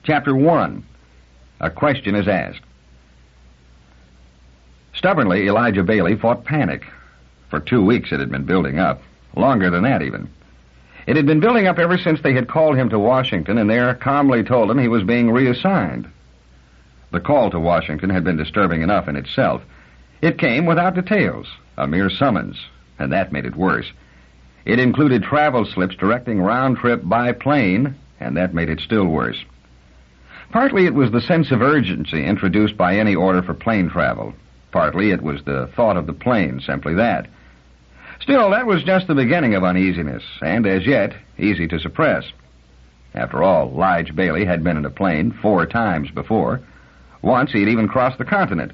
Chapter 1. A Question is Asked. Stubbornly, Elijah Baley fought panic. For 2 weeks it had been building up. Longer than that, even. It had been building up ever since they had called him to Washington and there calmly told him he was being reassigned. The call to Washington had been disturbing enough in itself. It came without details, a mere summons, and that made it worse. It included travel slips directing round trip by plane, and that made it still worse. Partly it was the sense of urgency introduced by any order for plane travel. Partly it was the thought of the plane, simply that. Still, that was just the beginning of uneasiness, and as yet, easy to suppress. After all, Elijah Baley had been in a plane 4 times before. Once he'd even crossed the continent.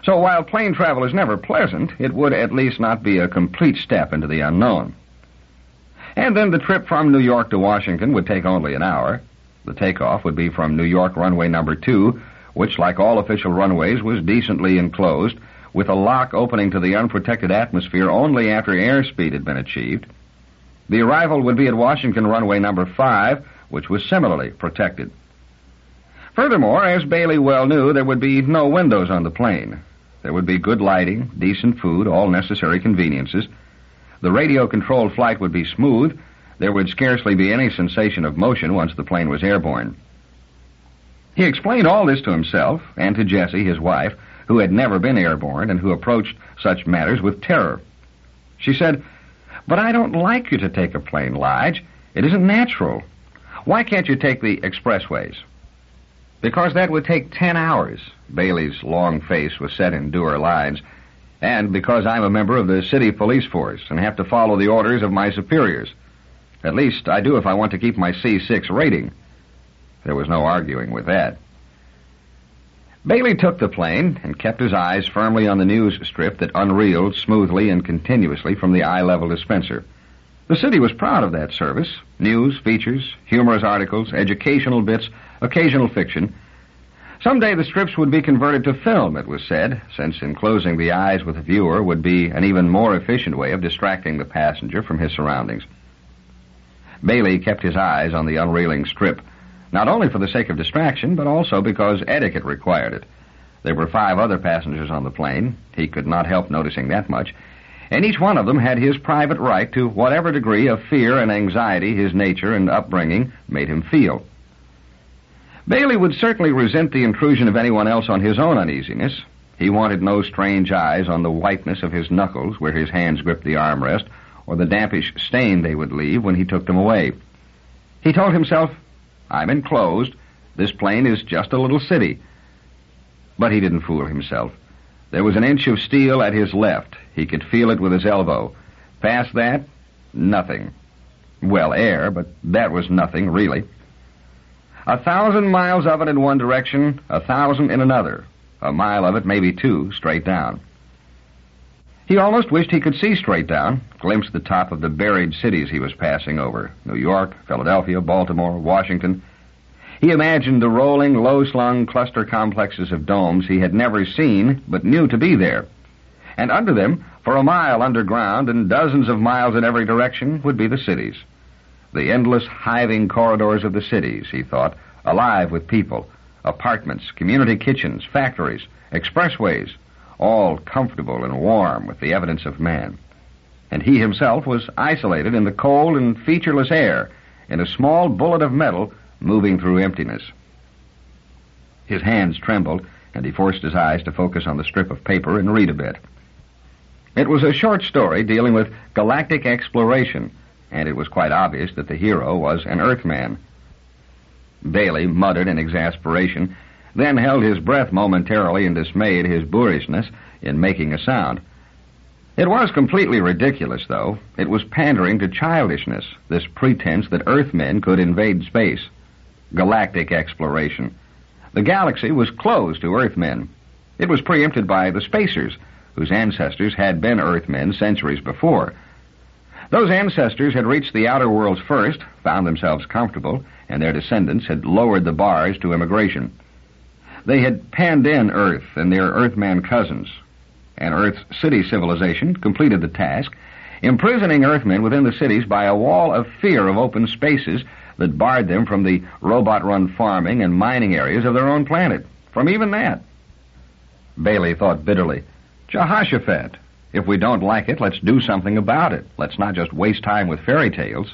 So while plane travel is never pleasant, it would at least not be a complete step into the unknown. And then the trip from New York to Washington would take only an hour. The takeoff would be from New York runway number 2, which, like all official runways, was decently enclosed, with a lock opening to the unprotected atmosphere only after airspeed had been achieved. The arrival would be at Washington runway number 5, which was similarly protected. Furthermore, as Baley well knew, there would be no windows on the plane. There would be good lighting, decent food, all necessary conveniences. The radio-controlled flight would be smooth. There would scarcely be any sensation of motion once the plane was airborne. He explained all this to himself and to Jessie, his wife, who had never been airborne and who approached such matters with terror. She said, "But I don't like you to take a plane, Lige. It isn't natural. Why can't you take the expressways?" "Because that would take 10 hours. Baley's long face was set in dour lines. "And because I'm a member of the city police force and have to follow the orders of my superiors. At least I do if I want to keep my C6 rating." There was no arguing with that. Baley took the plane and kept his eyes firmly on the news strip that unreeled smoothly and continuously from the eye-level dispenser. The city was proud of that service. News, features, humorous articles, educational bits, occasional fiction. Someday the strips would be converted to film, it was said, since enclosing the eyes with the viewer would be an even more efficient way of distracting the passenger from his surroundings. Baley kept his eyes on the unreeling strip, not only for the sake of distraction, but also because etiquette required it. There were 5 other passengers on the plane. He could not help noticing that much. And each one of them had his private right to whatever degree of fear and anxiety his nature and upbringing made him feel. Baley would certainly resent the intrusion of anyone else on his own uneasiness. He wanted no strange eyes on the whiteness of his knuckles where his hands gripped the armrest, or the dampish stain they would leave when he took them away. He told himself, "I'm enclosed. This plane is just a little city." But he didn't fool himself. There was an inch of steel at his left. He could feel it with his elbow. Past that, nothing. Well, air, but that was nothing, really. 1,000 miles of it in one direction, 1,000 in another. A mile of it, maybe 2, straight down. He almost wished he could see straight down, glimpse the top of the buried cities he was passing over. New York, Philadelphia, Baltimore, Washington. He imagined the rolling, low-slung cluster complexes of domes he had never seen but knew to be there. And under them, for a mile underground and dozens of miles in every direction, would be the cities. The endless hiving corridors of the cities, he thought, alive with people, apartments, community kitchens, factories, expressways, all comfortable and warm with the evidence of man. And he himself was isolated in the cold and featureless air, in a small bullet of metal moving through emptiness. His hands trembled, and he forced his eyes to focus on the strip of paper and read a bit. It was a short story dealing with galactic exploration, and it was quite obvious that the hero was an Earthman. Baley muttered in exasperation, then held his breath momentarily and dismayed his boorishness in making a sound. It was completely ridiculous, though. It was pandering to childishness, this pretense that Earthmen could invade space. Galactic exploration. The galaxy was closed to Earthmen. It was preempted by the Spacers, whose ancestors had been Earthmen centuries before. Those ancestors had reached the outer worlds first, found themselves comfortable, and their descendants had lowered the bars to immigration. They had panned in Earth and their Earthman cousins, and Earth's city civilization completed the task, imprisoning Earthmen within the cities by a wall of fear of open spaces that barred them from the robot-run farming and mining areas of their own planet. From even that. Baley thought bitterly, Jehoshaphat, if we don't like it, let's do something about it. Let's not just waste time with fairy tales.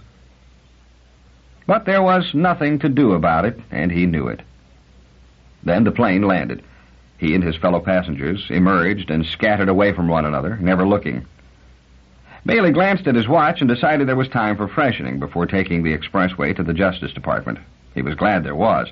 But there was nothing to do about it, and he knew it. Then the plane landed. He and his fellow passengers emerged and scattered away from one another, never looking. Baley glanced at his watch and decided there was time for freshening before taking the expressway to the Justice Department. He was glad there was.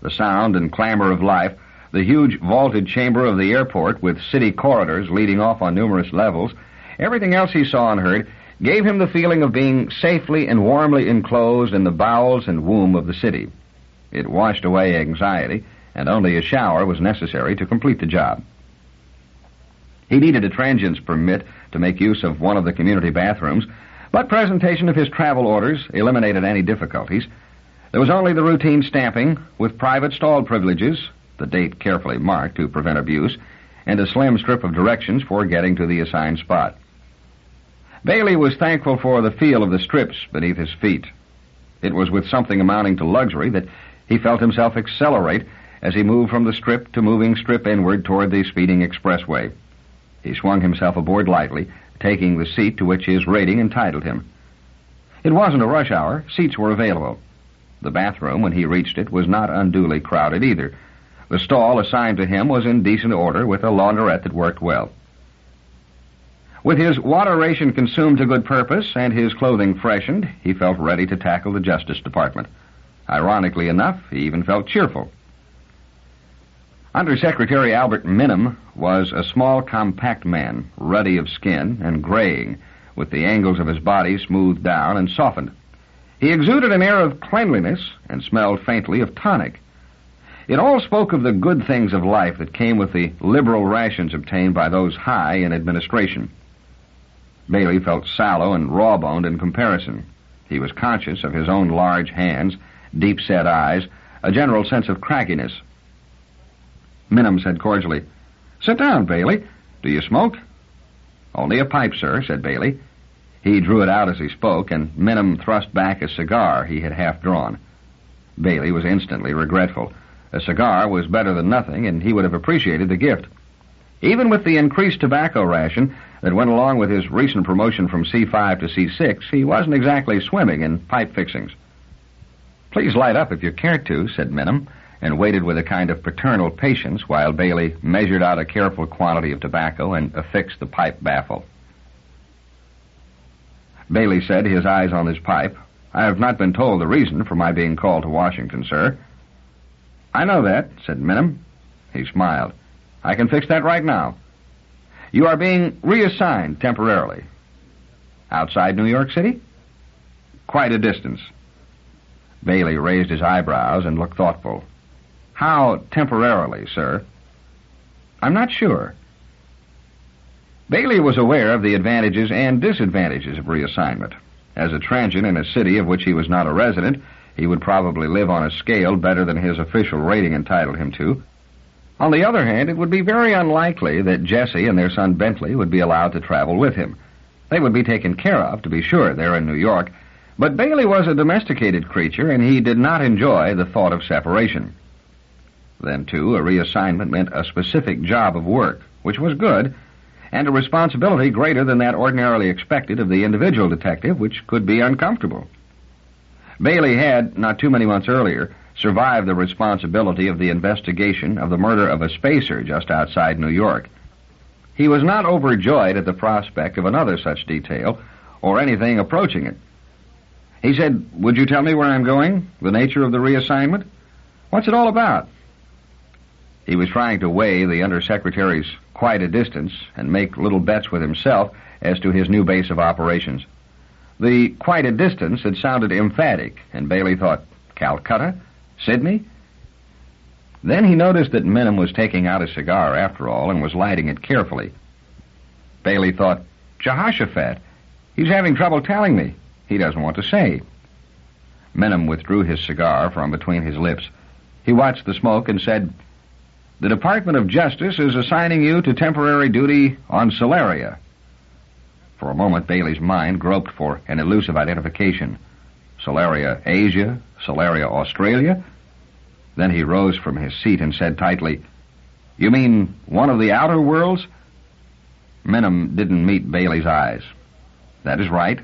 The sound and clamor of life, the huge vaulted chamber of the airport with city corridors leading off on numerous levels, everything else he saw and heard gave him the feeling of being safely and warmly enclosed in the bowels and womb of the city. It washed away anxiety, and only a shower was necessary to complete the job. He needed a transient's permit to make use of one of the community bathrooms, but presentation of his travel orders eliminated any difficulties. There was only the routine stamping, with private stall privileges, the date carefully marked to prevent abuse, and a slim strip of directions for getting to the assigned spot. Baley was thankful for the feel of the strips beneath his feet. It was with something amounting to luxury that he felt himself accelerate as he moved from the strip to moving strip inward toward the speeding expressway. He swung himself aboard lightly, taking the seat to which his rating entitled him. It wasn't a rush hour. Seats were available. The bathroom, when he reached it, was not unduly crowded either. The stall assigned to him was in decent order, with a launderette that worked well. With his water ration consumed to good purpose and his clothing freshened, he felt ready to tackle the Justice Department. Ironically enough, he even felt cheerful. Undersecretary Albert Minim was a small, compact man, ruddy of skin and graying, with the angles of his body smoothed down and softened. He exuded an air of cleanliness and smelled faintly of tonic. It all spoke of the good things of life that came with the liberal rations obtained by those high in administration. Baley felt sallow and raw-boned in comparison. He was conscious of his own large hands, deep-set eyes, a general sense of cragginess. Minim said cordially, "Sit down, Baley. Do you smoke?" "Only a pipe, sir," said Baley. He drew it out as he spoke, and Minim thrust back a cigar he had half drawn. Baley was instantly regretful. A cigar was better than nothing, and he would have appreciated the gift. Even with the increased tobacco ration that went along with his recent promotion from C5 to C6, he wasn't exactly swimming in pipe fixings. "Please light up if you care to," said Minim, and waited with a kind of paternal patience while Baley measured out a careful quantity of tobacco and affixed the pipe baffle. Baley said, his eyes on his pipe, "I have not been told the reason for my being called to Washington, sir." "I know that," said Minim. He smiled. "I can fix that right now. You are being reassigned temporarily." "Outside New York City?" "Quite a distance." Baley raised his eyebrows and looked thoughtful. "How temporarily, sir?" "I'm not sure." Baley was aware of the advantages and disadvantages of reassignment. As a transient in a city of which he was not a resident, he would probably live on a scale better than his official rating entitled him to. On the other hand, it would be very unlikely that Jesse and their son Bentley would be allowed to travel with him. They would be taken care of, to be sure, there in New York, but Baley was a domesticated creature, and he did not enjoy the thought of separation. Then, too, a reassignment meant a specific job of work, which was good, and a responsibility greater than that ordinarily expected of the individual detective, which could be uncomfortable. Baley had, not too many months earlier, survived the responsibility of the investigation of the murder of a spacer just outside New York. He was not overjoyed at the prospect of another such detail, or anything approaching it. He said, "Would you tell me where I'm going? The nature of the reassignment? What's it all about?" He was trying to weigh the Undersecretary's quite a distance and make little bets with himself as to his new base of operations. The quite a distance had sounded emphatic, and Baley thought, Calcutta? Sydney? Then he noticed that Minim was taking out a cigar after all and was lighting it carefully. Baley thought, Jehoshaphat, he's having trouble telling me. He doesn't want to say. Minim withdrew his cigar from between his lips. He watched the smoke and said, "The Department of Justice is assigning you to temporary duty on Solaria." For a moment, Bailey's mind groped for an elusive identification. Solaria, Asia, Solaria, Australia? Then he rose from his seat and said tightly, "You mean one of the outer worlds?" Minim didn't meet Bailey's eyes. "That is right."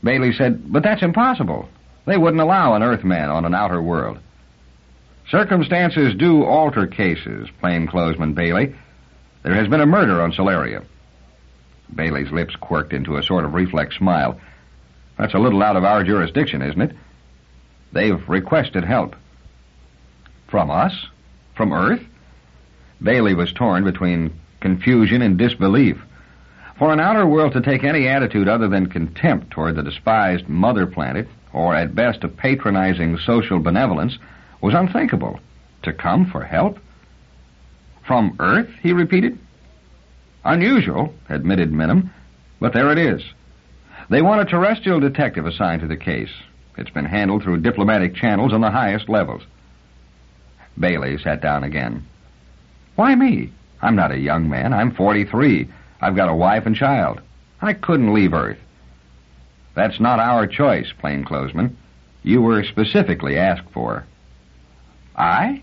Bailey said, "But that's impossible. They wouldn't allow an Earthman on an outer world." "Circumstances do alter cases, plainclothesman Bailey. There has been a murder on Solaria." Bailey's lips quirked into a sort of reflex smile. "That's a little out of our jurisdiction, isn't it?" "They've requested help." "From us? From Earth?" Bailey was torn between confusion and disbelief. For an outer world to take any attitude other than contempt toward the despised mother planet, or at best a patronizing social benevolence, was unthinkable. To come for help? "From Earth?" he repeated. "Unusual," admitted Minim, "but there it is. They want a terrestrial detective assigned to the case. It's been handled through diplomatic channels on the highest levels." Bailey sat down again. "Why me? I'm not a young man. I'm 43. I've got a wife and child. I couldn't leave Earth." "That's not our choice, plainclothesman. You were specifically asked for." "I?"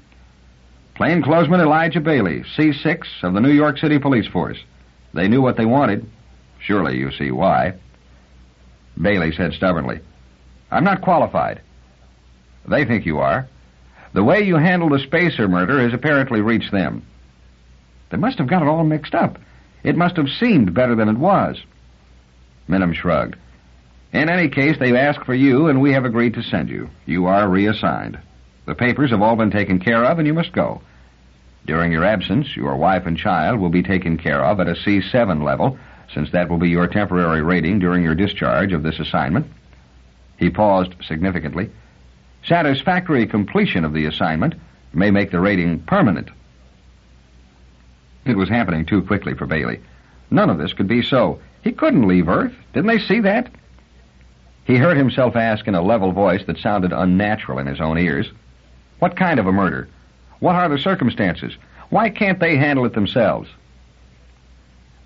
"Plainclothesman Elijah Baley, C6 of the New York City Police Force. They knew what they wanted. Surely you see why." Bailey said stubbornly, "I'm not qualified." "They think you are. The way you handled the Spacer murder has apparently reached them." "They must have got it all mixed up. It must have seemed better than it was." Minim shrugged. "In any case, they've asked for you, and we have agreed to send you. You are reassigned. The papers have all been taken care of, and you must go. During your absence, your wife and child will be taken care of at a C7 level, since that will be your temporary rating during your discharge of this assignment." He paused significantly. "Satisfactory completion of the assignment may make the rating permanent." It was happening too quickly for Bailey. None of this could be so. He couldn't leave Earth. Didn't they see that? He heard himself ask in a level voice that sounded unnatural in his own ears, "What kind of a murder? What are the circumstances? Why can't they handle it themselves?"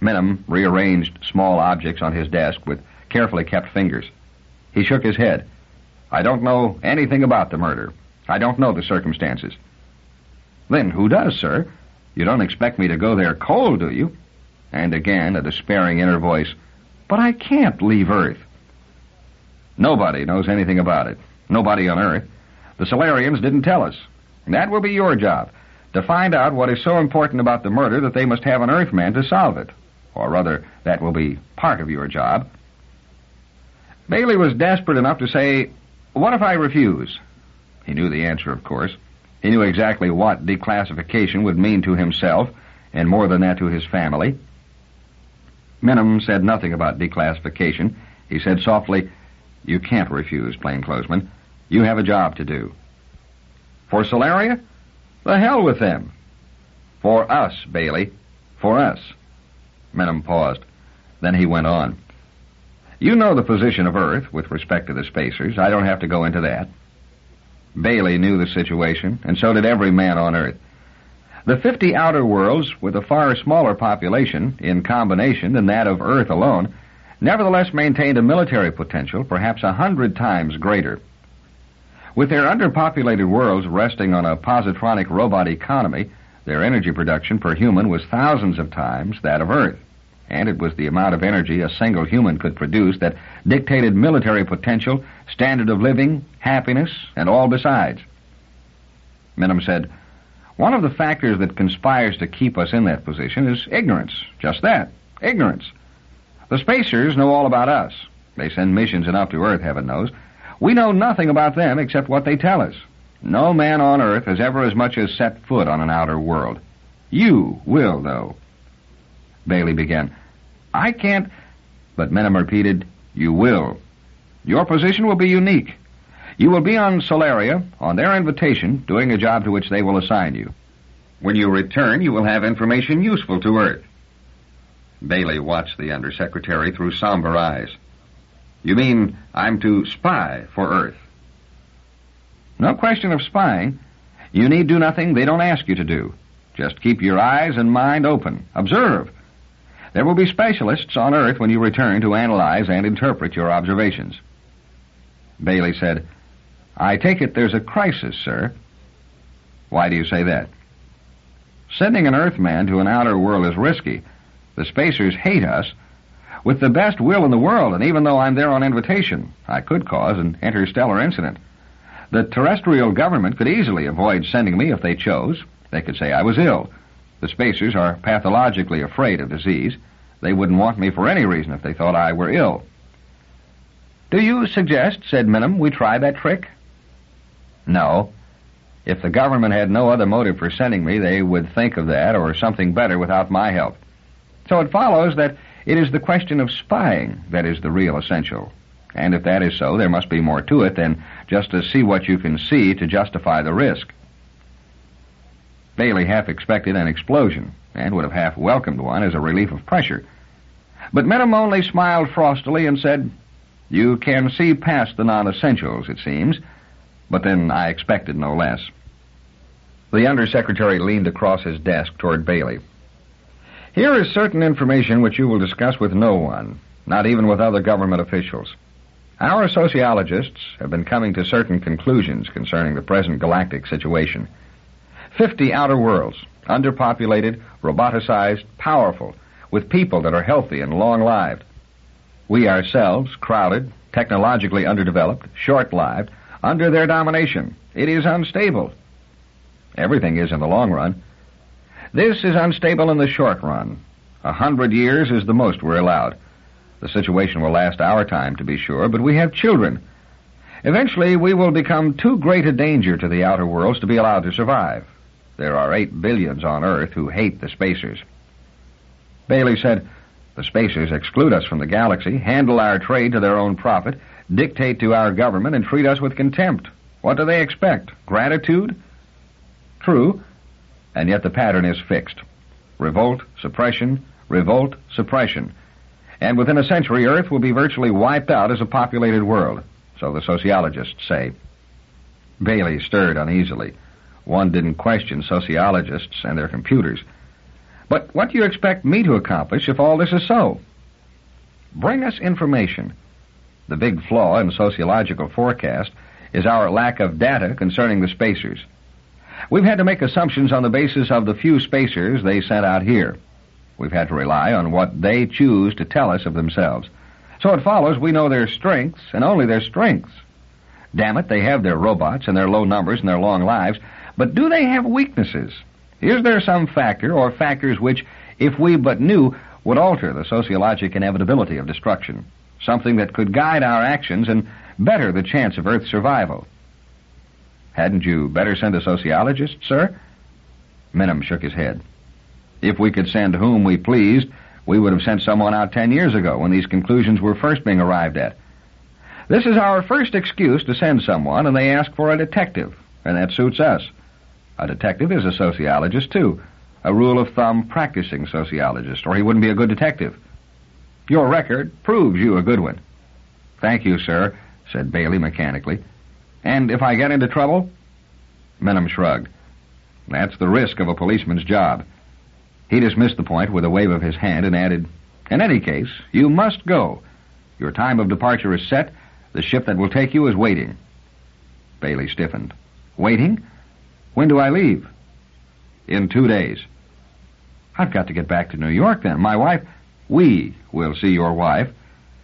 Minim rearranged small objects on his desk with carefully kept fingers. He shook his head. "I don't know anything about the murder. I don't know the circumstances." "Then who does, sir? You don't expect me to go there cold, do you?" And again, a despairing inner voice, "But I can't leave Earth." "Nobody knows anything about it. Nobody on Earth. The Solarians didn't tell us. That will be your job, to find out what is so important about the murder that they must have an Earthman to solve it. Or rather, that will be part of your job." Bailey was desperate enough to say, "What if I refuse?" He knew the answer, of course. He knew exactly what declassification would mean to himself, and more than that to his family. Minim said nothing about declassification. He said softly, "You can't refuse, plainclothesman. You have a job to do." "For Solaria? The hell with them." "For us, Bailey. For us." Minim paused. Then he went on. "You know the position of Earth with respect to the Spacers. I don't have to go into that." Bailey knew the situation, and so did every man on Earth. The 50 outer worlds, with a far smaller population in combination than that of Earth alone, nevertheless maintained a military potential perhaps 100 times greater. With their underpopulated worlds resting on a positronic robot economy, their energy production per human was thousands of times that of Earth, and it was the amount of energy a single human could produce that dictated military potential, standard of living, happiness, and all besides. Minim said, "One of the factors that conspires to keep us in that position is ignorance. Just that, ignorance. The Spacers know all about us. They send missions enough to Earth, heaven knows. We know nothing about them except what they tell us. No man on Earth has ever as much as set foot on an outer world. You will, though." Bailey began, "I can't..." But Minim repeated, "You will. Your position will be unique. You will be on Solaria, on their invitation, doing a job to which they will assign you. When you return, you will have information useful to Earth." Bailey watched the Undersecretary through somber eyes. "You mean I'm to spy for Earth?" "No question of spying. You need do nothing they don't ask you to do. Just keep your eyes and mind open. Observe. There will be specialists on Earth when you return to analyze and interpret your observations. Baley said, I take it there's a crisis, sir. Why do you say that? Sending an Earthman to an outer world is risky. The spacers hate us with the best will in the world, and even though I'm there on invitation, I could cause an interstellar incident. The terrestrial government could easily avoid sending me if they chose. They could say I was ill. The spacers are pathologically afraid of disease. They wouldn't want me for any reason if they thought I were ill. Do you suggest, said Minim, we try that trick? No. If the government had no other motive for sending me, they would think of that or something better without my help. So it follows that it is the question of spying that is the real essential. And if that is so, there must be more to it than just to see what you can see to justify the risk. Baley half expected an explosion, and would have half welcomed one as a relief of pressure. But Minim only smiled frostily and said, You can see past the non-essentials, it seems, but then I expected no less. The Undersecretary leaned across his desk toward Baley. Here is certain information which you will discuss with no one, not even with other government officials. Our sociologists have been coming to certain conclusions concerning the present galactic situation. 50 outer worlds, underpopulated, roboticized, powerful, with people that are healthy and long-lived. We ourselves, crowded, technologically underdeveloped, short-lived, under their domination. It is unstable. Everything is in the long run. This is unstable in the short run. 100 years is the most we're allowed. The situation will last our time, to be sure, but we have children. Eventually, we will become too great a danger to the outer worlds to be allowed to survive. There are 8 billions on Earth who hate the spacers. Baley said, The spacers exclude us from the galaxy, handle our trade to their own profit, dictate to our government, and treat us with contempt. What do they expect? Gratitude? True, and yet the pattern is fixed. Revolt, suppression, revolt, suppression. And within a century, Earth will be virtually wiped out as a populated world, so the sociologists say. Baley stirred uneasily. One didn't question sociologists and their computers. But what do you expect me to accomplish if all this is so? Bring us information. The big flaw in sociological forecast is our lack of data concerning the spacers. We've had to make assumptions on the basis of the few spacers they sent out here. We've had to rely on what they choose to tell us of themselves. So it follows we know their strengths, and only their strengths. Damn it, they have their robots and their low numbers and their long lives, but do they have weaknesses? Is there some factor or factors which, if we but knew, would alter the sociologic inevitability of destruction? Something that could guide our actions and better the chance of Earth's survival? Hadn't you better send a sociologist, sir? Minim shook his head. If we could send whom we pleased, we would have sent someone out 10 years ago when these conclusions were first being arrived at. This is our first excuse to send someone, and they ask for a detective, and that suits us. A detective is a sociologist, too. A rule of thumb practicing sociologist, or he wouldn't be a good detective. Your record proves you a good one. Thank you, sir, said Baley mechanically. And if I get into trouble? Minim shrugged. That's the risk of a policeman's job. He dismissed the point with a wave of his hand and added, In any case, you must go. Your time of departure is set. The ship that will take you is waiting. Baley stiffened. Waiting? When do I leave? In 2 days. I've got to get back to New York then. My wife... We will see your wife.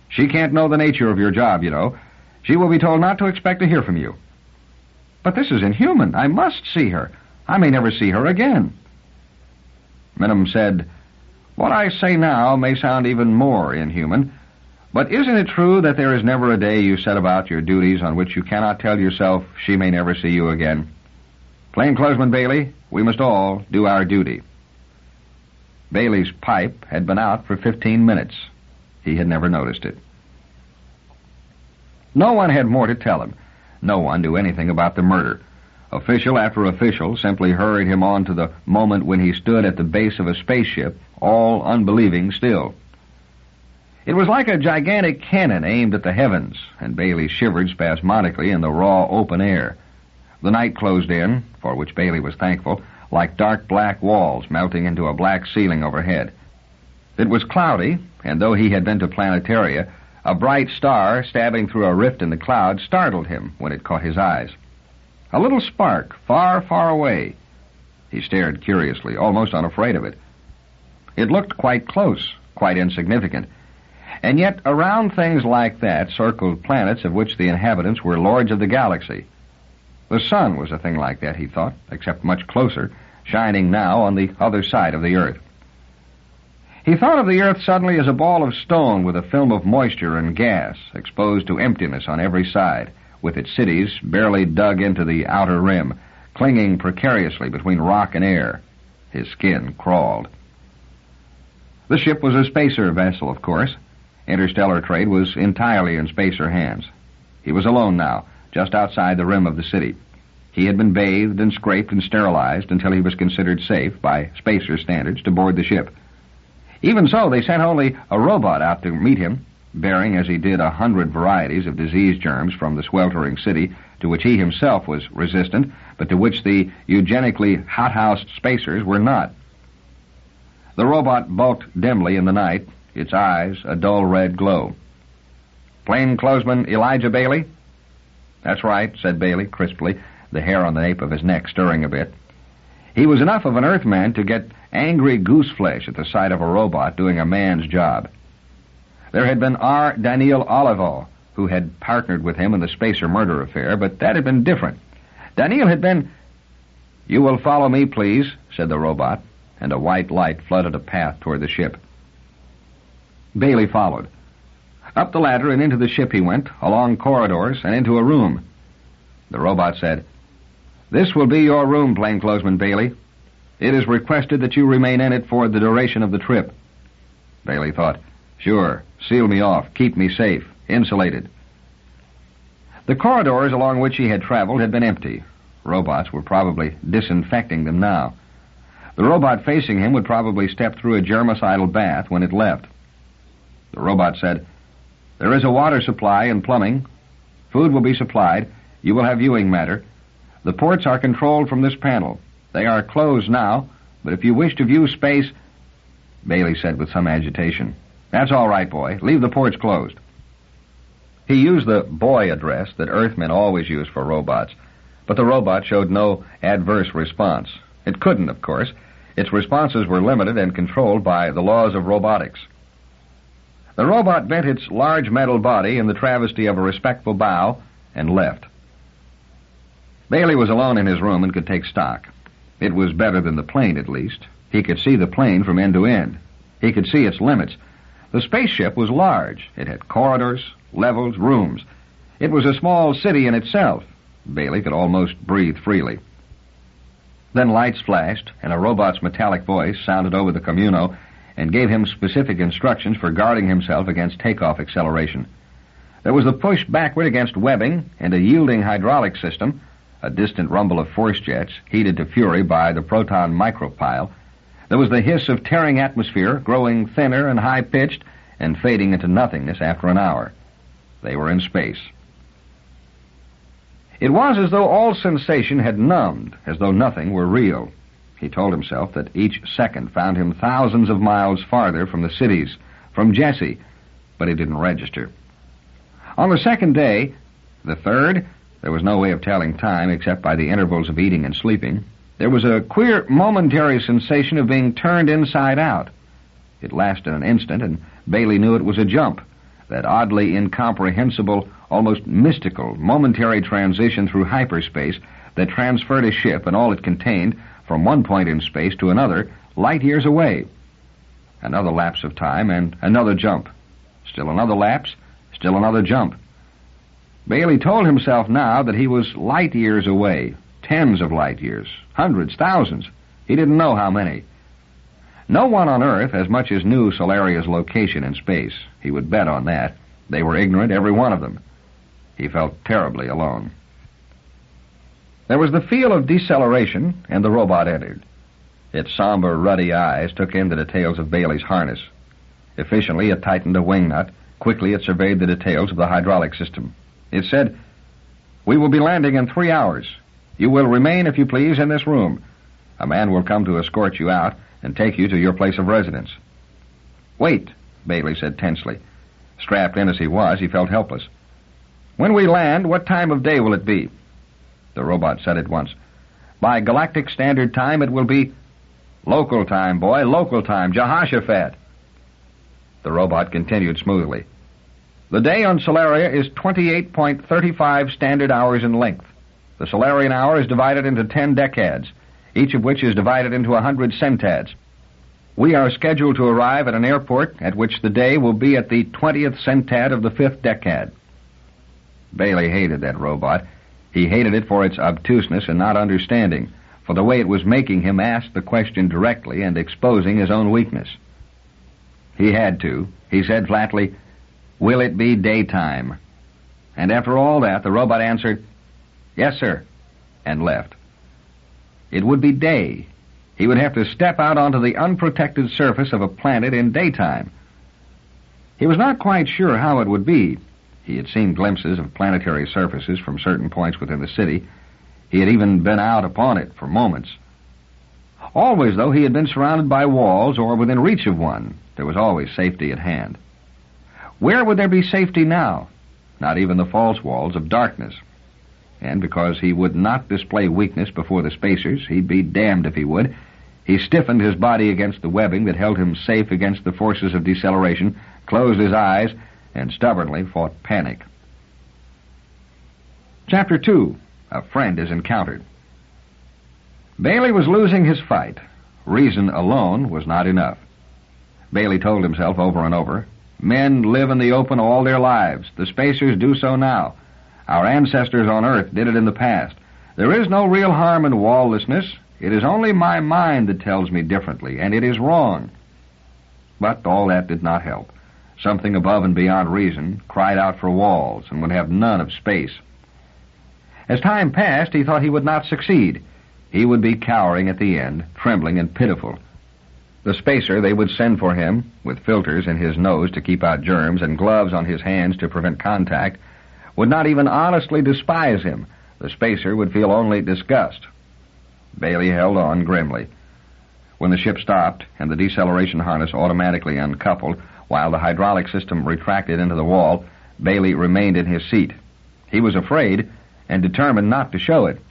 She can't know the nature of your job, you know. She will be told not to expect to hear from you. But this is inhuman. I must see her. I may never see her again. Minim said, What I say now may sound even more inhuman, but isn't it true that there is never a day you set about your duties on which you cannot tell yourself she may never see you again? Plainclothesman Baley, we must all do our duty. Baley's pipe had been out for 15 minutes. He had never noticed it. No one had more to tell him. No one knew anything about the murder. Official after official simply hurried him on to the moment when he stood at the base of a spaceship, all unbelieving still. It was like a gigantic cannon aimed at the heavens, and Baley shivered spasmodically in the raw open air. The night closed in, for which Baley was thankful, like dark black walls melting into a black ceiling overhead. It was cloudy, and though he had been to Planetaria, a bright star stabbing through a rift in the cloud startled him when it caught his eyes. A little spark, far, far away. He stared curiously, almost unafraid of it. It looked quite close, quite insignificant. And yet, around things like that circled planets of which the inhabitants were lords of the galaxy. The sun was a thing like that, he thought, except much closer, shining now on the other side of the Earth. He thought of the Earth suddenly as a ball of stone with a film of moisture and gas, exposed to emptiness on every side, with its cities barely dug into the outer rim, clinging precariously between rock and air. His skin crawled. The ship was a spacer vessel, of course. Interstellar trade was entirely in spacer hands. He was alone now, just outside the rim of the city. He had been bathed and scraped and sterilized until he was considered safe, by spacer standards, to board the ship. Even so, they sent only a robot out to meet him, bearing as he did 100 varieties of disease germs from the sweltering city to which he himself was resistant, but to which the eugenically hothoused spacers were not. The robot bulked dimly in the night, its eyes a dull red glow. "Plainclothesman Elijah Baley?" "That's right," said Baley crisply, the hair on the nape of his neck stirring a bit. He was enough of an Earthman to get angry gooseflesh at the sight of a robot doing a man's job. There had been Daneel Olivaw, who had partnered with him in the spacer murder affair, but that had been different. Daneel had been... "You will follow me, please," said the robot, and a white light flooded a path toward the ship. Baley followed. Up the ladder and into the ship he went, along corridors and into a room. The robot said, "This will be your room, Plainclothesman Baley. It is requested that you remain in it for the duration of the trip." Baley thought, "Sure, seal me off, keep me safe, insulated." The corridors along which he had traveled had been empty. Robots were probably disinfecting them now. The robot facing him would probably step through a germicidal bath when it left. The robot said, "There is a water supply and plumbing. Food will be supplied. You will have viewing matter. The ports are controlled from this panel. They are closed now, but if you wish to view space..." Baley said with some agitation, "That's all right, boy. Leave the ports closed." He used the boy address that Earthmen always use for robots, but the robot showed no adverse response. It couldn't, of course. Its responses were limited and controlled by the laws of robotics. The robot bent its large metal body in the travesty of a respectful bow and left. Baley was alone in his room and could take stock. It was better than the plane, at least. He could see the plane from end to end. He could see its limits. The spaceship was large. It had corridors, levels, rooms. It was a small city in itself. Baley could almost breathe freely. Then lights flashed, and a robot's metallic voice sounded over the communo and gave him specific instructions for guarding himself against takeoff acceleration. There was the push backward against webbing and a yielding hydraulic system, a distant rumble of force jets, heated to fury by the proton micropile. There was the hiss of tearing atmosphere, growing thinner and high-pitched and fading into nothingness after an hour. They were in space. It was as though all sensation had numbed, as though nothing were real. He told himself that each second found him thousands of miles farther from the cities, from Jesse, but it didn't register. On the second day, the third, there was no way of telling time except by the intervals of eating and sleeping. There was a queer momentary sensation of being turned inside out. It lasted an instant, and Baley knew it was a jump, that oddly incomprehensible, almost mystical, momentary transition through hyperspace that transferred a ship and all it contained from one point in space to another, light years away. Another lapse of time and another jump. Still another lapse, still another jump. Baley told himself now that he was light years away, tens of light years, hundreds, thousands. He didn't know how many. No one on Earth as much as knew Solaria's location in space. He would bet on that. They were ignorant, every one of them. He felt terribly alone. There was the feel of deceleration, and the robot entered. Its somber, ruddy eyes took in the details of Baley's harness. Efficiently, it tightened a wing nut. Quickly, it surveyed the details of the hydraulic system. It said, "We will be landing in 3 hours. You will remain, if you please, in this room. A man will come to escort you out and take you to your place of residence." Wait, Baley said tensely. Strapped in as he was, he felt helpless. When we land, what time of day will it be? The robot said at once. By Galactic Standard Time, it will be local time, boy, local time, Jehoshaphat. The robot continued smoothly. The day on Solaria is 28.35 standard hours in length. The Solarian hour is divided into 10 decades, each of which is divided into 100 centads. We are scheduled to arrive at an airport at which the day will be at the 20th centad of the 5th decade. Baley hated that robot. He hated it for its obtuseness and not understanding, for the way it was making him ask the question directly and exposing his own weakness. He had to. He said flatly, "Will it be daytime?" And after all that, the robot answered, "Yes, sir," and left. It would be day. He would have to step out onto the unprotected surface of a planet in daytime. He was not quite sure how it would be. He had seen glimpses of planetary surfaces from certain points within the city. He had even been out upon it for moments. Always, though, he had been surrounded by walls or within reach of one. There was always safety at hand. Where would there be safety now? Not even the false walls of darkness. And because he would not display weakness before the spacers, he'd be damned if he would, he stiffened his body against the webbing that held him safe against the forces of deceleration, closed his eyes, and stubbornly fought panic. Chapter 2. A friend is encountered. Baley was losing his fight. Reason alone was not enough. Baley told himself over and over, men live in the open all their lives. The spacers do so now. Our ancestors on Earth did it in the past. There is no real harm in walllessness. It is only my mind that tells me differently, and it is wrong. But all that did not help. Something above and beyond reason cried out for walls and would have none of space. As time passed, he thought he would not succeed. He would be cowering at the end, trembling and pitiful. The spacer they would send for him, with filters in his nose to keep out germs and gloves on his hands to prevent contact, would not even honestly despise him. The spacer would feel only disgust. Baley held on grimly. When the ship stopped and the deceleration harness automatically uncoupled, while the hydraulic system retracted into the wall, Baley remained in his seat. He was afraid and determined not to show it.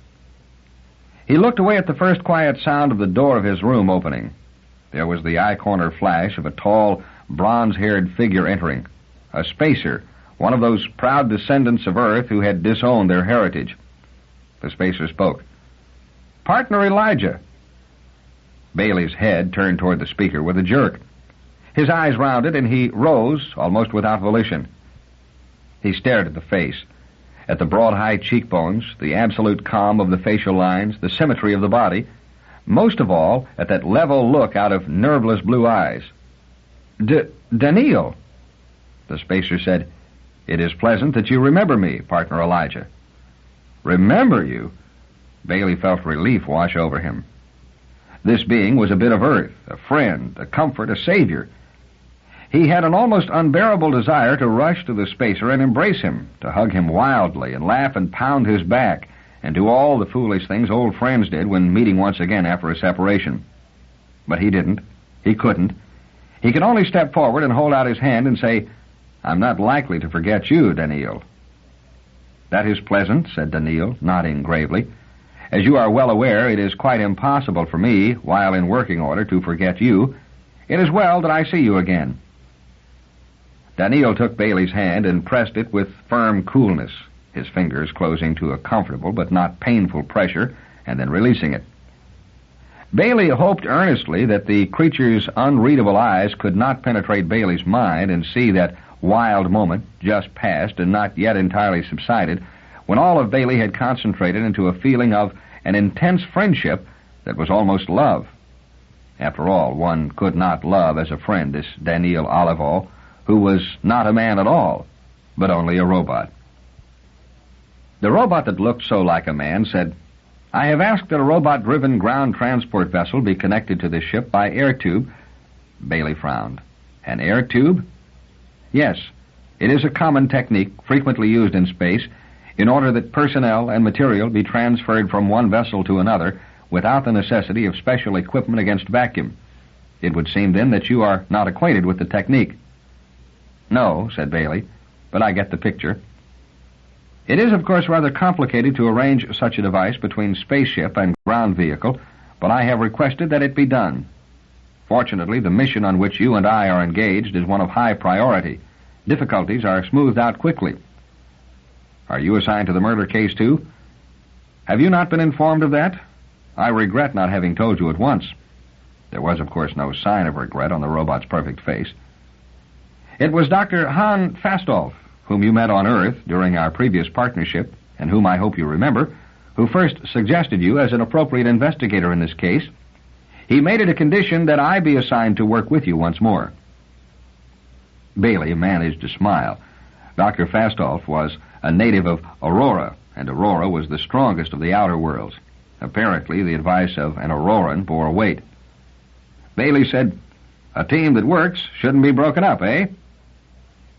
He looked away at the first quiet sound of the door of his room opening. There was the eye-corner flash of a tall, bronze-haired figure entering. A spacer, one of those proud descendants of Earth who had disowned their heritage. The spacer spoke. "Partner Elijah." Baley's head turned toward the speaker with a jerk. His eyes rounded, and he rose, almost without volition. He stared at the face, at the broad, high cheekbones, the absolute calm of the facial lines, the symmetry of the body, most of all, at that level look out of nerveless blue eyes. Daneel, the spacer said, "It is pleasant that you remember me, partner Elijah." "Remember you?" Baley felt relief wash over him. This being was a bit of Earth, a friend, a comfort, a savior. He had an almost unbearable desire to rush to the spacer and embrace him, to hug him wildly and laugh and pound his back, and do all the foolish things old friends did when meeting once again after a separation. But he didn't. He couldn't. He could only step forward and hold out his hand and say, "I'm not likely to forget you, Daneel." "That is pleasant," said Daneel, nodding gravely. "As you are well aware, it is quite impossible for me, while in working order, to forget you. It is well that I see you again." Daneel took Baley's hand and pressed it with firm coolness, his fingers closing to a comfortable but not painful pressure, and then releasing it. Baley hoped earnestly that the creature's unreadable eyes could not penetrate Baley's mind and see that wild moment, just past and not yet entirely subsided, when all of Baley had concentrated into a feeling of an intense friendship that was almost love. After all, one could not love as a friend this Daneel Olivaw, who was not a man at all, but only a robot. The robot that looked so like a man said, "I have asked that a robot-driven ground transport vessel be connected to this ship by air tube." Baley frowned. "An air tube?" "Yes. It is a common technique frequently used in space in order that personnel and material be transferred from one vessel to another without the necessity of special equipment against vacuum. It would seem, then, that you are not acquainted with the technique. No, said Baley, but I get the picture. It is, of course, rather complicated to arrange such a device between spaceship and ground vehicle, but I have requested that it be done. Fortunately, the mission on which you and I are engaged is one of high priority. Difficulties are smoothed out quickly. Are you assigned to the murder case, too? Have you not been informed of that? I regret not having told you at once. There was, of course, no sign of regret on the robot's perfect face. It was Dr. Han Fastolf, whom you met on Earth during our previous partnership, and whom I hope you remember, who first suggested you as an appropriate investigator in this case. He made it a condition that I be assigned to work with you once more. Baley managed to smile. Dr. Fastolf was a native of Aurora, and Aurora was the strongest of the outer worlds. Apparently, the advice of an Auroran bore weight. Baley said, "A team that works shouldn't be broken up, eh?"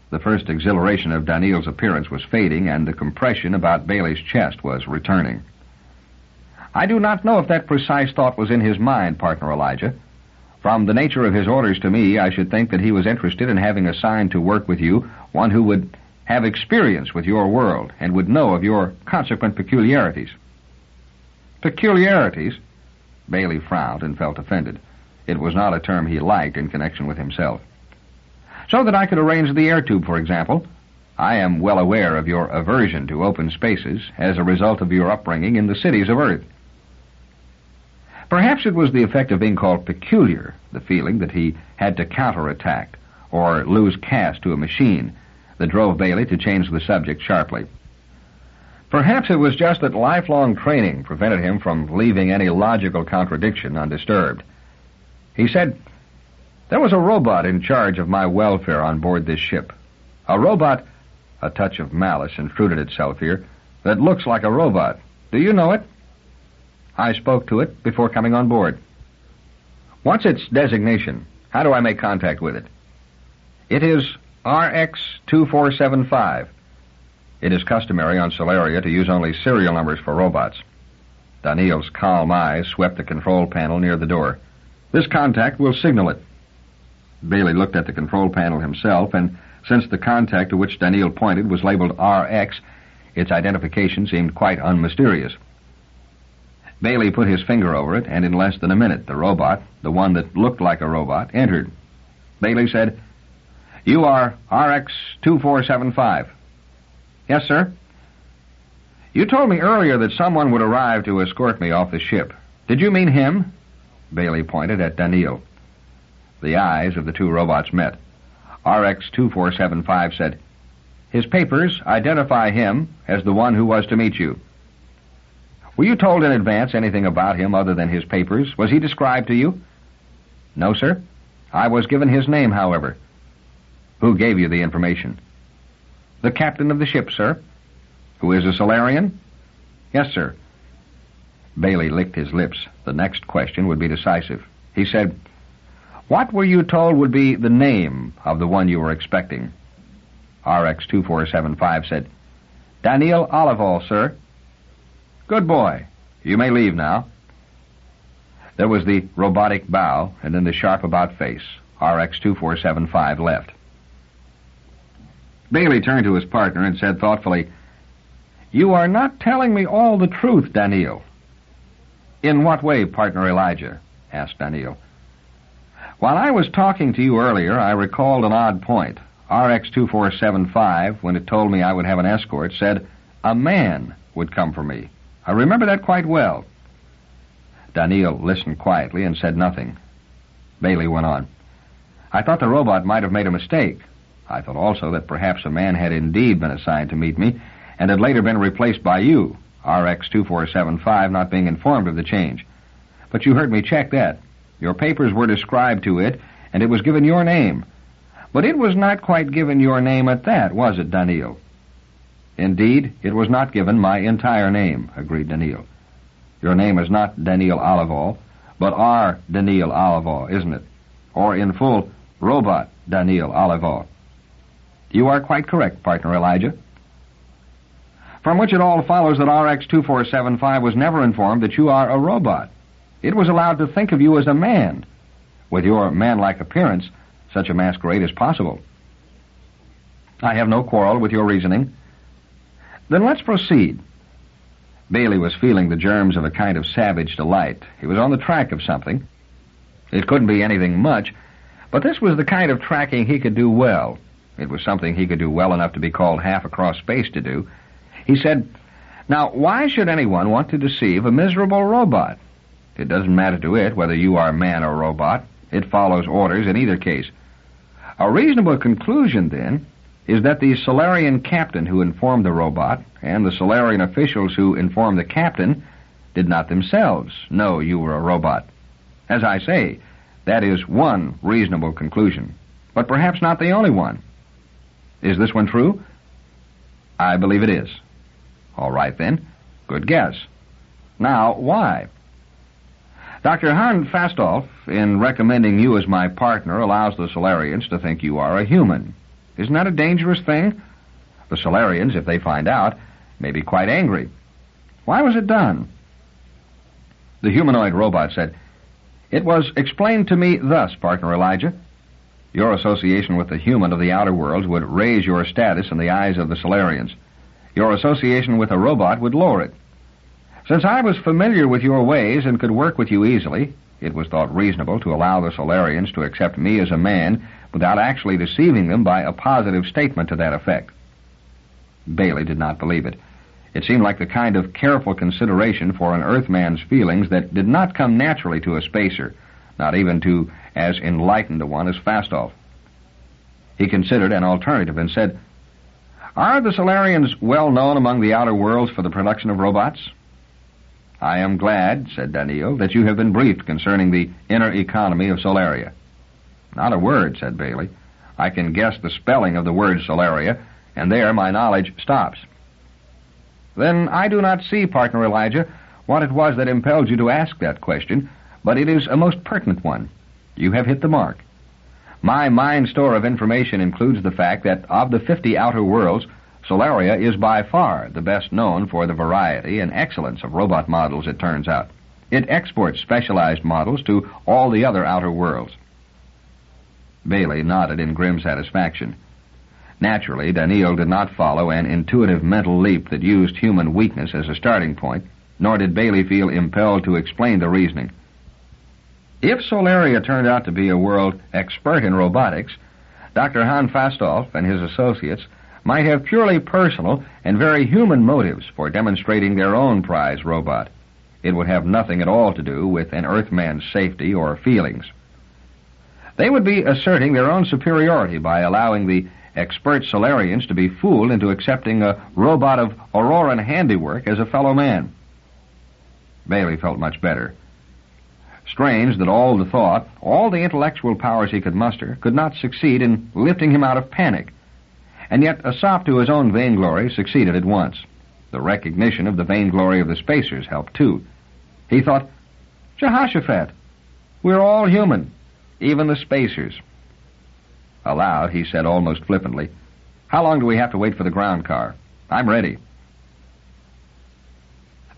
The first exhilaration of Daneel's appearance was fading, and the compression about Baley's chest was returning. I do not know if that precise thought was in his mind, partner Elijah. From the nature of his orders to me, I should think that he was interested in having assigned to work with you one who would have experience with your world and would know of your consequent peculiarities. Peculiarities? Baley frowned and felt offended. It was not a term he liked in connection with himself. So that I could arrange the air tube, for example. I am well aware of your aversion to open spaces as a result of your upbringing in the cities of Earth. Perhaps it was the effect of being called peculiar, the feeling that he had to counterattack or lose caste to a machine, that drove Baley to change the subject sharply. Perhaps it was just that lifelong training prevented him from leaving any logical contradiction undisturbed. He said, "There was a robot in charge of my welfare on board this ship. A robot," a touch of malice intruded itself here, "that looks like a robot. Do you know it?" I spoke to it before coming on board. What's its designation? How do I make contact with it? It is RX-2475. It is customary on Solaria to use only serial numbers for robots. Daneel's calm eyes swept the control panel near the door. This contact will signal it. Baley looked at the control panel himself, and since the contact to which Daneel pointed was labeled RX, its identification seemed quite unmysterious. Baley put his finger over it, and in less than a minute, the robot, the one that looked like a robot, entered. Baley said, "You are RX-2475. "Yes, sir." "You told me earlier that someone would arrive to escort me off the ship. Did you mean him?" Baley pointed at Daneel. The eyes of the two robots met. RX-2475 said, "His papers identify him as the one who was to meet you." "Were you told in advance anything about him other than his papers? Was he described to you?" "No, sir. I was given his name, however." "Who gave you the information?" "The captain of the ship, sir." "Who is a Solarian?" "Yes, sir." Baley licked his lips. The next question would be decisive. He said, "What were you told would be the name of the one you were expecting?" RX-2475 said, "Daneel Olivaw, sir." "Good boy. You may leave now." There was the robotic bow, and then the sharp about-face. RX-2475 left. Baley turned to his partner and said thoughtfully, "You are not telling me all the truth, Daneel." "In what way, partner Elijah?" asked Daneel. "While I was talking to you earlier, I recalled an odd point. RX-2475, when it told me I would have an escort, said a man would come for me. I remember that quite well." Daneel listened quietly and said nothing. Baley went on. "I thought the robot might have made a mistake. I thought also that perhaps a man had indeed been assigned to meet me and had later been replaced by you, RX-2475 not being informed of the change. But you heard me check that. Your papers were described to it, and it was given your name. But it was not quite given your name at that, was it, Daneel?" "Indeed, it was not given my entire name," agreed Daneel. "Your name is not Daneel Olivaw, but R. Daneel Olivaw, isn't it? Or in full, Robot Daneel Olivaw." "You are quite correct, partner Elijah." "From which it all follows that RX-2475 was never informed that you are a robot. It was allowed to think of you as a man. With your man-like appearance, such a masquerade is possible. I have no quarrel with your reasoning. Then let's proceed. Baley was feeling the germs of a kind of savage delight. He was on the track of something. It couldn't be anything much, but this was the kind of tracking he could do well. It was something he could do well enough to be called half across space to do. He said, "Now, why should anyone want to deceive a miserable robot? It doesn't matter to it whether you are man or robot. It follows orders in either case. A reasonable conclusion, then, is that the Solarian captain who informed the robot and the Solarian officials who informed the captain did not themselves know you were a robot. As I say, that is one reasonable conclusion, but perhaps not the only one. Is this one true?" "I believe it is." "All right, then. Good guess. Now, why?" "Dr. Hans Fastolf, in recommending you as my partner, allows the Solarians to think you are a human. Isn't that a dangerous thing? The Solarians, if they find out, may be quite angry. Why was it done?" The humanoid robot said, "It was explained to me thus, partner Elijah. Your association with the human of the outer worlds would raise your status in the eyes of the Solarians. Your association with a robot would lower it. Since I was familiar with your ways and could work with you easily, it was thought reasonable to allow the Solarians to accept me as a man without actually deceiving them by a positive statement to that effect." Baley did not believe it. It seemed like the kind of careful consideration for an Earthman's feelings that did not come naturally to a spacer, not even to as enlightened a one as Fastolf. He considered an alternative and said, "Are the Solarians well known among the outer worlds for the production of robots?" "I am glad," said Daneel, "that you have been briefed concerning the inner economy of Solaria." "Not a word," said Baley. "I can guess the spelling of the word Solaria, and there my knowledge stops." "Then I do not see, partner Elijah, what it was that impelled you to ask that question, but it is a most pertinent one. You have hit the mark. My mind store of information includes the fact that of the 50 outer worlds, Solaria is by far the best known for the variety and excellence of robot models, it turns out. It exports specialized models to all the other outer worlds." Baley nodded in grim satisfaction. Naturally, Daneel did not follow an intuitive mental leap that used human weakness as a starting point, nor did Baley feel impelled to explain the reasoning. If Solaria turned out to be a world expert in robotics, Dr. Hans Fastolf and his associates might have purely personal and very human motives for demonstrating their own prize robot. It would have nothing at all to do with an Earthman's safety or feelings. They would be asserting their own superiority by allowing the expert Solarians to be fooled into accepting a robot of Auroran handiwork as a fellow man. Baley felt much better. Strange that all the thought, all the intellectual powers he could muster, could not succeed in lifting him out of panic. And yet a sop to his own vainglory succeeded at once. The recognition of the vainglory of the spacers helped, too. He thought, "Jehoshaphat, we're all human, even the spacers." Aloud, he said almost flippantly, "How long do we have to wait for the ground car? I'm ready."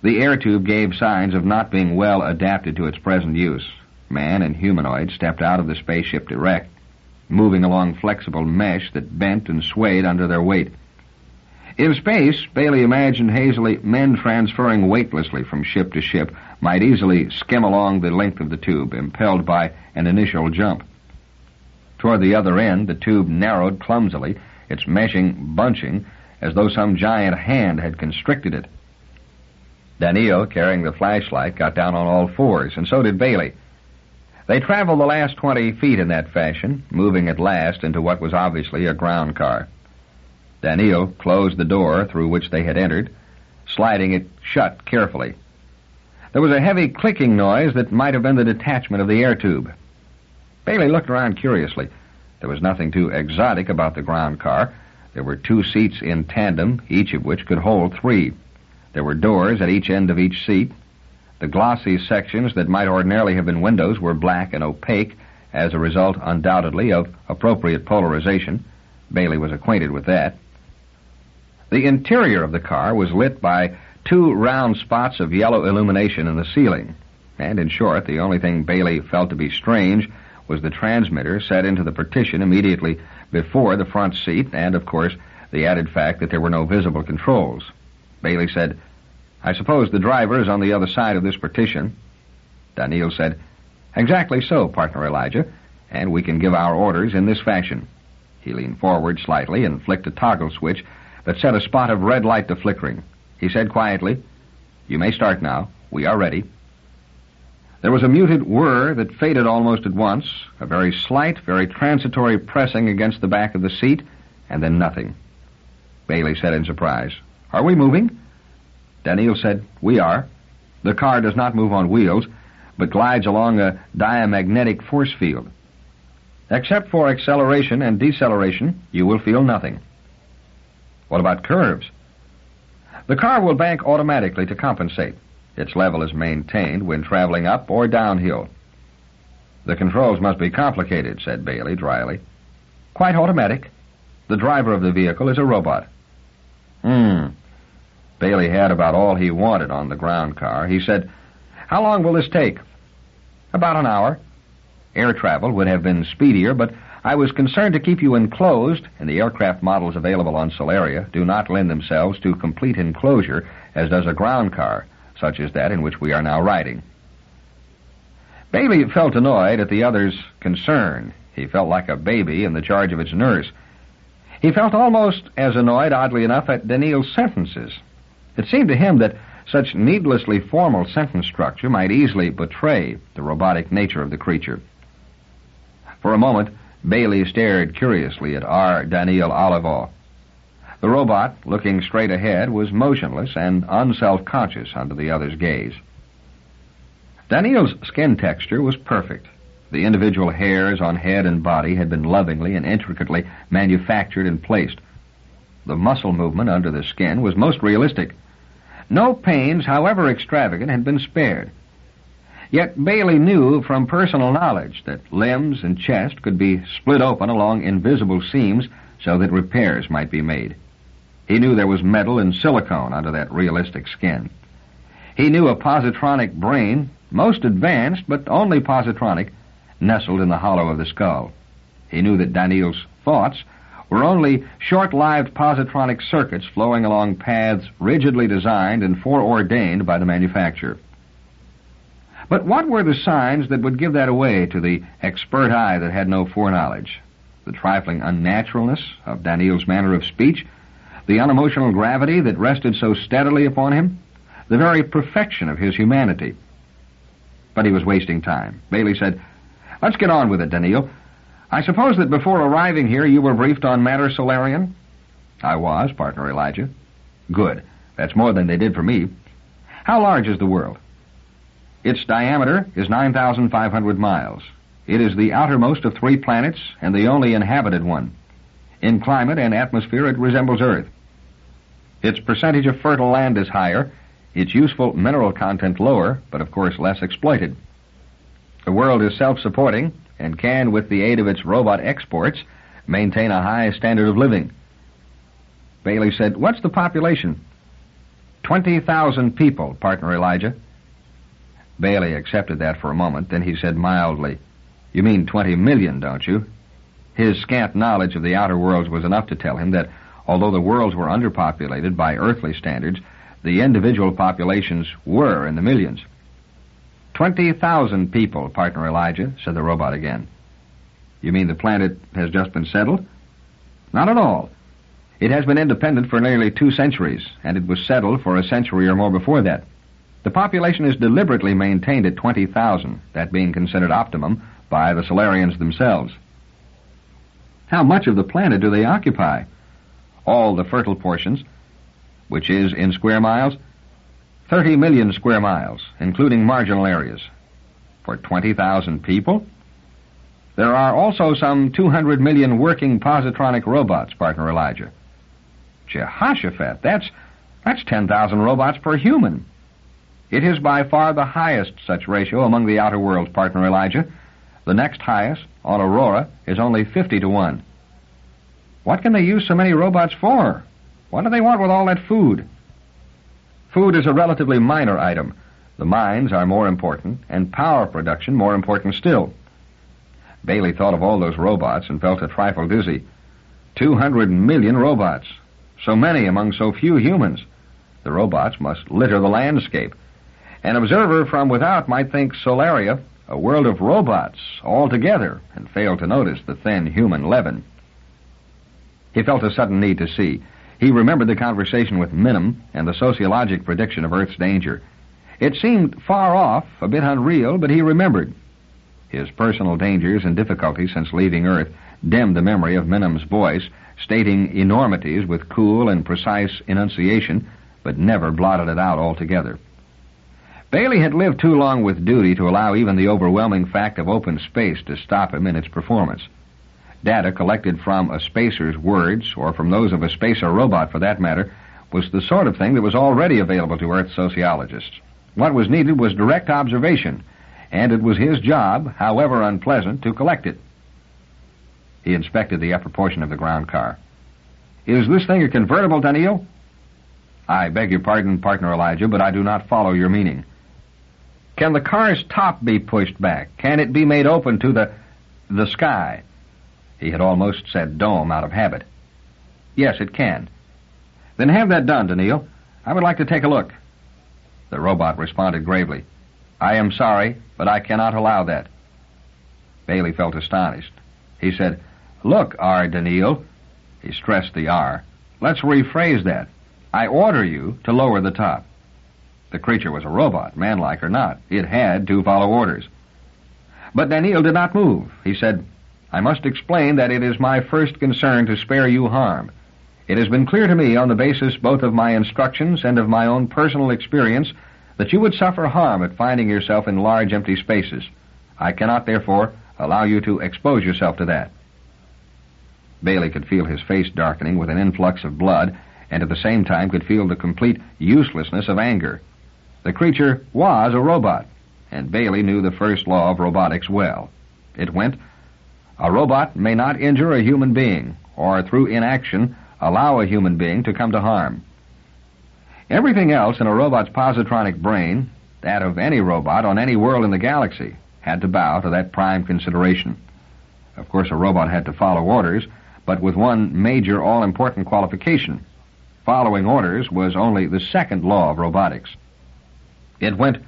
The air tube gave signs of not being well adapted to its present use. Man and humanoid stepped out of the spaceship direct, moving along flexible mesh that bent and swayed under their weight. In space, Baley imagined hazily men transferring weightlessly from ship to ship might easily skim along the length of the tube, impelled by an initial jump. Toward the other end, the tube narrowed clumsily, its meshing bunching, as though some giant hand had constricted it. Daneel, carrying the flashlight, got down on all fours, and so did Baley. They traveled the last 20 feet in that fashion, moving at last into what was obviously a ground car. Daneel closed the door through which they had entered, sliding it shut carefully. There was a heavy clicking noise that might have been the detachment of the air tube. Baley looked around curiously. There was nothing too exotic about the ground car. There were 2 seats in tandem, each of which could hold 3. There were doors at each end of each seat. The glossy sections that might ordinarily have been windows were black and opaque, as a result, undoubtedly, of appropriate polarization. Baley was acquainted with that. The interior of the car was lit by 2 round spots of yellow illumination in the ceiling. And, in short, the only thing Baley felt to be strange was the transmitter set into the partition immediately before the front seat, and, of course, the added fact that there were no visible controls. Baley said, "I suppose the driver is on the other side of this partition." Daneel said, "Exactly so, partner Elijah, and we can give our orders in this fashion." He leaned forward slightly and flicked a toggle switch that set a spot of red light to flickering. He said quietly, "You may start now. We are ready." There was a muted whir that faded almost at once, a very slight, very transitory pressing against the back of the seat, and then nothing. Baley said in surprise, "Are we moving?" Daneel said, "We are. The car does not move on wheels, but glides along a diamagnetic force field. Except for acceleration and deceleration, you will feel nothing." "What about curves?" "The car will bank automatically to compensate. Its level is maintained when traveling up or downhill." "The controls must be complicated," said Baley dryly. "Quite automatic. The driver of the vehicle is a robot." Baley had about all he wanted on the ground car. He said, "How long will this take?" "About an hour. Air travel would have been speedier, but I was concerned to keep you enclosed, and the aircraft models available on Solaria do not lend themselves to complete enclosure as does a ground car, such as that in which we are now riding." Baley felt annoyed at the other's concern. He felt like a baby in the charge of its nurse. He felt almost as annoyed, oddly enough, at Daneel's sentences. It seemed to him that such needlessly formal sentence structure might easily betray the robotic nature of the creature. For a moment, Baley stared curiously at Daneel Olivaw. The robot, looking straight ahead, was motionless and unself-conscious under the other's gaze. Daneel's skin texture was perfect. The individual hairs on head and body had been lovingly and intricately manufactured and placed. The muscle movement under the skin was most realistic. No pains, however extravagant, had been spared. Yet Baley knew from personal knowledge that limbs and chest could be split open along invisible seams so that repairs might be made. He knew there was metal and silicone under that realistic skin. He knew a positronic brain, most advanced but only positronic, nestled in the hollow of the skull. He knew that Daneel's thoughts were only short-lived positronic circuits flowing along paths rigidly designed and foreordained by the manufacturer. But what were the signs that would give that away to the expert eye that had no foreknowledge? The trifling unnaturalness of Daneel's manner of speech, the unemotional gravity that rested so steadily upon him, the very perfection of his humanity. But he was wasting time. Baley said, "Let's get on with it, Daneel. I suppose that before arriving here you were briefed on matter Solarian?" "I was, partner Elijah." "Good. That's more than they did for me. How large is the world?" "Its diameter is 9,500 miles. It is the outermost of 3 planets and the only inhabited one. In climate and atmosphere it resembles Earth. Its percentage of fertile land is higher, its useful mineral content lower, but of course less exploited. The world is self-supporting and can, with the aid of its robot exports, maintain a high standard of living." Baley said, "What's the population?" 20,000 people, partner Elijah." Baley accepted that for a moment, then he said mildly, "You mean 20 million, don't you?" His scant knowledge of the outer worlds was enough to tell him that, although the worlds were underpopulated by earthly standards, the individual populations were in the millions. 20,000 people, partner Elijah," said the robot again. "You mean the planet has just been settled?" "Not at all. It has been independent for nearly 2 centuries, and it was settled for a century or more before that. The population is deliberately maintained at 20,000, that being considered optimum by the Solarians themselves." "How much of the planet do they occupy?" "All the fertile portions." "Which is in square miles?" 30 million square miles, including marginal areas. For 20,000 people? There are also some 200 million working positronic robots, partner Elijah. Jehoshaphat, that's 10,000 robots per human. It is by far the highest such ratio among the outer worlds, partner Elijah. The next highest, on Aurora, is only 50 to 1. What can they use so many robots for? What do they want with all that food? Food is a relatively minor item. The mines are more important, and power production more important still. Baley thought of all those robots and felt a trifle dizzy. 200 million robots. So many among so few humans. The robots must litter the landscape. An observer from without might think Solaria a world of robots all together and fail to notice the thin human leaven. He felt a sudden need to see. He remembered the conversation with Minim and the sociologic prediction of Earth's danger. It seemed far off, a bit unreal, but he remembered. His personal dangers and difficulties since leaving Earth dimmed the memory of Minim's voice, stating enormities with cool and precise enunciation, but never blotted it out altogether. Baley had lived too long with duty to allow even the overwhelming fact of open space to stop him in its performance. Data collected from a spacer's words, or from those of a spacer robot for that matter, was the sort of thing that was already available to Earth sociologists. What was needed was direct observation, and it was his job, however unpleasant, to collect it. He inspected the upper portion of the ground car. "Is this thing a convertible, Daneel?" "I beg your pardon, Partner Elijah, but I do not follow your meaning." "Can the car's top be pushed back? Can it be made open to the sky?" He had almost said dome out of habit. "Yes, it can." "Then have that done, Daneel. I would like to take a look." The robot responded gravely. "I am sorry, but I cannot allow that." Baley felt astonished. He said, "Look, R. Daneel." He stressed the R. "Let's rephrase that. I order you to lower the top." The creature was a robot, manlike or not. It had to follow orders. But Daneel did not move. He said, "I must explain that it is my first concern to spare you harm. It has been clear to me on the basis both of my instructions and of my own personal experience that you would suffer harm at finding yourself in large empty spaces. I cannot, therefore, allow you to expose yourself to that." Baley could feel his face darkening with an influx of blood, and at the same time could feel the complete uselessness of anger. The creature was a robot, and Baley knew the first law of robotics well. It went, "A robot may not injure a human being, or through inaction allow a human being to come to harm." Everything else in a robot's positronic brain, that of any robot on any world in the galaxy, had to bow to that prime consideration. Of course, a robot had to follow orders, but with one major all-important qualification. Following orders was only the second law of robotics. It went,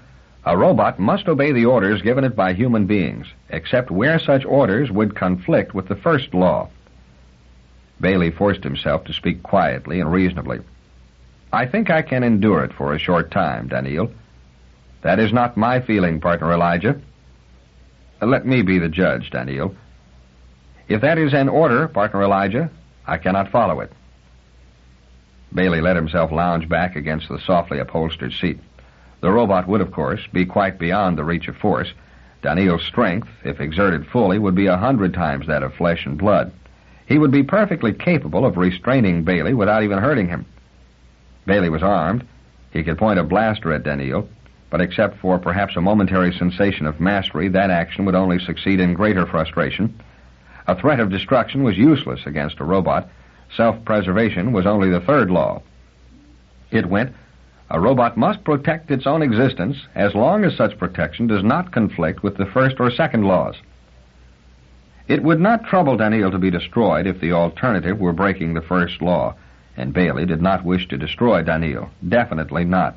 "A robot must obey the orders given it by human beings, except where such orders would conflict with the first law." Baley forced himself to speak quietly and reasonably. "I think I can endure it for a short time, Daneel." "That is not my feeling, Partner Elijah." "Let me be the judge, Daneel." "If that is an order, Partner Elijah, I cannot follow it." Baley let himself lounge back against the softly upholstered seat. The robot would, of course, be quite beyond the reach of force. Daneel's strength, if exerted fully, would be 100 times that of flesh and blood. He would be perfectly capable of restraining Baley without even hurting him. Baley was armed. He could point a blaster at Daneel, but except for perhaps a momentary sensation of mastery, that action would only succeed in greater frustration. A threat of destruction was useless against a robot. Self-preservation was only the third law. It went, "A robot must protect its own existence as long as such protection does not conflict with the first or second laws." It would not trouble Daneel to be destroyed if the alternative were breaking the first law, and Baley did not wish to destroy Daneel. Definitely not.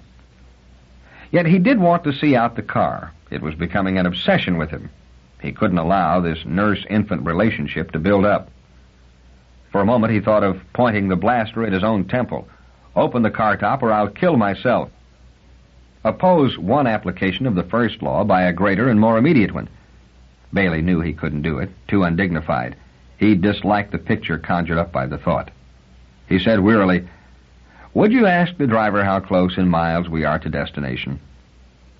Yet he did want to see out the car. It was becoming an obsession with him. He couldn't allow this nurse-infant relationship to build up. For a moment he thought of pointing the blaster at his own temple. "Open the car top or I'll kill myself." Oppose one application of the first law by a greater and more immediate one. Baley knew he couldn't do it, too undignified. He disliked the picture conjured up by the thought. He said wearily, "Would you ask the driver how close in miles we are to destination?"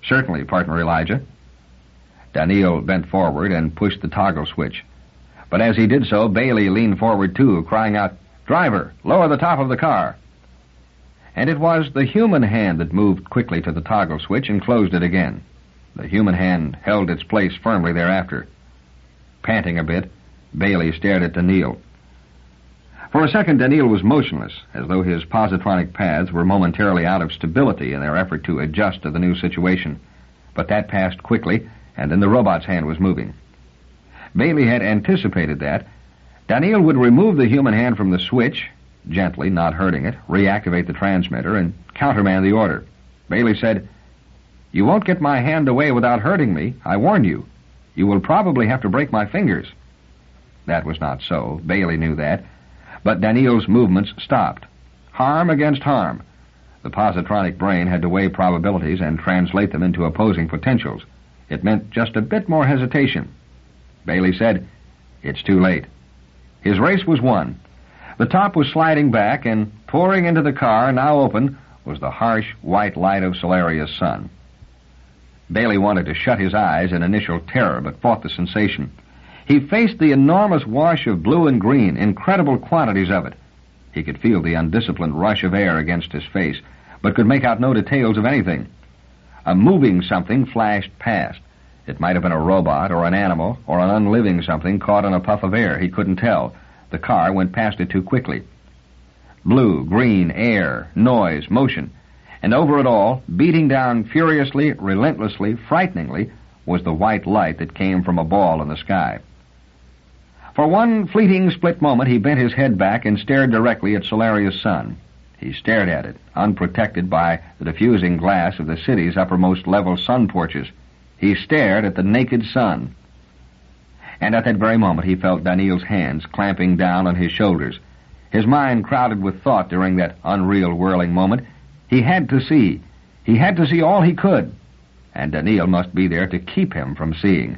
"Certainly, Partner Elijah." Daneel bent forward and pushed the toggle switch. But as he did so, Baley leaned forward too, crying out, "Driver, lower the top of the car." And it was the human hand that moved quickly to the toggle switch and closed it again. The human hand held its place firmly thereafter. Panting a bit, Baley stared at Daneel. For a second, Daneel was motionless, as though his positronic paths were momentarily out of stability in their effort to adjust to the new situation. But that passed quickly, and then the robot's hand was moving. Baley had anticipated that. Daneel would remove the human hand from the switch, gently, not hurting it, reactivate the transmitter, and countermand the order. Baley said, "You won't get my hand away without hurting me. I warn you. You will probably have to break my fingers." That was not so. Baley knew that. But Daneel's movements stopped. Harm against harm. The positronic brain had to weigh probabilities and translate them into opposing potentials. It meant just a bit more hesitation. Baley said, "It's too late." His race was won. The top was sliding back, and pouring into the car, now open, was the harsh white light of Solaria's sun. Baley wanted to shut his eyes in initial terror, but fought the sensation. He faced the enormous wash of blue and green, incredible quantities of it. He could feel the undisciplined rush of air against his face, but could make out no details of anything. A moving something flashed past. It might have been a robot or an animal or an unliving something caught in a puff of air. He couldn't tell. The car went past it too quickly. Blue, green, air, noise, motion. And over it all, beating down furiously, relentlessly, frighteningly, was the white light that came from a ball in the sky. For one fleeting split moment, he bent his head back and stared directly at Solaria's sun. He stared at it, unprotected by the diffusing glass of the city's uppermost level sun porches. He stared at the naked sun. And at that very moment, he felt Daneel's hands clamping down on his shoulders. His mind crowded with thought during that unreal whirling moment. He had to see. He had to see all he could. And Daneel must be there to keep him from seeing.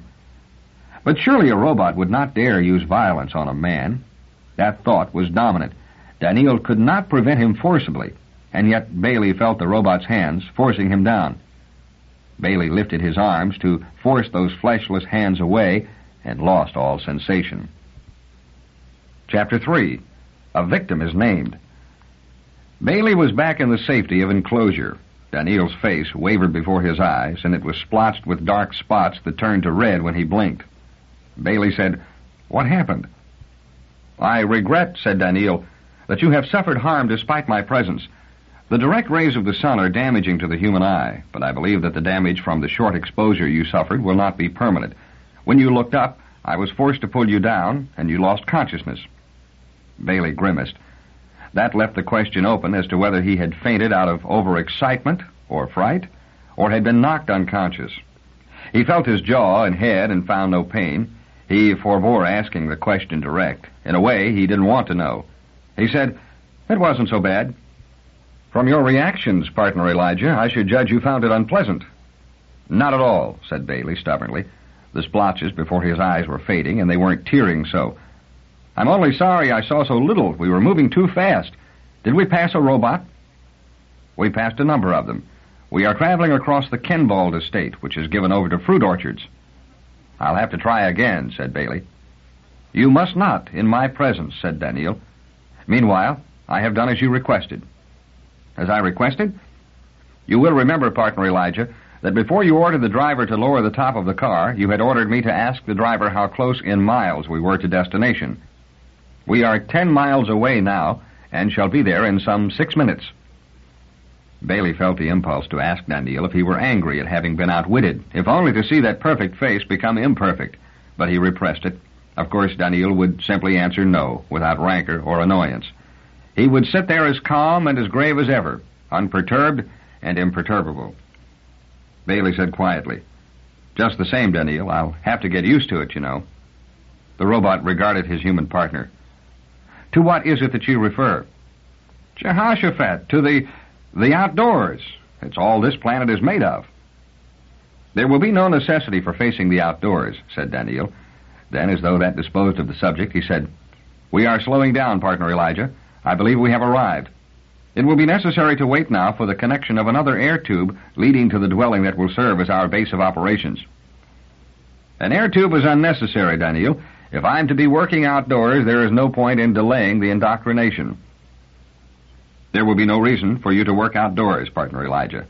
But surely a robot would not dare use violence on a man. That thought was dominant. Daneel could not prevent him forcibly, and yet Baley felt the robot's hands forcing him down. Baley lifted his arms to force those fleshless hands away and lost all sensation. Chapter 3. A victim is named. Baley was back in the safety of enclosure. Daneel's face wavered before his eyes, and it was splotched with dark spots that turned to red when he blinked. Baley said, "What happened?" "I regret," said Daneel, "that you have suffered harm despite my presence. The direct rays of the sun are damaging to the human eye, but I believe that the damage from the short exposure you suffered will not be permanent. When you looked up, I was forced to pull you down, and you lost consciousness." Baley grimaced. That left the question open as to whether he had fainted out of overexcitement or fright, or had been knocked unconscious. He felt his jaw and head and found no pain. He forbore asking the question direct. In a way, he didn't want to know. He said, "It wasn't so bad." "From your reactions, partner Elijah, I should judge you found it unpleasant." "Not at all," said Baley stubbornly. The splotches before his eyes were fading, and they weren't tearing so. "I'm only sorry I saw so little. We were moving too fast. Did we pass a robot?" "We passed a number of them. We are traveling across the Kenbald estate, which is given over to fruit orchards." "I'll have to try again," said Baley. "You must not, in my presence," said Daneel. "Meanwhile, I have done as you requested." "As I requested?" "You will remember, partner Elijah, that before you ordered the driver to lower the top of the car, you had ordered me to ask the driver how close in miles we were to destination. We are 10 miles away now, and shall be there in some 6 minutes. Baley felt the impulse to ask Daneel if he were angry at having been outwitted, if only to see that perfect face become imperfect, but he repressed it. Of course, Daneel would simply answer no, without rancor or annoyance. He would sit there as calm and as grave as ever, unperturbed and imperturbable. Baley said quietly, "Just the same, Daneel, I'll have to get used to it, you know." The robot regarded his human partner. "To what is it that you refer?" "Jehoshaphat, to the outdoors. It's all this planet is made of." "There will be no necessity for facing the outdoors," said Daneel. Then, as though that disposed of the subject, he said, "We are slowing down, partner Elijah. I believe we have arrived. It will be necessary to wait now for the connection of another air tube leading to the dwelling that will serve as our base of operations." "An air tube is unnecessary, Daneel. If I'm to be working outdoors, there is no point in delaying the indoctrination." "There will be no reason for you to work outdoors, partner Elijah."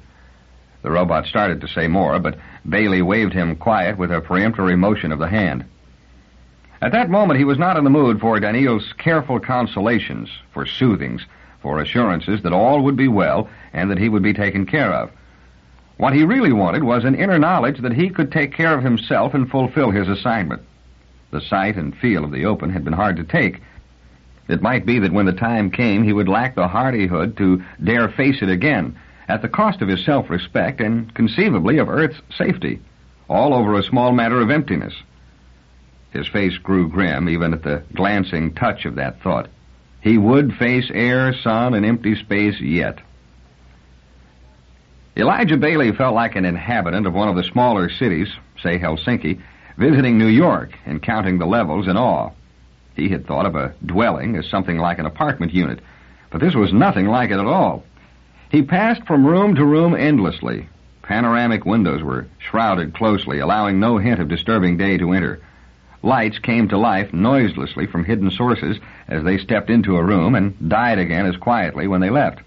The robot started to say more, but Baley waved him quiet with a peremptory motion of the hand. At that moment, he was not in the mood for Daneel's careful consolations, for soothings, for assurances that all would be well and that he would be taken care of. What he really wanted was an inner knowledge that he could take care of himself and fulfill his assignment. The sight and feel of the open had been hard to take. It might be that when the time came, he would lack the hardihood to dare face it again, at the cost of his self-respect and conceivably of Earth's safety, all over a small matter of emptiness. His face grew grim even at the glancing touch of that thought. He would face air, sun, and empty space yet. Elijah Baley felt like an inhabitant of one of the smaller cities, say Helsinki, visiting New York and counting the levels in awe. He had thought of a dwelling as something like an apartment unit, but this was nothing like it at all. He passed from room to room endlessly. Panoramic windows were shrouded closely, allowing no hint of disturbing day to enter. Lights came to life noiselessly from hidden sources as they stepped into a room and died again as quietly when they left.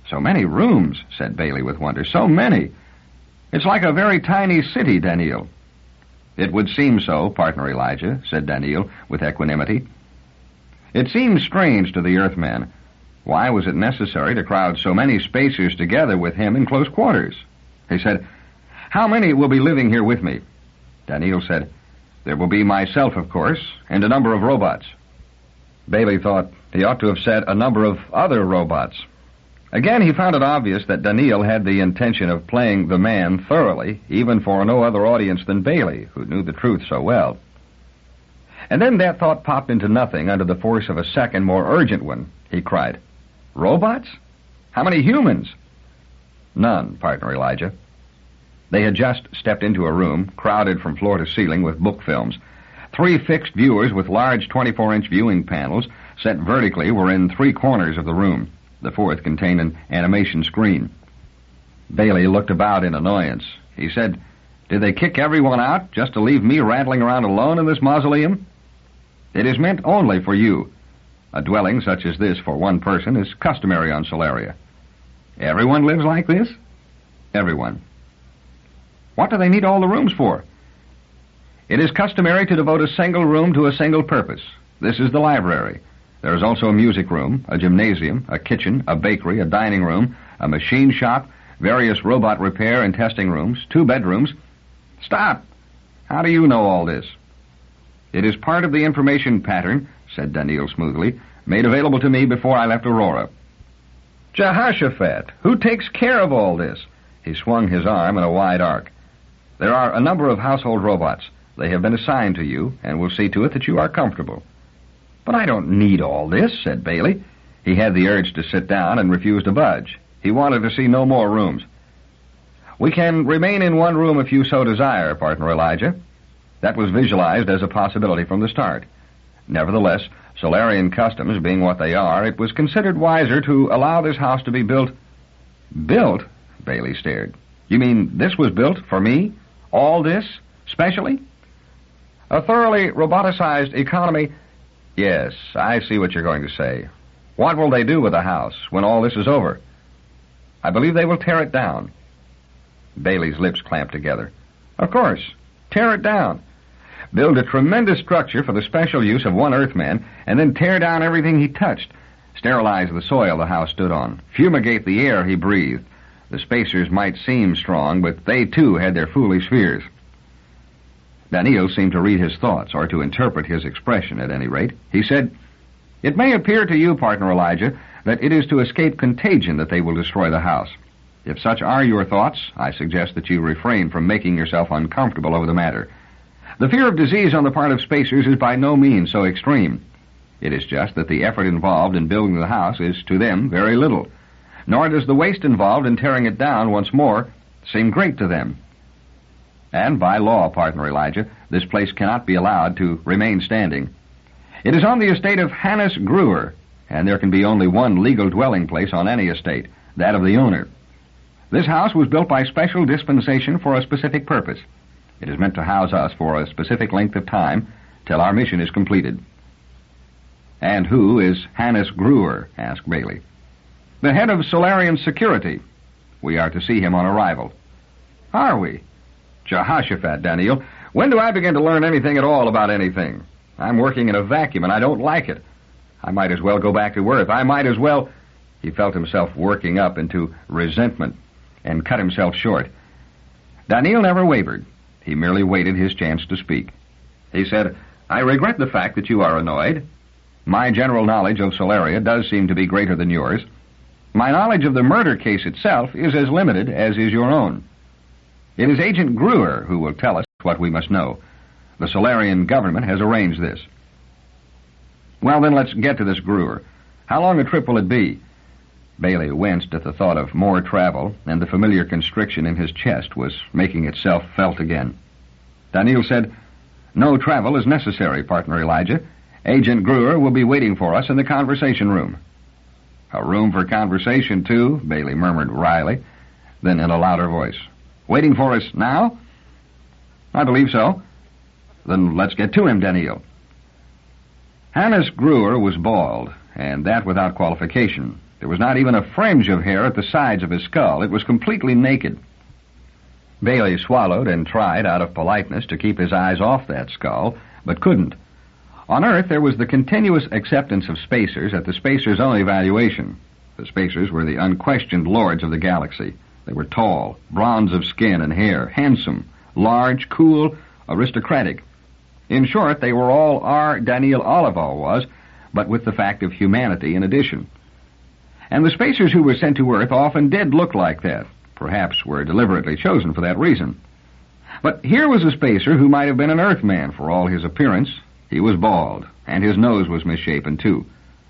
"So many rooms," said Baley with wonder. "So many. It's like a very tiny city, Daneel." "It would seem so, partner Elijah," said Daneel with equanimity. It seemed strange to the Earthman. Why was it necessary to crowd so many spacers together with him in close quarters? He said, "How many will be living here with me?" Daneel said, "There will be myself, of course, and a number of robots." Baley thought he ought to have said a number of other robots. Again, he found it obvious that Daneel had the intention of playing the man thoroughly, even for no other audience than Baley, who knew the truth so well. And then that thought popped into nothing under the force of a second, more urgent one. He cried, "Robots? How many humans?" "None, partner Elijah." They had just stepped into a room, crowded from floor to ceiling with book films. 3 fixed viewers with large 24-inch viewing panels set vertically were in 3 corners of the room. The 4th contained an animation screen. Baley looked about in annoyance. He said, "Did they kick everyone out just to leave me rattling around alone in this mausoleum? It is meant only for you. A dwelling such as this for one person is customary on Solaria." "Everyone lives like this?" "Everyone." "What do they need all the rooms for?" "It is customary to devote a single room to a single purpose. This is the library. There is also a music room, a gymnasium, a kitchen, a bakery, a dining room, a machine shop, various robot repair and testing rooms, 2 bedrooms. "Stop! How do you know all this?" "It is part of the information pattern," said Daneel smoothly, "made available to me before I left Aurora." "Jehoshaphat, who takes care of all this?" He swung his arm in a wide arc. "There are a number of household robots. They have been assigned to you, and will see to it that you are comfortable." "But I don't need all this," said Baley. He had the urge to sit down and refused to budge. He wanted to see no more rooms. "We can remain in one room if you so desire, partner Elijah." That was visualized as a possibility from the start. Nevertheless, Solarian customs being what they are, it was considered wiser to allow this house to be built. "Built?" Baley stared. "You mean this was built for me? All this? Specially?" "A thoroughly roboticized economy—" "Yes, I see what you're going to say. What will they do with the house when all this is over?" "I believe they will tear it down." Baley's lips clamped together. "Of course. Tear it down. Build a tremendous structure for the special use of one Earthman, and then tear down everything he touched. Sterilize the soil the house stood on. Fumigate the air he breathed. The spacers might seem strong, but they too had their foolish fears." Daneel seemed to read his thoughts, or to interpret his expression at any rate. He said, "It may appear to you, partner Elijah, that it is to escape contagion that they will destroy the house. If such are your thoughts, I suggest that you refrain from making yourself uncomfortable over the matter. The fear of disease on the part of spacers is by no means so extreme. It is just that the effort involved in building the house is, to them, very little. Nor does the waste involved in tearing it down once more seem great to them. And by law, partner Elijah, this place cannot be allowed to remain standing. It is on the estate of Hannes Gruer, and there can be only one legal dwelling place on any estate, that of the owner. This house was built by special dispensation for a specific purpose. It is meant to house us for a specific length of time till our mission is completed." "And who is Hannes Gruer?" asked Baley. "The head of Solarian security. We are to see him on arrival." "Are we? Jehoshaphat, Daneel, when do I begin to learn anything at all about anything? I'm working in a vacuum, and I don't like it. I might as well go back to Earth. I might as well—" He felt himself working up into resentment and cut himself short. Daneel never wavered. He merely waited his chance to speak. He said, "I regret the fact that you are annoyed. My general knowledge of Solaria does seem to be greater than yours. My knowledge of the murder case itself is as limited as is your own. It is Agent Gruer who will tell us what we must know. The Solarian government has arranged this." "Well, then let's get to this Gruer. How long a trip will it be?" Baley winced at the thought of more travel, and the familiar constriction in his chest was making itself felt again. Daneel said, "No travel is necessary, partner Elijah. Agent Gruer will be waiting for us in the conversation room." "A room for conversation, too?" Baley murmured wryly. Then in a louder voice, "Waiting for us now?" "I believe so." "Then let's get to him, Daneel." Hannes Gruer was bald, and that without qualification. There was not even a fringe of hair at the sides of his skull. It was completely naked. Baley swallowed and tried, out of politeness, to keep his eyes off that skull, but couldn't. On Earth, there was the continuous acceptance of spacers at the spacers' own evaluation. The spacers were the unquestioned lords of the galaxy. They were tall, bronze of skin and hair, handsome, large, cool, aristocratic. In short, they were all Daneel Olivaw was, but with the fact of humanity in addition. And the spacers who were sent to Earth often did look like that, perhaps were deliberately chosen for that reason. But here was a spacer who might have been an Earthman for all his appearance. He was bald, and his nose was misshapen, too.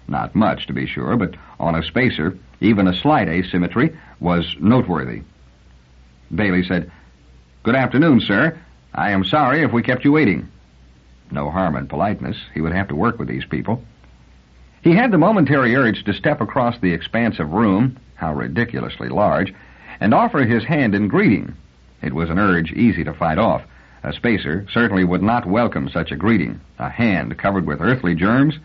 Not much, to be sure, but on a spacer, even a slight asymmetry was noteworthy. Baley said, "Good afternoon, sir. I am sorry if we kept you waiting." No harm in politeness. He would have to work with these people. He had the momentary urge to step across the expansive room, how ridiculously large, and offer his hand in greeting. It was an urge easy to fight off. A spacer certainly would not welcome such a greeting. A hand covered with earthly germs.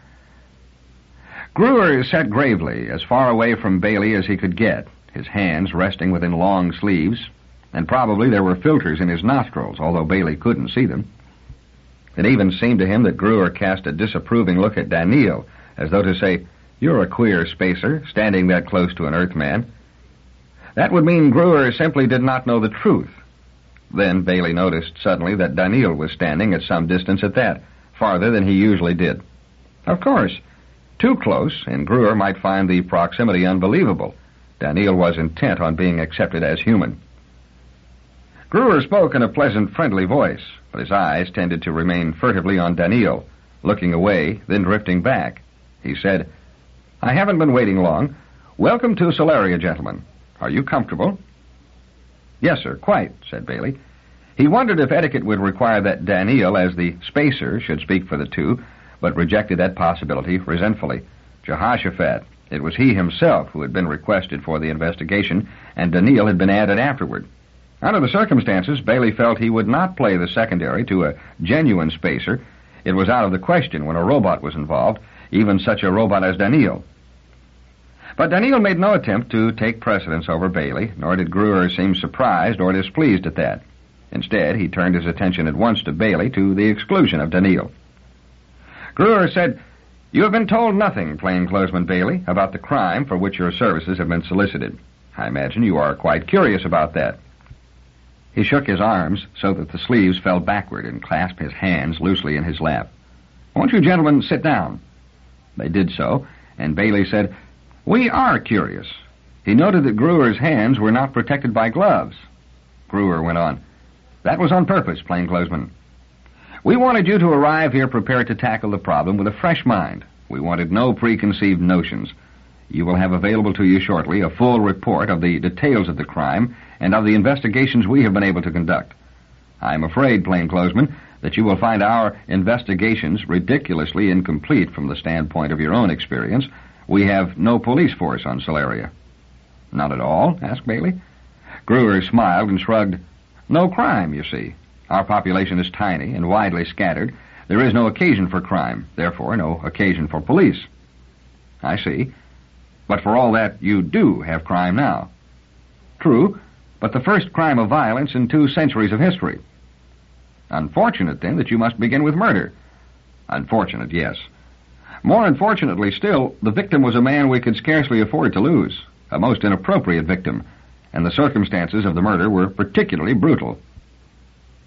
Gruer sat gravely, as far away from Baley as he could get, his hands resting within long sleeves, and probably there were filters in his nostrils, although Baley couldn't see them. It even seemed to him that Gruer cast a disapproving look at Daneel, as though to say, "You're a queer spacer, standing that close to an Earthman." That would mean Gruer simply did not know the truth. Then Baley noticed suddenly that Daneel was standing at some distance at that, farther than he usually did. Of course, too close, and Gruer might find the proximity unbelievable. Daneel was intent on being accepted as human. Gruer spoke in a pleasant, friendly voice, but his eyes tended to remain furtively on Daneel, looking away, then drifting back. He said, "I haven't been waiting long. Welcome to Solaria, gentlemen. Are you comfortable?" "Yes, sir, quite," said Baley. He wondered if etiquette would require that Daneel, as the spacer, should speak for the two, but rejected that possibility resentfully. Jehoshaphat. It was he himself who had been requested for the investigation, and Daneel had been added afterward. Under the circumstances, Baley felt he would not play the secondary to a genuine spacer. It was out of the question when a robot was involved, even such a robot as Daneel. But Daneel made no attempt to take precedence over Baley, nor did Gruer seem surprised or displeased at that. Instead, he turned his attention at once to Baley, to the exclusion of Daneel. Gruer said, "You have been told nothing, plainclothesman Baley, about the crime for which your services have been solicited. I imagine you are quite curious about that." He shook his arms so that the sleeves fell backward and clasped his hands loosely in his lap. "Won't you gentlemen sit down?" They did so, and Baley said, "We are curious." He noted that Gruer's hands were not protected by gloves. Gruer went on, "That was on purpose, plainclothesman. We wanted you to arrive here prepared to tackle the problem with a fresh mind. We wanted no preconceived notions. You will have available to you shortly a full report of the details of the crime and of the investigations we have been able to conduct. I am afraid, plainclothesman, that you will find our investigations ridiculously incomplete from the standpoint of your own experience. We have no police force on Solaria." "Not at all?" asked Baley. Gruer smiled and shrugged. "No crime, you see. Our population is tiny and widely scattered. There is no occasion for crime, therefore no occasion for police." "I see. But for all that, you do have crime now." "True, but the first crime of violence in 2 centuries of history." "Unfortunate, then, that you must begin with murder." "Unfortunate, yes. More unfortunately still, the victim was a man we could scarcely afford to lose, a most inappropriate victim, and the circumstances of the murder were particularly brutal."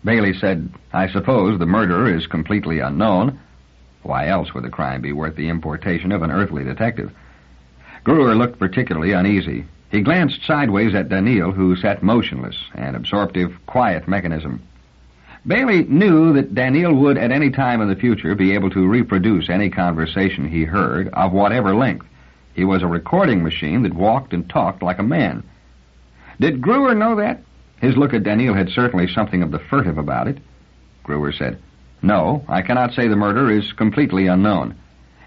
Baley said, "I suppose the murderer is completely unknown. Why else would the crime be worth the importation of an earthly detective?" Gruer looked particularly uneasy. He glanced sideways at Daneel, who sat motionless, an absorptive, quiet mechanism. Baley knew that Daneel would at any time in the future be able to reproduce any conversation he heard, of whatever length. He was a recording machine that walked and talked like a man. Did Gruer know that? His look at Daneel had certainly something of the furtive about it. Gruer said, "No, I cannot say the murder is completely unknown.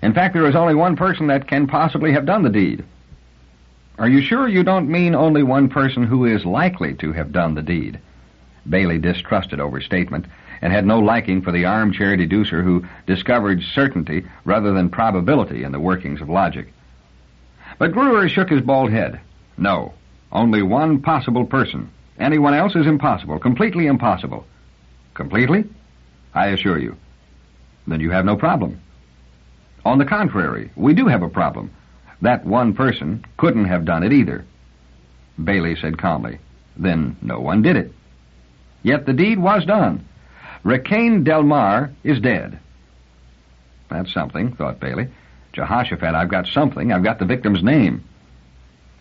In fact, there is only one person that can possibly have done the deed." "Are you sure you don't mean only one person who is likely to have done the deed?" Baley distrusted overstatement and had no liking for the armchair deducer who discovered certainty rather than probability in the workings of logic. But Gruer shook his bald head. "No, only one possible person. Anyone else is impossible, completely impossible." "Completely?" "I assure you." "Then you have no problem." "On the contrary, we do have a problem. That one person couldn't have done it either." Baley said calmly, "Then no one did it." "Yet the deed was done. Rikaine Delmarre is dead." "That's something," thought Baley. "Jehoshaphat, I've got something. I've got the victim's name."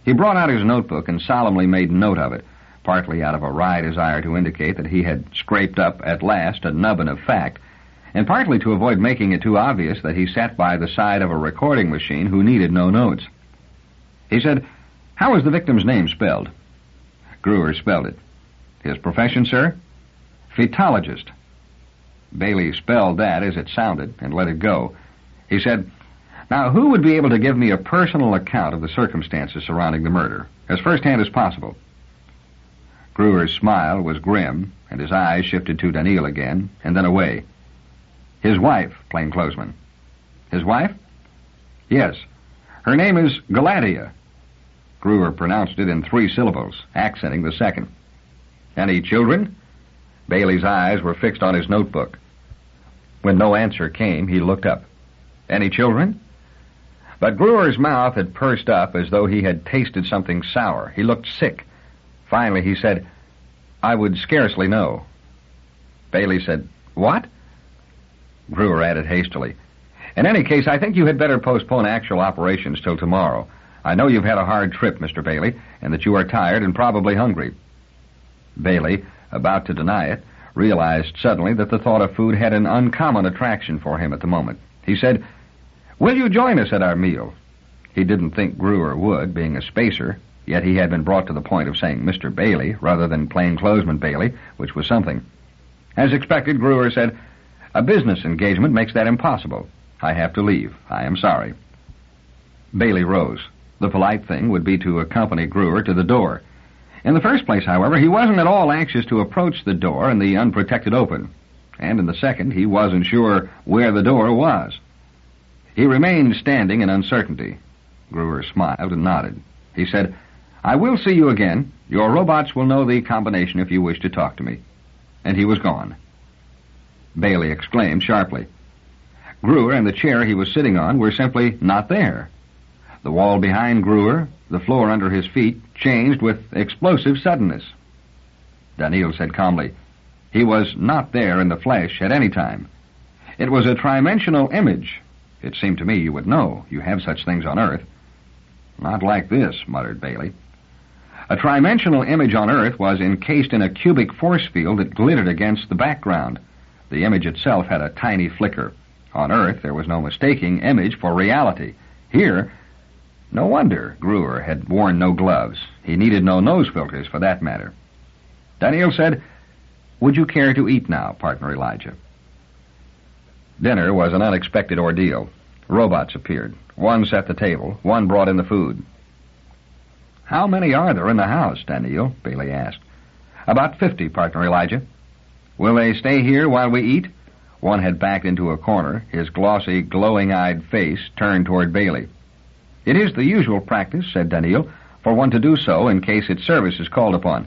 He brought out his notebook and solemnly made note of it, partly out of a wry desire to indicate that he had scraped up, at last, a nubbin of fact, and partly to avoid making it too obvious that he sat by the side of a recording machine who needed no notes. He said, "How is the victim's name spelled?" Gruer spelled it. "His profession, sir?" "Fetologist." Baley spelled that as it sounded and let it go. He said, "Now, who would be able to give me a personal account of the circumstances surrounding the murder, as first-hand as possible?" Gruer's smile was grim, and his eyes shifted to Daneel again, and then away. "His wife, plainclothesman." "His wife?" "Yes. Her name is Galatea." Gruer pronounced it in 3 syllables, accenting the second. "Any children?" Baley's eyes were fixed on his notebook. When no answer came, he looked up. "Any children?" But Gruer's mouth had pursed up as though he had tasted something sour. He looked sick. Finally, he said, "I would scarcely know." Baley said, "What?" Gruer added hastily, "In any case, I think you had better postpone actual operations till tomorrow. I know you've had a hard trip, Mr. Baley, and that you are tired and probably hungry." Baley, about to deny it, realized suddenly that the thought of food had an uncommon attraction for him at the moment. He said, "Will you join us at our meal?" He didn't think Gruer would, being a spacer, yet he had been brought to the point of saying Mr. Baley rather than plainclothesman Baley, which was something. As expected, Gruer said, "A business engagement makes that impossible. I have to leave. I am sorry." Baley rose. The polite thing would be to accompany Gruer to the door. In the first place, however, he wasn't at all anxious to approach the door in the unprotected open. And in the second, he wasn't sure where the door was. He remained standing in uncertainty. Gruer smiled and nodded. He said, "I will see you again. Your robots will know the combination if you wish to talk to me." And he was gone. Baley exclaimed sharply. Gruer and the chair he was sitting on were simply not there. The wall behind Gruer, the floor under his feet, changed with explosive suddenness. Daneel said calmly, "He was not there in the flesh at any time. It was a trimensional image. It seemed to me you would know. You have such things on Earth." "Not like this," muttered Baley. A trimensional image on Earth was encased in a cubic force field that glittered against the background. The image itself had a tiny flicker. On Earth, there was no mistaking image for reality. Here, no wonder Gruer had worn no gloves. He needed no nose filters, for that matter. Daneel said, "Would you care to eat now, partner Elijah?" Dinner was an unexpected ordeal. Robots appeared. One set the table. One brought in the food. "How many are there in the house, Daneel?" Baley asked. "About 50, partner Elijah." "Will they stay here while we eat?" One had backed into a corner, his glossy, glowing-eyed face turned toward Baley. "It is the usual practice," said Daneel, "for one to do so in case its service is called upon.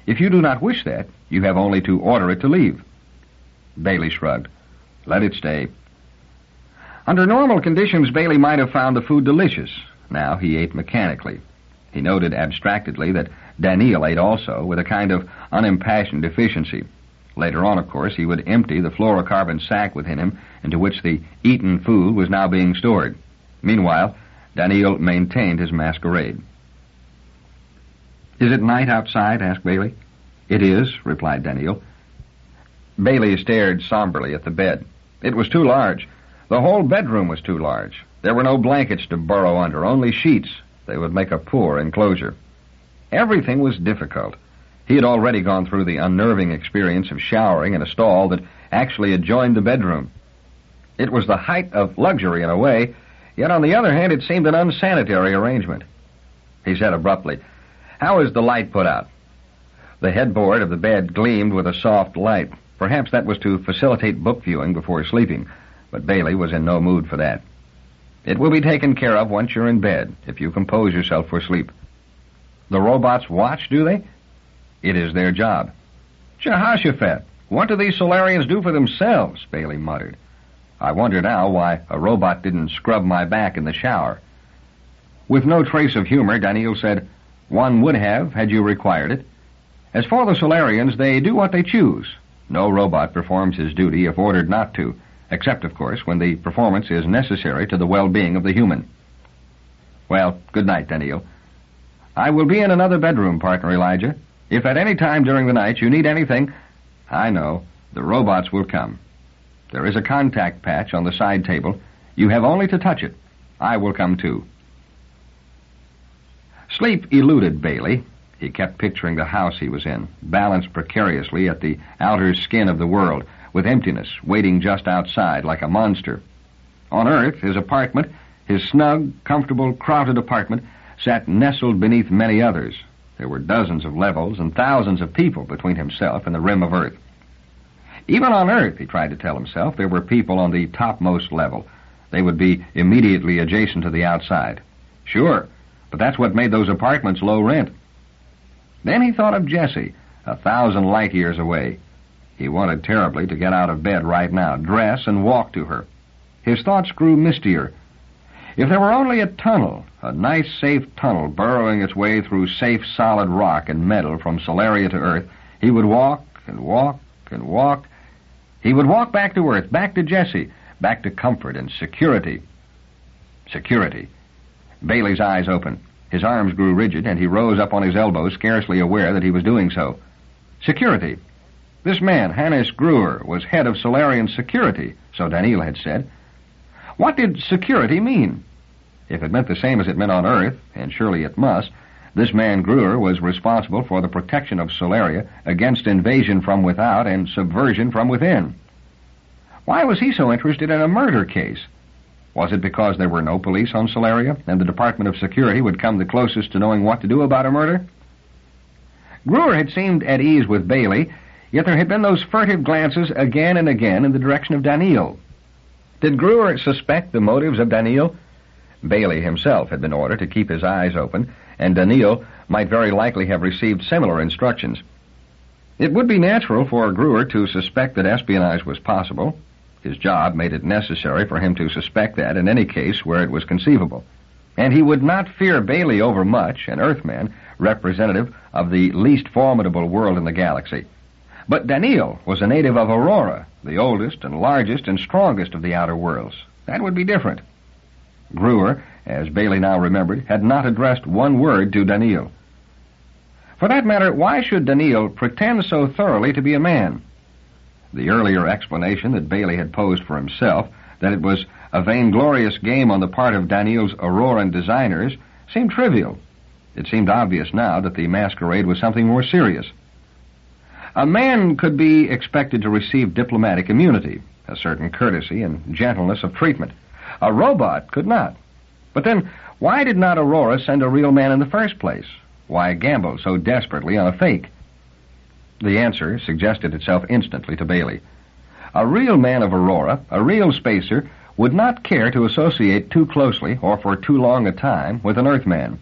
If you do not wish that, you have only to order it to leave." Baley shrugged. "Let it stay." Under normal conditions, Baley might have found the food delicious. Now he ate mechanically. He noted abstractedly that Daneel ate also, with a kind of unimpassioned efficiency. Later on, of course, he would empty the fluorocarbon sack within him into which the eaten food was now being stored. Meanwhile, Daneel maintained his masquerade. "Is it night outside?" asked Baley. "It is," replied Daneel. Baley stared somberly at the bed. It was too large. The whole bedroom was too large. There were no blankets to burrow under, only sheets. They would make a poor enclosure. Everything was difficult. He had already gone through the unnerving experience of showering in a stall that actually adjoined the bedroom. It was the height of luxury in a way, yet on the other hand it seemed an unsanitary arrangement. He said abruptly, "How is the light put out?" The headboard of the bed gleamed with a soft light. Perhaps that was to facilitate book viewing before sleeping, but Baley was in no mood for that. "It will be taken care of once you're in bed, if you compose yourself for sleep." "The robots watch, do they?" "It is their job." "Jehoshaphat, what do these Solarians do for themselves?" Baley muttered. "I wonder now why a robot didn't scrub my back in the shower." With no trace of humor, Daneel said, "One would have, had you required it. As for the Solarians, they do what they choose. No robot performs his duty if ordered not to, except, of course, when the performance is necessary to the well-being of the human." "Well, good night, Daneel." "I will be in another bedroom, partner Elijah. If at any time during the night you need anything—" "I know. The robots will come. There is a contact patch on the side table. You have only to touch it. I will come too." Sleep eluded Baley. He kept picturing the house he was in, balanced precariously at the outer skin of the world, with emptiness waiting just outside like a monster. On Earth, his apartment, his snug, comfortable, crowded apartment, sat nestled beneath many others. There were dozens of levels and thousands of people between himself and the rim of Earth. Even on Earth, he tried to tell himself, there were people on the topmost level. They would be immediately adjacent to the outside. Sure, but that's what made those apartments low rent. Then he thought of Jessie, 1,000 light years away. He wanted terribly to get out of bed right now, dress, and walk to her. His thoughts grew mistier. If there were only a tunnel, a nice, safe tunnel burrowing its way through safe, solid rock and metal from Solaria to Earth, he would walk and walk and walk. He would walk back to Earth, back to Jessie, back to comfort and security. Security. Baley's eyes opened. His arms grew rigid, and he rose up on his elbows, scarcely aware that he was doing so. Security. This man, Hannes Gruer, was head of Solarian security, so Daneel had said. What did security mean? If it meant the same as it meant on Earth, and surely it must, this man Gruer was responsible for the protection of Solaria against invasion from without and subversion from within. Why was he so interested in a murder case? Was it because there were no police on Solaria, and the Department of Security would come the closest to knowing what to do about a murder? Gruer had seemed at ease with Baley, yet there had been those furtive glances again and again in the direction of Daneel. Did Gruer suspect the motives of Daneel? Baley himself had been ordered to keep his eyes open, and Daneel might very likely have received similar instructions. It would be natural for Gruer to suspect that espionage was possible. His job made it necessary for him to suspect that in any case where it was conceivable. And he would not fear Baley overmuch, an Earthman, representative of the least formidable world in the galaxy. But Daneel was a native of Aurora, the oldest and largest and strongest of the outer worlds. That would be different. Gruer, as Baley now remembered, had not addressed one word to Daneel. For that matter, why should Daneel pretend so thoroughly to be a man? The earlier explanation that Baley had posed for himself, that it was a vainglorious game on the part of Daneel's Auroran designers, seemed trivial. It seemed obvious now that the masquerade was something more serious. A man could be expected to receive diplomatic immunity, a certain courtesy and gentleness of treatment. A robot could not. But then, why did not Aurora send a real man in the first place? Why gamble so desperately on a fake? The answer suggested itself instantly to Baley. A real man of Aurora, a real spacer, would not care to associate too closely or for too long a time with an Earthman.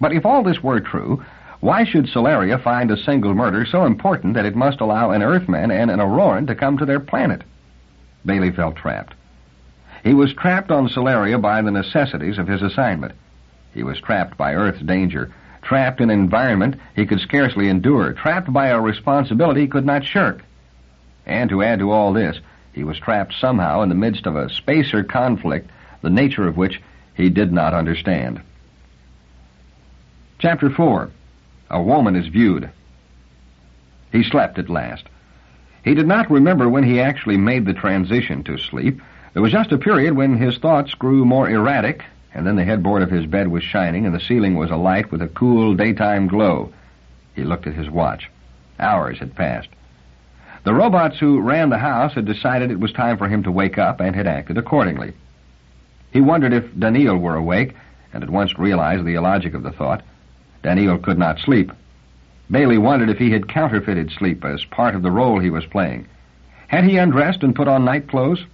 But if all this were true, why should Solaria find a single murder so important that it must allow an Earthman and an Auroran to come to their planet? Baley felt trapped. He was trapped on Solaria by the necessities of his assignment. He was trapped by Earth's danger, trapped in an environment he could scarcely endure, trapped by a responsibility he could not shirk. And to add to all this, he was trapped somehow in the midst of a spacer conflict, the nature of which he did not understand. Chapter 4. A Woman is Viewed. He slept at last. He did not remember when he actually made the transition to sleep. There was just a period when his thoughts grew more erratic, and then the headboard of his bed was shining and the ceiling was alight with a cool daytime glow. He looked at his watch. Hours had passed. The robots who ran the house had decided it was time for him to wake up and had acted accordingly. He wondered if Daneel were awake, and at once realized the illogic of the thought. Daneel could not sleep. Baley wondered if he had counterfeited sleep as part of the role he was playing. Had he undressed and put on night clothes?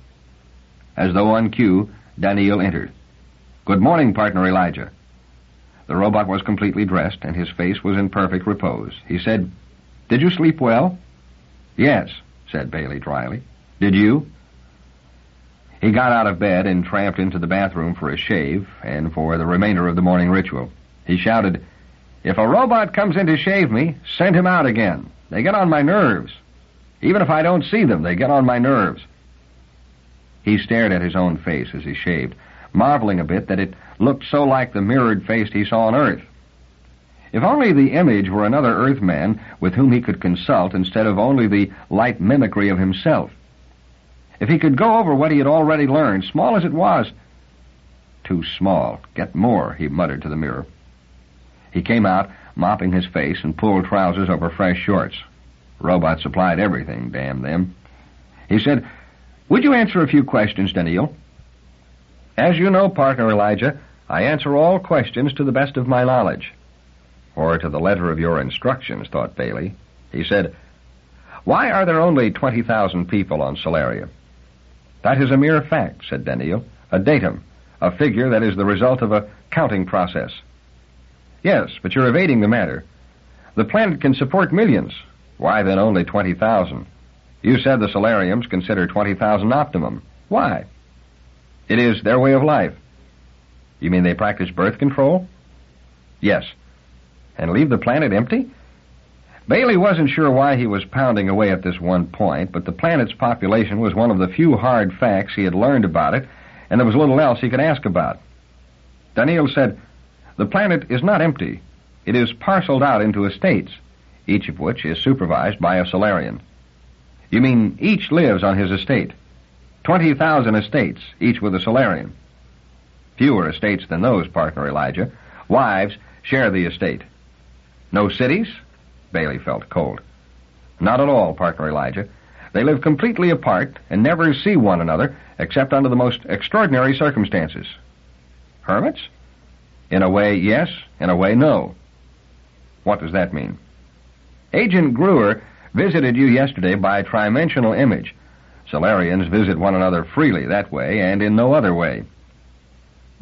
As though on cue, Daneel entered. "Good morning, partner Elijah." The robot was completely dressed, and his face was in perfect repose. He said, "Did you sleep well?" "Yes," said Baley dryly. "Did you?" He got out of bed and tramped into the bathroom for a shave and for the remainder of the morning ritual. He shouted, "If a robot comes in to shave me, send him out again. They get on my nerves. Even if I don't see them, they get on my nerves." He stared at his own face as he shaved, marveling a bit that it looked so like the mirrored face he saw on Earth. If only the image were another Earthman with whom he could consult instead of only the light mimicry of himself. If he could go over what he had already learned, small as it was. Too small. Get more, he muttered to the mirror. He came out, mopping his face, and pulled trousers over fresh shorts. Robots supplied everything, damn them. He said, "Would you answer a few questions, Daneel?" "As you know, partner Elijah, I answer all questions to the best of my knowledge." Or to the letter of your instructions, thought Baley. He said, "Why are there only 20,000 people on Solaria?" "That is a mere fact," said Daneel. "A datum, a figure that is the result of a counting process." "Yes, but you're evading the matter. The planet can support millions. Why then only 20,000? You said the Solarians consider 20,000 optimum. Why?" "It is their way of life." "You mean they practice birth control?" "Yes." "And leave the planet empty?" Baley wasn't sure why he was pounding away at this one point, but the planet's population was one of the few hard facts he had learned about it, and there was little else he could ask about. Daneel said, "The planet is not empty. It is parceled out into estates, each of which is supervised by a Solarian." "You mean each lives on his estate?" 20,000 estates, each with a Solarian." "Fewer estates than those, partner Elijah. Wives share the estate." "No cities?" Baley felt cold. "Not at all, partner Elijah. They live completely apart and never see one another except under the most extraordinary circumstances." "Hermits?" "In a way, yes. In a way, no." "What does that mean?" "Agent Gruer visited you yesterday by trimensional image. Solarians visit one another freely that way and in no other way."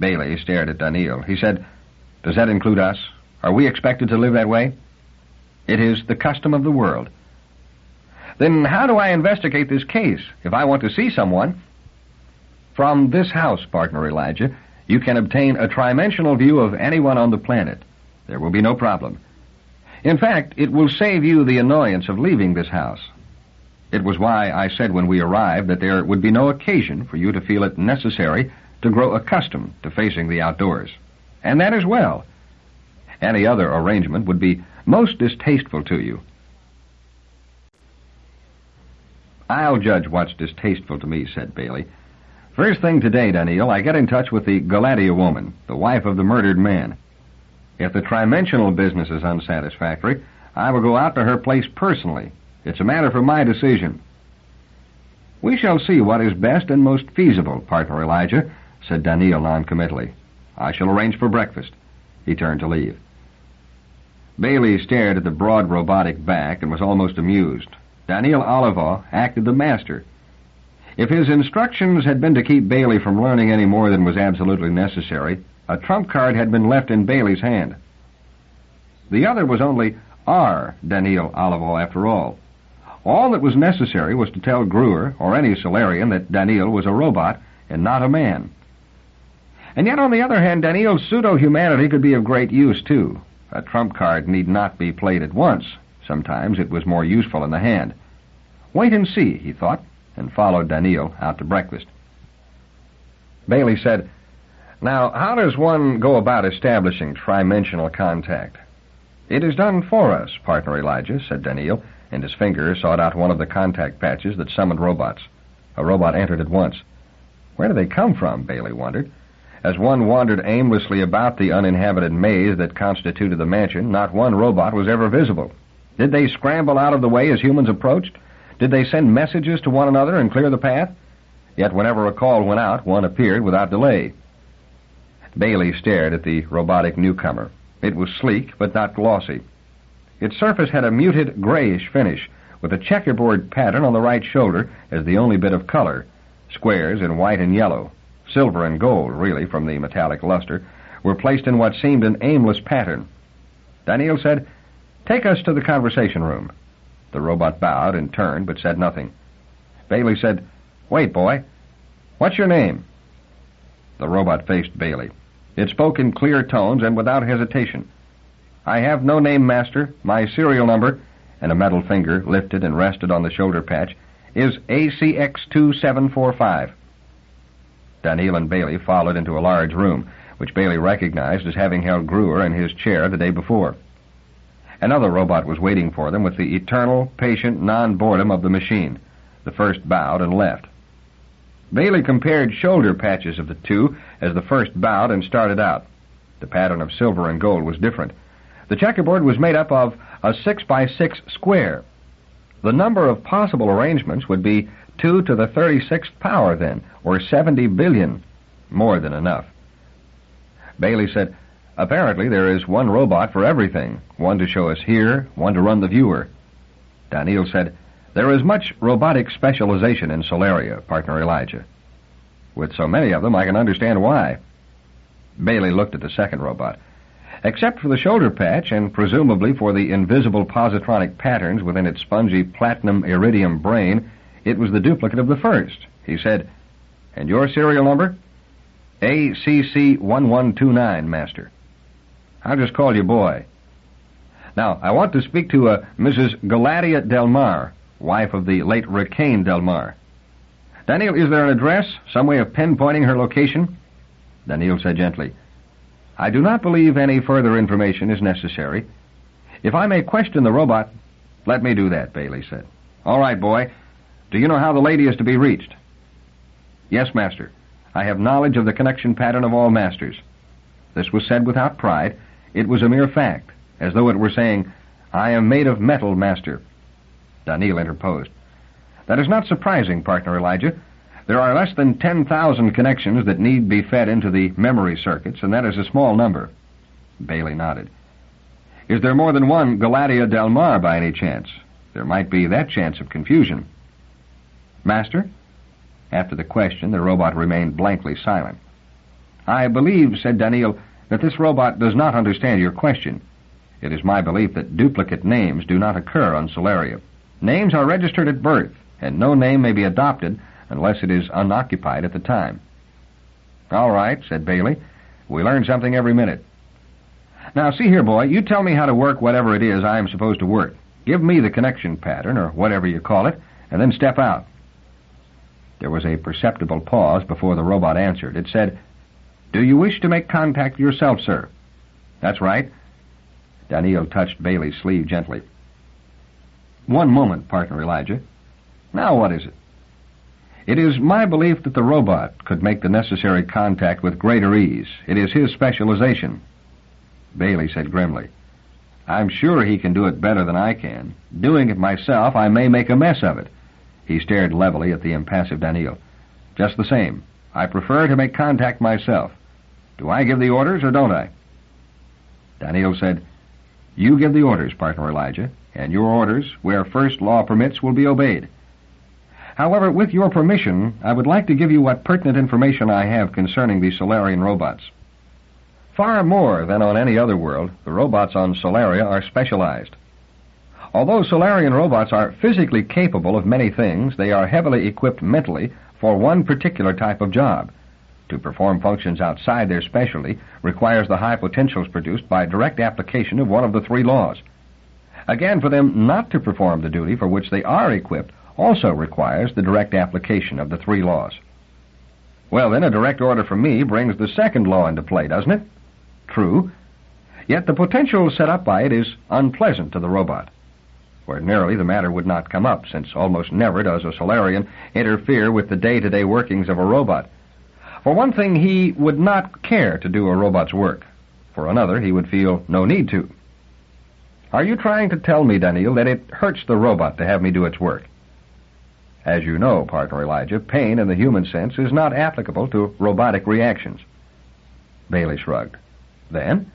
Baley stared at Daneel. He said, "Does that include us? Are we expected to live that way?" "It is the custom of the world." "Then how do I investigate this case if I want to see someone?" "From this house, partner Elijah, you can obtain a trimensional view of anyone on the planet. There will be no problem. In fact, it will save you the annoyance of leaving this house. It was why I said when we arrived that there would be no occasion for you to feel it necessary to grow accustomed to facing the outdoors. And that is well. Any other arrangement would be most distasteful to you." "I'll judge what's distasteful to me," said Baley. "First thing today, Daneel, I get in touch with the Galadia woman, the wife of the murdered man. If the trimensional business is unsatisfactory, I will go out to her place personally. It's a matter for my decision." "We shall see what is best and most feasible, partner Elijah," said Daneel noncommittally. "I shall arrange for breakfast." He turned to leave. Baley stared at the broad robotic back and was almost amused. Daneel Olivaw acted the master. If his instructions had been to keep Baley from learning any more than was absolutely necessary, a trump card had been left in Baley's hand. The other was only our Daneel Olivaw, after all. All that was necessary was to tell Gruer or any Solarian that Daneel was a robot and not a man. And yet, on the other hand, Daneel's pseudo-humanity could be of great use, too. A trump card need not be played at once. Sometimes it was more useful in the hand. Wait and see, he thought, and followed Daneel out to breakfast. Baley said, "Now, how does one go about establishing trimensional contact?" "It is done for us, partner Elijah," said Daneel, and his finger sought out one of the contact patches that summoned robots. A robot entered at once. Where did they come from, Baley wondered. As one wandered aimlessly about the uninhabited maze that constituted the mansion, not one robot was ever visible. Did they scramble out of the way as humans approached? Did they send messages to one another and clear the path? Yet whenever a call went out, one appeared without delay. Baley stared at the robotic newcomer. It was sleek, but not glossy. Its surface had a muted grayish finish, with a checkerboard pattern on the right shoulder as the only bit of color. Squares in white and yellow, silver and gold, really, from the metallic luster, were placed in what seemed an aimless pattern. Daneel said, "Take us to the conversation room." The robot bowed and turned, but said nothing. Baley said, "Wait, boy. What's your name?" The robot faced Baley. It spoke in clear tones and without hesitation. "I have no name, master. My serial number," and a metal finger lifted and rested on the shoulder patch, "is ACX2745. Daneel and Baley followed into a large room, which Baley recognized as having held Gruer in his chair the day before. Another robot was waiting for them with the eternal, patient non-boredom of the machine. The first bowed and left. Baley compared shoulder patches of the two as the first bowed and started out. The pattern of silver and gold was different. The checkerboard was made up of a 6x6 square. The number of possible arrangements would be 2 to the 36th power then, or 70 billion. More than enough. Baley said, "Apparently there is one robot for everything, one to show us here, one to run the viewer." Daneel said, "There is much robotic specialization in Solaria, partner Elijah. With so many of them, I can understand why." Baley looked at the second robot. Except for the shoulder patch, and presumably for the invisible positronic patterns within its spongy platinum iridium brain, it was the duplicate of the first. He said, "And your serial number?" "ACC1129, master." "I'll just call you boy. Now, I want to speak to Mrs. Elijah Delmarre, wife of the late Rikaine Delmarre. Daneel, is there an address, some way of pinpointing her location?" Daneel said gently, "I do not believe any further information is necessary. If I may question the robot..." "Let me do that," Baley said. "All right, boy. Do you know how the lady is to be reached?" "Yes, master. I have knowledge of the connection pattern of all masters." This was said without pride. It was a mere fact, as though it were saying, "I am made of metal, master." Daneel interposed. "That is not surprising, partner Elijah. There are less than 10,000 connections that need be fed into the memory circuits, and that is a small number." Baley nodded. "Is there more than one Elijah Delmarre by any chance? There might be that chance of confusion." "Master?" After the question, the robot remained blankly silent. "I believe," said Daneel, "that this robot does not understand your question. It is my belief that duplicate names do not occur on Solaria. Names are registered at birth, and no name may be adopted unless it is unoccupied at the time." "All right," said Baley. "We learn something every minute. Now, see here, boy, you tell me how to work whatever it is I am supposed to work. Give me the connection pattern, or whatever you call it, and then step out." There was a perceptible pause before the robot answered. It said, "Do you wish to make contact yourself, sir?" "That's right." Daneel touched Baley's sleeve gently. "One moment, partner Elijah. Now what is it?" "It is my belief that the robot could make the necessary contact with greater ease. It is his specialization." Baley said grimly, "I'm sure he can do it better than I can. Doing it myself, I may make a mess of it." He stared levelly at the impassive Daneel. "Just the same, I prefer to make contact myself. Do I give the orders, or don't I?" Daneel said, "You give the orders, partner Elijah, and your orders, where first law permits, will be obeyed. However, with your permission, I would like to give you what pertinent information I have concerning the Solarian robots. Far more than on any other world, the robots on Solaria are specialized. Although Solarian robots are physically capable of many things, they are heavily equipped mentally for one particular type of job, to perform functions outside their specialty requires the high potentials produced by direct application of one of the three laws. Again, for them not to perform the duty for which they are equipped also requires the direct application of the three laws. Well, then, a direct order from me brings the second law into play, doesn't it? True. Yet the potential set up by it is unpleasant to the robot. Ordinarily, the matter would not come up, since almost never does a Solarian interfere with the day-to-day workings of a robot. For one thing, he would not care to do a robot's work. For another, he would feel no need to. Are you trying to tell me, Daneel, that it hurts the robot to have me do its work? As you know, partner Elijah, pain in the human sense is not applicable to robotic reactions. Baley shrugged. Then?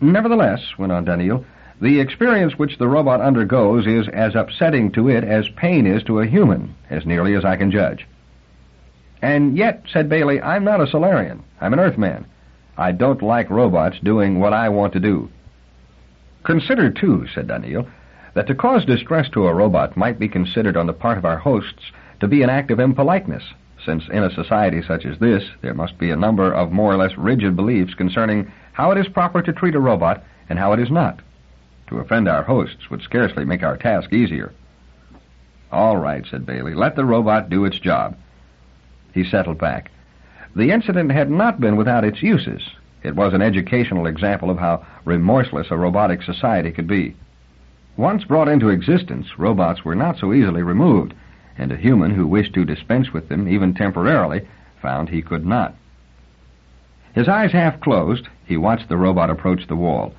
Nevertheless, went on Daneel, the experience which the robot undergoes is as upsetting to it as pain is to a human, as nearly as I can judge. And yet, said Baley, I'm not a Solarian. I'm an Earthman. I don't like robots doing what I want to do. Consider, too, said Daneel, that to cause distress to a robot might be considered on the part of our hosts to be an act of impoliteness, since in a society such as this there must be a number of more or less rigid beliefs concerning how it is proper to treat a robot and how it is not. To offend our hosts would scarcely make our task easier. All right, said Baley, let the robot do its job. He settled back. The incident had not been without its uses. It was an educational example of how remorseless a robotic society could be. Once brought into existence, robots were not so easily removed, and a human who wished to dispense with them, even temporarily, found he could not. His eyes half closed, he watched the robot approach the wall.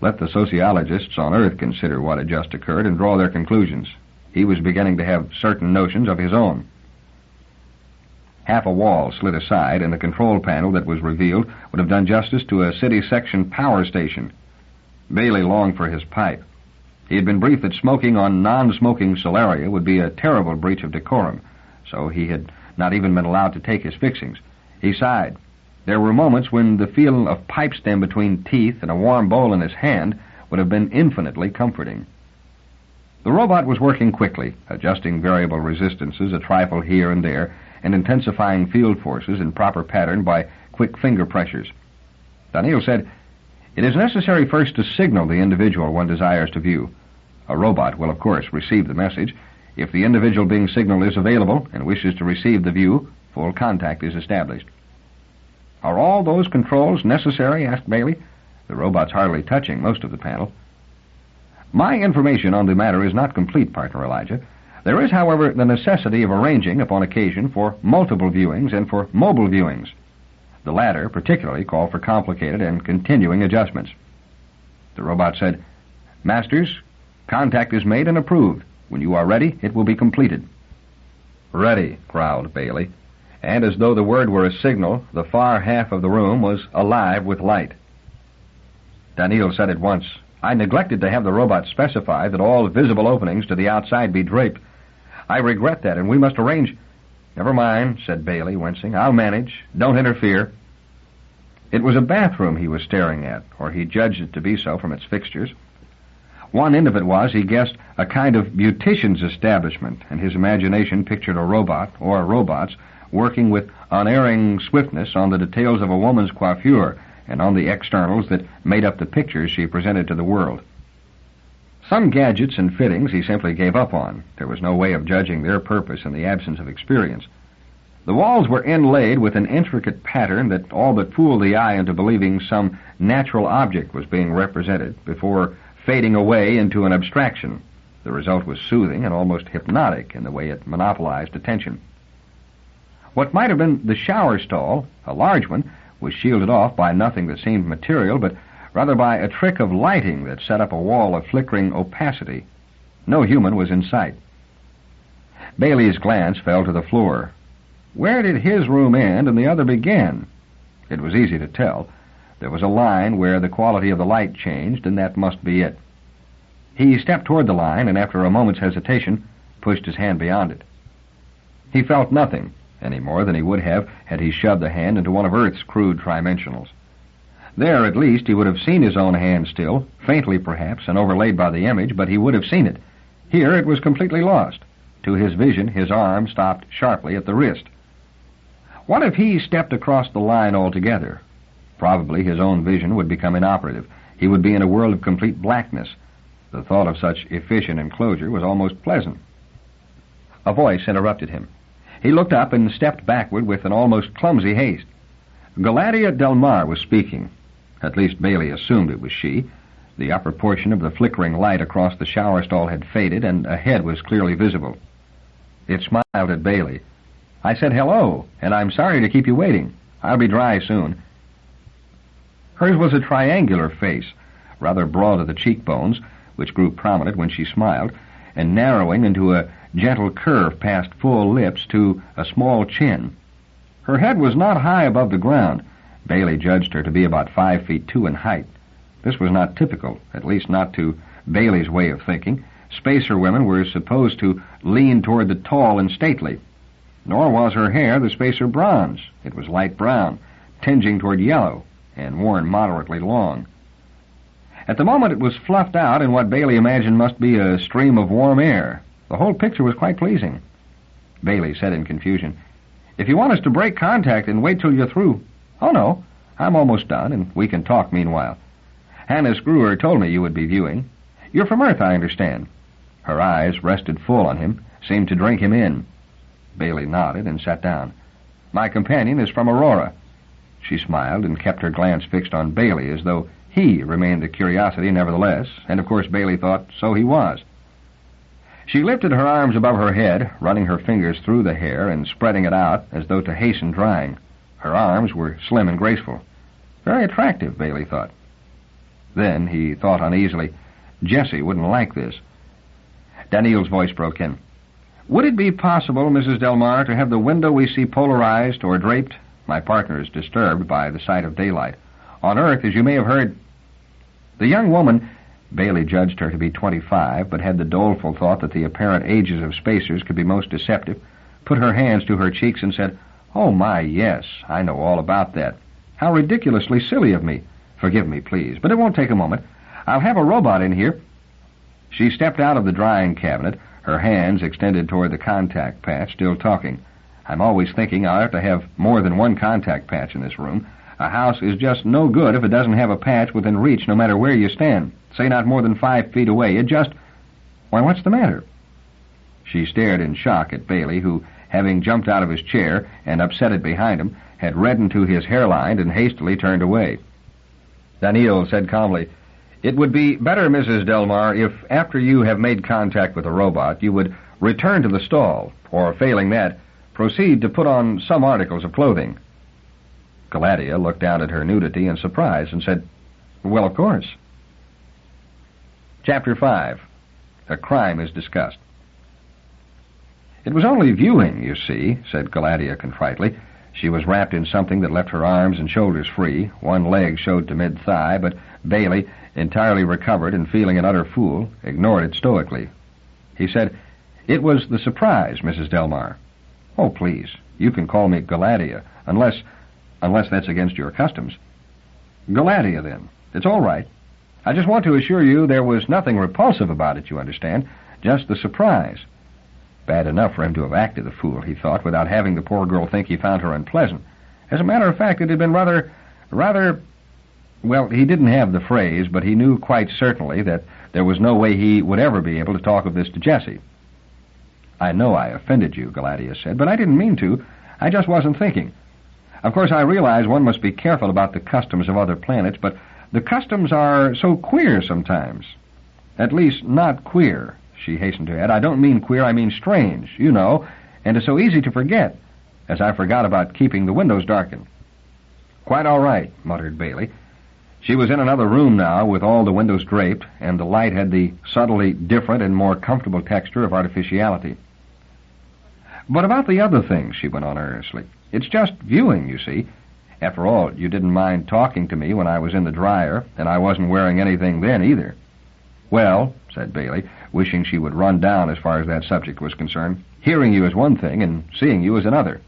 Let the sociologists on Earth consider what had just occurred and draw their conclusions. He was beginning to have certain notions of his own. Half a wall slid aside, and the control panel that was revealed would have done justice to a city section power station. Baley longed for his pipe. He had been briefed that smoking on non-smoking Solaria would be a terrible breach of decorum, so he had not even been allowed to take his fixings. He sighed. There were moments when the feel of pipe stem between teeth and a warm bowl in his hand would have been infinitely comforting. The robot was working quickly, adjusting variable resistances a trifle here and there, and intensifying field forces in proper pattern by quick finger pressures. Daneel said, "It is necessary first to signal the individual one desires to view. A robot will, of course, receive the message. If the individual being signaled is available and wishes to receive the view, full contact is established." "Are all those controls necessary?" asked Baley. The robot's hardly touching most of the panel. "My information on the matter is not complete, partner Elijah. There is, however, the necessity of arranging, upon occasion, for multiple viewings and for mobile viewings. The latter particularly call for complicated and continuing adjustments." The robot said, "Masters, contact is made and approved. When you are ready, it will be completed." "Ready," growled Baley, and as though the word were a signal, the far half of the room was alive with light. Daneel said at once, "I neglected to have the robot specify that all visible openings to the outside be draped. I regret that, and we must arrange—" "Never mind," said Baley, wincing. "I'll manage. Don't interfere." It was a bathroom he was staring at, or he judged it to be so from its fixtures. One end of it was, he guessed, a kind of beautician's establishment, and his imagination pictured a robot, or robots, working with unerring swiftness on the details of a woman's coiffure and on the externals that made up the pictures she presented to the world. Some gadgets and fittings he simply gave up on. There was no way of judging their purpose in the absence of experience. The walls were inlaid with an intricate pattern that all but fooled the eye into believing some natural object was being represented before fading away into an abstraction. The result was soothing and almost hypnotic in the way it monopolized attention. What might have been the shower stall, a large one, was shielded off by nothing that seemed material, but rather by a trick of lighting that set up a wall of flickering opacity. No human was in sight. Baley's glance fell to the floor. Where did his room end and the other begin? It was easy to tell. There was a line where the quality of the light changed, and that must be it. He stepped toward the line, and after a moment's hesitation, pushed his hand beyond it. He felt nothing, any more than he would have had he shoved the hand into one of Earth's crude trimensionals. There, at least, he would have seen his own hand still, faintly perhaps, and overlaid by the image, but he would have seen it. Here it was completely lost. To his vision, his arm stopped sharply at the wrist. What if he stepped across the line altogether? Probably his own vision would become inoperative. He would be in a world of complete blackness. The thought of such efficient enclosure was almost pleasant. A voice interrupted him. He looked up and stepped backward with an almost clumsy haste. Elijah Delmarre was speaking. At least Baley assumed it was she. The upper portion of the flickering light across the shower stall had faded, and a head was clearly visible. It smiled at Baley. "I said hello, and I'm sorry to keep you waiting. I'll be dry soon." Hers was a triangular face, rather broad at the cheekbones, which grew prominent when she smiled, and narrowing into a gentle curve past full lips to a small chin. Her head was not high above the ground. Baley judged her to be about 5'2" in height. This was not typical, at least not to Baley's way of thinking. Spacer women were supposed to lean toward the tall and stately. Nor was her hair the Spacer bronze. It was light brown, tinging toward yellow, and worn moderately long. At the moment it was fluffed out in what Baley imagined must be a stream of warm air. The whole picture was quite pleasing. Baley said in confusion, "If you want us to break contact and wait till you're through—" "Oh, no, I'm almost done, and we can talk meanwhile. Hannah Screwer told me you would be viewing. You're from Earth, I understand." Her eyes rested full on him, seemed to drink him in. Baley nodded and sat down. "My companion is from Aurora." She smiled and kept her glance fixed on Baley as though he remained a curiosity nevertheless, and of course Baley thought so he was. She lifted her arms above her head, running her fingers through the hair and spreading it out as though to hasten drying. Her arms were slim and graceful. Very attractive, Baley thought. Then he thought uneasily, Jessie wouldn't like this. Daneel's voice broke in. "Would it be possible, Mrs. Delmarre, to have the window we see polarized or draped? My partner is disturbed by the sight of daylight. On Earth, as you may have heard—" The young woman, Baley judged her to be 25, but had the doleful thought that the apparent ages of spacers could be most deceptive, put her hands to her cheeks and said, "Oh, my, yes, I know all about that. How ridiculously silly of me. Forgive me, please, but it won't take a moment. I'll have a robot in here." She stepped out of the drying cabinet, her hands extended toward the contact patch, still talking. "I'm always thinking I ought to have more than one contact patch in this room. A house is just no good if it doesn't have a patch within reach no matter where you stand. Say not more than 5 feet away. It just— Why, what's the matter?" She stared in shock at Baley, who, having jumped out of his chair and upset it behind him, had reddened to his hairline and hastily turned away. Daneel said calmly, "It would be better, Mrs. Delmarre, if after you have made contact with the robot, you would return to the stall, or failing that, proceed to put on some articles of clothing." Gladia looked down at her nudity in surprise and said, "Well, of course." Chapter 5. A Crime is Discussed. "It was only viewing, you see," said Gladia contritely. She was wrapped in something that left her arms and shoulders free. One leg showed to mid-thigh, but Baley, entirely recovered and feeling an utter fool, ignored it stoically. He said, "It was the surprise, Mrs. Delmarre." "Oh, please, you can call me Gladia, unless that's against your customs." "Gladia, then. It's all right. I just want to assure you there was nothing repulsive about it, you understand, just the surprise." Bad enough for him to have acted the fool, he thought, without having the poor girl think he found her unpleasant. As a matter of fact, it had been rather, well, he didn't have the phrase, but he knew quite certainly that there was no way he would ever be able to talk of this to Jessie. "I know I offended you," Gladia said, "but I didn't mean to. I just wasn't thinking. Of course, I realize one must be careful about the customs of other planets, but the customs are so queer sometimes. At least, not queer," she hastened to add. "I don't mean queer, I mean strange, you know, and it's so easy to forget, as I forgot about keeping the windows darkened." "Quite all right," muttered Baley. She was in another room now, with all the windows draped, and the light had the subtly different and more comfortable texture of artificiality. "But about the other things," she went on earnestly. "It's just viewing, you see. After all, you didn't mind talking to me when I was in the dryer, and I wasn't wearing anything then either." "Well," said Baley, wishing she would run down as far as that subject was concerned, "hearing you is one thing, and seeing you is another."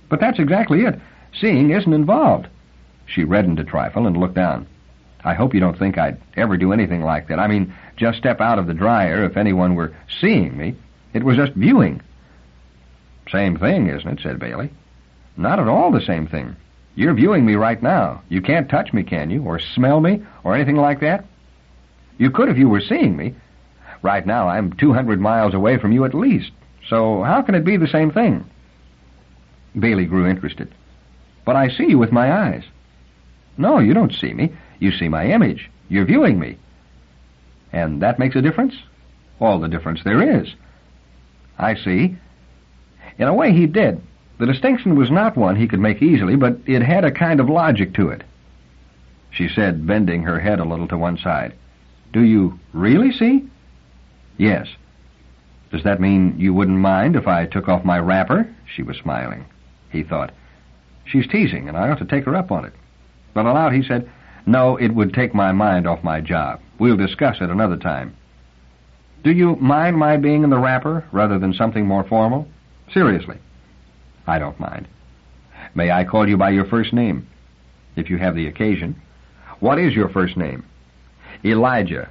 "But that's exactly it. Seeing isn't involved." She reddened a trifle and looked down. "I hope you don't think I'd ever do anything like that. I mean, just step out of the dryer if anyone were seeing me. It was just viewing." "Same thing, isn't it?" said Baley. Not at all the same thing. You're viewing me right now. You can't touch me, can you? Or smell me? Or anything like that? You could if you were seeing me. Right now, I'm 200 miles away from you at least. So how can it be the same thing? Baley grew interested. But I see you with my eyes. No, you don't see me. You see my image. You're viewing me. And that makes a difference? All the difference there is. I see. In a way, he did. The distinction was not one he could make easily, but it had a kind of logic to it. She said, bending her head a little to one side. Do you really see? Yes. Does that mean you wouldn't mind if I took off my wrapper? She was smiling. He thought, she's teasing, and I ought to take her up on it. But aloud he said, no, it would take my mind off my job. We'll discuss it another time. Do you mind my being in the wrapper rather than something more formal? Seriously. I don't mind. May I call you by your first name? If you have the occasion. What is your first name? Elijah.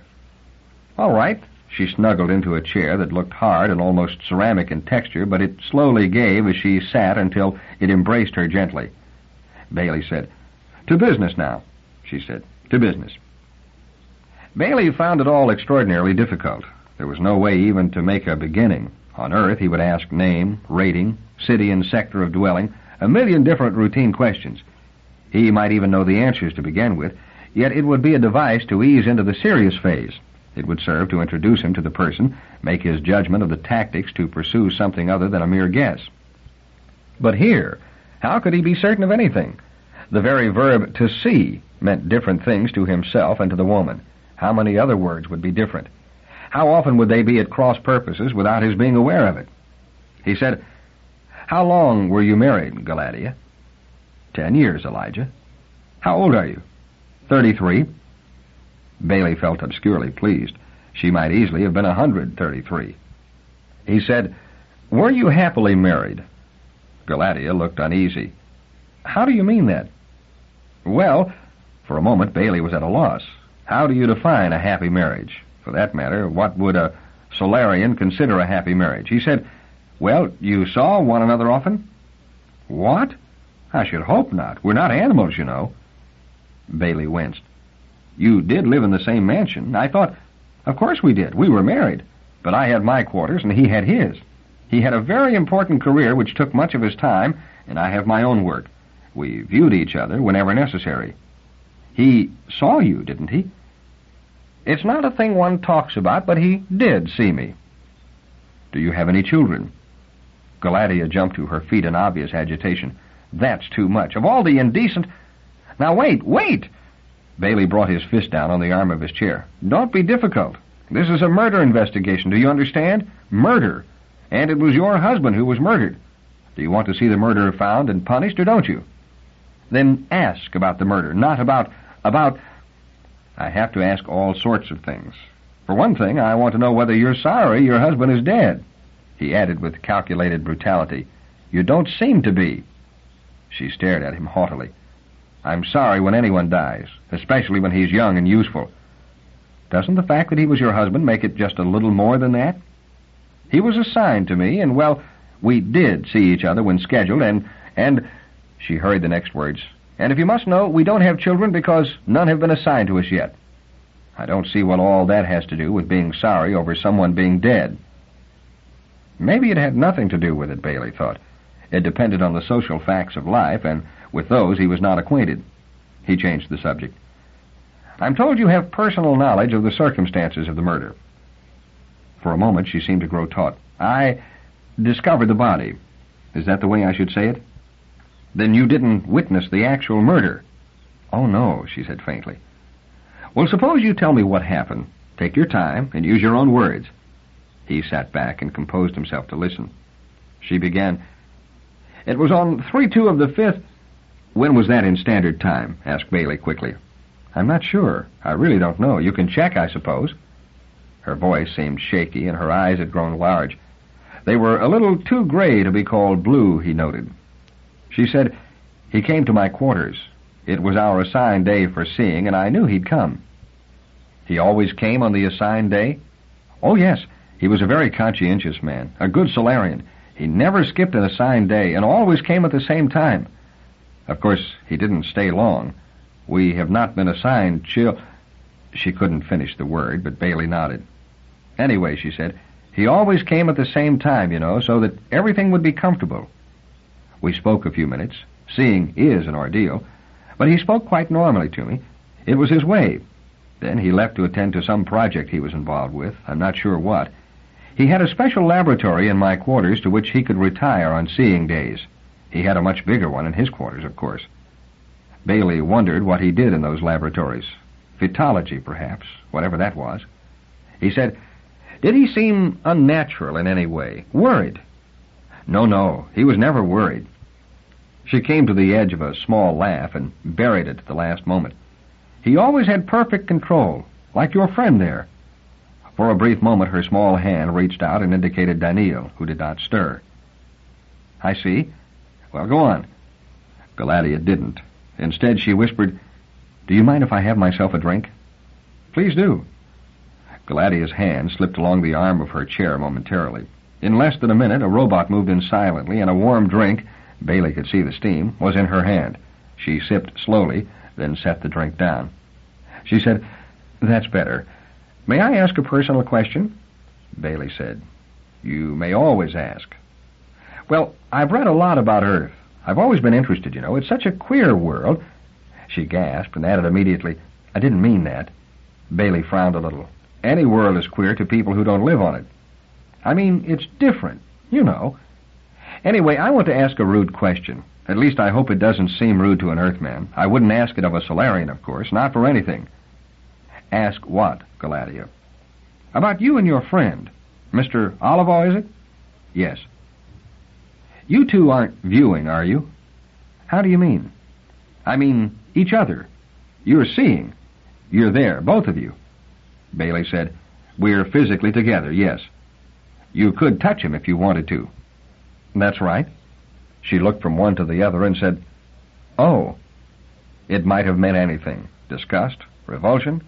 All right. She snuggled into a chair that looked hard and almost ceramic in texture, but it slowly gave as she sat until it embraced her gently. Baley said, to business now, she said. To business. Baley found it all extraordinarily difficult. There was no way even to make a beginning. On Earth, he would ask name, rating, city and sector of dwelling, a million different routine questions. He might even know the answers to begin with, yet it would be a device to ease into the serious phase. It would serve to introduce him to the person, make his judgment of the tactics to pursue something other than a mere guess. But here, how could he be certain of anything? The very verb to see meant different things to himself and to the woman. How many other words would be different? How often would they be at cross purposes without his being aware of it? He said, how long were you married, Galatea? 10 years, Elijah. How old are you? 33. Baley felt obscurely pleased. She might easily have been 133. He said, were you happily married? Galatea looked uneasy. How do you mean that? Well, for a moment Baley was at a loss. How do you define a happy marriage? For that matter, what would a Solarian consider a happy marriage? He said, well, you saw one another often? What? I should hope not. We're not animals, you know. Baley winced. You did live in the same mansion. I thought, of course we did. We were married. But I had my quarters and he had his. He had a very important career which took much of his time, and I have my own work. We viewed each other whenever necessary. He saw you, didn't he? It's not a thing one talks about, but he did see me. Do you have any children? Galatea jumped to her feet in obvious agitation. That's too much. Of all the indecent... Now wait! Baley brought his fist down on the arm of his chair. Don't be difficult. This is a murder investigation, do you understand? Murder. And it was your husband who was murdered. Do you want to see the murderer found and punished, or don't you? Then ask about the murder, not about... I have to ask all sorts of things. For one thing, I want to know whether you're sorry your husband is dead. He added with calculated brutality, you don't seem to be. She stared at him haughtily. I'm sorry when anyone dies, especially when he's young and useful. Doesn't the fact that he was your husband make it just a little more than that? He was assigned to me, and, well, we did see each other when scheduled, and... She hurried the next words. And if you must know, we don't have children because none have been assigned to us yet. I don't see what all that has to do with being sorry over someone being dead. Maybe it had nothing to do with it, Baley thought. It depended on the social facts of life, and with those he was not acquainted. He changed the subject. I'm told you have personal knowledge of the circumstances of the murder. For a moment she seemed to grow taut. I discovered the body. Is that the way I should say it? Then you didn't witness the actual murder? Oh, no, she said faintly. Well, suppose you tell me what happened. Take your time and use your own words. He sat back and composed himself to listen. She began, It was on 3/2 of the 5th... When was that in standard time? Asked Baley quickly. I'm not sure. I really don't know. You can check, I suppose. Her voice seemed shaky and her eyes had grown large. They were a little too gray to be called blue, he noted. She said, he came to my quarters. It was our assigned day for seeing, and I knew he'd come. He always came on the assigned day? Oh, yes. He was a very conscientious man, a good Solarian. He never skipped an assigned day and always came at the same time. Of course, he didn't stay long. We have not been assigned She couldn't finish the word, but Baley nodded. Anyway, she said, he always came at the same time, so that everything would be comfortable. We spoke a few minutes. Seeing is an ordeal, but he spoke quite normally to me. It was his way. Then he left to attend to some project he was involved with. I'm not sure what. He had a special laboratory in my quarters to which he could retire on seeing days. He had a much bigger one in his quarters, of course. Baley wondered what he did in those laboratories. Fetology, perhaps, whatever that was. He said, did he seem unnatural in any way? Worried? No, he was never worried. She came to the edge of a small laugh and buried it at the last moment. He always had perfect control, like your friend there. For a brief moment her small hand reached out and indicated Daneel, who did not stir. I see. Well, go on. Galatea didn't. Instead, she whispered, do you mind if I have myself a drink? Please do. Galatea's hand slipped along the arm of her chair momentarily. In less than a minute, a robot moved in silently, and a warm drink, Baley could see the steam, was in her hand. She sipped slowly, then set the drink down. She said, that's better. May I ask a personal question? Baley said, you may always ask. Well, I've read a lot about Earth. I've always been interested, It's such a queer world. She gasped and added immediately, I didn't mean that. Baley frowned a little. Any world is queer to people who don't live on it. I mean, it's different, Anyway, I want to ask a rude question. At least I hope it doesn't seem rude to an Earthman. I wouldn't ask it of a Solarian, of course, not for anything. Ask what, Galatea? About you and your friend. Mr. Olivaw, is it? Yes. You two aren't viewing, are you? How do you mean? I mean, each other. You're seeing. You're there, both of you. Baley said, we're physically together, yes. You could touch him if you wanted to. That's right. She looked from one to the other and said, oh. It might have meant anything. Disgust? Revulsion?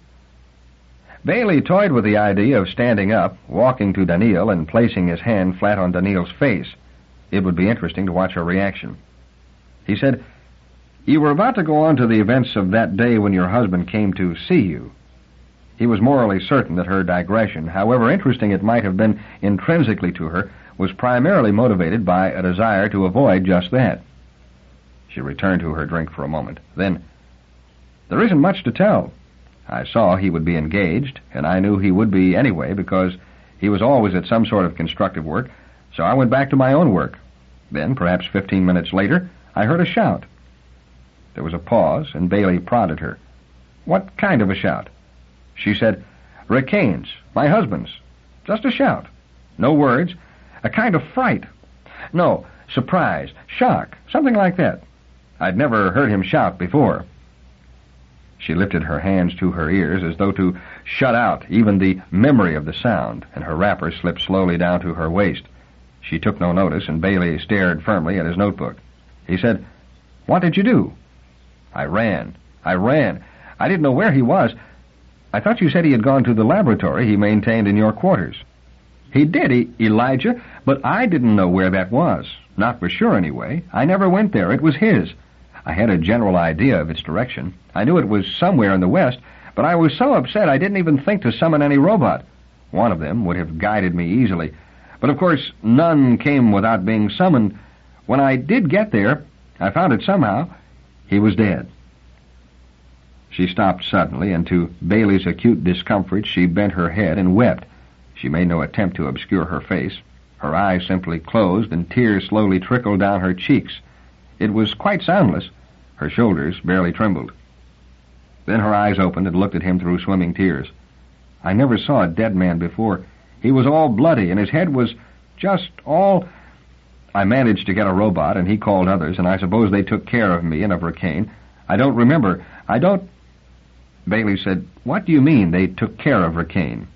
Baley toyed with the idea of standing up, walking to Daneel, and placing his hand flat on Daneel's face. It would be interesting to watch her reaction. He said, you were about to go on to the events of that day when your husband came to see you. He was morally certain that her digression, however interesting it might have been intrinsically to her, was primarily motivated by a desire to avoid just that. She returned to her drink for a moment. Then, there isn't much to tell. I saw he would be engaged, and I knew he would be anyway because he was always at some sort of constructive work, so I went back to my own work. Then, perhaps 15 minutes later, I heard a shout. There was a pause, and Baley prodded her. What kind of a shout? She said, Rikaine's, my husband's. Just a shout. No words. A kind of fright. No, surprise, shock, something like that. I'd never heard him shout before. She lifted her hands to her ears as though to shut out even the memory of the sound, and her wrapper slipped slowly down to her waist. She took no notice, and Baley stared firmly at his notebook. He said, What did you do? I ran. I didn't know where he was. I thought you said he had gone to the laboratory he maintained in your quarters. He did, Elijah, but I didn't know where that was. Not for sure, anyway. I never went there. It was his. I had a general idea of its direction. I knew it was somewhere in the west, but I was so upset I didn't even think to summon any robot. One of them would have guided me easily. But of course, none came without being summoned. When I did get there, I found it somehow. He was dead. She stopped suddenly, and to Baley's acute discomfort, she bent her head and wept. She made no attempt to obscure her face. Her eyes simply closed, and tears slowly trickled down her cheeks. It was quite soundless. Her shoulders barely trembled. Then her eyes opened and looked at him through swimming tears. I never saw a dead man before. He was all bloody, and his head was just all... I managed to get a robot, and he called others, and I suppose they took care of me and of Rikaine. I don't remember. Baley said, What do you mean they took care of Rikaine?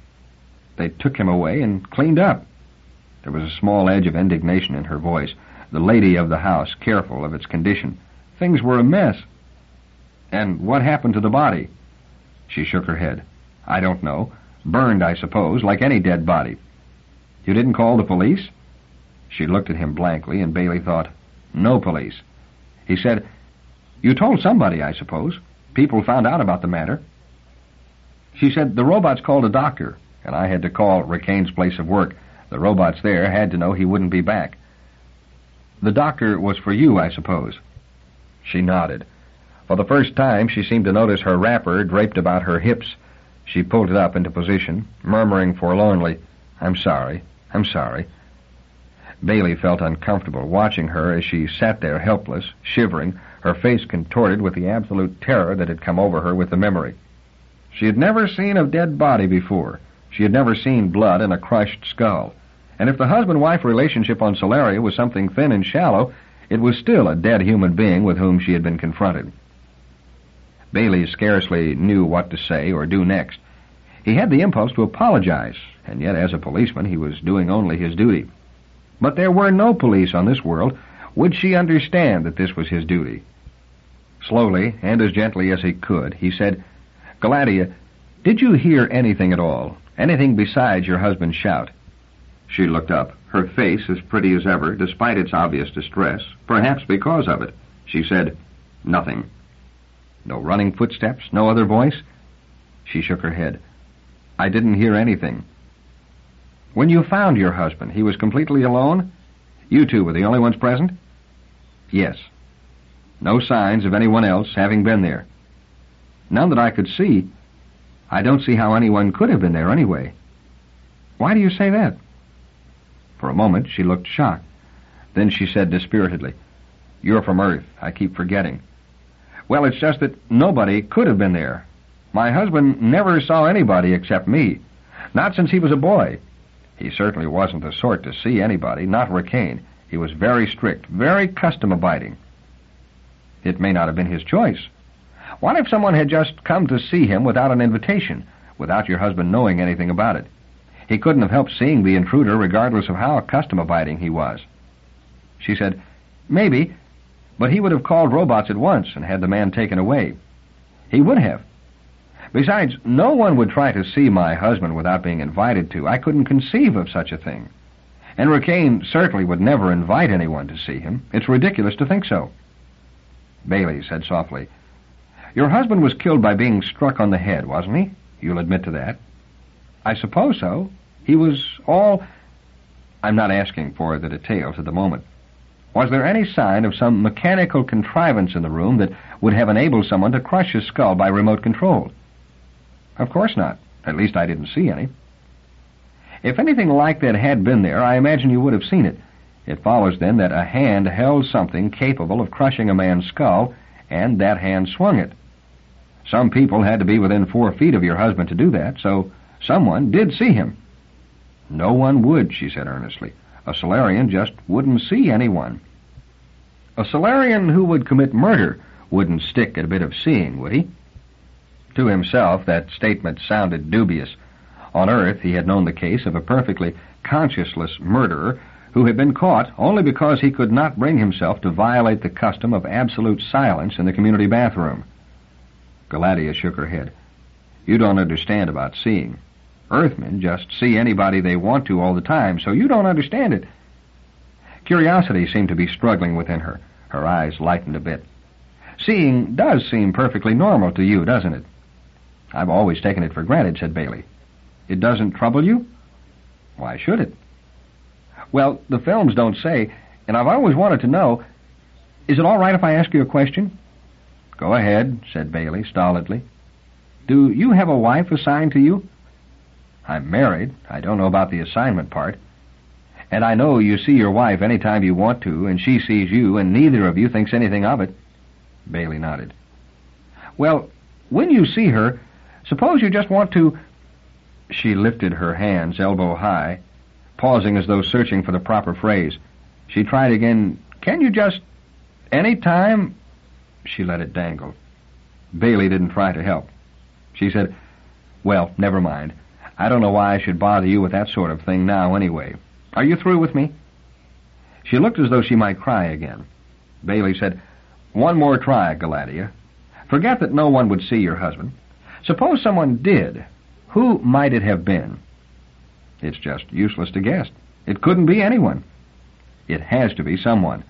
They took him away and cleaned up. There was a small edge of indignation in her voice. The lady of the house, careful of its condition. Things were a mess. And what happened to the body? She shook her head. I don't know. Burned, I suppose, like any dead body. You didn't call the police? She looked at him blankly, and Baley thought, no police. He said, you told somebody, I suppose. People found out about the matter. She said, the robots called a doctor, and I had to call Rikaine's place of work. The robots there had to know he wouldn't be back. The doctor was for you, I suppose. She nodded. For the first time, she seemed to notice her wrapper draped about her hips. She pulled it up into position, murmuring forlornly, I'm sorry. Baley felt uncomfortable watching her as she sat there helpless, shivering, her face contorted with the absolute terror that had come over her with the memory. She had never seen a dead body before. She had never seen blood in a crushed skull. And if the husband-wife relationship on Solaria was something thin and shallow, it was still a dead human being with whom she had been confronted. Baley scarcely knew what to say or do next. He had the impulse to apologize, and yet as a policeman he was doing only his duty. But there were no police on this world. Would she understand that this was his duty? Slowly, and as gently as he could, he said, Galatea, did you hear anything at all? Anything besides your husband's shout? She looked up, her face as pretty as ever, despite its obvious distress, perhaps because of it. She said, nothing. No running footsteps? No other voice? She shook her head. I didn't hear anything. When you found your husband, he was completely alone? You two were the only ones present? Yes. No signs of anyone else having been there. None that I could see. I don't see how anyone could have been there anyway. Why do you say that? For a moment, she looked shocked. Then she said dispiritedly, You're from Earth. I keep forgetting. Well, it's just that nobody could have been there. My husband never saw anybody except me. Not since he was a boy. He certainly wasn't the sort to see anybody, not Rikaine. He was very strict, very custom-abiding. It may not have been his choice. What if someone had just come to see him without an invitation, without your husband knowing anything about it? He couldn't have helped seeing the intruder regardless of how custom-abiding he was. She said, Maybe, but he would have called robots at once and had the man taken away. He would have. Besides, no one would try to see my husband without being invited to. I couldn't conceive of such a thing. And Rikaine certainly would never invite anyone to see him. It's ridiculous to think so. Baley said softly, Your husband was killed by being struck on the head, wasn't he? You'll admit to that. I suppose so. He was all... I'm not asking for the details at the moment. Was there any sign of some mechanical contrivance in the room that would have enabled someone to crush his skull by remote control? Of course not. At least I didn't see any. If anything like that had been there, I imagine you would have seen it. It follows, then, that a hand held something capable of crushing a man's skull, and that hand swung it. Some people had to be within 4 feet of your husband to do that, so someone did see him. No one would, she said earnestly. A Solarian just wouldn't see anyone. A Solarian who would commit murder wouldn't stick at a bit of seeing, would he? To himself, that statement sounded dubious. On Earth, he had known the case of a perfectly conscienceless murderer who had been caught only because he could not bring himself to violate the custom of absolute silence in the community bathroom. Galatea shook her head. You don't understand about seeing. Earthmen just see anybody they want to all the time, so you don't understand it. Curiosity seemed to be struggling within her. Her eyes lightened a bit. Seeing does seem perfectly normal to you, doesn't it? I've always taken it for granted, said Baley. It doesn't trouble you? Why should it? Well, the films don't say, and I've always wanted to know, is it all right if I ask you a question? Go ahead, said Baley stolidly. Do you have a wife assigned to you? I'm married. I don't know about the assignment part. And I know you see your wife any time you want to, and she sees you, and neither of you thinks anything of it. Baley nodded. Well, when you see her, suppose you just want to... She lifted her hands elbow high, pausing as though searching for the proper phrase. She tried again, Can you just... Any time... She let it dangle. Baley didn't try to help. She said, Well, never mind. I don't know why I should bother you with that sort of thing now anyway. Are you through with me? She looked as though she might cry again. Baley said, One more try, Galatea. Forget that no one would see your husband. Suppose someone did. Who might it have been? It's just useless to guess. It couldn't be anyone. It has to be someone.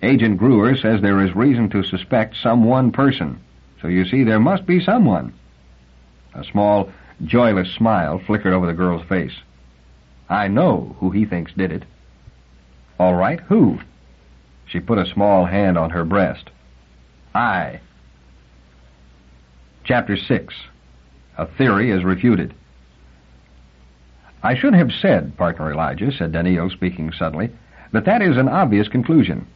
Agent Gruer says there is reason to suspect some one person. So you see, there must be someone. A small, joyless smile flickered over the girl's face. I know who he thinks did it. All right, who? She put a small hand on her breast. I. Chapter 6. A theory is refuted. I should have said, Partner Elijah, said Daneel, speaking suddenly, that is an obvious conclusion.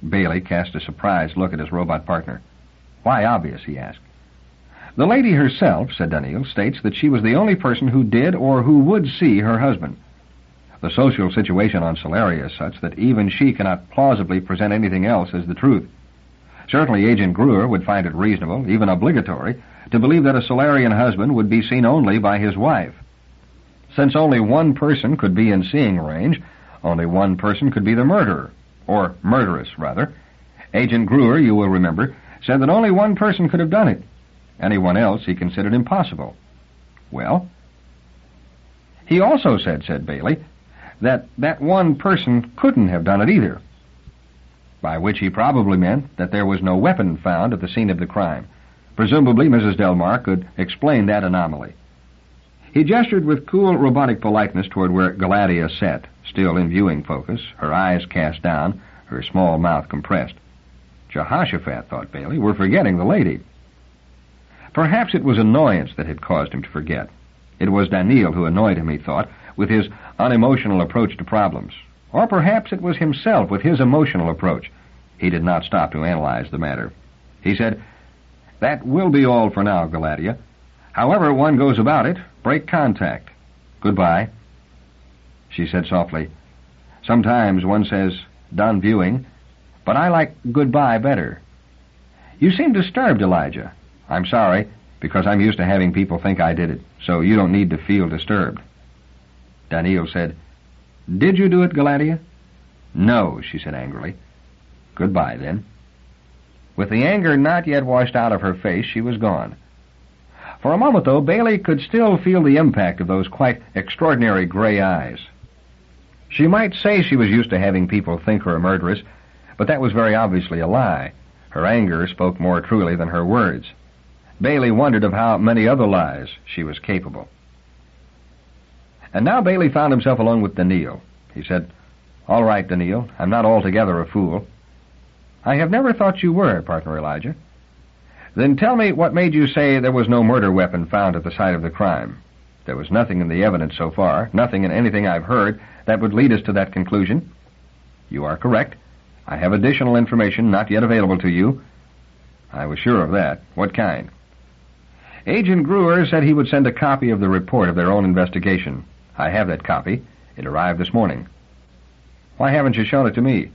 Baley cast a surprised look at his robot partner. Why obvious, he asked. The lady herself, said Daneel, states that she was the only person who did or who would see her husband. The social situation on Solaria is such that even she cannot plausibly present anything else as the truth. Certainly Agent Gruer would find it reasonable, even obligatory, to believe that a Solarian husband would be seen only by his wife. Since only one person could be in seeing range, only one person could be the murderer, or murderess, rather. Agent Gruer, you will remember, said that only one person could have done it. Anyone else he considered impossible. Well? He also said Baley, that one person couldn't have done it either. By which he probably meant that there was no weapon found at the scene of the crime. Presumably Mrs. Delmarre could explain that anomaly. He gestured with cool robotic politeness toward where Galatea sat, still in viewing focus, her eyes cast down, her small mouth compressed. Jehoshaphat, thought Baley, we're forgetting the lady. Perhaps it was annoyance that had caused him to forget. It was Daneel who annoyed him, he thought, with his unemotional approach to problems. Or perhaps it was himself with his emotional approach. He did not stop to analyze the matter. He said, That will be all for now, Galatea. However one goes about it, break contact. Goodbye. She said softly, Sometimes one says, done viewing, but I like goodbye better. You seem disturbed, Elijah. I'm sorry, because I'm used to having people think I did it, so you don't need to feel disturbed. Daneel said, Did you do it, Galatea? No, she said angrily. Goodbye, then. With the anger not yet washed out of her face, she was gone. For a moment, though, Baley could still feel the impact of those quite extraordinary gray eyes. She might say she was used to having people think her a murderess, but that was very obviously a lie. Her anger spoke more truly than her words. Baley wondered of how many other lies she was capable. And now Baley found himself alone with Daneel. He said, All right, Daneel, I'm not altogether a fool. I have never thought you were, Partner Elijah. Then tell me what made you say there was no murder weapon found at the site of the crime. There was nothing in the evidence so far, nothing in anything I've heard, that would lead us to that conclusion. You are correct. I have additional information not yet available to you. I was sure of that. What kind? Agent Gruer said he would send a copy of the report of their own investigation. I have that copy. It arrived this morning. Why haven't you shown it to me?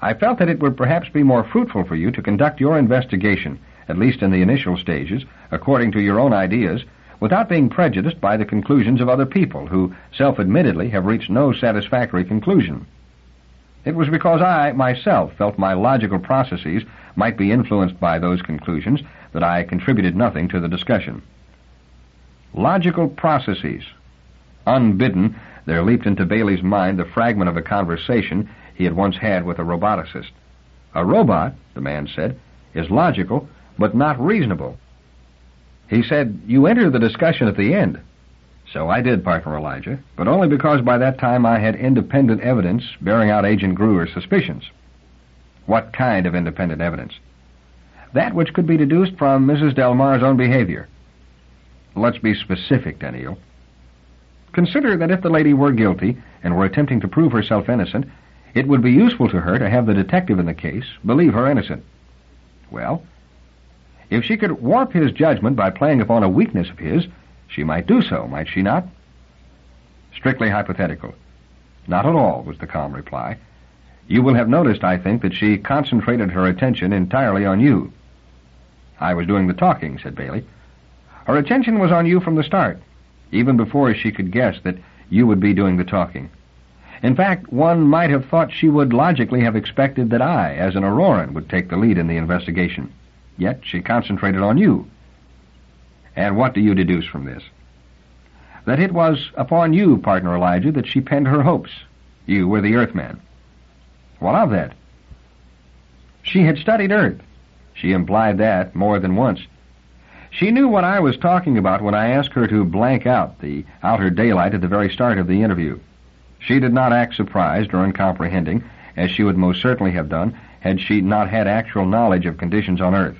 I felt that it would perhaps be more fruitful for you to conduct your investigation, at least in the initial stages, according to your own ideas, without being prejudiced by the conclusions of other people who, self-admittedly, have reached no satisfactory conclusion. It was because I, myself, felt my logical processes might be influenced by those conclusions that I contributed nothing to the discussion. Logical processes. Unbidden, there leaped into Baley's mind the fragment of a conversation he had once had with a roboticist. A robot, the man said, is logical, but not reasonable. He said, You entered the discussion at the end. So I did, Partner Elijah, but only because by that time I had independent evidence bearing out Agent Gruer's suspicions. What kind of independent evidence? That which could be deduced from Mrs. Delmarre's own behavior. Let's be specific, Daneel. Consider that if the lady were guilty and were attempting to prove herself innocent, it would be useful to her to have the detective in the case believe her innocent. Well, if she could warp his judgment by playing upon a weakness of his, she might do so, might she not? Strictly hypothetical. Not at all, was the calm reply. You will have noticed, I think, that she concentrated her attention entirely on you. I was doing the talking, said Baley. Her attention was on you from the start, even before she could guess that you would be doing the talking. In fact, one might have thought she would logically have expected that I, as an Auroran, would take the lead in the investigation. Yet she concentrated on you. And what do you deduce from this? That it was upon you, Partner Elijah, that she pinned her hopes. You were the Earthman. Well, of that. She had studied Earth. She implied that more than once. She knew what I was talking about when I asked her to blank out the outer daylight at the very start of the interview. She did not act surprised or uncomprehending, as she would most certainly have done had she not had actual knowledge of conditions on Earth.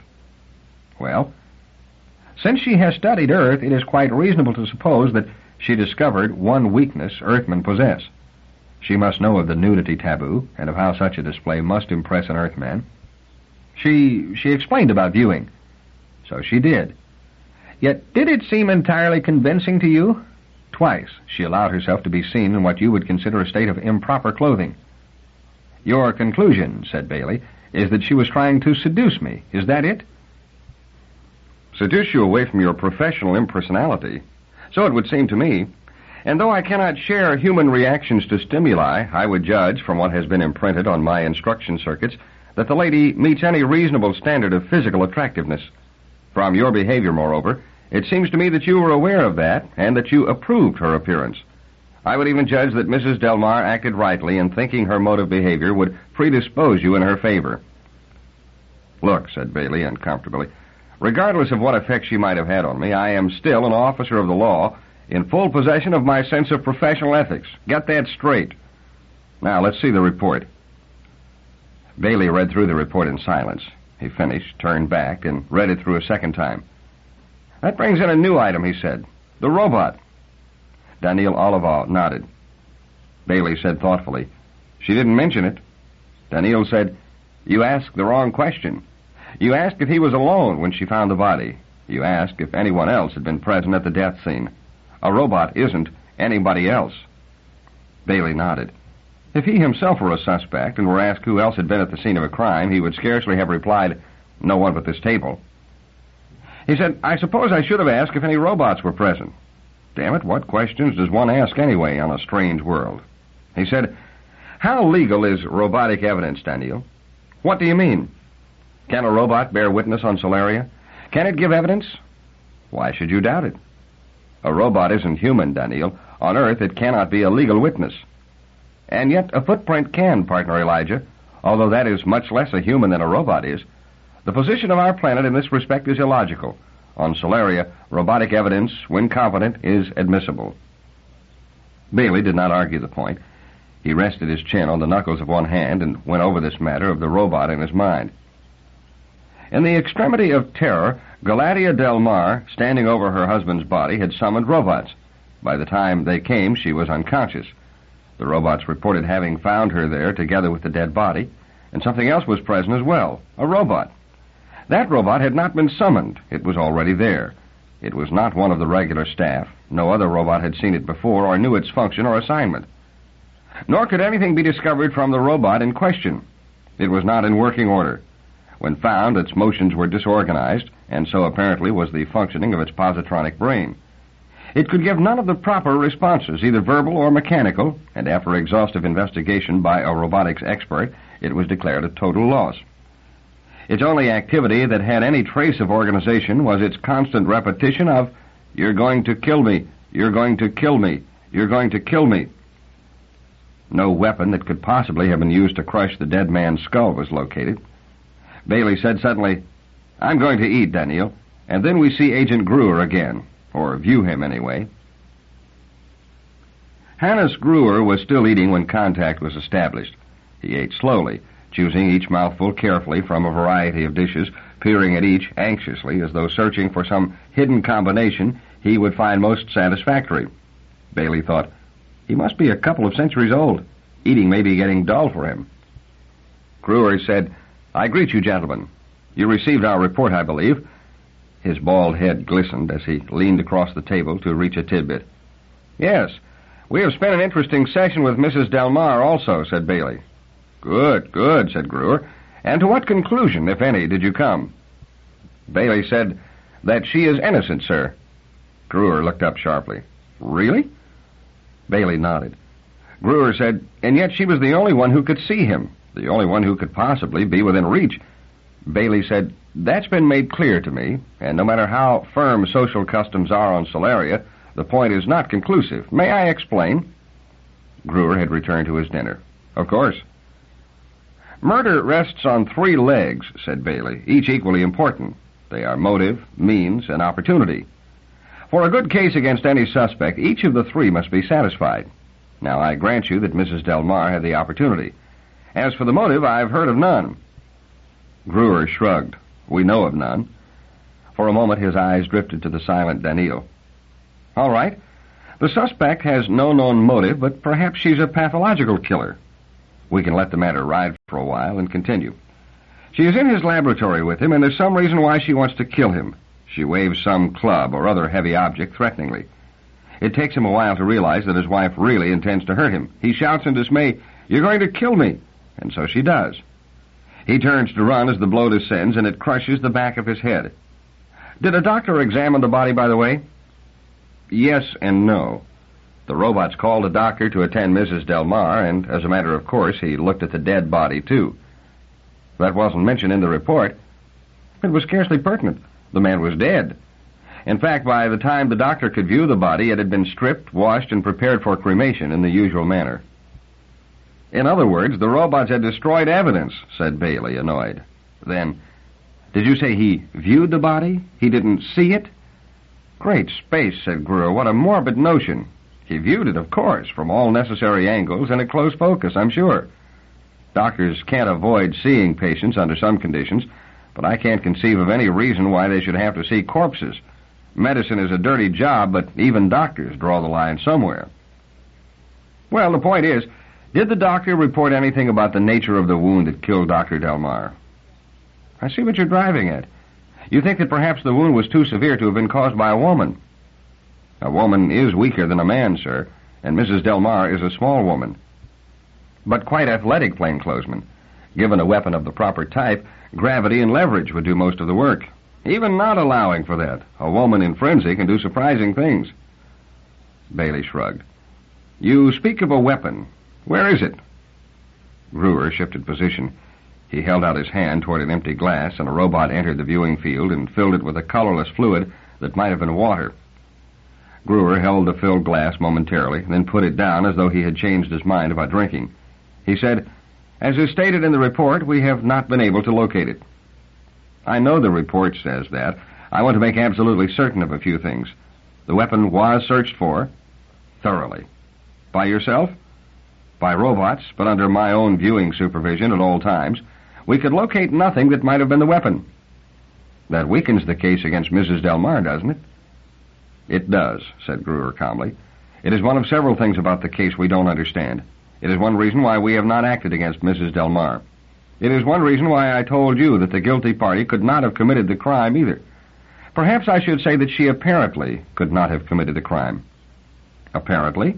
Well, since she has studied Earth, it is quite reasonable to suppose that she discovered one weakness Earthmen possess. She must know of the nudity taboo, and of how such a display must impress an Earthman. She explained about viewing. So she did. Yet did it seem entirely convincing to you? Twice she allowed herself to be seen in what you would consider a state of improper clothing. Your conclusion, said Baley, is that she was trying to seduce me. Is that it? Seduce you away from your professional impersonality. So it would seem to me. And though I cannot share human reactions to stimuli, I would judge from what has been imprinted on my instruction circuits that the lady meets any reasonable standard of physical attractiveness. From your behavior, moreover, it seems to me that you were aware of that and that you approved her appearance. I would even judge that Mrs. Delmarre acted rightly in thinking her mode of behavior would predispose you in her favor. Look, said Baley uncomfortably, regardless of what effect she might have had on me, I am still an officer of the law in full possession of my sense of professional ethics. Get that straight. Now, let's see the report. Baley read through the report in silence. He finished, turned back, and read it through a second time. That brings in a new item, he said. The robot. Daneel Olivaw nodded. Baley said thoughtfully, She didn't mention it. Daneel said, You asked the wrong question. You asked if he was alone when she found the body. You asked if anyone else had been present at the death scene. A robot isn't anybody else. Baley nodded. If he himself were a suspect and were asked who else had been at the scene of a crime, he would scarcely have replied, No one but this table. He said, I suppose I should have asked if any robots were present. Damn it, what questions does one ask anyway on a strange world? He said, How legal is robotic evidence, Daneel? What do you mean? Can a robot bear witness on Solaria? Can it give evidence? Why should you doubt it? A robot isn't human, Daneel. On Earth, it cannot be a legal witness. And yet a footprint can, partner Elijah, although that is much less a human than a robot is. The position of our planet in this respect is illogical. On Solaria, robotic evidence, when competent, is admissible. Baley did not argue the point. He rested his chin on the knuckles of one hand and went over this matter of the robot in his mind. In the extremity of terror, Elijah Delmarre, standing over her husband's body, had summoned robots. By the time they came, she was unconscious. The robots reported having found her there together with the dead body, and something else was present as well, a robot. That robot had not been summoned. It was already there. It was not one of the regular staff. No other robot had seen it before or knew its function or assignment. Nor could anything be discovered from the robot in question. It was not in working order. When found, its motions were disorganized, and so apparently was the functioning of its positronic brain. It could give none of the proper responses, either verbal or mechanical, and after exhaustive investigation by a robotics expert, it was declared a total loss. Its only activity that had any trace of organization was its constant repetition of, You're going to kill me, you're going to kill me, you're going to kill me. No weapon that could possibly have been used to crush the dead man's skull was located. Baley said suddenly, I'm going to eat, Daneel, and then we see Agent Gruer again, or view him anyway. Hannes Gruer was still eating when contact was established. He ate slowly, choosing each mouthful carefully from a variety of dishes, peering at each anxiously as though searching for some hidden combination he would find most satisfactory. Baley thought, he must be a couple of centuries old. Eating may be getting dull for him. Gruer said, I greet you, gentlemen. You received our report, I believe. His bald head glistened as he leaned across the table to reach a tidbit. Yes, we have spent an interesting session with Mrs. Delmarre also, said Baley. Good, good, said Gruer. And to what conclusion, if any, did you come? Baley said that she is innocent, sir. Gruer looked up sharply. Really? Baley nodded. Gruer said, and yet she was the only one who could see him, the only one who could possibly be within reach. Baley said, that's been made clear to me, and no matter how firm social customs are on Solaria, the point is not conclusive. May I explain? Brewer had returned to his dinner. Of course. Murder rests on 3 legs, said Baley, each equally important. They are motive, means, and opportunity. For a good case against any suspect, each of the 3 must be satisfied. Now, I grant you that Mrs. Delmarre had the opportunity. As for the motive, I've heard of none. Brewer shrugged. We know of none. For a moment, his eyes drifted to the silent Daneel. All right. The suspect has no known motive, but perhaps she's a pathological killer. We can let the matter ride for a while and continue. She is in his laboratory with him, and there's some reason why she wants to kill him. She waves some club or other heavy object threateningly. It takes him a while to realize that his wife really intends to hurt him. He shouts in dismay, "You're going to kill me!" And so she does. He turns to run as the blow descends, and it crushes the back of his head. Did a doctor examine the body, by the way? Yes and no. The robots called a doctor to attend Mrs. Delmarre, and as a matter of course, he looked at the dead body, too. That wasn't mentioned in the report. It was scarcely pertinent. The man was dead. In fact, by the time the doctor could view the body, it had been stripped, washed, and prepared for cremation in the usual manner. In other words, the robots had destroyed evidence, said Baley, annoyed. Then, did you say he viewed the body? He didn't see it? Great space, said Brewer. What a morbid notion. He viewed it, of course, from all necessary angles and at close focus, I'm sure. Doctors can't avoid seeing patients under some conditions, but I can't conceive of any reason why they should have to see corpses. Medicine is a dirty job, but even doctors draw the line somewhere. Well, the point is, did the doctor report anything about the nature of the wound that killed Dr. Delmarre? I see what you're driving at. You think that perhaps the wound was too severe to have been caused by a woman. A woman is weaker than a man, sir, and Mrs. Delmarre is a small woman. But quite athletic plainclothesmen. Given a weapon of the proper type, gravity and leverage would do most of the work. Even not allowing for that, a woman in frenzy can do surprising things. Baley shrugged. You speak of a weapon. Where is it? Brewer shifted position. He held out his hand toward an empty glass, and a robot entered the viewing field and filled it with a colorless fluid that might have been water. Brewer held the filled glass momentarily, then put it down as though he had changed his mind about drinking. He said, As is stated in the report, we have not been able to locate it. I know the report says that. I want to make absolutely certain of a few things. The weapon was searched for, thoroughly. By yourself? By robots, but under my own viewing supervision at all times. We could locate nothing that might have been the weapon. That weakens the case against Mrs. Delmarre, doesn't it? It does, said Brewer calmly. It is one of several things about the case we don't understand. It is one reason why we have not acted against Mrs. Delmarre. It is one reason why I told you that the guilty party could not have committed the crime either. Perhaps I should say that she apparently could not have committed the crime. Apparently?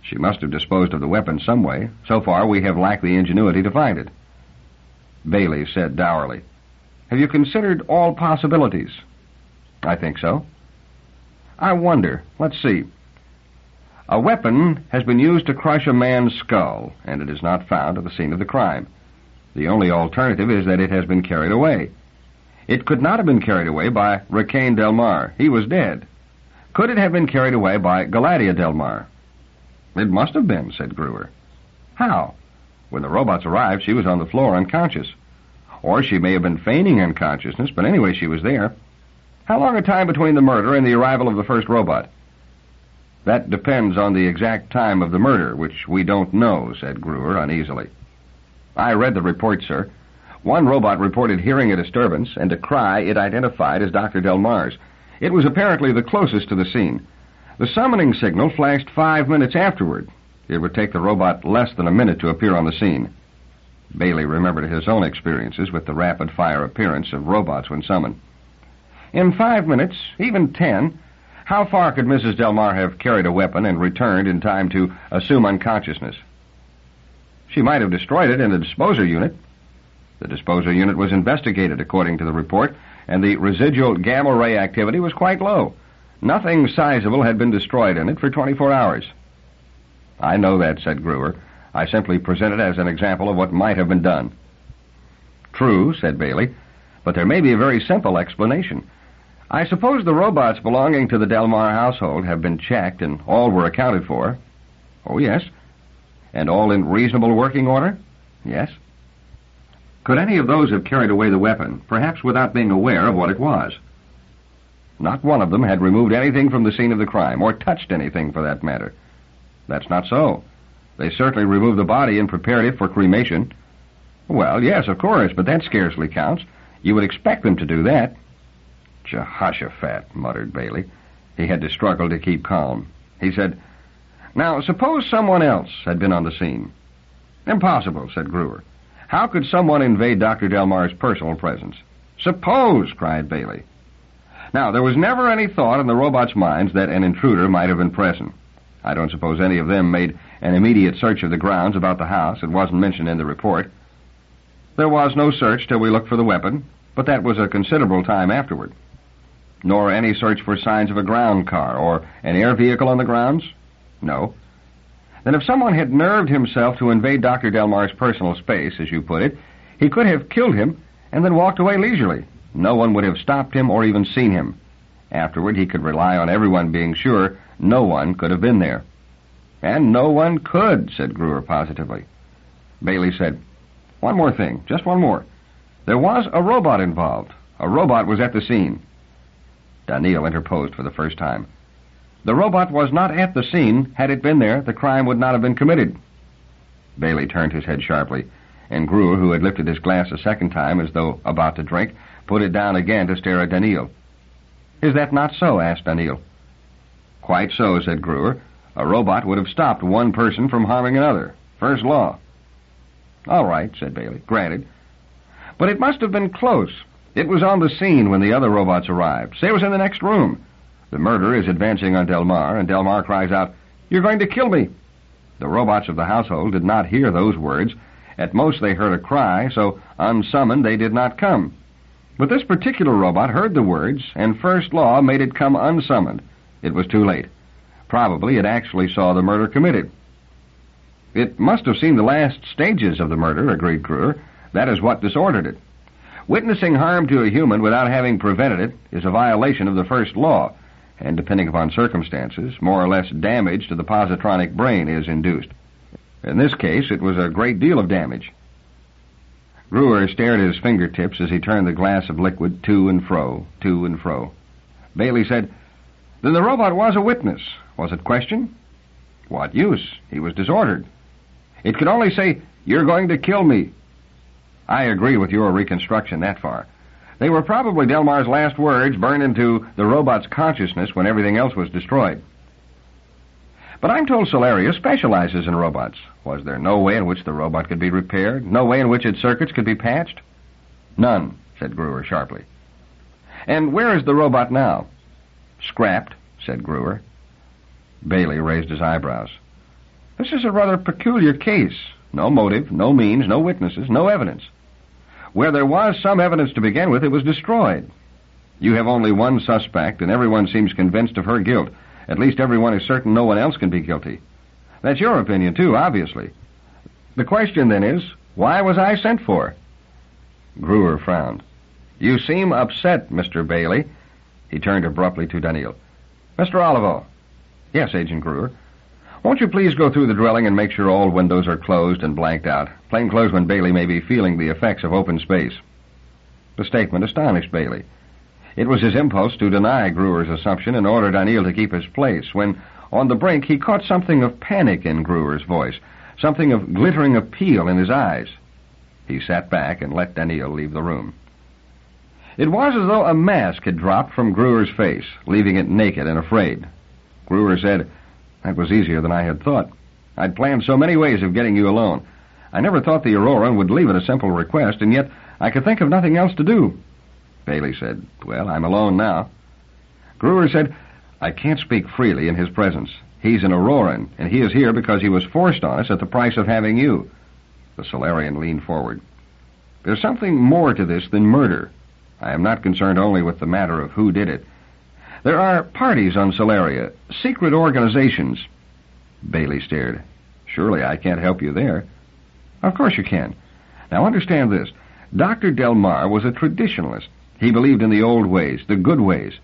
She must have disposed of the weapon some way. So far, we have lacked the ingenuity to find it. Baley said dourly, Have you considered all possibilities? I think so. I wonder. Let's see. A weapon has been used to crush a man's skull, and it is not found at the scene of the crime. The only alternative is that it has been carried away. It could not have been carried away by Rikaine Delmarre. He was dead. Could it have been carried away by Elijah Baley? It must have been, said Brewer. How? When the robots arrived, she was on the floor unconscious. Or she may have been feigning unconsciousness, but anyway, she was there. How long a time between the murder and the arrival of the first robot? That depends on the exact time of the murder, which we don't know, said Brewer uneasily. I read the report, sir. One robot reported hearing a disturbance and a cry it identified as Dr. Delmarre's. It was apparently the closest to the scene. The summoning signal flashed 5 minutes afterward. It would take the robot less than a minute to appear on the scene. Baley remembered his own experiences with the rapid-fire appearance of robots when summoned. In 5 minutes, even 10, how far could Mrs. Delmarre have carried a weapon and returned in time to assume unconsciousness? She might have destroyed it in the disposer unit. The disposer unit was investigated according to the report, and the residual gamma ray activity was quite low. Nothing sizable had been destroyed in it for 24 hours. I know that, said Brewer. I simply present it as an example of what might have been done. True, said Baley, but there may be a very simple explanation. I suppose the robots belonging to the Delmarre household have been checked and all were accounted for. Oh, yes. And all in reasonable working order? Yes. Could any of those have carried away the weapon, perhaps without being aware of what it was? Not one of them had removed anything from the scene of the crime, or touched anything for that matter. That's not so. They certainly removed the body and prepared it for cremation. Well, yes, of course, but that scarcely counts. You would expect them to do that. Jehoshaphat, muttered Baley. He had to struggle to keep calm. He said, "Now, suppose someone else had been on the scene." "Impossible," said Gruer. "How could someone invade Dr. Delmarre's personal presence?" "Suppose," cried Baley. "Now, there was never any thought in the robots' minds that an intruder might have been present. I don't suppose any of them made an immediate search of the grounds about the house. It wasn't mentioned in the report. There was no search till we looked for the weapon, but that was a considerable time afterward. Nor any search for signs of a ground car or an air vehicle on the grounds? No. Then if someone had nerved himself to invade Dr. Delmarre's personal space, as you put it, he could have killed him and then walked away leisurely. No one would have stopped him or even seen him. Afterward, he could rely on everyone being sure no one could have been there." "And no one could," said Gruer positively. Baley said, "One more thing, just one more. There was a robot involved. A robot was at the scene." Daneel interposed for the first time. "The robot was not at the scene. Had it been there, the crime would not have been committed." Baley turned his head sharply, and Gruer, who had lifted his glass a second time as though about to drink, put it down again to stare at Daneel. "Is that not so?" asked Daneel. "Quite so," said Gruer. "A robot would have stopped one person from harming another. First law." "All right," said Baley. "Granted. But it must have been close. It was on the scene when the other robots arrived. Say it was in the next room. The murderer is advancing on Delmarre, and Delmarre cries out, 'You're going to kill me!' The robots of the household did not hear those words. At most they heard a cry, so unsummoned they did not come. But this particular robot heard the words, and first law made it come unsummoned. It was too late. Probably it actually saw the murder committed." "It must have seen the last stages of the murder," agreed Gruer. "That is what disordered it. Witnessing harm to a human without having prevented it is a violation of the first law, and depending upon circumstances, more or less damage to the positronic brain is induced. In this case, it was a great deal of damage." Gruer stared at his fingertips as he turned the glass of liquid to and fro, to and fro. Baley said, "Then the robot was a witness. Was it questioned?" "What use? He was disordered. It could only say, 'You're going to kill me.'" "I agree with your reconstruction that far. They were probably Delmarre's last words burned into the robot's consciousness when everything else was destroyed." "But I'm told Solaria specializes in robots. Was there no way in which the robot could be repaired? No way in which its circuits could be patched?" "None," said Gruer sharply. "And where is the robot now?" "Scrapped," said Gruer. Baley raised his eyebrows. "This is a rather peculiar case. No motive, no means, no witnesses, no evidence. Where there was some evidence to begin with, it was destroyed. You have only one suspect, and everyone seems convinced of her guilt. At least everyone is certain no one else can be guilty. That's your opinion, too, obviously. The question, then, is, why was I sent for?" Gruer frowned. "You seem upset, Mr. Baley." He turned abruptly to Daneel. "Mr. Olivaw." "Yes, Agent Gruer." "Won't you please go through the dwelling and make sure all windows are closed and blanked out? Plainclothesman Baley may be feeling the effects of open space." The statement astonished Baley. It was his impulse to deny Gruer's assumption and order Daneel to keep his place, when, on the brink, he caught something of panic in Gruer's voice, something of glittering appeal in his eyes. He sat back and let Daneel leave the room. It was as though a mask had dropped from Gruer's face, leaving it naked and afraid. Gruer said, "That was easier than I had thought. I'd planned so many ways of getting you alone. I never thought the Auroran would leave at a simple request, and yet I could think of nothing else to do." Baley said, "Well, I'm alone now." Gruer said, "I can't speak freely in his presence. He's an Auroran, and he is here because he was forced on us at the price of having you." The Solarian leaned forward. "There's something more to this than murder. I am not concerned only with the matter of who did it. There are parties on Solaria, secret organizations." Baley stared. "Surely I can't help you there." "Of course you can. Now understand this. Dr. Delmarre was a traditionalist. He believed in the old ways, the good ways.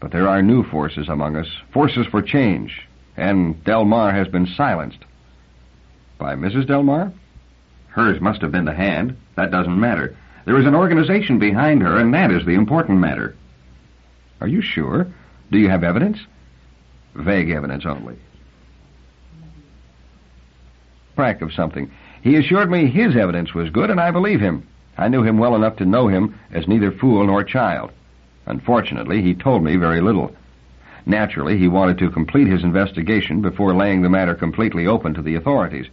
But there are new forces among us, forces for change, and Delmarre has been silenced." By Mrs. Delmarre? Hers must have been the hand. That doesn't matter. There is an organization behind her, and that is the important matter. Are you sure? Do you have evidence? Vague evidence only. Crack of something. He assured me his evidence was good, and I believe him. I knew him well enough to know him as neither fool nor child. Unfortunately, he told me very little. Naturally, he wanted to complete his investigation before laying the matter completely open to the authorities.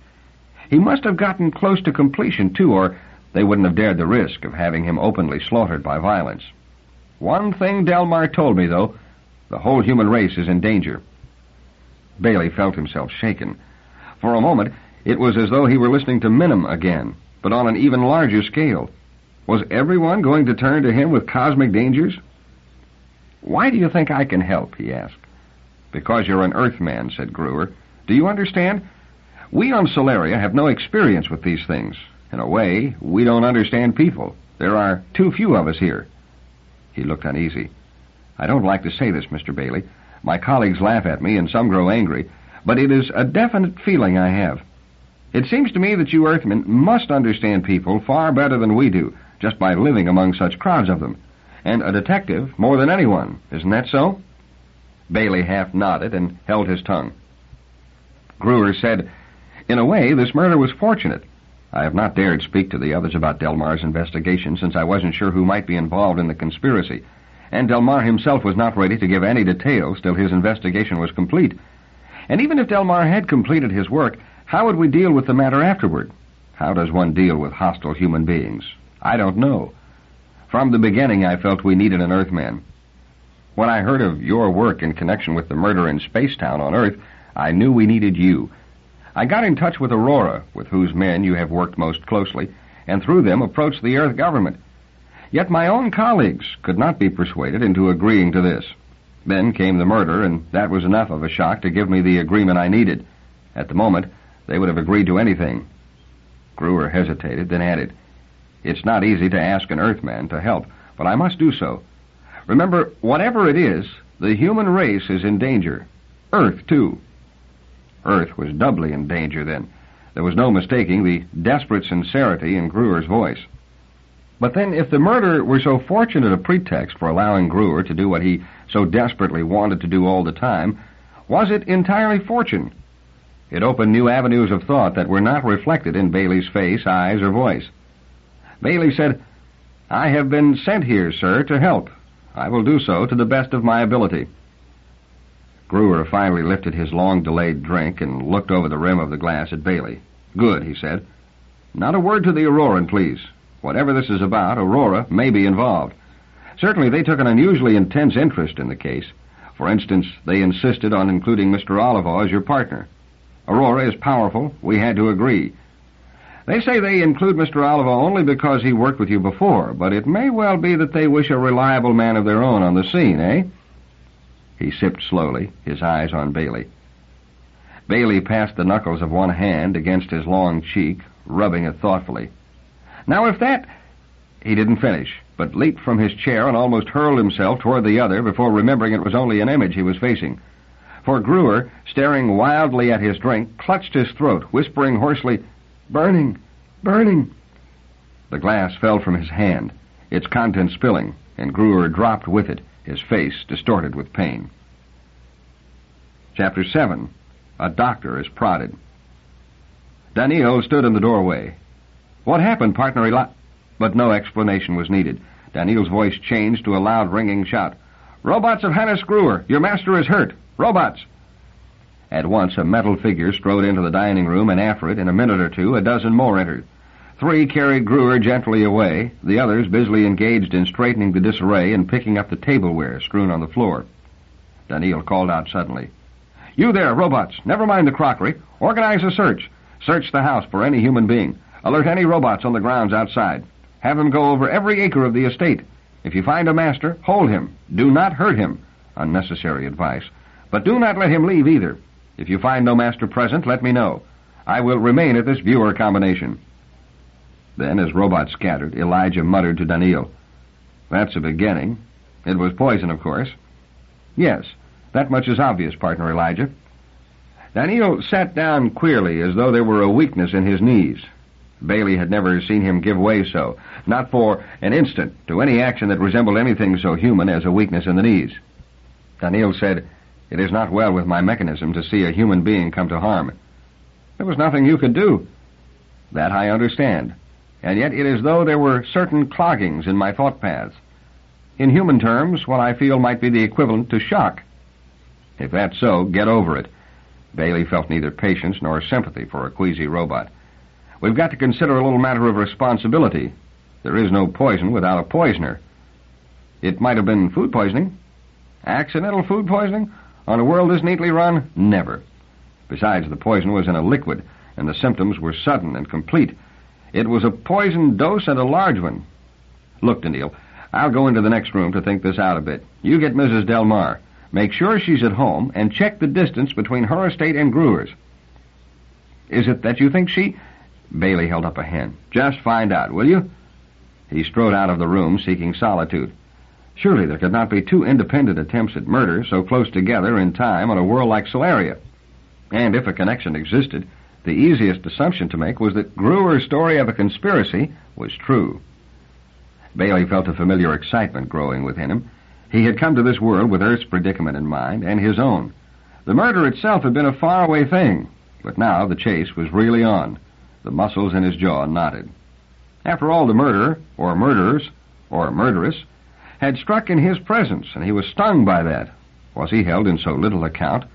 He must have gotten close to completion, too, or they wouldn't have dared the risk of having him openly slaughtered by violence. One thing Delmarre told me, though, the whole human race is in danger. Baley felt himself shaken. For a moment, it was as though he were listening to Minim again, but on an even larger scale. Was everyone going to turn to him with cosmic dangers? Why do you think I can help, he asked. Because you're an Earthman, said Gruer. Do you understand? We on Solaria have no experience with these things. In a way, we don't understand people. There are too few of us here. He looked uneasy. I don't like to say this, Mr. Baley. My colleagues laugh at me and some grow angry, but it is a definite feeling I have. It seems to me that you Earthmen must understand people far better than we do, just by living among such crowds of them. And a detective more than anyone. Isn't that so? Baley half nodded and held his tongue. Gruer said, In a way, this murder was fortunate. I have not dared speak to the others about Delmarre's investigation since I wasn't sure who might be involved in the conspiracy, and Delmarre himself was not ready to give any details till his investigation was complete. And even if Delmarre had completed his work, how would we deal with the matter afterward? How does one deal with hostile human beings? I don't know. From the beginning, I felt we needed an Earthman. When I heard of your work in connection with the murder in Spacetown on Earth, I knew we needed you. I got in touch with Aurora, with whose men you have worked most closely, and through them approached the Earth government. Yet my own colleagues could not be persuaded into agreeing to this. Then came the murder, and that was enough of a shock to give me the agreement I needed. At the moment, they would have agreed to anything. Gruer hesitated, then added, It's not easy to ask an Earthman to help, but I must do so. Remember, whatever it is, the human race is in danger. Earth, too. Earth was doubly in danger, then. There was no mistaking the desperate sincerity in Gruer's voice. But then, if the murder were so fortunate a pretext for allowing Gruer to do what he so desperately wanted to do all the time, was it entirely fortune? It opened new avenues of thought that were not reflected in Baley's face, eyes, or voice. Baley said, I have been sent here, sir, to help. I will do so to the best of my ability. Gruer finally lifted his long-delayed drink and looked over the rim of the glass at Baley. Good, he said. Not a word to the Auroran, please. Whatever this is about, Aurora may be involved. Certainly they took an unusually intense interest in the case. For instance, they insisted on including Mr. Olivaw as your partner. Aurora is powerful. We had to agree. They say they include Mr. Olivaw only because he worked with you before, but it may well be that they wish a reliable man of their own on the scene, eh? He sipped slowly, his eyes on Baley. Baley passed the knuckles of one hand against his long cheek, rubbing it thoughtfully. Now if that... He didn't finish, but leaped from his chair and almost hurled himself toward the other before remembering it was only an image he was facing. For Gruer, staring wildly at his drink, clutched his throat, whispering hoarsely, Burning! Burning! The glass fell from his hand, its contents spilling, and Gruer dropped with it, his face distorted with pain. Chapter 7. A doctor is prodded. Daneel stood in the doorway. What happened, partner Eli... But no explanation was needed. Daneel's voice changed to a loud, ringing shout. Robots of Hannes Gruer! Your master is hurt! Robots! At once, a metal figure strode into the dining room, and after it, in a minute or two, a dozen more entered. 3 carried Gruer gently away, the others busily engaged in straightening the disarray and picking up the tableware strewn on the floor. Daneel called out suddenly. You there, robots! Never mind the crockery. Organize a search. Search the house for any human being. Alert any robots on the grounds outside. Have them go over every acre of the estate. If you find a master, hold him. Do not hurt him. Unnecessary advice. But do not let him leave either. If you find no master present, let me know. I will remain at this viewer combination. Then, as robots scattered, Elijah muttered to Daneel, That's a beginning. It was poison, of course. Yes, that much is obvious, partner Elijah. Daneel sat down queerly, as though there were a weakness in his knees. Baley had never seen him give way so, not for an instant, to any action that resembled anything so human as a weakness in the knees. Daneel said, "It is not well with my mechanism to see a human being come to harm." "There was nothing you could do." "That I understand. And yet it is as though there were certain cloggings in my thought paths. In human terms, what I feel might be the equivalent to shock." "If that's so, get over it." Baley felt neither patience nor sympathy for a queasy robot. "We've got to consider a little matter of responsibility. There is no poison without a poisoner." "It might have been food poisoning." "Accidental food poisoning? On a world this neatly run? Never. Besides, the poison was in a liquid, and the symptoms were sudden and complete. It was a poison dose and a large one. Look, Daneel, I'll go into the next room to think this out a bit. You get Mrs. Delmarre. Make sure she's at home, and check the distance between her estate and Gruer's." "Is it that you think she—" Baley held up a hand. "Just find out, will you?" He strode out of the room, seeking solitude. Surely there could not be two independent attempts at murder so close together in time on a world like Solaria. And if a connection existed, the easiest assumption to make was that Gruer's story of a conspiracy was true. Baley felt a familiar excitement growing within him. He had come to this world with Earth's predicament in mind, and his own. The murder itself had been a faraway thing, but now the chase was really on. The muscles in his jaw knotted. After all, the murderer, or murderers, or murderess, had struck in his presence, and he was stung by that. Was he held in so little account?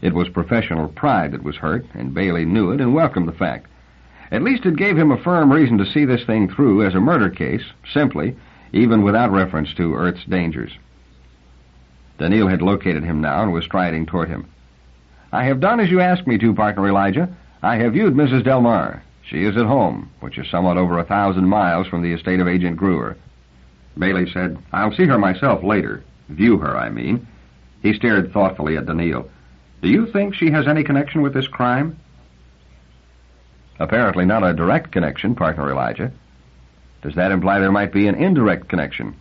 It was professional pride that was hurt, and Baley knew it and welcomed the fact. At least it gave him a firm reason to see this thing through as a murder case, simply, even without reference to Earth's dangers. Daneel had located him now and was striding toward him. "I have done as you asked me to, partner Elijah. I have viewed Mrs. Delmarre. She is at home, which is somewhat over 1,000 miles from the estate of Agent Gruer." Baley said, "I'll see her myself later. View her, I mean." He stared thoughtfully at Daneel. "Do you think she has any connection with this crime?" "Apparently not a direct connection, partner Elijah." "Does that imply there might be an indirect connection?"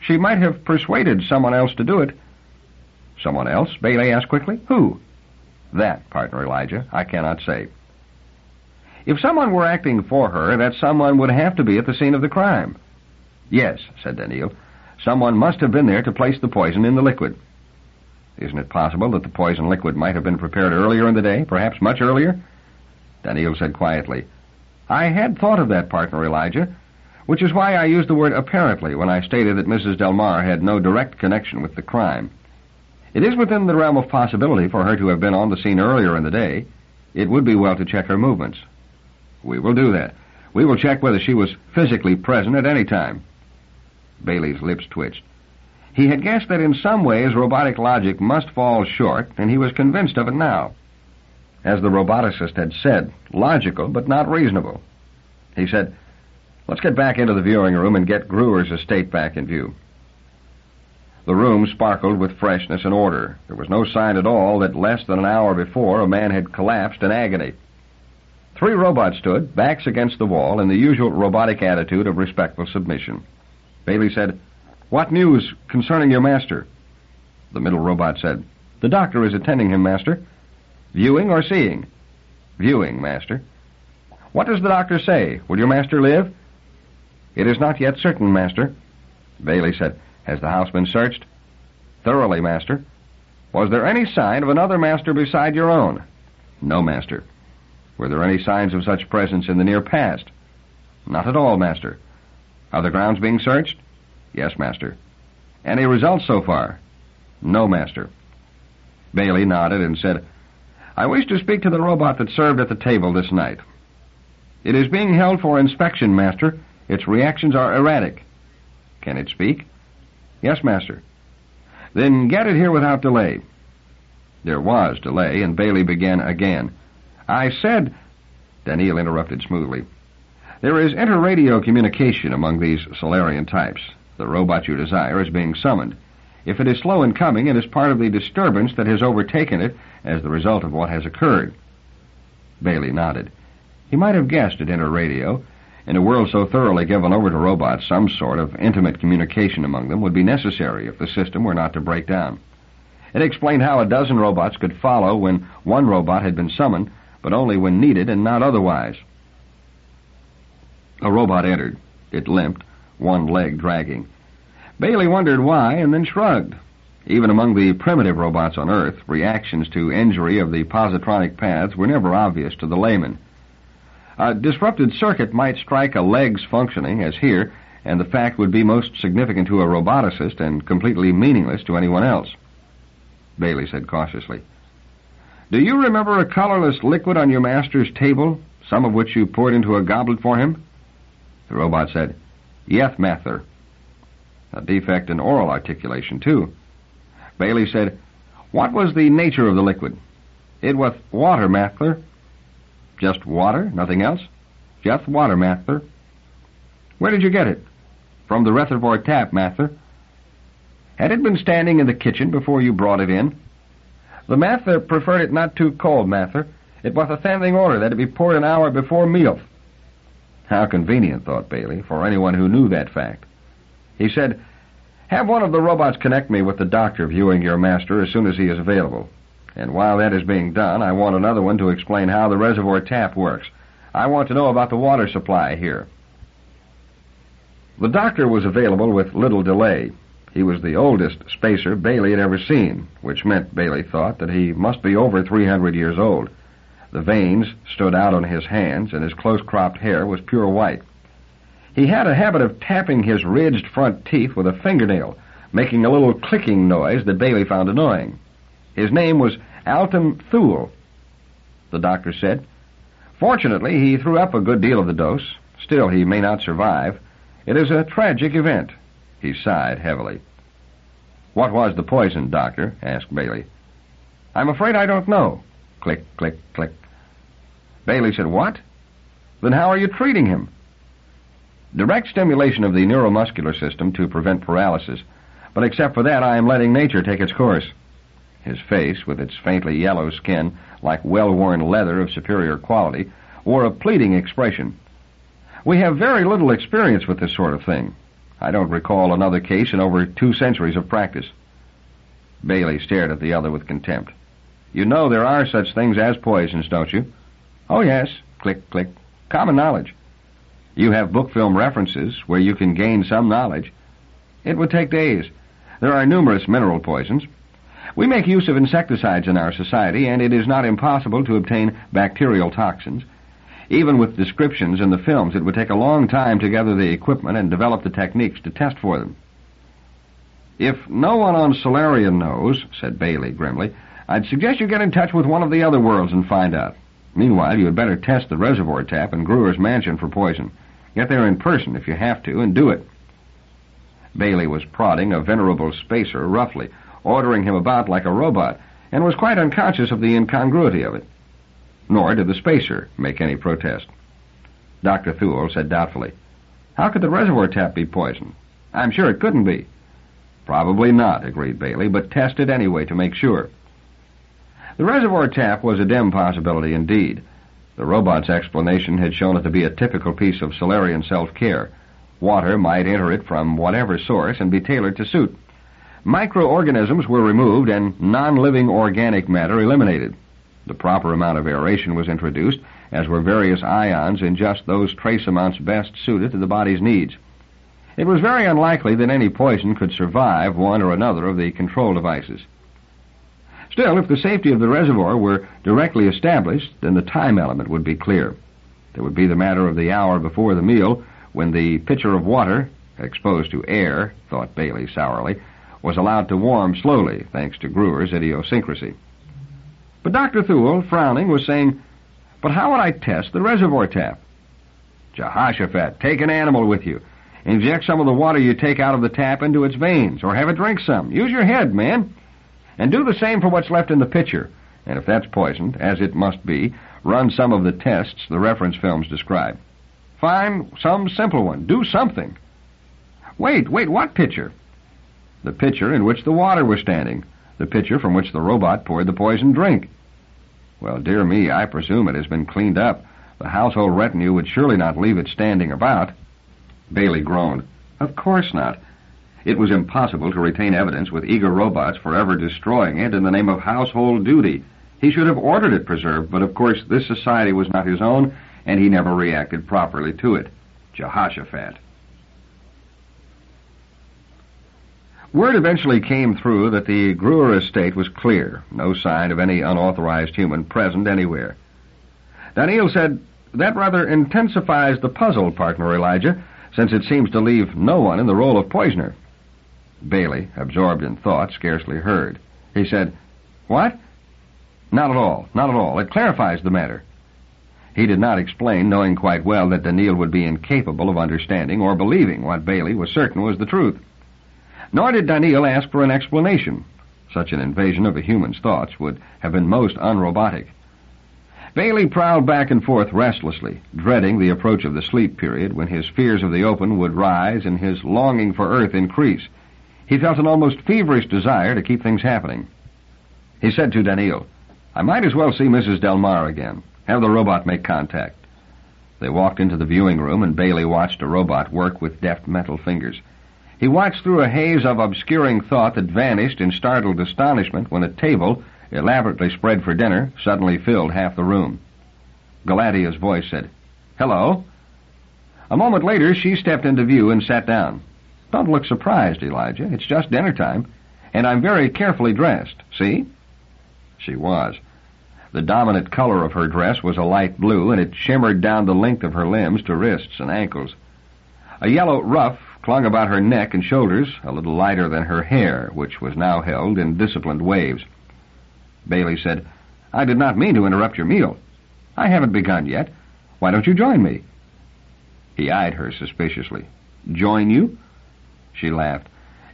"She might have persuaded someone else to do it." "Someone else?" Baley asked quickly. "Who?" "That, partner Elijah, I cannot say." "If someone were acting for her, that someone would have to be at the scene of the crime." "Yes," said Daneel. "Someone must have been there to place the poison in the liquid." "Isn't it possible that the poison liquid might have been prepared earlier in the day, perhaps much earlier?" Daneel said quietly, "I had thought of that, partner Elijah, which is why I used the word apparently when I stated that Mrs. Delmarre had no direct connection with the crime. It is within the realm of possibility for her to have been on the scene earlier in the day. It would be well to check her movements." "We will do that. We will check whether she was physically present at any time." Baley's lips twitched. He had guessed that in some ways robotic logic must fall short, and he was convinced of it now. As the roboticist had said, logical but not reasonable. He said, "Let's get back into the viewing room and get Gruer's estate back in view." The room sparkled with freshness and order. There was no sign at all that less than an hour before a man had collapsed in agony. 3 robots stood, backs against the wall, in the usual robotic attitude of respectful submission. Baley said, "What news concerning your master?" The middle robot said, "The doctor is attending him, master." "Viewing or seeing?" "Viewing, master." "What does the doctor say? Will your master live?" "It is not yet certain, master." Baley said, "Has the house been searched?" "Thoroughly, master." "Was there any sign of another master beside your own?" "No, master." "Were there any signs of such presence in the near past?" "Not at all, master." "Are the grounds being searched?" "Yes, master." "Any results so far?" "No, master." Baley nodded and said, "I wish to speak to the robot that served at the table this night." "It is being held for inspection, master. Its reactions are erratic." "Can it speak?" "Yes, master." "Then get it here without delay." There was delay, and Baley began again. "I said—" Daneel interrupted smoothly. "There is inter-radio communication among these Solarian types. The robot you desire is being summoned. If it is slow in coming, it is part of the disturbance that has overtaken it as the result of what has occurred." Baley nodded. He might have guessed at inter-radio. In a world so thoroughly given over to robots, some sort of intimate communication among them would be necessary if the system were not to break down. It explained how a dozen robots could follow when one robot had been summoned, but only when needed and not otherwise. A robot entered. It limped, one leg dragging. Baley wondered why and then shrugged. Even among the primitive robots on Earth, reactions to injury of the positronic paths were never obvious to the layman. A disrupted circuit might strike a leg's functioning, as here, and the fact would be most significant to a roboticist and completely meaningless to anyone else. Baley said cautiously, "Do you remember a colorless liquid on your master's table, some of which you poured into a goblet for him?" The robot said, "Yeth, Mather." A defect in oral articulation, too. Baley said, "What was the nature of the liquid?" "It was water, Mather." "Just water? Nothing else?" "Just water, Mather." "Where did you get it?" "From the reservoir tap, Mather." "Had it been standing in the kitchen before you brought it in?" "The Mather preferred it not too cold, Mather. It was a standing order that it be poured an hour before meals." How convenient, thought Baley, for anyone who knew that fact. He said, "Have one of the robots connect me with the doctor viewing your master as soon as he is available. And while that is being done, I want another one to explain how the reservoir tap works. I want to know about the water supply here." The doctor was available with little delay. He was the oldest spacer Baley had ever seen, which meant, Baley thought, that he must be over 300 years old. The veins stood out on his hands, and his close-cropped hair was pure white. He had a habit of tapping his ridged front teeth with a fingernail, making a little clicking noise that Baley found annoying. His name was Alton Thule, the doctor said. "Fortunately, he threw up a good deal of the dose. Still, he may not survive. It is a tragic event." He sighed heavily. "What was the poison, Doctor?" asked Baley. "I'm afraid I don't know." Click, click, click. Baley said, "What? Then how are you treating him?" "Direct stimulation of the neuromuscular system to prevent paralysis. But except for that, I am letting nature take its course." His face, with its faintly yellow skin, like well-worn leather of superior quality, wore a pleading expression. "We have very little experience with this sort of thing. I don't recall another case in over 2 centuries of practice." Baley stared at the other with contempt. "You know there are such things as poisons, don't you?" "Oh, yes." Click, click. "Common knowledge." "You have book film references where you can gain some knowledge." "It would take days. There are numerous mineral poisons. We make use of insecticides in our society, and it is not impossible to obtain bacterial toxins. Even with descriptions in the films, it would take a long time to gather the equipment and develop the techniques to test for them." "If no one on Solaria knows," said Baley grimly, "I'd suggest you get in touch with one of the other worlds and find out. Meanwhile, you had better test the reservoir tap in Gruer's mansion for poison. Get there in person if you have to, and do it." Baley was prodding a venerable spacer roughly, ordering him about like a robot, and was quite unconscious of the incongruity of it. Nor did the spacer make any protest. Dr. Thule said doubtfully, "How could the reservoir tap be poisoned? I'm sure it couldn't be." "Probably not," agreed Baley, "but test it anyway to make sure." The reservoir tap was a dim possibility indeed. The robot's explanation had shown it to be a typical piece of Solarian self-care. Water might enter it from whatever source and be tailored to suit. Microorganisms were removed and non-living organic matter eliminated. The proper amount of aeration was introduced, as were various ions in just those trace amounts best suited to the body's needs. It was very unlikely that any poison could survive one or another of the control devices. Still, if the safety of the reservoir were directly established, then the time element would be clear. There would be the matter of the hour before the meal, when the pitcher of water, exposed to air, thought Baley sourly, was allowed to warm slowly, thanks to Gruer's idiosyncrasy. But Dr. Thule, frowning, was saying, "But how would I test the reservoir tap?" "Jehoshaphat, take an animal with you. Inject some of the water you take out of the tap into its veins, or have it drink some. Use your head, man. And do the same for what's left in the pitcher. And if that's poisoned, as it must be, run some of the tests the reference films describe. Find some simple one. Do something." Wait, what pitcher?" "The pitcher in which the water was standing. The pitcher from which the robot poured the poisoned drink." "Well, dear me, I presume it has been cleaned up. The household retinue would surely not leave it standing about." Baley groaned. "Of course not. It was impossible to retain evidence with eager robots forever destroying it in the name of household duty. He should have ordered it preserved, but of course this society was not his own, and he never reacted properly to it. Jehoshaphat. Word eventually came through that the Gruer estate was clear, no sign of any unauthorized human present anywhere. Daneel said, "That rather intensifies the puzzle, partner Elijah, since it seems to leave no one in the role of poisoner." Baley, absorbed in thought, scarcely heard. He said, "What?" Not at all. It clarifies the matter." He did not explain, knowing quite well that Daneel would be incapable of understanding or believing what Baley was certain was the truth. Nor did Daneel ask for an explanation. Such an invasion of a human's thoughts would have been most unrobotic. Baley prowled back and forth restlessly, dreading the approach of the sleep period when his fears of the open would rise and his longing for Earth increase. He felt an almost feverish desire to keep things happening. He said to Daneel, "I might as well see Mrs. Delmarre again. Have the robot make contact." They walked into the viewing room, and Baley watched a robot work with deft metal fingers. He watched through a haze of obscuring thought that vanished in startled astonishment when a table, elaborately spread for dinner, suddenly filled half the room. Galadia's voice said, "Hello." A moment later, she stepped into view and sat down. "Don't look surprised, Elijah. It's just dinner time, and I'm very carefully dressed. See?" She was. The dominant color of her dress was a light blue, and it shimmered down the length of her limbs to wrists and ankles. A yellow ruff clung about her neck and shoulders, a little lighter than her hair, which was now held in disciplined waves. Baley said, "I did not mean to interrupt your meal. I haven't begun yet. Why don't you join me?" He eyed her suspiciously. "Join you?" She laughed.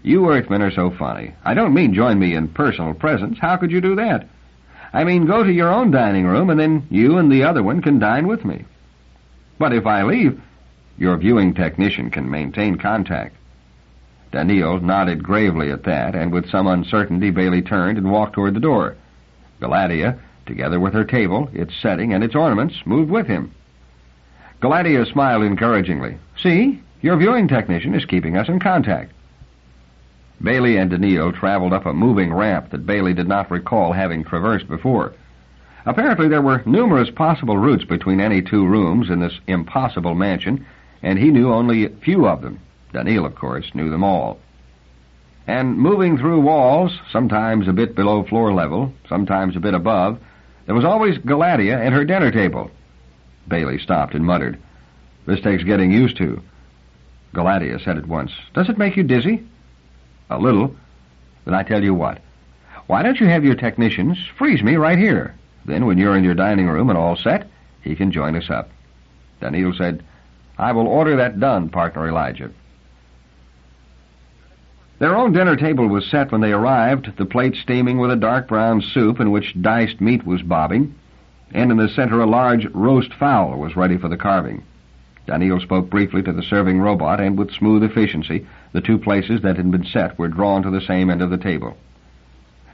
"You Earthmen are so funny. I don't mean join me in personal presence. How could you do that? I mean go to your own dining room, and then you and the other one can dine with me. But if I leave, your viewing technician can maintain contact." Daneel nodded gravely at that, and with some uncertainty Baley turned and walked toward the door. Galadia, together with her table, its setting, and its ornaments, moved with him. Galadia smiled encouragingly. "See, your viewing technician is keeping us in contact." Baley and Daneel traveled up a moving ramp that Baley did not recall having traversed before. Apparently there were numerous possible routes between any two rooms in this impossible mansion, and he knew only a few of them. Daneel, of course, knew them all. And moving through walls, sometimes a bit below floor level, sometimes a bit above, there was always Galadia and her dinner table. Baley stopped and muttered, "This takes getting used to." Galadia said at once, "Does it make you dizzy?" "A little." "Then I tell you what. Why don't you have your technicians freeze me right here? Then when you're in your dining room and all set, he can join us up." Daneel said, "I will order that done, partner Elijah." Their own dinner table was set when they arrived, the plate steaming with a dark brown soup in which diced meat was bobbing, and in the center a large roast fowl was ready for the carving. Daneel spoke briefly to the serving robot, and with smooth efficiency, the two places that had been set were drawn to the same end of the table.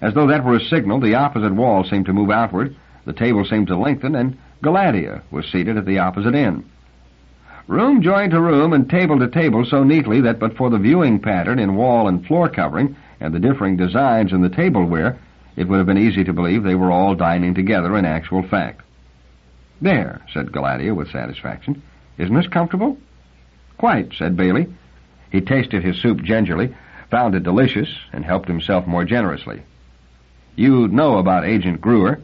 As though that were a signal, the opposite wall seemed to move outward, the table seemed to lengthen, and Galadia was seated at the opposite end. Room joined to room and table to table so neatly that but for the viewing pattern in wall and floor covering and the differing designs in the tableware, it would have been easy to believe they were all dining together in actual fact. "There," said Galadia with satisfaction. "Isn't this comfortable?" "Quite," said Baley. He tasted his soup gingerly, found it delicious, and helped himself more generously. "You know about Agent Gruer?"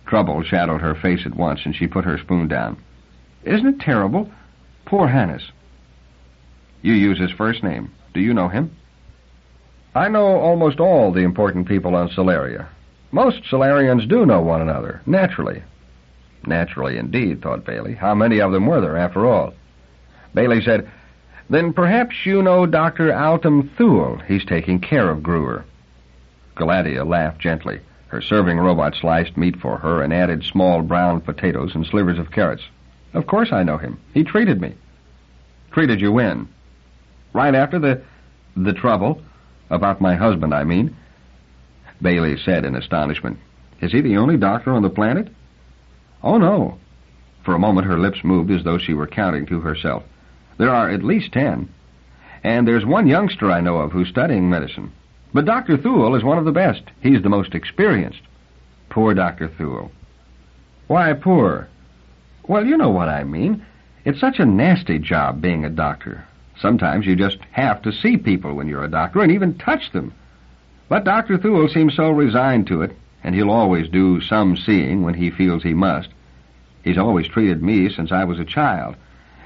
Trouble shadowed her face at once, and she put her spoon down. "Isn't it terrible? Poor Hannes." "You use his first name. Do you know him?" "I know almost all the important people on Solaria. Most Solarians do know one another, naturally." Naturally indeed, thought Baley. How many of them were there, after all? Baley said, "Then perhaps you know Dr. Altum Thule. He's taking care of Gruer." Galadia laughed gently. Her serving robot sliced meat for her and added small brown potatoes and slivers of carrots. "Of course I know him. He treated me." "Treated you when?" "Right after the trouble. About my husband, I mean." Baley said in astonishment, "Is he the only doctor on the planet?" "Oh, no." For a moment her lips moved as though she were counting to herself. "There are at least 10. And there's one youngster I know of who's studying medicine. But Dr. Thule is one of the best. He's the most experienced. Poor Dr. Thule. Why poor? Well, you know what I mean. It's such a nasty job being a doctor. Sometimes you just have to see people when you're a doctor and even touch them. But Dr. Thule seems so resigned to it, and he'll always do some seeing when he feels he must. He's always treated me since I was a child,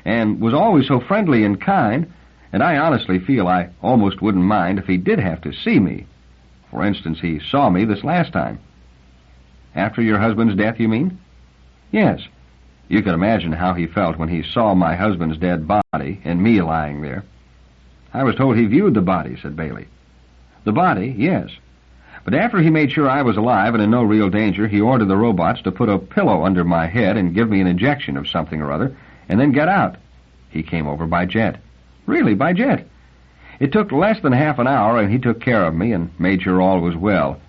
and was always so friendly and kind, and I honestly feel I almost wouldn't mind if he did have to see me. For instance, he saw me this last time. After your husband's death, you mean? Yes. You can imagine how he felt when he saw my husband's dead body and me lying there. I was told he viewed the body, said Baley. The body, yes. But after he made sure I was alive and in no real danger, he ordered the robots to put a pillow under my head and give me an injection of something or other, and then get out. He came over by jet. Really, by jet. It took less than half an hour, and he took care of me and made sure all was well.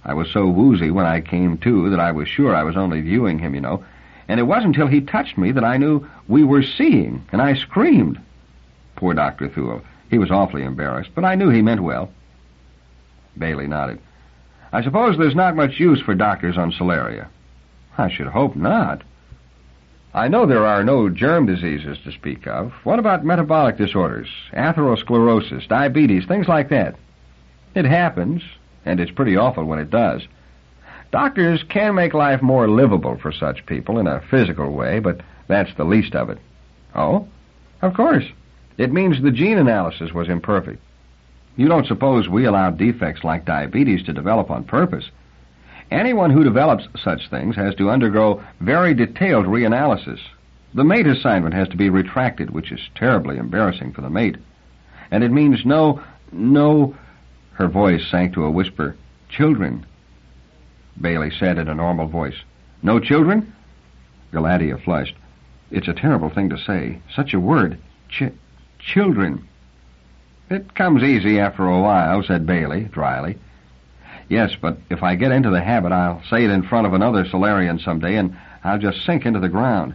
I was so woozy when I came to that I was sure I was only viewing him, you know, and it wasn't until he touched me that I knew we were seeing, and I screamed. Poor Dr. Thule. He was awfully embarrassed, but I knew he meant well. Baley nodded. I suppose there's not much use for doctors on Solaria. I should hope not. I know there are no germ diseases to speak of. What about metabolic disorders, atherosclerosis, diabetes, things like that? It happens, and it's pretty awful when it does. Doctors can make life more livable for such people in a physical way, but that's the least of it. Oh? Of course. It means the gene analysis was imperfect. You don't suppose we allow defects like diabetes to develop on purpose? Anyone who develops such things has to undergo very detailed reanalysis. The mate assignment has to be retracted, which is terribly embarrassing for the mate. And it means no, her voice sank to a whisper, children. Baley said in a normal voice, no children? Galatea flushed. It's a terrible thing to say. Such a word. Children. It comes easy after a while, said Baley, dryly. Yes, but if I get into the habit, I'll say it in front of another Solarian someday, and I'll just sink into the ground.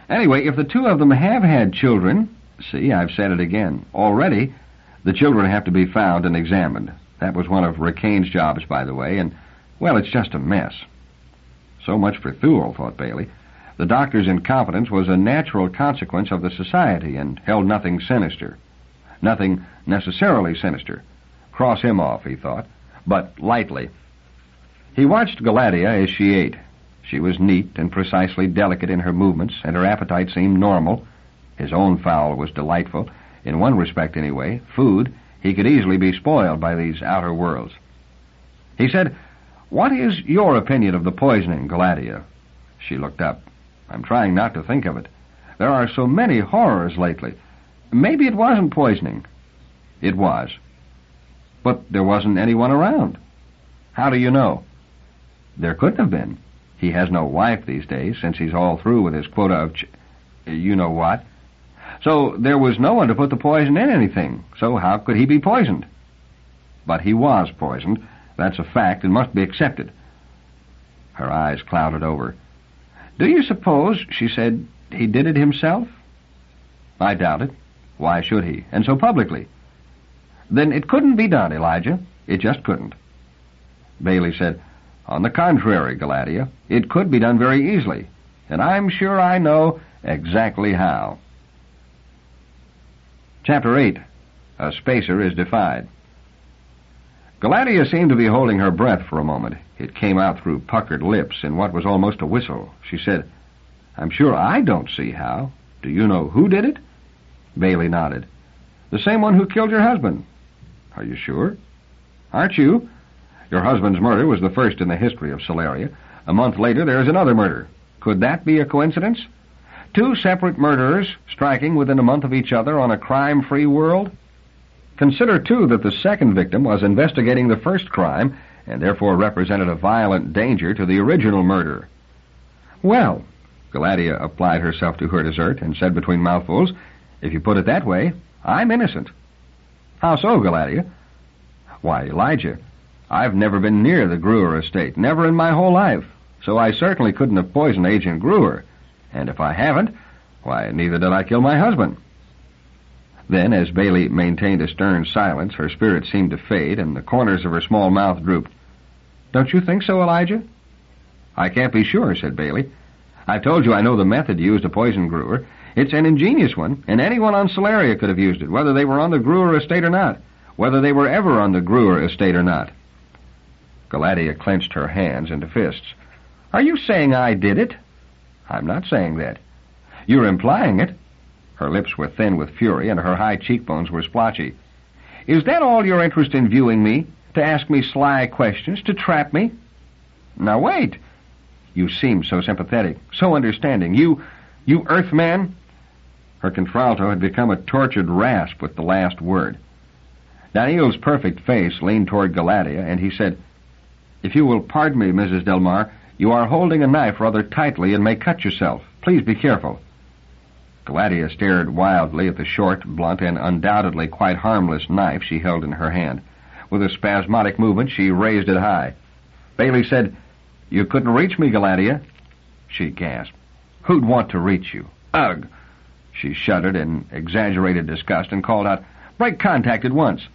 Anyway, if the two of them have had children, see, I've said it again, already, the children have to be found and examined. That was one of Rikaine's jobs, by the way, and, well, it's just a mess. So much for Thule, thought Baley. The doctor's incompetence was a natural consequence of the society and held nothing sinister. Nothing necessarily sinister. Cross him off, he thought, but lightly. He watched Galatea as she ate. She was neat and precisely delicate in her movements, and her appetite seemed normal. His own fowl was delightful. In one respect, anyway, food. He could easily be spoiled by these outer worlds. He said, "What is your opinion of the poisoning, Galatea?" She looked up. "I'm trying not to think of it. There are so many horrors lately. Maybe it wasn't poisoning." "It was." "But there wasn't anyone around." "How do you know?" "There couldn't have been. He has no wife these days, since he's all through with his quota of you know what. So there was no one to put the poison in anything, so how could he be poisoned?" "But he was poisoned. That's a fact and must be accepted." Her eyes clouded over. "Do you suppose," she said, "he did it himself?" "I doubt it. Why should he? And so publicly." "Then it couldn't be done, Elijah. It just couldn't." Baley said, "On the contrary, Galatea, it could be done very easily, and I'm sure I know exactly how." Chapter 8. A Spacer is Defied. Galatea seemed to be holding her breath for a moment. It came out through puckered lips in what was almost a whistle. She said, "I'm sure I don't see how. Do you know who did it?" Baley nodded. "The same one who killed your husband." "Are you sure?" "Aren't you? Your husband's murder was the first in the history of Solaria. A month later, there is another murder. Could that be a coincidence? Two separate murderers striking within a month of each other on a crime-free world? Consider, too, that the second victim was investigating the first crime and therefore represented a violent danger to the original murder." "Well," Galatea applied herself to her dessert and said between mouthfuls, "if you put it that way, I'm innocent." "How so, Galatea?" "Why, Elijah, I've never been near the Gruer estate, never in my whole life, so I certainly couldn't have poisoned Agent Gruer. And if I haven't, why, neither did I kill my husband." Then, as Baley maintained a stern silence, her spirit seemed to fade, and the corners of her small mouth drooped. "Don't you think so, Elijah?" "I can't be sure," said Baley. "I've told you I know the method used to poison Gruer. It's an ingenious one, and anyone on Solaria could have used it, whether they were on the Gruer estate or not, whether they were ever on the Gruer estate or not." Galatea clenched her hands into fists. "Are you saying I did it?" "I'm not saying that." "You're implying it." Her lips were thin with fury, and her high cheekbones were splotchy. "Is that all your interest in viewing me? To ask me sly questions, to trap me?" "Now wait. You seem so sympathetic, so understanding. You Earthman." Her contralto had become a tortured rasp with the last word. Daneel's perfect face leaned toward Galatea, and he said, "If you will pardon me, Mrs. Delmarre, you are holding a knife rather tightly and may cut yourself. Please be careful." Galatea stared wildly at the short, blunt, and undoubtedly quite harmless knife she held in her hand. With a spasmodic movement, she raised it high. Baley said, "You couldn't reach me, Galatea." She gasped. "Who'd want to reach you? Ugh!" She shuddered in exaggerated disgust and called out, "Break contact at once."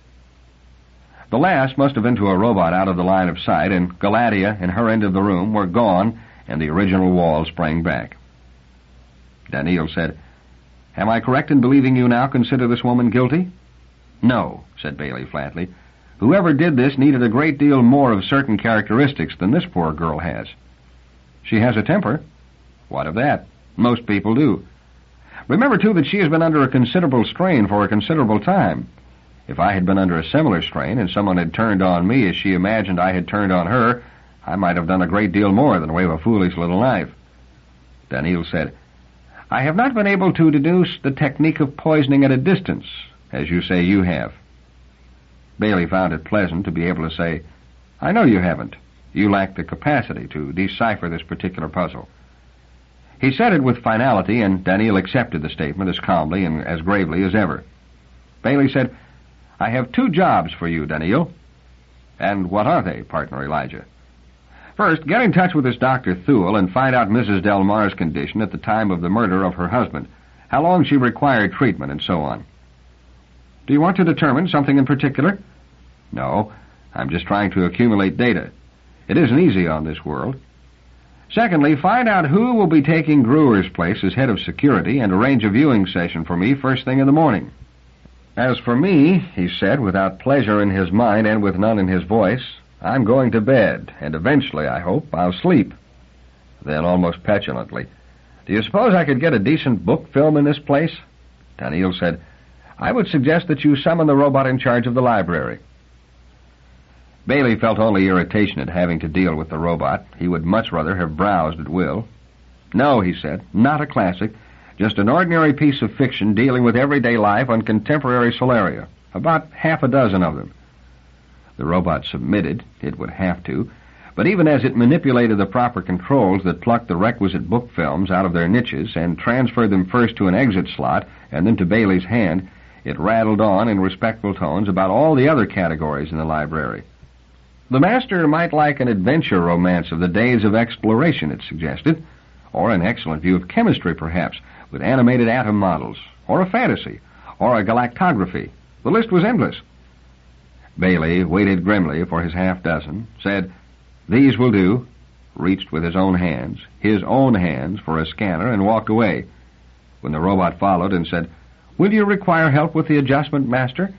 The last must have been to a robot out of the line of sight, and Galatea and her end of the room were gone, and the original wall sprang back. Daneel said, "Am I correct in believing you now consider this woman guilty?" "No," said Baley flatly. "Whoever did this needed a great deal more of certain characteristics than this poor girl has." "She has a temper." "What of that? Most people do. Remember, too, that she has been under a considerable strain for a considerable time. If I had been under a similar strain and someone had turned on me as she imagined I had turned on her, I might have done a great deal more than wave a foolish little knife." Daneel said, "I have not been able to deduce the technique of poisoning at a distance, as you say you have." Baley found it pleasant to be able to say, "I know you haven't. You lack the capacity to decipher this particular puzzle." He said it with finality, and Daneel accepted the statement as calmly and as gravely as ever. Baley said, "I have 2 jobs for you, Daneel." "And what are they, partner Elijah?" "First, get in touch with this Dr. Thule and find out Mrs. Delmarre's condition at the time of the murder of her husband, how long she required treatment, and so on." "Do you want to determine something in particular?" "No, I'm just trying to accumulate data. It isn't easy on this world." "Secondly, find out who will be taking Gruer's place as head of security and arrange a viewing session for me first thing in the morning." "As for me," he said, without pleasure in his mind and with none in his voice, "I'm going to bed, and eventually, I hope, I'll sleep." Then, almost petulantly, "Do you suppose I could get a decent book film in this place?" Daneel said, "I would suggest that you summon the robot in charge of the library." Baley felt only irritation at having to deal with the robot. He would much rather have browsed at will. "No," he said, "not a classic. Just an ordinary piece of fiction dealing with everyday life on contemporary Solaria. About half a dozen of them." The robot submitted. It would have to. But even as it manipulated the proper controls that plucked the requisite book films out of their niches and transferred them first to an exit slot and then to Baley's hand, it rattled on in respectful tones about all the other categories in the library. The master might like an adventure romance of the days of exploration, it suggested, or an excellent view of chemistry, perhaps, with animated atom models, or a fantasy, or a galactography. The list was endless. Baley waited grimly for his half-dozen, said, "These will do," reached with his own hands, for a scanner, and walked away. When the robot followed and said, "Will you require help with the adjustment, Master?"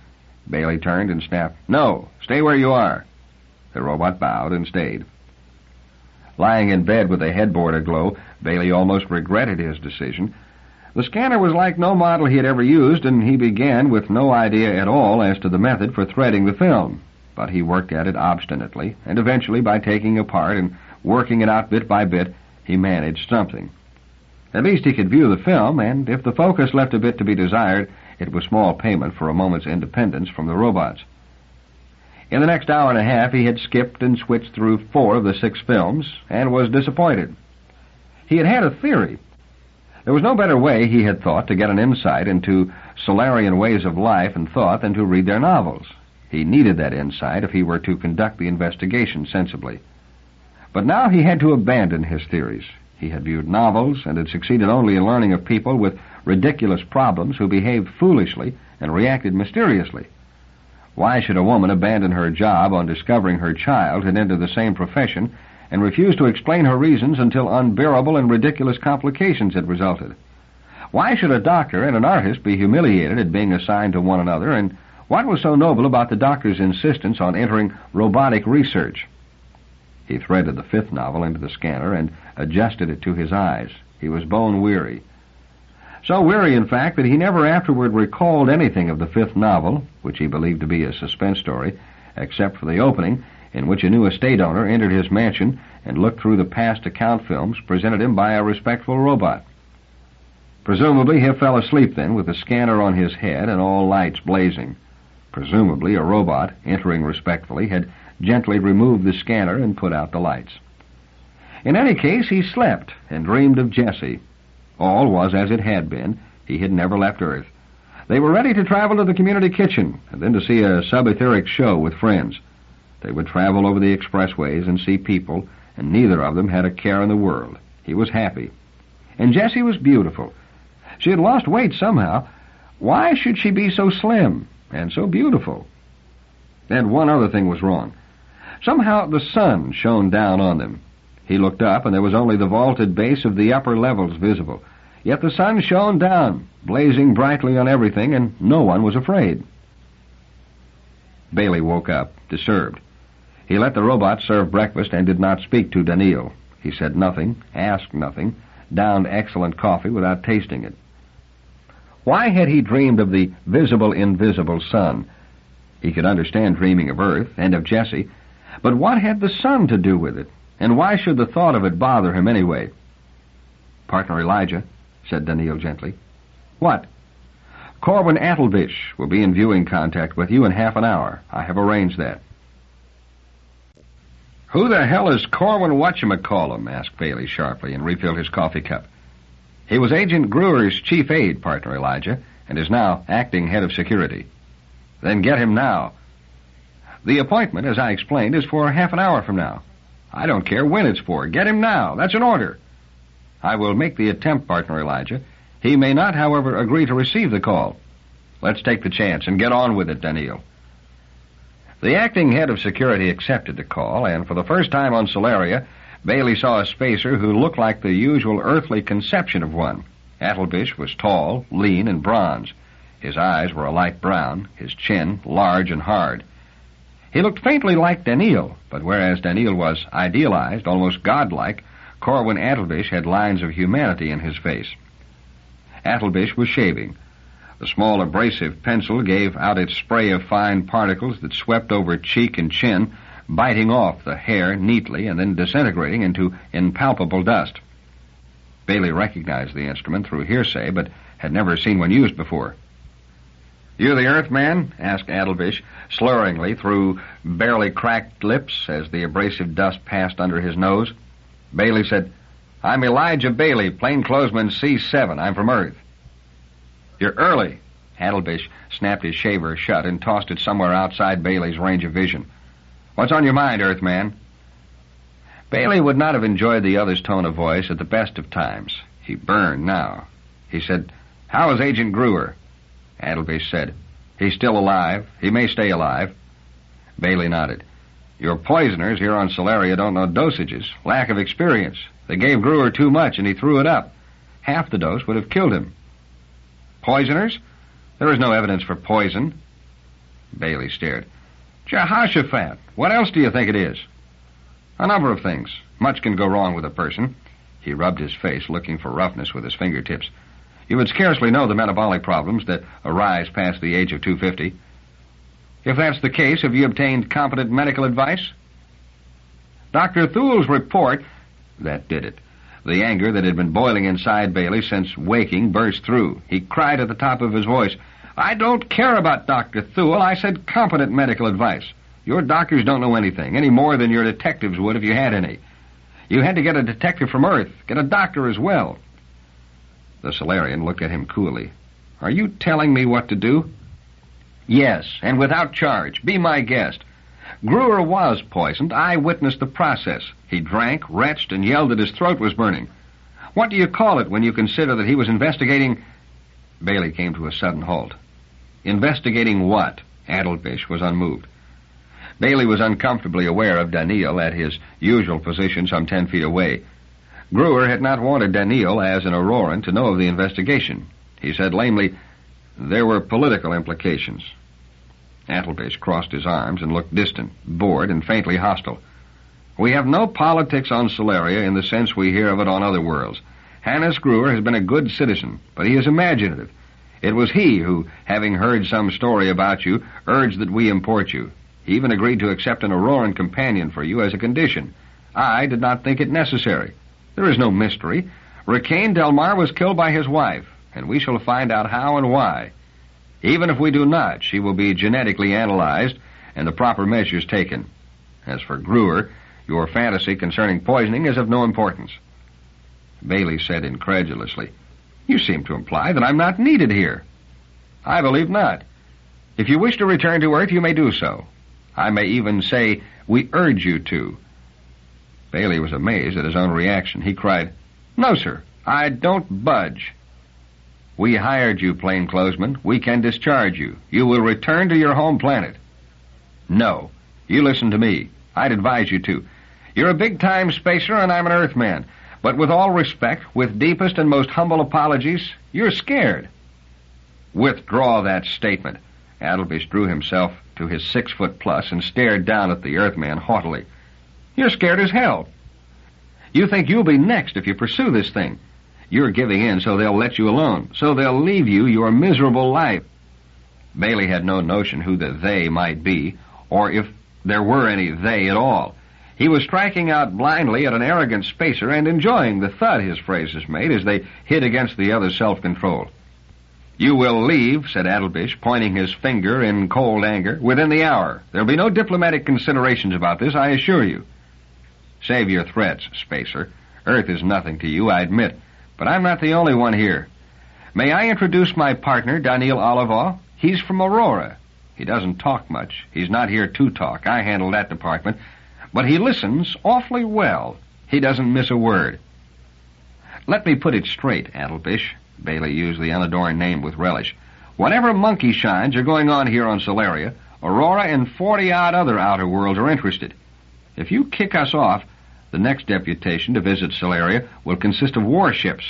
Baley turned and snapped, "No, stay where you are." The robot bowed and stayed. Lying in bed with the headboard aglow, Baley almost regretted his decision. The scanner was like no model he had ever used, and he began with no idea at all as to the method for threading the film. But he worked at it obstinately, and eventually, by taking apart and working it out bit by bit, he managed something. At least he could view the film, and if the focus left a bit to be desired, it was small payment for a moment's independence from the robots. In the next hour and a half, he had skipped and switched through 4 of the 6 films, and was disappointed. He had had a theory. There was no better way, he had thought, to get an insight into Solarian ways of life and thought than to read their novels. He needed that insight if he were to conduct the investigation sensibly. But now he had to abandon his theories. He had viewed novels and had succeeded only in learning of people with ridiculous problems who behaved foolishly and reacted mysteriously. Why should a woman abandon her job on discovering her child had entered the same profession and refuse to explain her reasons until unbearable and ridiculous complications had resulted? Why should a doctor and an artist be humiliated at being assigned to one another, and what was so noble about the doctor's insistence on entering robotic research? He threaded the 5th novel into the scanner and adjusted it to his eyes. He was bone-weary. So weary, in fact, that he never afterward recalled anything of the 5th novel, which he believed to be a suspense story, except for the opening, in which a new estate owner entered his mansion and looked through the past account films presented him by a respectful robot. Presumably he fell asleep then, with the scanner on his head and all lights blazing. Presumably a robot, entering respectfully, had gently removed the scanner and put out the lights. In any case, he slept and dreamed of Jessie. All was as it had been. He had never left Earth. They were ready to travel to the community kitchen and then to see a subetheric show with friends. They would travel over the expressways and see people, and neither of them had a care in the world. He was happy. And Jessie was beautiful. She had lost weight somehow. Why should she be so slim and so beautiful? And one other thing was wrong. Somehow the sun shone down on them. He looked up, and there was only the vaulted base of the upper levels visible. Yet the sun shone down, blazing brightly on everything, and no one was afraid. Baley woke up, disturbed. He let the robot serve breakfast and did not speak to Daneel. He said nothing, asked nothing, downed excellent coffee without tasting it. Why had he dreamed of the visible-invisible sun? He could understand dreaming of Earth and of Jessie, but what had the sun to do with it? And why should the thought of it bother him anyway? "Partner Elijah," said Daneel gently. "What?" "Corwin Attlebish will be in viewing contact with you in half an hour. I have arranged that." "Who the hell is Corwin whatchamacallum?" asked Baley sharply, and refilled his coffee cup. "He was Agent Gruer's chief aide, Partner Elijah, and is now acting head of security." "Then get him now." "The appointment, as I explained, is for half an hour from now." "I don't care when it's for. Get him now. That's an order." "I will make the attempt, Partner Elijah. He may not, however, agree to receive the call." "Let's take the chance and get on with it, Daneel." The acting head of security accepted the call, and for the first time on Solaria, Baley saw a spacer who looked like the usual earthly conception of one. Attlebish was tall, lean, and bronze. His eyes were a light brown, his chin large and hard. He looked faintly like Daneel, but whereas Daneel was idealized, almost godlike, Corwin Attlebish had lines of humanity in his face. Attlebish was shaving. The small abrasive pencil gave out its spray of fine particles that swept over cheek and chin, biting off the hair neatly and then disintegrating into impalpable dust. Baley recognized the instrument through hearsay, but had never seen one used before. "You the Earthman?" asked Attlebish, slurringly through barely cracked lips as the abrasive dust passed under his nose. Baley said, "I'm Elijah Baley, plainclothesman C7. I'm from Earth." "You're early." Attlebish snapped his shaver shut and tossed it somewhere outside Baley's range of vision. "What's on your mind, Earthman?" Baley would not have enjoyed the other's tone of voice at the best of times. He burned now. He said, "How is Agent Gruer?" Attlebish said, "He's still alive. He may stay alive." Baley nodded. "Your poisoners here on Solaria don't know dosages. Lack of experience. They gave Gruer too much and he threw it up. Half the dose would have killed him." "Poisoners? There is no evidence for poison." Baley stared. "Jehoshaphat, what else do you think it is?" "A number of things. Much can go wrong with a person." He rubbed his face, looking for roughness with his fingertips. "You would scarcely know the metabolic problems that arise past the age of 250. If that's the case, have you obtained competent medical advice?" Dr. Thule's report... That did it. The anger that had been boiling inside Baley since waking burst through. He cried at the top of his voice, "I don't care about Dr. Thule. I said competent medical advice. Your doctors don't know anything, any more than your detectives would if you had any. You had to get a detective from Earth, get a doctor as well." The Solarian looked at him coolly. "Are you telling me what to do?" "Yes, and without charge. Be my guest. Gruer was poisoned. I witnessed the process. He drank, retched, and yelled that his throat was burning. What do you call it when you consider that he was investigating—" Baley came to a sudden halt. Investigating what? Adelbish was unmoved. Baley was uncomfortably aware of Daneel at his usual position some 10 feet away. Gruer had not wanted Daneel, as an Auroran, to know of the investigation. He said lamely, there were political implications. Adelbish crossed his arms and looked distant, bored, and faintly hostile. We have no politics on Solaria in the sense we hear of it on other worlds. Hannes Gruer has been a good citizen, but he is imaginative. It was he who, having heard some story about you, urged that we import you. He even agreed to accept an Auroran companion for you as a condition. I did not think it necessary. There is no mystery. Rikaine Delmarre was killed by his wife, and we shall find out how and why. Even if we do not, she will be genetically analyzed and the proper measures taken. As for Gruer, your fantasy concerning poisoning is of no importance. Baley said incredulously, You seem to imply that I'm not needed here. I believe not. If you wish to return to Earth, you may do so. I may even say we urge you to. Baley was amazed at his own reaction. He cried, No, sir, I don't budge. We hired you, plainclothesman. We can discharge you. You will return to your home planet. No. You listen to me. I'd advise you to. You're a big-time spacer, and I'm an Earthman. But with all respect, with deepest and most humble apologies, you're scared. Withdraw that statement. Adelbish drew himself to his 6-foot-plus and stared down at the Earthman haughtily. You're scared as hell. You think you'll be next if you pursue this thing. You're giving in so they'll let you alone, so they'll leave you your miserable life. Baley had no notion who the they might be, or if there were any they at all. He was striking out blindly at an arrogant spacer and enjoying the thud his phrases made as they hit against the other's self-control. You will leave, said Adelbish, pointing his finger in cold anger, within the hour. There'll be no diplomatic considerations about this, I assure you. Save your threats, spacer. Earth is nothing to you, I admit. But I'm not the only one here. May I introduce my partner, Daneel Olivaw? He's from Aurora. He doesn't talk much. He's not here to talk. I handle that department. But he listens awfully well. He doesn't miss a word. Let me put it straight, Adelbish. Baley used the unadorned name with relish. Whatever monkey shines are going on here on Solaria, Aurora and 40-odd other outer worlds are interested. If you kick us off, the next deputation to visit Solaria will consist of warships.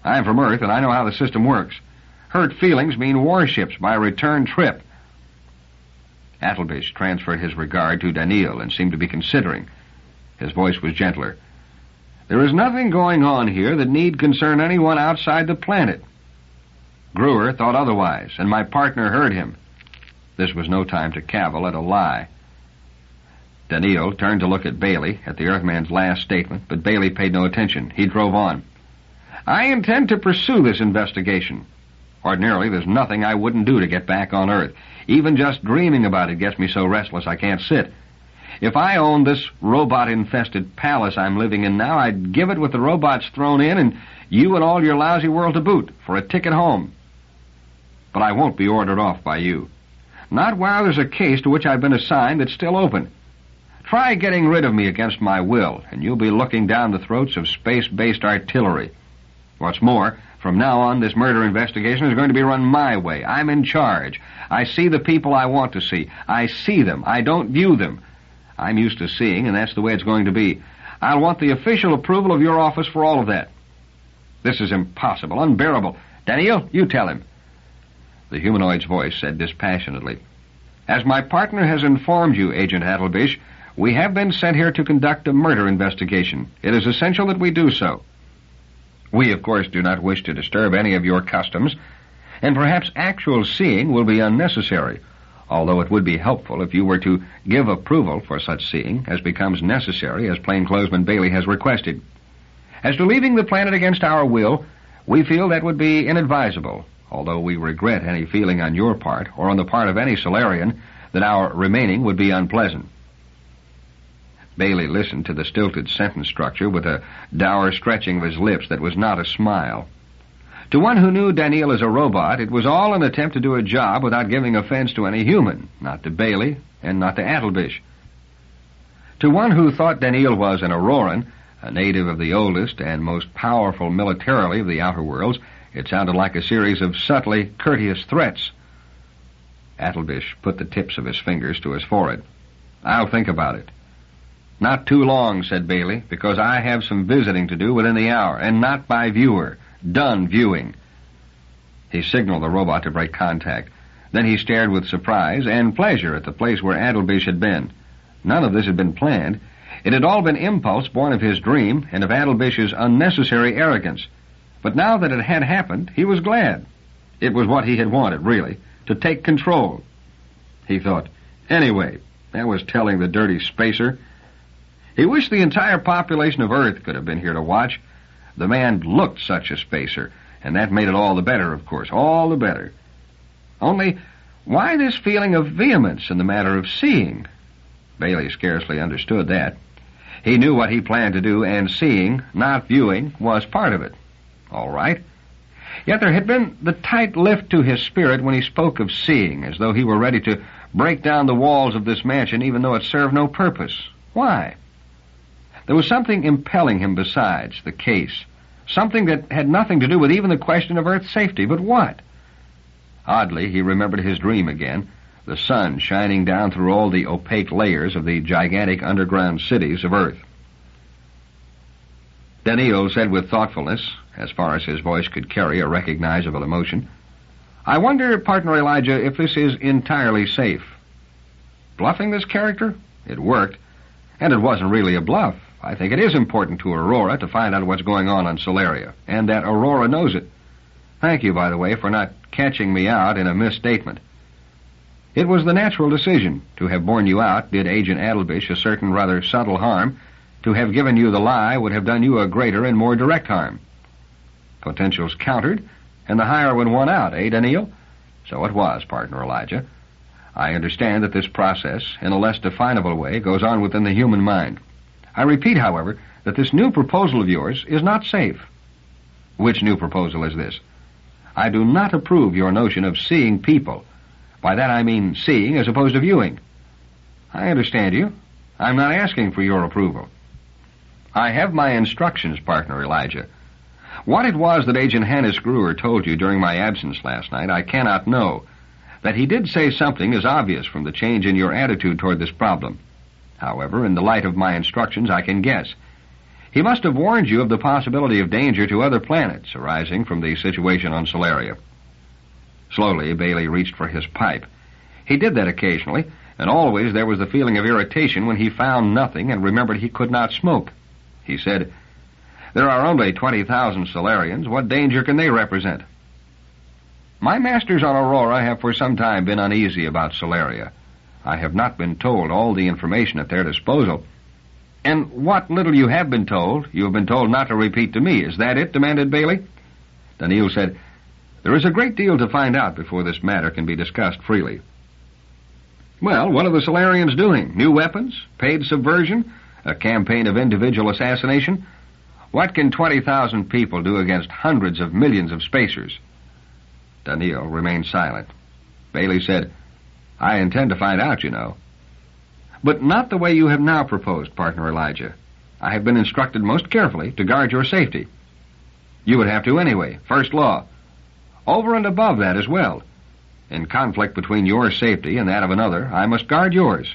I'm from Earth, and I know how the system works. Hurt feelings mean warships by return trip. Adelbish transferred his regard to Daneel and seemed to be considering. His voice was gentler. There is nothing going on here that need concern anyone outside the planet. Gruer thought otherwise, and my partner heard him. This was no time to cavil at a lie. Daneel turned to look at Baley at the Earthman's last statement, but Baley paid no attention. He drove on. I intend to pursue this investigation. Ordinarily, there's nothing I wouldn't do to get back on Earth. Even just dreaming about it gets me so restless I can't sit. If I owned this robot-infested palace I'm living in now, I'd give it with the robots thrown in and you and all your lousy world to boot for a ticket home. But I won't be ordered off by you. Not while there's a case to which I've been assigned that's still open. Try getting rid of me against my will, and you'll be looking down the throats of space-based artillery. What's more, from now on, this murder investigation is going to be run my way. I'm in charge. I see the people I want to see. I see them. I don't view them. I'm used to seeing, and that's the way it's going to be. I'll want the official approval of your office for all of that. This is impossible, unbearable. Daneel, you tell him. The humanoid's voice said dispassionately, As my partner has informed you, Agent Adelbish, we have been sent here to conduct a murder investigation. It is essential that we do so. We, of course, do not wish to disturb any of your customs, and perhaps actual seeing will be unnecessary, although it would be helpful if you were to give approval for such seeing as becomes necessary, as plainclothesman Baley has requested. As to leaving the planet against our will, we feel that would be inadvisable, although we regret any feeling on your part, or on the part of any Solarian, that our remaining would be unpleasant. Baley listened to the stilted sentence structure with a dour stretching of his lips that was not a smile. To one who knew Daneel as a robot, it was all an attempt to do a job without giving offense to any human, not to Baley and not to Adelbish. To one who thought Daneel was an Auroran, a native of the oldest and most powerful militarily of the outer worlds, it sounded like a series of subtly courteous threats. Attelbish put the tips of his fingers to his forehead. "I'll think about it." "Not too long," said Baley, "because I have some visiting to do within the hour, and not by viewer. Done viewing." He signaled the robot to break contact. Then he stared with surprise and pleasure at the place where Attelbish had been. None of this had been planned. It had all been impulse born of his dream and of Attelbish's unnecessary arrogance. But now that it had happened, he was glad. It was what he had wanted, really, to take control. He thought, anyway, that was telling the dirty spacer. He wished the entire population of Earth could have been here to watch. The man looked such a spacer, and that made it all the better, of course, all the better. Only, why this feeling of vehemence in the matter of seeing? Baley scarcely understood that. He knew what he planned to do, and seeing, not viewing, was part of it. All right. Yet there had been the tight lift to his spirit when he spoke of seeing, as though he were ready to break down the walls of this mansion even though it served no purpose. Why? There was something impelling him besides the case, something that had nothing to do with even the question of Earth's safety. But what? Oddly, he remembered his dream again, the sun shining down through all the opaque layers of the gigantic underground cities of Earth. Daneel said with thoughtfulness, as far as his voice could carry a recognizable emotion, "I wonder, partner Elijah, if this is entirely safe." Bluffing this character? It worked. And it wasn't really a bluff. I think it is important to Aurora to find out what's going on Solaria, and that Aurora knows it. Thank you, by the way, for not catching me out in a misstatement. It was the natural decision. To have borne you out did Agent Attelbish a certain rather subtle harm. To have given you the lie would have done you a greater and more direct harm. Potentials countered, and the higher one won out, eh, Daneel? So it was, partner Elijah. I understand that this process, in a less definable way, goes on within the human mind. I repeat, however, that this new proposal of yours is not safe. Which new proposal is this? I do not approve your notion of seeing people. By that I mean seeing as opposed to viewing. I understand you. I'm not asking for your approval. I have my instructions, partner Elijah. What it was that Agent Hannes Gruer told you during my absence last night, I cannot know. That he did say something is obvious from the change in your attitude toward this problem. However, in the light of my instructions, I can guess. He must have warned you of the possibility of danger to other planets arising from the situation on Solaria. Slowly, Baley reached for his pipe. He did that occasionally, and always there was the feeling of irritation when he found nothing and remembered he could not smoke. He said, "There are only 20,000 Solarians. What danger can they represent?" My masters on Aurora have for some time been uneasy about Solaria. I have not been told all the information at their disposal. And what little you have been told not to repeat to me. Is that it?" demanded Baley. Daneel said, "There is a great deal to find out before this matter can be discussed freely." Well, what are the Solarians doing? New weapons? Paid subversion? A campaign of individual assassination? What can 20,000 people do against hundreds of millions of spacers? Daneel remained silent. Baley said, "I intend to find out, you know." "But not the way you have now proposed, partner Elijah. I have been instructed most carefully to guard your safety." "You would have to anyway. First law. Over and above that as well. In conflict between your safety and that of another, I must guard yours."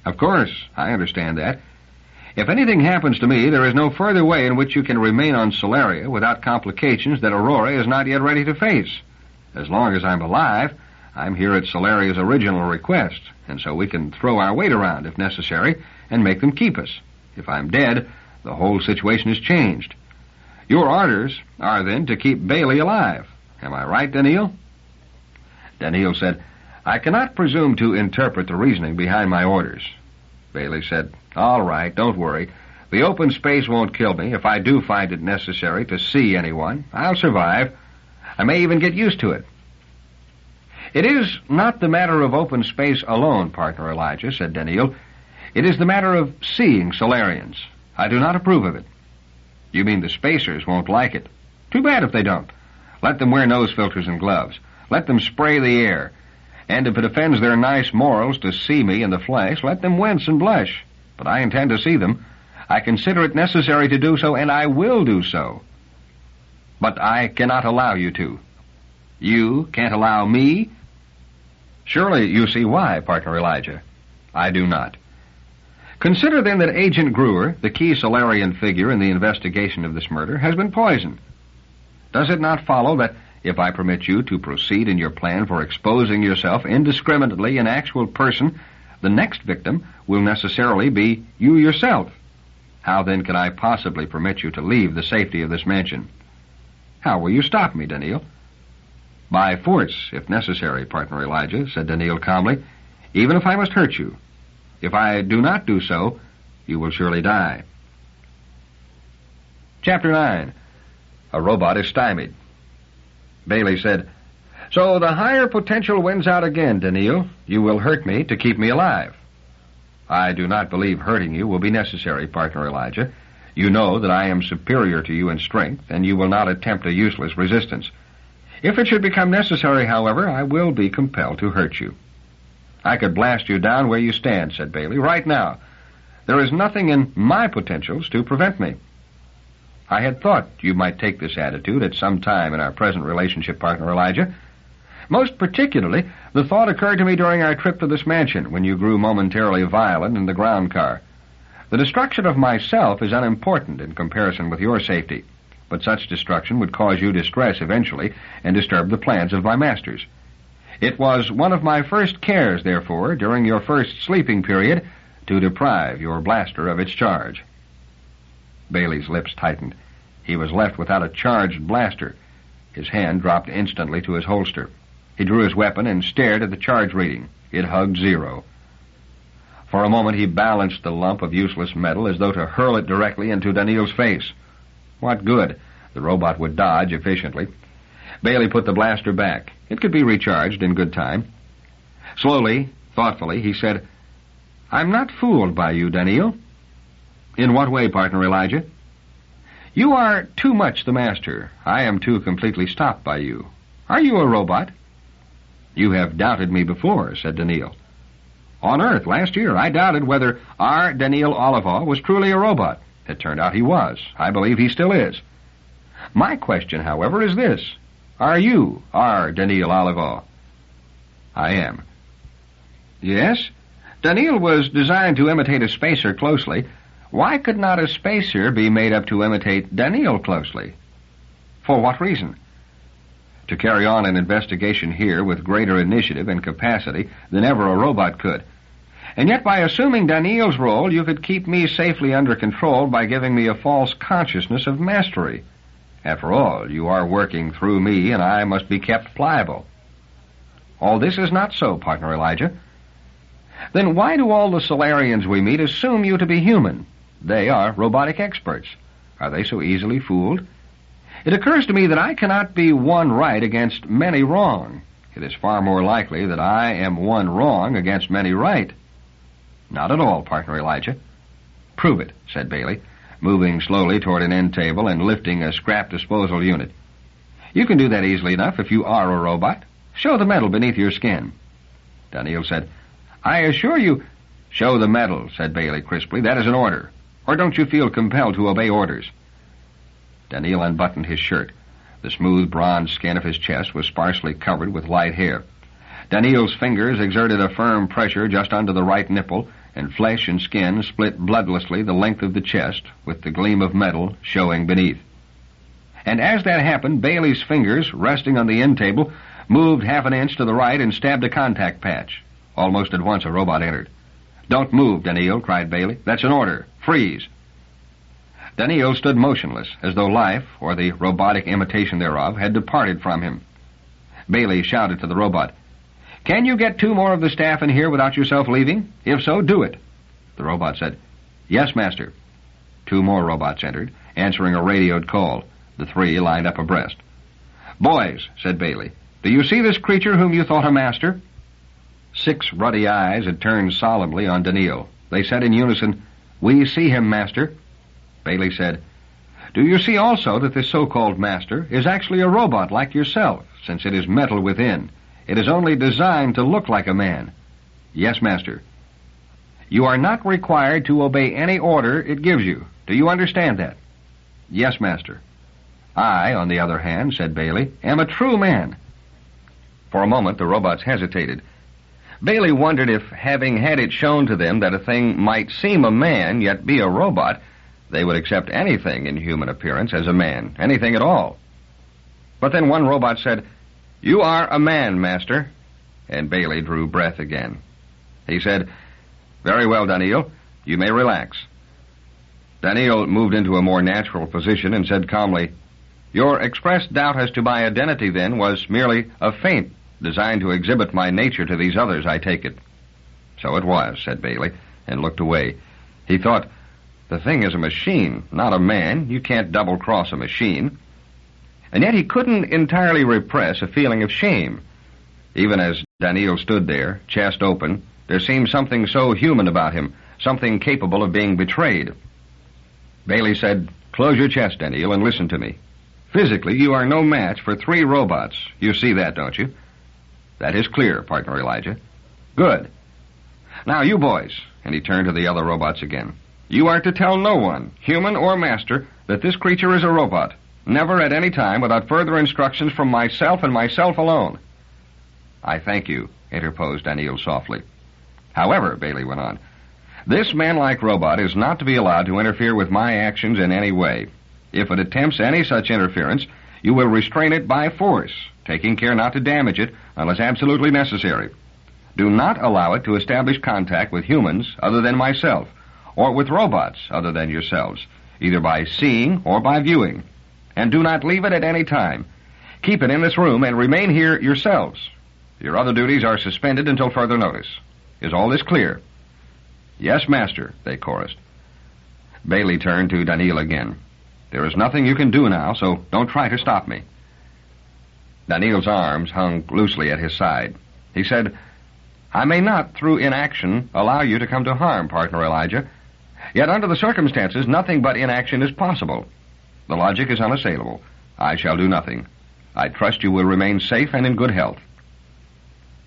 "Of course, I understand that. If anything happens to me, there is no further way in which you can remain on Solaria without complications that Aurora is not yet ready to face. As long as I'm alive, I'm here at Solaria's original request, and so we can throw our weight around if necessary and make them keep us. If I'm dead, the whole situation is changed. Your orders are then to keep Baley alive. Am I right, Daneel?" Daneel said, "I cannot presume to interpret the reasoning behind my orders." Baley said, "All right, don't worry. The open space won't kill me. If I do find it necessary to see anyone, I'll survive. I may even get used to it." "It is not the matter of open space alone, partner Elijah," said Daneel. "It is the matter of seeing Solarians. I do not approve of it." "You mean the spacers won't like it?" "Too bad if they don't. Let them wear nose filters and gloves. Let them spray the air. And if it offends their nice morals to see me in the flesh, let them wince and blush. But I intend to see them. I consider it necessary to do so, and I will do so." "But I cannot allow you to." "You can't allow me?" Surely you see why, Partner Elijah. I do not. Consider then that Agent Gruer, the key Solarian figure in the investigation of this murder, has been poisoned. Does it not follow that if I permit you to proceed in your plan for exposing yourself indiscriminately in actual person, the next victim will necessarily be you yourself? How then can I possibly permit you to leave the safety of this mansion? How will you stop me, Daneel? By force, if necessary, Partner Elijah, said Daneel calmly, even if I must hurt you. If I do not do so, you will surely die. Chapter 9. A robot is stymied. Baley said, So the higher potential wins out again, Daneel. You will hurt me to keep me alive. I do not believe hurting you will be necessary, Partner Elijah. You know that I am superior to you in strength, and you will not attempt a useless resistance. If it should become necessary, however, I will be compelled to hurt you. I could blast you down where you stand, said Baley, right now. There is nothing in my potentials to prevent me. I had thought you might take this attitude at some time in our present relationship, Partner Elijah. Most particularly, the thought occurred to me during our trip to this mansion, when you grew momentarily violent in the ground car. The destruction of myself is unimportant in comparison with your safety, but such destruction would cause you distress eventually and disturb the plans of my masters. It was one of my first cares, therefore, during your first sleeping period, to deprive your blaster of its charge. Baley's lips tightened. He was left without a charged blaster. His hand dropped instantly to his holster. He drew his weapon and stared at the charge reading. It hugged 0. For a moment he balanced the lump of useless metal as though to hurl it directly into Daneel's face. What good? The robot would dodge efficiently. Baley put the blaster back. It could be recharged in good time. Slowly, thoughtfully, he said, I'm not fooled by you, Daneel. In what way, Partner Elijah? You are too much the master. I am too completely stopped by you. Are you a robot? You have doubted me before, said Daneel. On Earth, last year, I doubted whether our Daneel Olivaw was truly a robot. It turned out he was. I believe he still is. My question, however, is this. Are you our Daneel Olivaw? I am. Yes? Daneel was designed to imitate a spacer closely. Why could not a spacer be made up to imitate Daneel closely? For what reason? To carry on an investigation here with greater initiative and capacity than ever a robot could. And yet by assuming Daneel's role, you could keep me safely under control by giving me a false consciousness of mastery. After all, you are working through me, and I must be kept pliable. All this is not so, Partner Elijah. Then why do all the Solarians we meet assume you to be human? They are robotic experts. Are they so easily fooled? It occurs to me that I cannot be one right against many wrong. It is far more likely that I am one wrong against many right. Not at all, Partner Elijah. Prove it, said Baley, moving slowly toward an end table and lifting a scrap disposal unit. You can do that easily enough if you are a robot. Show the metal beneath your skin. Daneel said, I assure you... Show the metal, said Baley crisply. That is an order. Or don't you feel compelled to obey orders? Daneel unbuttoned his shirt. The smooth bronze skin of his chest was sparsely covered with light hair. Daneel's fingers exerted a firm pressure just under the right nipple, and flesh and skin split bloodlessly the length of the chest, with the gleam of metal showing beneath. And as that happened, Baley's fingers, resting on the end table, moved half an inch to the right and stabbed a contact patch. Almost at once a robot entered. Don't move, Daneel, cried Baley. That's an order. Freeze. Daneel stood motionless, as though life, or the robotic imitation thereof, had departed from him. Baley shouted to the robot, Can you get 2 more of the staff in here without yourself leaving? If so, do it. The robot said, Yes, master. 2 more robots entered, answering a radioed call. The 3 lined up abreast. Boys, said Baley, do you see this creature whom you thought a master? 6 ruddy eyes had turned solemnly on Daneel. They said in unison, We see him, master. Baley said, Do you see also that this so-called master is actually a robot like yourself, since it is metal within? It is only designed to look like a man. Yes, master. You are not required to obey any order it gives you. Do you understand that? Yes, master. I, on the other hand, said Baley, am a true man. For a moment the robots hesitated. Baley wondered if, having had it shown to them that a thing might seem a man yet be a robot, they would accept anything in human appearance as a man, anything at all. But then one robot said, "You are a man, Master," and Baley drew breath again. He said, "Very well, Daneel, you may relax." Daneel moved into a more natural position and said calmly, "Your expressed doubt as to my identity, then, was merely a feint designed to exhibit my nature to these others, I take it." "So it was," said Baley, and looked away. He thought, the thing is a machine, not a man. You can't double-cross a machine. And yet he couldn't entirely repress a feeling of shame. Even as Daneel stood there, chest open, there seemed something so human about him, something capable of being betrayed. Baley said, "Close your chest, Daneel, and listen to me. Physically, you are no match for 3 robots. You see that, don't you?" "That is clear, partner Elijah." "Good. Now, you boys," and he turned to the other robots again, "you are to tell no one, human or master, that this creature is a robot. Never at any time without further instructions from myself and myself alone." "I thank you," interposed Daneel softly. "However," Baley went on, "this man-like robot is not to be allowed to interfere with my actions in any way. If it attempts any such interference, you will restrain it by force, taking care not to damage it unless absolutely necessary. Do not allow it to establish contact with humans other than myself, or with robots other than yourselves, either by seeing or by viewing. And do not leave it at any time. Keep it in this room and remain here yourselves. Your other duties are suspended until further notice. Is all this clear?" "Yes, Master," they chorused. Baley turned to Daneel again. "There is nothing you can do now, so don't try to stop me." Daneel's arms hung loosely at his side. He said, "I may not, through inaction, allow you to come to harm, partner Elijah. Yet under the circumstances, nothing but inaction is possible. The logic is unassailable. I shall do nothing. I trust you will remain safe and in good health."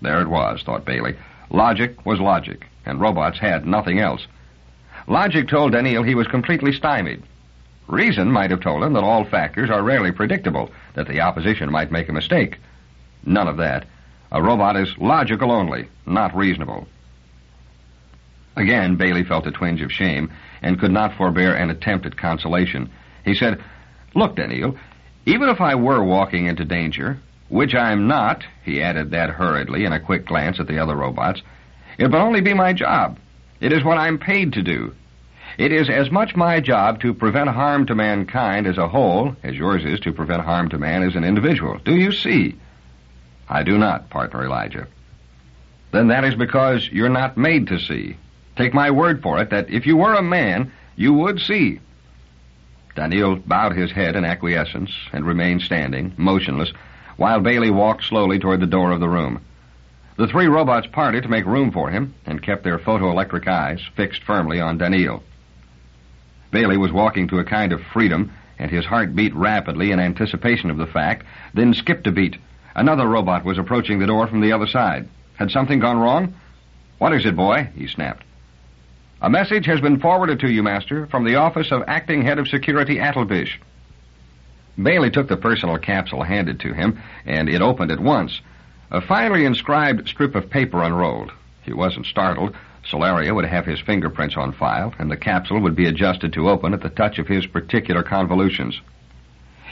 There it was, thought Baley. Logic was logic, and robots had nothing else. Logic told Daneel he was completely stymied. Reason might have told him that all factors are rarely predictable, that the opposition might make a mistake. None of that. A robot is logical only, not reasonable. Again, Baley felt a twinge of shame and could not forbear an attempt at consolation. He said, "Look, Daneel, even if I were walking into danger, which I'm not," he added that hurriedly in a quick glance at the other robots, "it would only be my job. It is what I'm paid to do. It is as much my job to prevent harm to mankind as a whole as yours is to prevent harm to man as an individual. Do you see?" "I do not, partner Elijah." "Then that is because you're not made to see. Take my word for it that if you were a man, you would see." Daneel bowed his head in acquiescence and remained standing, motionless, while Baley walked slowly toward the door of the room. The 3 robots parted to make room for him and kept their photoelectric eyes fixed firmly on Daneel. Baley was walking to a kind of freedom, and his heart beat rapidly in anticipation of the fact, then skipped a beat. Another robot was approaching the door from the other side. Had something gone wrong? "What is it, boy?" he snapped. "A message has been forwarded to you, Master, from the office of Acting Head of Security Attelbish." Baley took the personal capsule handed to him, and it opened at once. A finely inscribed strip of paper unrolled. He wasn't startled. Solaria would have his fingerprints on file, and the capsule would be adjusted to open at the touch of his particular convolutions.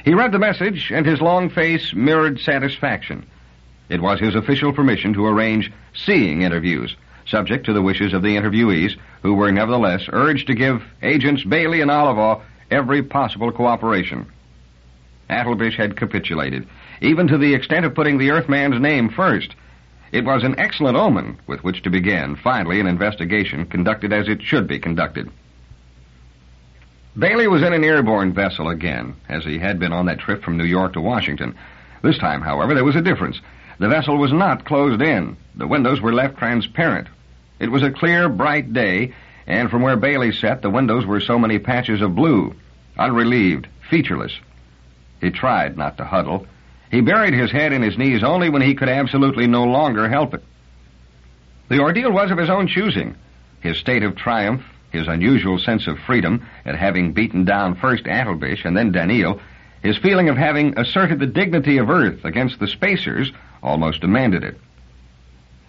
He read the message, and his long face mirrored satisfaction. It was his official permission to arrange seeing interviews, subject to the wishes of the interviewees, who were nevertheless urged to give Agents Baley and Olivaw every possible cooperation. Attelbish had capitulated, even to the extent of putting the Earthman's name first. It was an excellent omen with which to begin, finally, an investigation conducted as it should be conducted. Baley was in an airborne vessel again, as he had been on that trip from New York to Washington. This time, however, there was a difference. The vessel was not closed in. The windows were left transparent. It was a clear, bright day, and from where Baley sat, the windows were so many patches of blue, unrelieved, featureless. He tried not to huddle. He buried his head in his knees only when he could absolutely no longer help it. The ordeal was of his own choosing. His state of triumph, his unusual sense of freedom at having beaten down first Attelbish and then Daneel, his feeling of having asserted the dignity of Earth against the spacers, almost demanded it.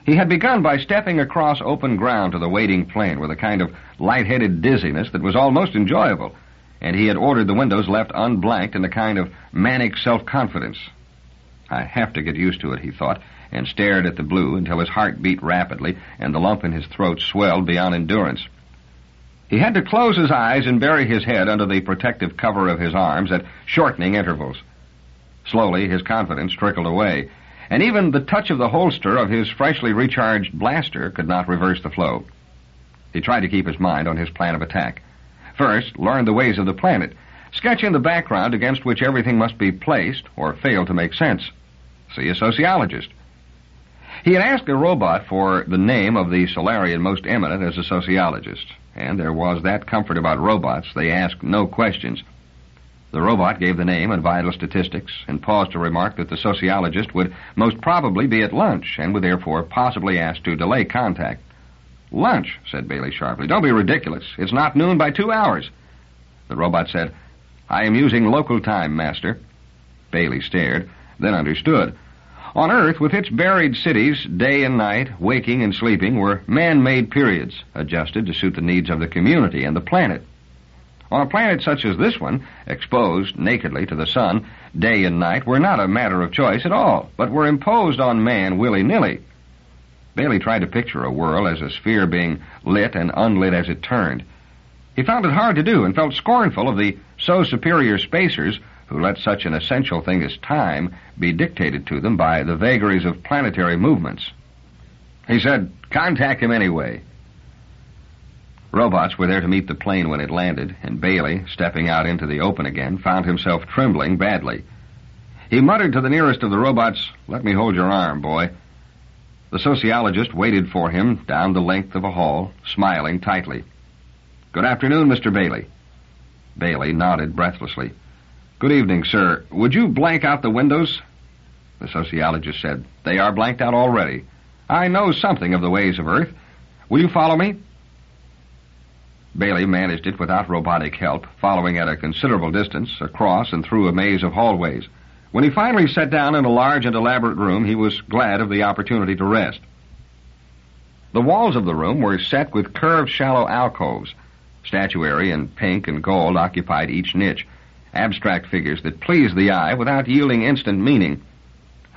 He had begun by stepping across open ground to the waiting plane with a kind of light-headed dizziness that was almost enjoyable, and he had ordered the windows left unblanked in a kind of manic self-confidence. I have to get used to it, he thought, and stared at the blue until his heart beat rapidly and the lump in his throat swelled beyond endurance. He had to close his eyes and bury his head under the protective cover of his arms at shortening intervals. Slowly, his confidence trickled away, and even the touch of the holster of his freshly recharged blaster could not reverse the flow. He tried to keep his mind on his plan of attack. First, learn the ways of the planet, sketch in the background against which everything must be placed or fail to make sense. See a sociologist. He had asked a robot for the name of the Solarian most eminent as a sociologist, and there was that comfort about robots, they asked no questions. The robot gave the name and vital statistics, and paused to remark that the sociologist would most probably be at lunch, and would therefore possibly ask to delay contact. "Lunch," said Baley sharply. "Don't be ridiculous. It's not noon by 2 hours." The robot said, "I am using local time, Master." Baley stared, then understood. On Earth, with its buried cities, day and night, waking and sleeping, were man-made periods, adjusted to suit the needs of the community and the planet. On a planet such as this one, exposed nakedly to the sun, day and night were not a matter of choice at all, but were imposed on man willy-nilly. Baley tried to picture a whirl as a sphere being lit and unlit as it turned. He found it hard to do and felt scornful of the so-superior spacers who let such an essential thing as time be dictated to them by the vagaries of planetary movements. He said, "Contact him anyway." Robots were there to meet the plane when it landed, and Baley, stepping out into the open again, found himself trembling badly. He muttered to the nearest of the robots, "Let me hold your arm, boy." The sociologist waited for him down the length of a hall, smiling tightly. "Good afternoon, Mr. Baley." Baley nodded breathlessly. "Good evening, sir. Would you blank out the windows?" The sociologist said, "They are blanked out already. I know something of the ways of Earth. Will you follow me?" Baley managed it without robotic help, following at a considerable distance, across and through a maze of hallways. When he finally sat down in a large and elaborate room, he was glad of the opportunity to rest. The walls of the room were set with curved, shallow alcoves. Statuary in pink and gold occupied each niche, abstract figures that pleased the eye without yielding instant meaning.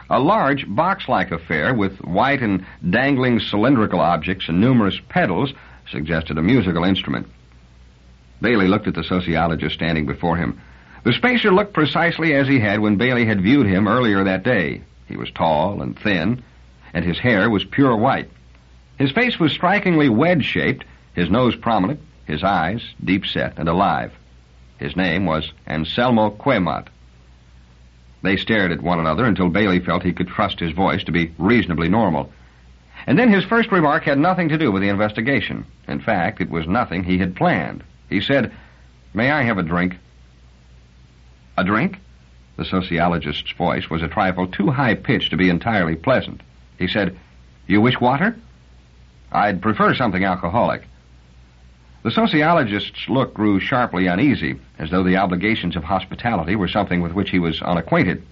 A large, box-like affair with white and dangling cylindrical objects and numerous pedals suggested a musical instrument. Baley looked at the sociologist standing before him. The spacer looked precisely as he had when Baley had viewed him earlier that day. He was tall and thin, and his hair was pure white. His face was strikingly wedge-shaped, his nose prominent, his eyes deep-set and alive. His name was Anselmo Quemat. They stared at one another until Baley felt he could trust his voice to be reasonably normal. And then his first remark had nothing to do with the investigation. In fact, it was nothing he had planned. He said, "May I have a drink?" "A drink?" The sociologist's voice was a trifle too high-pitched to be entirely pleasant. He said, "You wish water?" "I'd prefer something alcoholic." The sociologist's look grew sharply uneasy, as though the obligations of hospitality were something with which he was unacquainted.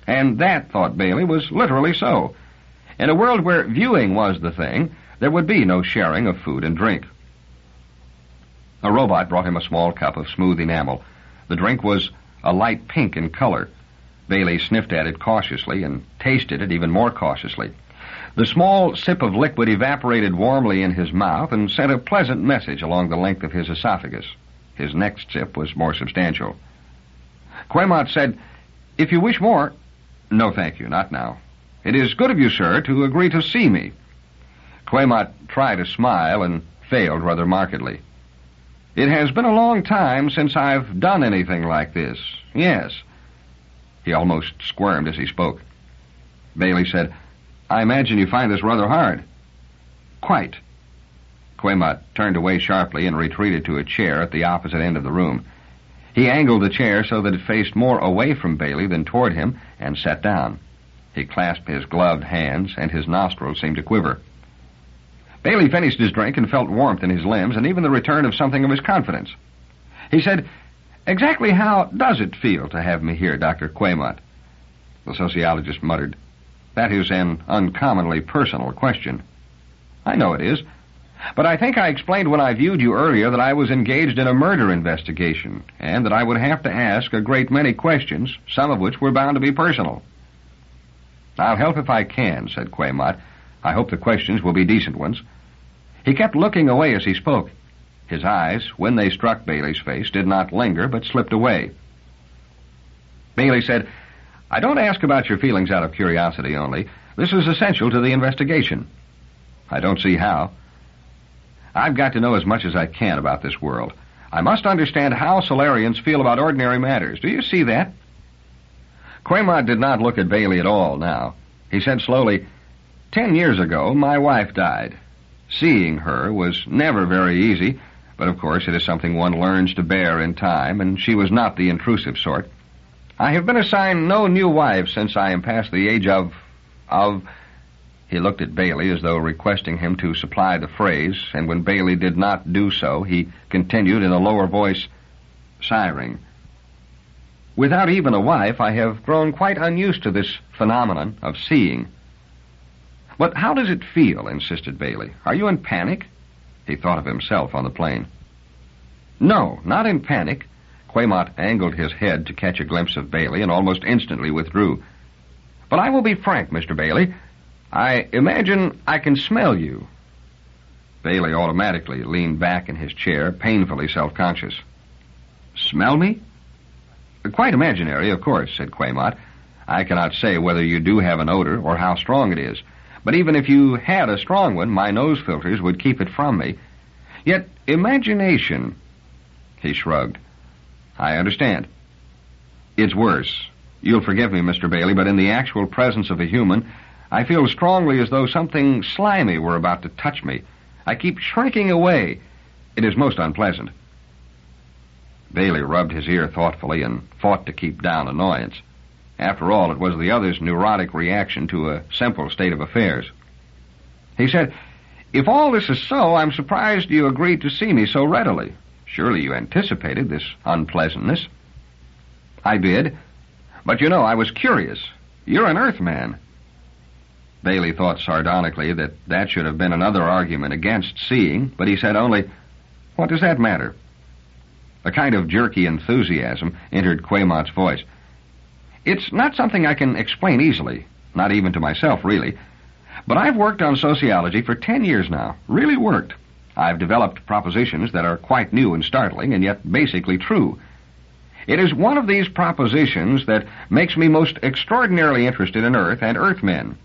And that, thought Baley, was literally so. In a world where viewing was the thing, there would be no sharing of food and drink. A robot brought him a small cup of smooth enamel. The drink was a light pink in color. Baley sniffed at it cautiously and tasted it even more cautiously. The small sip of liquid evaporated warmly in his mouth and sent a pleasant message along the length of his esophagus. His next sip was more substantial. Quemat said, "If you wish more—" "No, thank you, not now. It is good of you, sir, to agree to see me." Quemat tried a smile and failed rather markedly. "It has been a long time since I've done anything like this. Yes." He almost squirmed as he spoke. Baley said, "I imagine you find this rather hard." "Quite." Quemat turned away sharply and retreated to a chair at the opposite end of the room. He angled the chair so that it faced more away from Baley than toward him and sat down. He clasped his gloved hands, and his nostrils seemed to quiver. Baley finished his drink and felt warmth in his limbs and even the return of something of his confidence. He said, "Exactly how does it feel to have me here, Dr. Quemat?" The sociologist muttered, That is an uncommonly personal question. I know it is. But I think I explained when I viewed you earlier that I was engaged in a murder investigation, and that I would have to ask a great many questions, some of which were bound to be personal. I'll help if I can, said Quaymott. I hope the questions will be decent ones. He kept looking away as he spoke. His eyes, when they struck Bailey's face, did not linger, but slipped away. Baley said, I don't ask about your feelings out of curiosity only. This is essential to the investigation. I don't see how. I've got to know as much as I can about this world. I must understand how Solarians feel about ordinary matters. Do you see that? Quaymott did not look at Baley at all now. He said slowly, 10 years ago, my wife died. Seeing her was never very easy, but of course it is something one learns to bear in time, and she was not the intrusive sort. I have been assigned no new wife since I am past the age of... He looked at Baley as though requesting him to supply the phrase, and when Baley did not do so, he continued in a lower voice, sighing. Without even a wife, I have grown quite unused to this phenomenon of seeing. But how does it feel? Insisted Baley. Are you in panic? He thought of himself on the plane. No, not in panic. Quaymott angled his head to catch a glimpse of Baley and almost instantly withdrew. But I will be frank, Mr. Baley. I imagine I can smell you. Baley automatically leaned back in his chair, painfully self-conscious. Smell me? Quite imaginary, of course, said Quaymott. I cannot say whether you do have an odor or how strong it is. But even if you had a strong one, my nose filters would keep it from me. Yet, imagination... He shrugged. I understand. It's worse. You'll forgive me, Mr. Baley, but in the actual presence of a human, I feel strongly as though something slimy were about to touch me. I keep shrinking away. It is most unpleasant. Baley rubbed his ear thoughtfully and fought to keep down annoyance. After all, it was the other's neurotic reaction to a simple state of affairs. He said, If all this is so, I'm surprised you agreed to see me so readily. Surely you anticipated this unpleasantness. I did. But you know, I was curious. You're an Earthman. Baley thought sardonically that that should have been another argument against seeing, but he said only, What does that matter? A kind of jerky enthusiasm entered Quaymott's voice. It's not something I can explain easily, not even to myself, really. But I've worked on sociology for 10 years now, really worked. I've developed propositions that are quite new and startling, and yet basically true. It is one of these propositions that makes me most extraordinarily interested in Earth and Earthmen.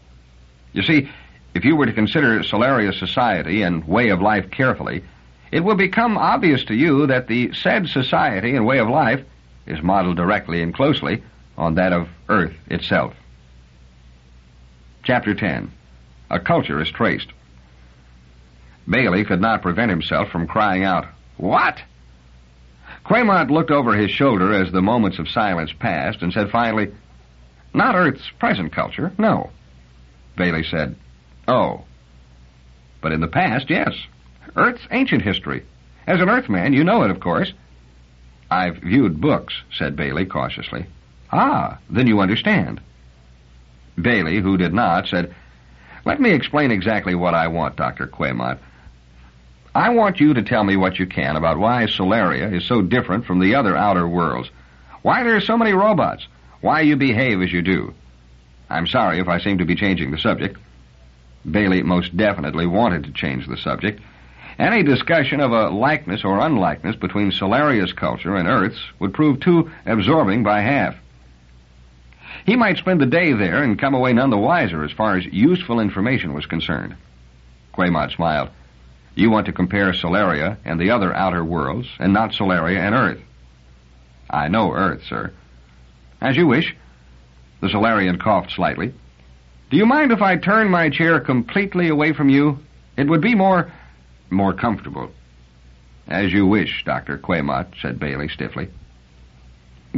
You see, if you were to consider Solaria's society and way of life carefully, it will become obvious to you that the said society and way of life is modeled directly and closely on that of Earth itself. Chapter 10. A culture is traced. Baley could not prevent himself from crying out, What? Quaymott looked over his shoulder as the moments of silence passed and said finally, Not Earth's present culture, no. Baley said, Oh. But in the past, yes. Earth's ancient history. As an Earthman, you know it, of course. I've viewed books, said Baley cautiously. Ah, then you understand. Baley, who did not, said, Let me explain exactly what I want, Dr. Quaymott. I want you to tell me what you can about why Solaria is so different from the other outer worlds, why there are so many robots, why you behave as you do. I'm sorry if I seem to be changing the subject. Baley most definitely wanted to change the subject. Any discussion of a likeness or unlikeness between Solaria's culture and Earth's would prove too absorbing by half. He might spend the day there and come away none the wiser as far as useful information was concerned. Quaymott smiled. You want to compare Solaria and the other outer worlds, and not Solaria and Earth. I know Earth, sir. As you wish. The Solarian coughed slightly. Do you mind if I turn my chair completely away from you? It would be more comfortable. As you wish, Dr. Quaymott, said Baley stiffly.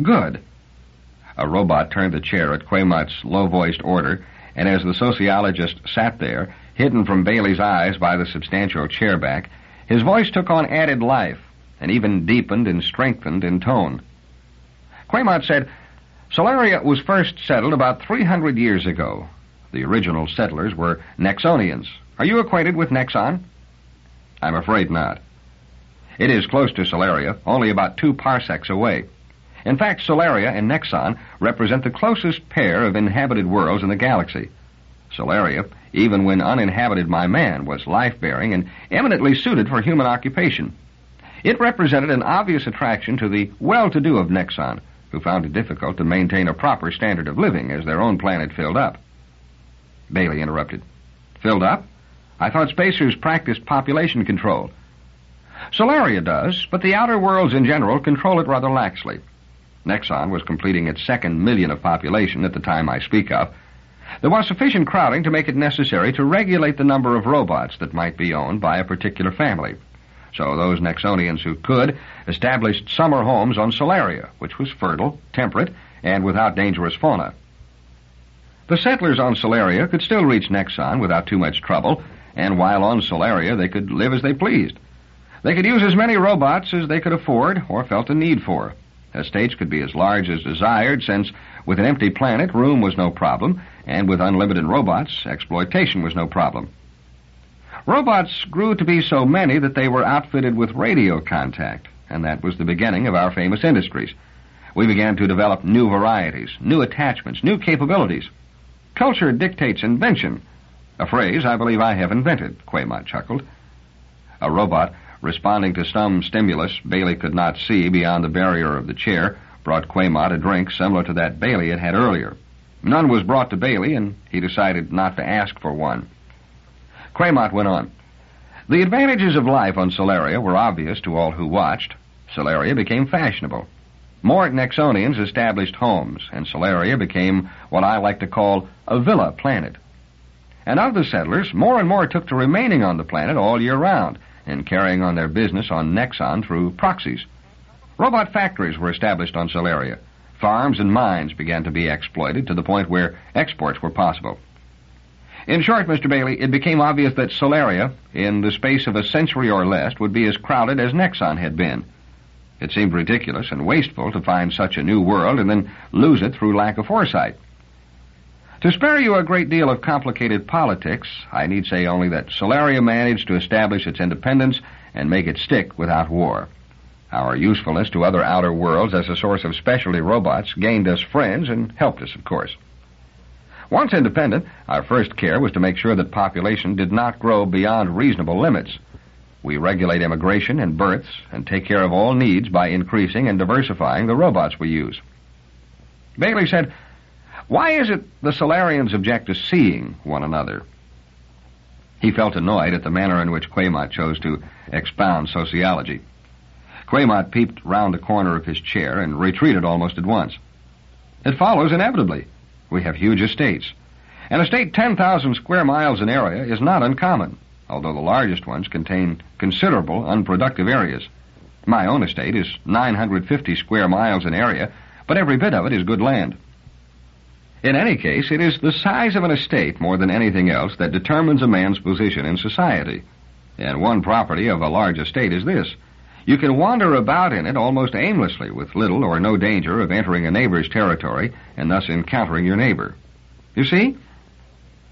Good. A robot turned the chair at Quaymott's low-voiced order, and as the sociologist sat there, hidden from Baley's eyes by the substantial chair back, his voice took on added life, and even deepened and strengthened in tone. Quaymott said, Solaria was first settled about 300 years ago. The original settlers were Nexonians. Are you acquainted with Nexon? I'm afraid not. It is close to Solaria, only about 2 parsecs away. In fact, Solaria and Nexon represent the closest pair of inhabited worlds in the galaxy. Solaria, even when uninhabited by man, was life-bearing and eminently suited for human occupation. It represented an obvious attraction to the well-to-do of Nexon, who found it difficult to maintain a proper standard of living as their own planet filled up. Baley interrupted. Filled up? I thought spacers practiced population control. Solaria does, but the outer worlds in general control it rather laxly. Nexon was completing its 2nd million of population at the time I speak of. There was sufficient crowding to make it necessary to regulate the number of robots that might be owned by a particular family. So those Nexonians who could established summer homes on Solaria, which was fertile, temperate, and without dangerous fauna. The settlers on Solaria could still reach Nexon without too much trouble, and while on Solaria they could live as they pleased. They could use as many robots as they could afford or felt a need for. Estates could be as large as desired, since with an empty planet, room was no problem, and with unlimited robots, exploitation was no problem. Robots grew to be so many that they were outfitted with radio contact, and that was the beginning of our famous industries. We began to develop new varieties, new attachments, new capabilities. Culture dictates invention, a phrase I believe I have invented, Quaymont chuckled. A robot, responding to some stimulus Baley could not see beyond the barrier of the chair, brought Quaymont a drink similar to that Baley had had earlier. None was brought to Baley, and he decided not to ask for one. Quaymont went on. The advantages of life on Solaria were obvious to all who watched. Solaria became fashionable. More Nexonians established homes, and Solaria became what I like to call a villa planet. And of the settlers, more and more took to remaining on the planet all year round and carrying on their business on Nexon through proxies. Robot factories were established on Solaria. Farms and mines began to be exploited to the point where exports were possible. In short, Mr. Baley, it became obvious that Solaria, in the space of a century or less, would be as crowded as Nexon had been. It seemed ridiculous and wasteful to find such a new world and then lose it through lack of foresight. To spare you a great deal of complicated politics, I need say only that Solaria managed to establish its independence and make it stick without war. Our usefulness to other outer worlds as a source of specialty robots gained us friends and helped us, of course. Once independent, our first care was to make sure that population did not grow beyond reasonable limits. We regulate immigration and births and take care of all needs by increasing and diversifying the robots we use. Baley said, "Why is it the Solarians object to seeing one another?" He felt annoyed at the manner in which Quaymont chose to expound sociology. Quaymont peeped round the corner of his chair and retreated almost at once. "It follows inevitably. We have huge estates. An estate 10,000 square miles in area is not uncommon, although the largest ones contain considerable unproductive areas. My own estate is 950 square miles in area, but every bit of it is good land. In any case, it is the size of an estate more than anything else that determines a man's position in society. And one property of a large estate is this: you can wander about in it almost aimlessly with little or no danger of entering a neighbor's territory and thus encountering your neighbor. You see?"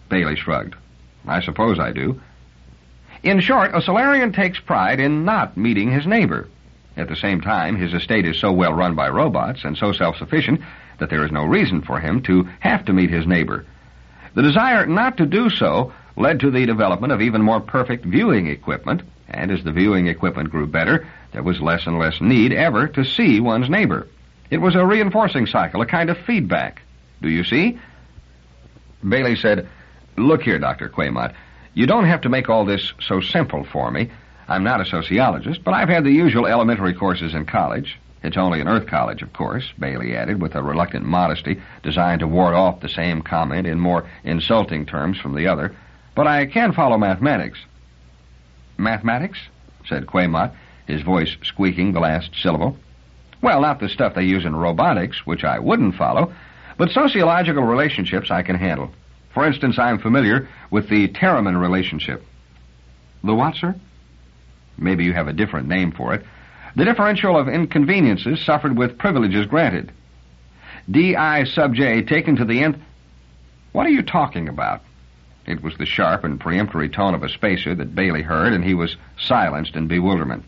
Baley shrugged. "I suppose I do." In short, a Solarian takes pride in not meeting his neighbor. At the same time, his estate is so well run by robots and so self-sufficient that there is no reason for him to have to meet his neighbor. The desire not to do so led to the development of even more perfect viewing equipment, and as the viewing equipment grew better, there was less and less need ever to see one's neighbor. It was a reinforcing cycle, a kind of feedback. Do you see? Baley said, "Look here, Dr. Quaymont, you don't have to make all this so simple for me. I'm not a sociologist, but I've had the usual elementary courses in college. It's only an Earth college, of course," Baley added with a reluctant modesty designed to ward off the same comment in more insulting terms from the other. "But I can follow mathematics." "Mathematics?" said Quaymont, his voice squeaking the last syllable. "Well, not the stuff they use in robotics, which I wouldn't follow, but sociological relationships I can handle. For instance, I'm familiar with the Terraman relationship." "The what, sir?" "Maybe you have a different name for it. The differential of inconveniences suffered with privileges granted. Di sub j taken to the nth..." What are you talking about? It was the sharp and peremptory tone of a spacer that Baley heard, and he was silenced in bewilderment.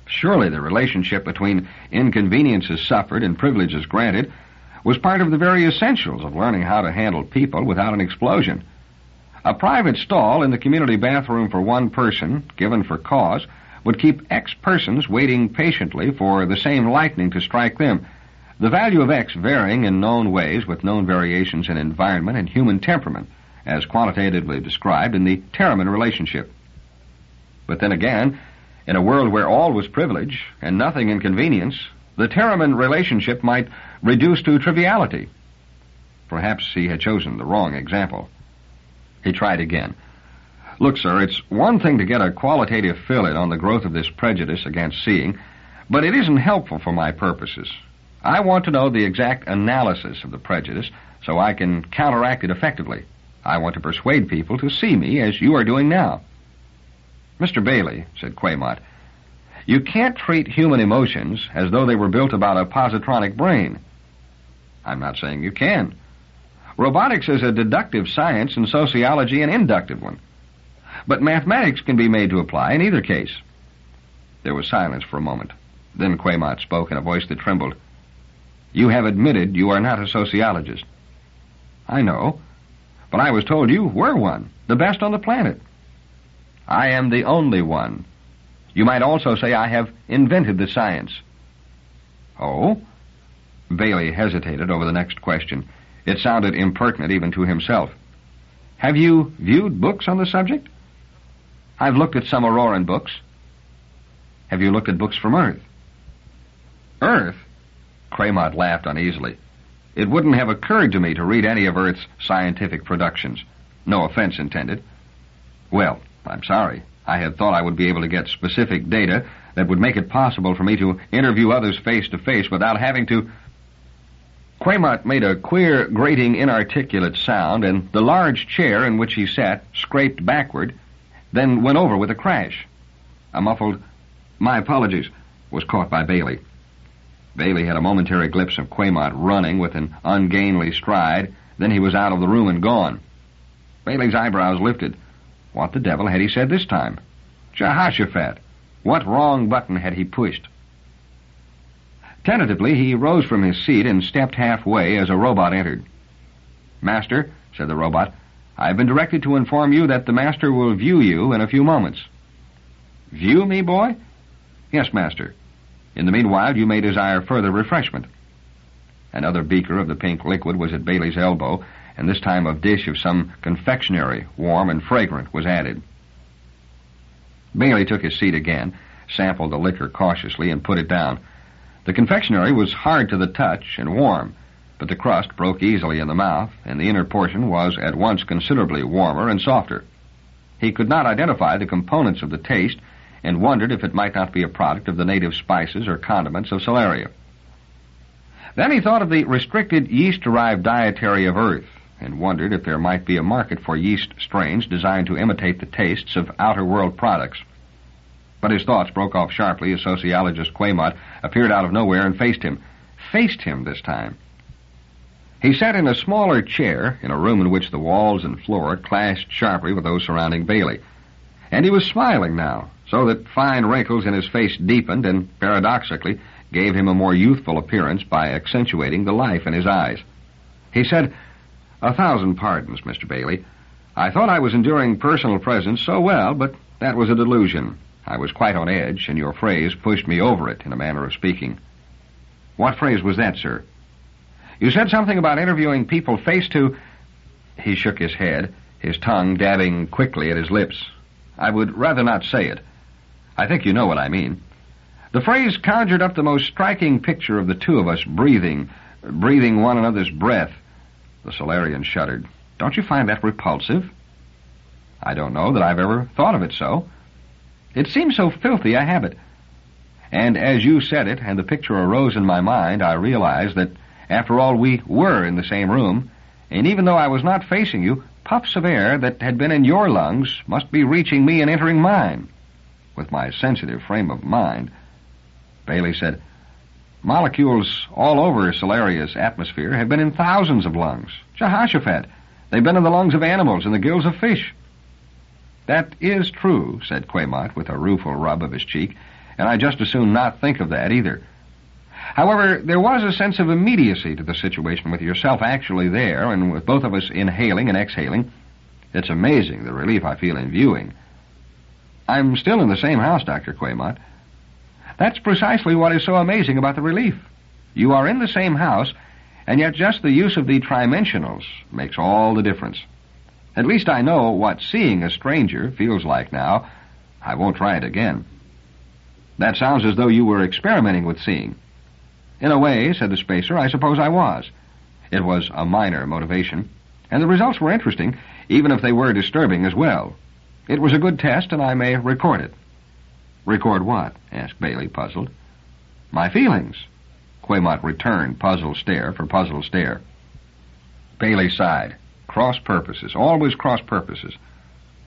Surely the relationship between inconveniences suffered and privileges granted was part of the very essentials of learning how to handle people without an explosion. A private stall in the community bathroom for one person, given for cause, would keep X persons waiting patiently for the same lightning to strike them, the value of X varying in known ways with known variations in environment and human temperament, as quantitatively described in the Terraman relationship. But then again, in a world where all was privilege and nothing inconvenience, the Terraman relationship might reduce to triviality. Perhaps he had chosen the wrong example. He tried again. Look, sir, it's one thing to get a qualitative fill-in on the growth of this prejudice against seeing, but it isn't helpful for my purposes. I want to know the exact analysis of the prejudice so I can counteract it effectively. I want to persuade people to see me as you are doing now. Mr. Baley, said Quaymont, you can't treat human emotions as though they were built about a positronic brain. I'm not saying you can. Robotics is a deductive science and sociology an inductive one. But mathematics can be made to apply in either case. There was silence for a moment. Then Quaymont spoke in a voice that trembled. You have admitted you are not a sociologist. I know, but I was told you were one, the best on the planet. I am the only one. You might also say I have invented the science. Oh? Baley hesitated over the next question. It sounded impertinent even to himself. Have you viewed books on the subject? I've looked at some Auroran books. Have you looked at books from Earth? Earth? Quaymont laughed uneasily. It wouldn't have occurred to me to read any of Earth's scientific productions. No offense intended. Well, I'm sorry. I had thought I would be able to get specific data that would make it possible for me to interview others face to face without having to... Quaymont made a queer, grating, inarticulate sound, and the large chair in which he sat scraped backward, then went over with a crash. A muffled, "My apologies," was caught by Baley. Baley had a momentary glimpse of Quaymont running with an ungainly stride, then he was out of the room and gone. Baley's eyebrows lifted. What the devil had he said this time? Jehoshaphat! What wrong button had he pushed? Tentatively, he rose from his seat and stepped halfway as a robot entered. Master, said the robot, I've been directed to inform you that the master will view you in a few moments. View me, boy? Yes, master. In the meanwhile, you may desire further refreshment. Another beaker of the pink liquid was at Baley's elbow, and this time a dish of some confectionery, warm and fragrant, was added. Baley took his seat again, sampled the liquor cautiously, and put it down. The confectionery was hard to the touch and warm, but the crust broke easily in the mouth, and the inner portion was at once considerably warmer and softer. He could not identify the components of the taste, and wondered if it might not be a product of the native spices or condiments of Solaria. Then he thought of the restricted yeast-derived dietary of Earth, and wondered if there might be a market for yeast strains designed to imitate the tastes of outer-world products. But his thoughts broke off sharply as sociologist Quaymont appeared out of nowhere and faced him. Faced him this time. He sat in a smaller chair in a room in which the walls and floor clashed sharply with those surrounding Baley. And he was smiling now, so that fine wrinkles in his face deepened and, paradoxically, gave him a more youthful appearance by accentuating the life in his eyes. He said, 1,000 pardons, Mr. Baley. I thought I was enduring personal presence so well, but that was a delusion. I was quite on edge, and your phrase pushed me over it, in a manner of speaking. What phrase was that, sir? You said something about interviewing people face to... He shook his head, his tongue dabbing quickly at his lips. I would rather not say it. I think you know what I mean. The phrase conjured up the most striking picture of the two of us breathing one another's breath. The Solarian shuddered. Don't you find that repulsive? I don't know that I've ever thought of it so. It seems so filthy a habit. And as you said it, and the picture arose in my mind, I realized that, after all, we were in the same room, and even though I was not facing you, puffs of air that had been in your lungs must be reaching me and entering mine. With my sensitive frame of mind, Baley said, Molecules all over Solaria's atmosphere have been in thousands of lungs. Jehoshaphat, they've been in the lungs of animals and the gills of fish. That is true, said Quaymont with a rueful rub of his cheek, and I just as soon not think of that either. However, there was a sense of immediacy to the situation with yourself actually there, and with both of us inhaling and exhaling. It's amazing the relief I feel in viewing. I'm still in the same house, Dr. Quaymont. That's precisely what is so amazing about the relief. You are in the same house, and yet just the use of the trimensionals makes all the difference. At least I know what seeing a stranger feels like now. I won't try it again. That sounds as though you were experimenting with seeing. In a way, said the spacer, I suppose I was. It was a minor motivation, and the results were interesting, even if they were disturbing as well. It was a good test, and I may record it. Record what? Asked Baley, puzzled. My feelings. Quaymont returned puzzled stare for puzzled stare. Baley sighed. Cross purposes, always cross purposes.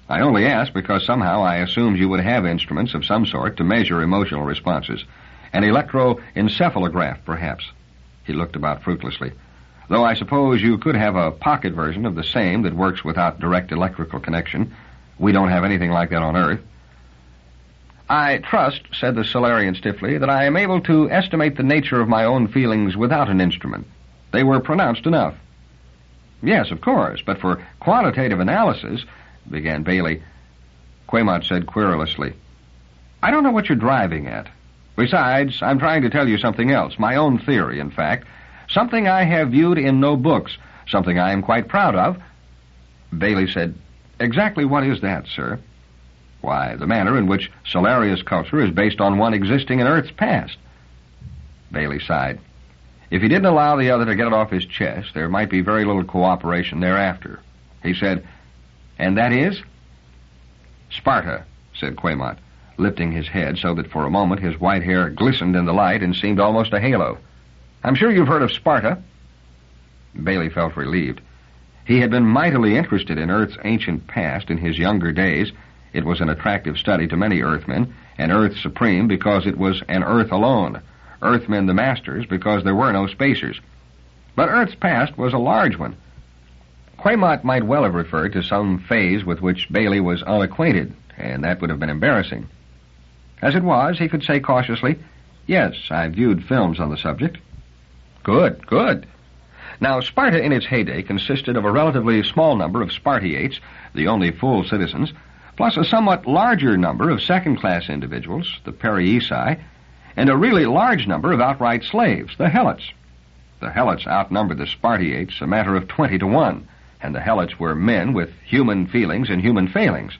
I only asked because somehow I assumed you would have instruments of some sort to measure emotional responses. An electroencephalograph, perhaps. He looked about fruitlessly. Though I suppose you could have a pocket version of the same that works without direct electrical connection. We don't have anything like that on Earth. I trust, said the Solarian stiffly, that I am able to estimate the nature of my own feelings without an instrument. They were pronounced enough. Yes, of course, but for quantitative analysis, began Baley. Quaymont said querulously, I don't know what you're driving at. Besides, I'm trying to tell you something else, my own theory, in fact, something I have viewed in no books, something I am quite proud of. Baley said, Exactly what is that, sir? Why, the manner in which Solaria's culture is based on one existing in Earth's past. Baley sighed. If he didn't allow the other to get it off his chest, there might be very little cooperation thereafter. He said, And that is? Sparta, said Quaymont, lifting his head so that for a moment his white hair glistened in the light and seemed almost a halo. I'm sure you've heard of Sparta. Baley felt relieved. He had been mightily interested in Earth's ancient past in his younger days. It was an attractive study to many Earthmen, and Earth supreme because it was an Earth alone. Earthmen the masters because there were no spacers. But Earth's past was a large one. Quaymont might well have referred to some phase with which Baley was unacquainted, and that would have been embarrassing. As it was, he could say cautiously, Yes, I viewed films on the subject. Good, good. Now, Sparta in its heyday consisted of a relatively small number of Spartiates, the only full citizens, plus a somewhat larger number of second-class individuals, the Periesai, and a really large number of outright slaves, the Helots. The Helots outnumbered the Spartiates a matter of 20 to 1, and the Helots were men with human feelings and human failings.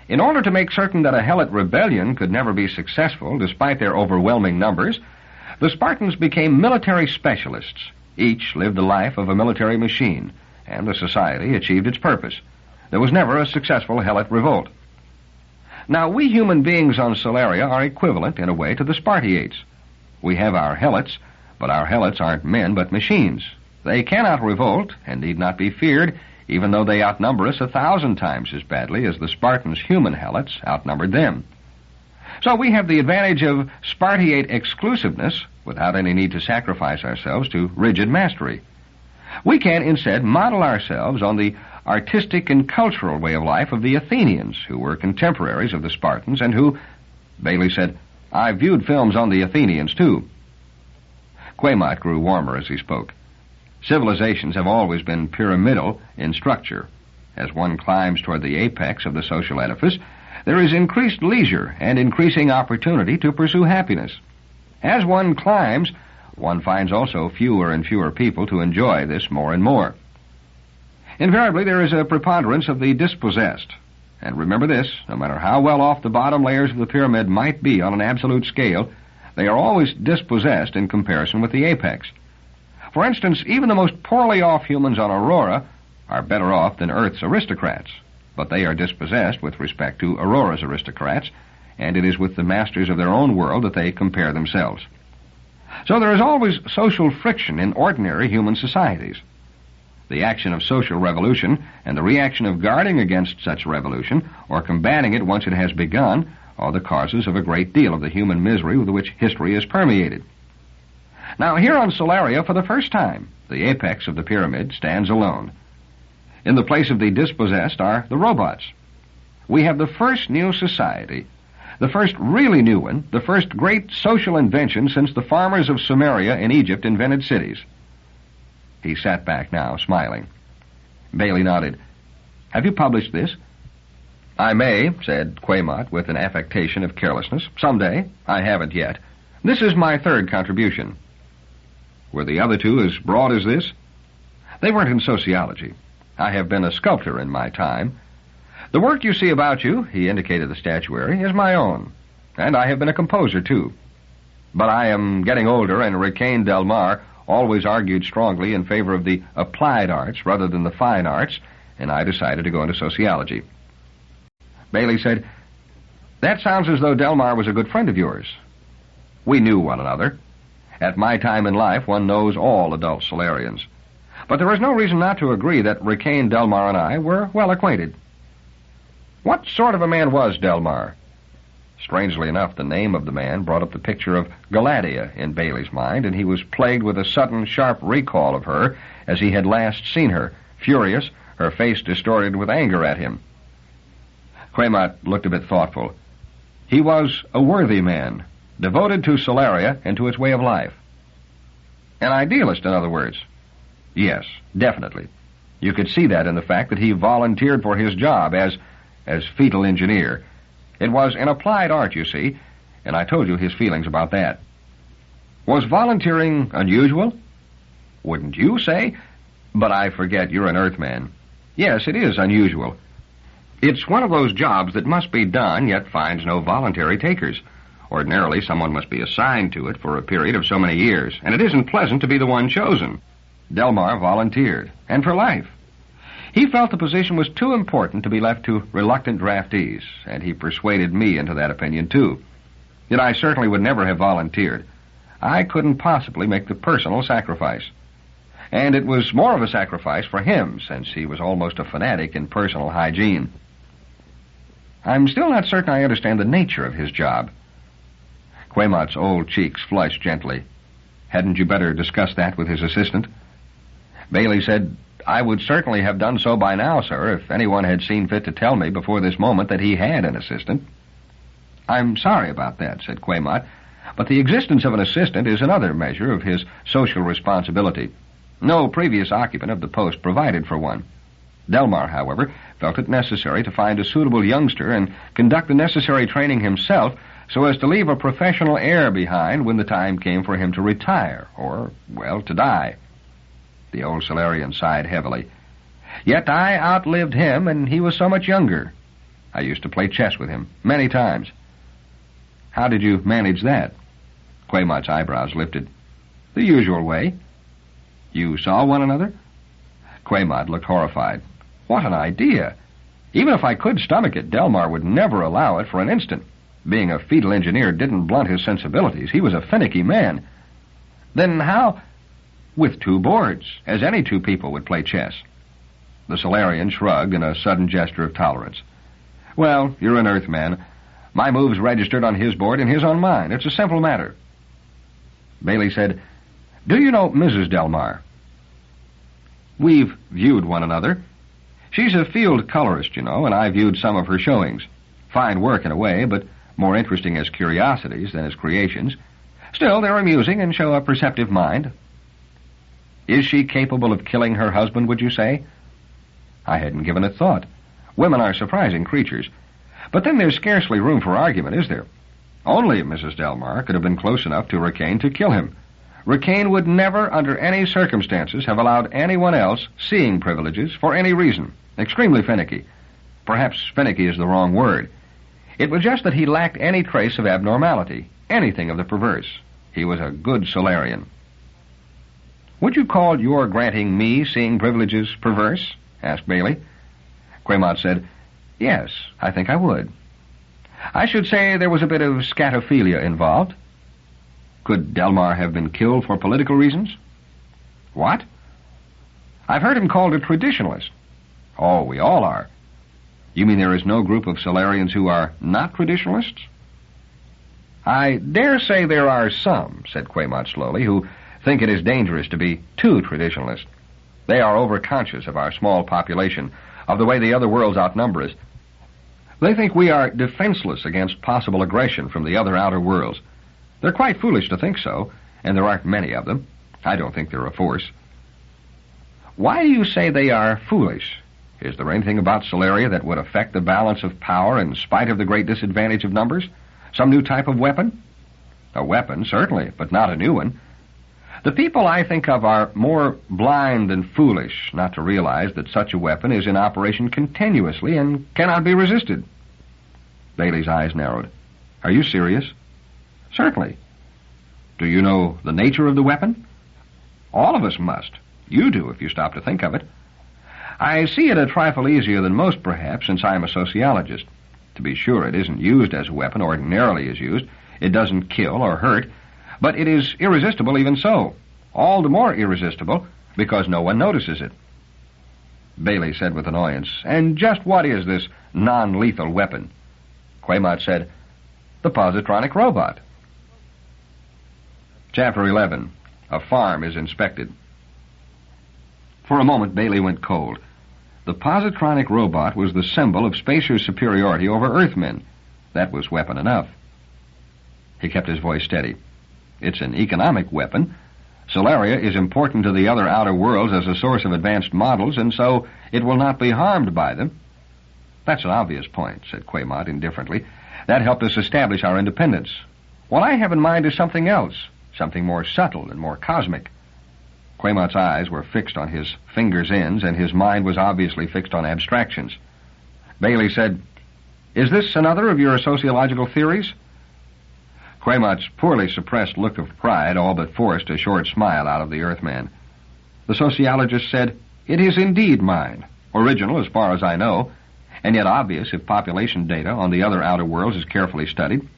In order to make certain that a Helot rebellion could never be successful, despite their overwhelming numbers, the Spartans became military specialists. Each lived the life of a military machine, and the society achieved its purpose. There was never a successful Helot revolt. Now, we human beings on Solaria are equivalent, in a way, to the Spartiates. We have our Helots, but our Helots aren't men but machines. They cannot revolt, and need not be feared, even though they outnumber us 1,000 times as badly as the Spartans' human Helots outnumbered them. So we have the advantage of Spartiate exclusiveness, without any need to sacrifice ourselves to rigid mastery. We can, instead, model ourselves on the artistic and cultural way of life of the Athenians, who were contemporaries of the Spartans, and who, Baley said, I viewed films on the Athenians, too. Quaymont grew warmer as he spoke. Civilizations have always been pyramidal in structure. As one climbs toward the apex of the social edifice, there is increased leisure and increasing opportunity to pursue happiness. As one climbs, one finds also fewer and fewer people to enjoy this more and more. Invariably, there is a preponderance of the dispossessed. And remember this, no matter how well off the bottom layers of the pyramid might be on an absolute scale, they are always dispossessed in comparison with the apex. For instance, even the most poorly off humans on Aurora are better off than Earth's aristocrats, but they are dispossessed with respect to Aurora's aristocrats, and it is with the masters of their own world that they compare themselves. So there is always social friction in ordinary human societies. The action of social revolution and the reaction of guarding against such revolution, or combating it once it has begun, are the causes of a great deal of the human misery with which history is permeated. Now, here on Solaria, for the first time, the apex of the pyramid stands alone. In the place of the dispossessed are the robots. We have the first new society, the first really new one, the first great social invention since the farmers of Sumeria in Egypt invented cities. He sat back now, smiling. Baley nodded. Have you published this? I may, said Quaymott with an affectation of carelessness. Someday. I haven't yet. This is my third contribution. Were the other two as broad as this? They weren't in sociology. I have been a sculptor in my time. The work you see about you, he indicated the statuary, is my own. And I have been a composer, too. But I am getting older, and Rikaine Delmarre always argued strongly in favor of the applied arts rather than the fine arts, and I decided to go into sociology. Baley said, That sounds as though Delmarre was a good friend of yours. We knew one another. At my time in life, one knows all adult Solarians. But there is no reason not to agree that Rikaine Delmarre and I were well acquainted. What sort of a man was Delmarre? Strangely enough, the name of the man brought up the picture of Galatea in Baley's mind, and he was plagued with a sudden, sharp recall of her as he had last seen her, furious, her face distorted with anger at him. Quaymott looked a bit thoughtful. He was a worthy man, devoted to Solaria and to its way of life. An idealist, in other words. Yes, definitely. You could see that in the fact that he volunteered for his job as fetal engineer. It was an applied art, you see, and I told you his feelings about that. Was volunteering unusual? Wouldn't you say? But I forget you're an Earthman. Yes, it is unusual. It's one of those jobs that must be done, yet finds no voluntary takers. Ordinarily, someone must be assigned to it for a period of so many years, and it isn't pleasant to be the one chosen. Delmarre volunteered, and for life. He felt the position was too important to be left to reluctant draftees, and he persuaded me into that opinion, too. Yet I certainly would never have volunteered. I couldn't possibly make the personal sacrifice. And it was more of a sacrifice for him, since he was almost a fanatic in personal hygiene. I'm still not certain I understand the nature of his job. Quaymott's old cheeks flushed gently. Hadn't you better discuss that with his assistant? Baley said, I would certainly have done so by now, sir, if anyone had seen fit to tell me before this moment that he had an assistant. I'm sorry about that, said Quaymott, but the existence of an assistant is another measure of his social responsibility. No previous occupant of the post provided for one. Delmarre, however, felt it necessary to find a suitable youngster and conduct the necessary training himself so as to leave a professional heir behind when the time came for him to retire, or, well, to die. The old Solarian sighed heavily. Yet I outlived him, and he was so much younger. I used to play chess with him, many times. How did you manage that? Quaymott's eyebrows lifted. The usual way. You saw one another? Quaymott looked horrified. What an idea! Even if I could stomach it, Delmarre would never allow it for an instant. Being a fetal engineer didn't blunt his sensibilities. He was a finicky man. Then how? With two boards, as any two people would play chess. The Solarian shrugged in a sudden gesture of tolerance. Well, you're an Earthman. My move's registered on his board and his on mine. It's a simple matter. Baley said, Do you know Mrs. Delmarre? We've viewed one another. She's a field colorist, you know, and I viewed some of her showings. Fine work in a way, but more interesting as curiosities than as creations. Still, they're amusing and show a perceptive mind. Is she capable of killing her husband, would you say? I hadn't given it thought. Women are surprising creatures. But then there's scarcely room for argument, is there? Only Mrs. Delmarre could have been close enough to Rikaine to kill him. Rikaine would never, under any circumstances, have allowed anyone else seeing privileges for any reason. Extremely finicky. Perhaps finicky is the wrong word. It was just that he lacked any trace of abnormality, anything of the perverse. He was a good Solarian. Would you call your granting me seeing privileges perverse? Asked Baley. Quaymott said, Yes, I think I would. I should say there was a bit of scatophilia involved. Could Delmarre have been killed for political reasons? What? I've heard him called a traditionalist. Oh, we all are. You mean there is no group of Solarians who are not traditionalists? I dare say there are some, said Quaymott slowly, who think it is dangerous to be too traditionalist. They are overconscious of our small population, of the way the other worlds outnumber us. They think we are defenseless against possible aggression from the other outer worlds. They're quite foolish to think so, and there aren't many of them. I don't think they're a force. Why do you say they are foolish? Is there anything about Solaria that would affect the balance of power in spite of the great disadvantage of numbers? Some new type of weapon? A weapon, certainly, but not a new one. The people I think of are more blind than foolish not to realize that such a weapon is in operation continuously and cannot be resisted. Bailey's eyes narrowed. Are you serious? Certainly. Do you know the nature of the weapon? All of us must. You do, if you stop to think of it. I see it a trifle easier than most, perhaps, since I am a sociologist. To be sure, it isn't used as a weapon ordinarily is used. It doesn't kill or hurt, but it is irresistible even so. All the more irresistible because no one notices it. Bailey said with annoyance, and just what is this non-lethal weapon? Quamot said, the positronic robot. Chapter 11. A farm is inspected. For a moment, Bailey went cold. The positronic robot was the symbol of Spacer's superiority over Earthmen. That was weapon enough. He kept his voice steady. It's an economic weapon. Solaria is important to the other outer worlds as a source of advanced models, and so it will not be harmed by them. That's an obvious point, said Quamot indifferently. That helped us establish our independence. What I have in mind is something else, something more subtle and more cosmic. Quamot's eyes were fixed on his fingers' ends, and his mind was obviously fixed on abstractions. Bailey said, is this another of your sociological theories? Quamot's poorly suppressed look of pride all but forced a short smile out of the Earthman. The sociologist said, it is indeed mine, original as far as I know, and yet obvious if population data on the other outer worlds is carefully studied.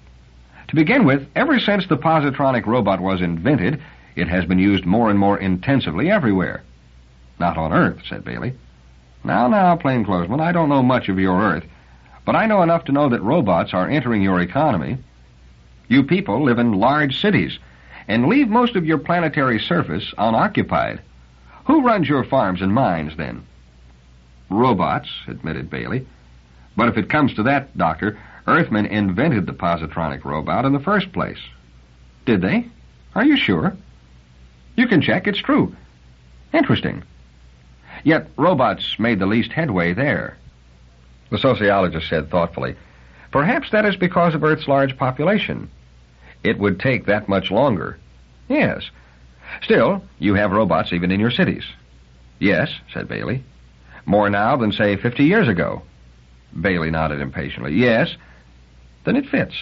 To begin with, ever since the positronic robot was invented, it has been used more and more intensively everywhere. Not on Earth, said Bailey. Now, plainclothesman, I don't know much of your Earth, but I know enough to know that robots are entering your economy. You people live in large cities and leave most of your planetary surface unoccupied. Who runs your farms and mines, then? Robots, admitted Bailey. But if it comes to that, Doctor, Earthmen invented the positronic robot in the first place. Did they? Are you sure? You can check, it's true. Interesting. Yet robots made the least headway there. The sociologist said thoughtfully, perhaps that is because of Earth's large population. It would take that much longer. Yes. Still, you have robots even in your cities. Yes, said Bailey. More now than, say, 50 years ago. Bailey nodded impatiently. Yes. Then it fits.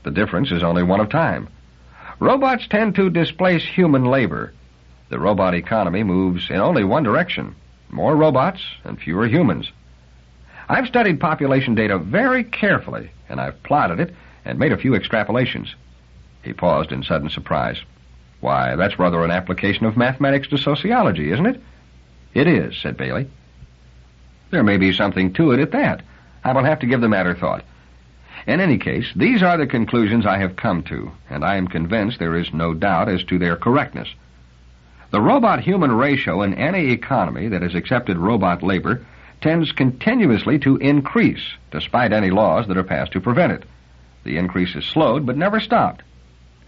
The difference is only one of time. Robots tend to displace human labor. The robot economy moves in only one direction. More robots and fewer humans. I've studied population data very carefully, and I've plotted it and made a few extrapolations. He paused in sudden surprise. Why, that's rather an application of mathematics to sociology, isn't it? It is, said Bailey. There may be something to it at that. I will have to give the matter thought. In any case, these are the conclusions I have come to, and I am convinced there is no doubt as to their correctness. The robot-human ratio in any economy that has accepted robot labor tends continuously to increase, despite any laws that are passed to prevent it. The increase is slowed, but never stopped.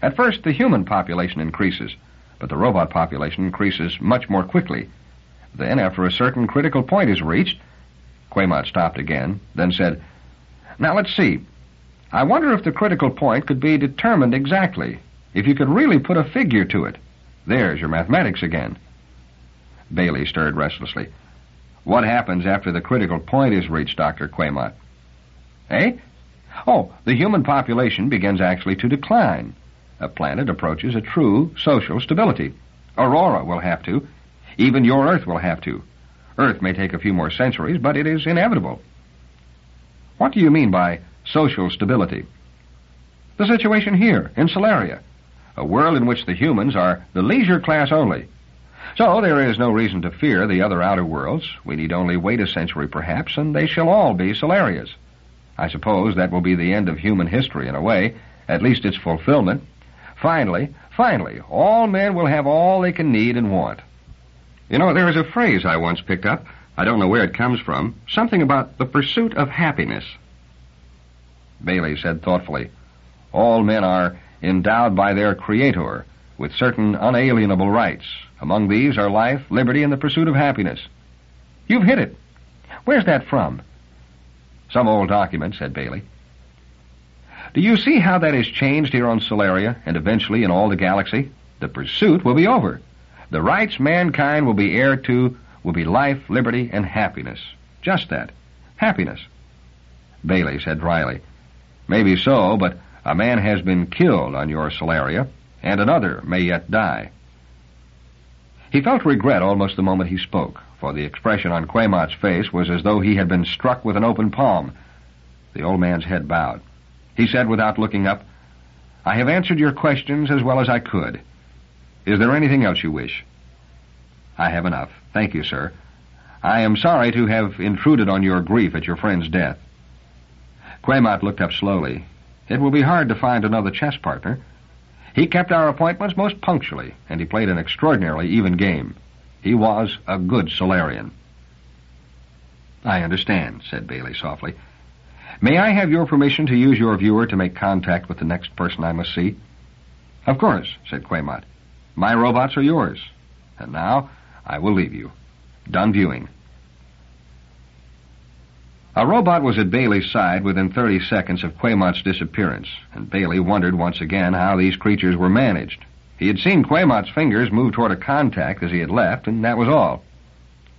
At first, the human population increases, but the robot population increases much more quickly. Then, after a certain critical point is reached, Quamot stopped again, then said, now let's see. I wonder if the critical point could be determined exactly, if you could really put a figure to it. There's your mathematics again. Bailey stirred restlessly. What happens after the critical point is reached, Dr. Quamot? Eh? Oh, the human population begins actually to decline. A planet approaches a true social stability. Aurora will have to. Even your Earth will have to. Earth may take a few more centuries, but it is inevitable. What do you mean by social stability? The situation here, in Solaria. A world in which the humans are the leisure class only. So there is no reason to fear the other outer worlds. We need only wait a century, perhaps, and they shall all be Solarias. I suppose that will be the end of human history in a way, at least its fulfillment. Finally, Finally, all men will have all they can need and want. You know, there is a phrase I once picked up. I don't know where it comes from. Something about the pursuit of happiness. Baley said thoughtfully, all men are endowed by their Creator with certain unalienable rights. Among these are life, liberty, and the pursuit of happiness. You've hit it. Where's that from? Some old document, said Baley. Do you see how that has changed here on Solaria and eventually in all the galaxy? The pursuit will be over. The rights mankind will be heir to will be life, liberty, and happiness. Just that. Happiness. Baley said dryly, maybe so, but a man has been killed on your Solaria, and another may yet die. He felt regret almost the moment he spoke, for the expression on Quamott's face was as though he had been struck with an open palm. The old man's head bowed. He said without looking up, I have answered your questions as well as I could. Is there anything else you wish? I have enough. Thank you, sir. I am sorry to have intruded on your grief at your friend's death. Quamott looked up slowly. It will be hard to find another chess partner. He kept our appointments most punctually, and he played an extraordinarily even game. He was a good Solarian. I understand, said Baley softly. May I have your permission to use your viewer to make contact with the next person I must see? Of course, said Quamott. My robots are yours. And now I will leave you. Done viewing. A robot was at Baley's side within 30 seconds of Quamott's disappearance, and Baley wondered once again how these creatures were managed. He had seen Quamott's fingers move toward a contact as he had left, and that was all.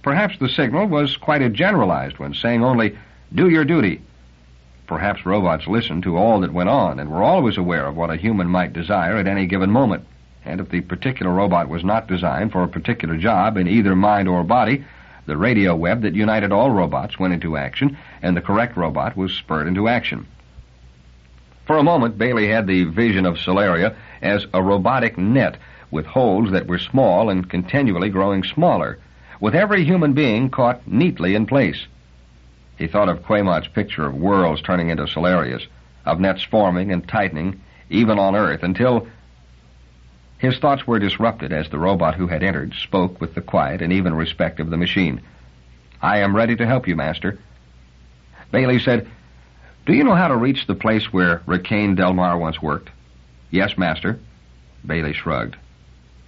Perhaps the signal was quite a generalized one, saying only, do your duty. Perhaps robots listened to all that went on and were always aware of what a human might desire at any given moment. And if the particular robot was not designed for a particular job in either mind or body, the radio web that united all robots went into action, and the correct robot was spurred into action. For a moment, Baley had the vision of Solaria as a robotic net with holes that were small and continually growing smaller, with every human being caught neatly in place. He thought of Quamott's picture of worlds turning into Solarias, of nets forming and tightening, even on Earth, until his thoughts were disrupted as the robot who had entered spoke with the quiet and even respect of the machine. I am ready to help you, Master. Baley said, do you know how to reach the place where Rikaine Delmarre once worked? Yes, Master. Baley shrugged.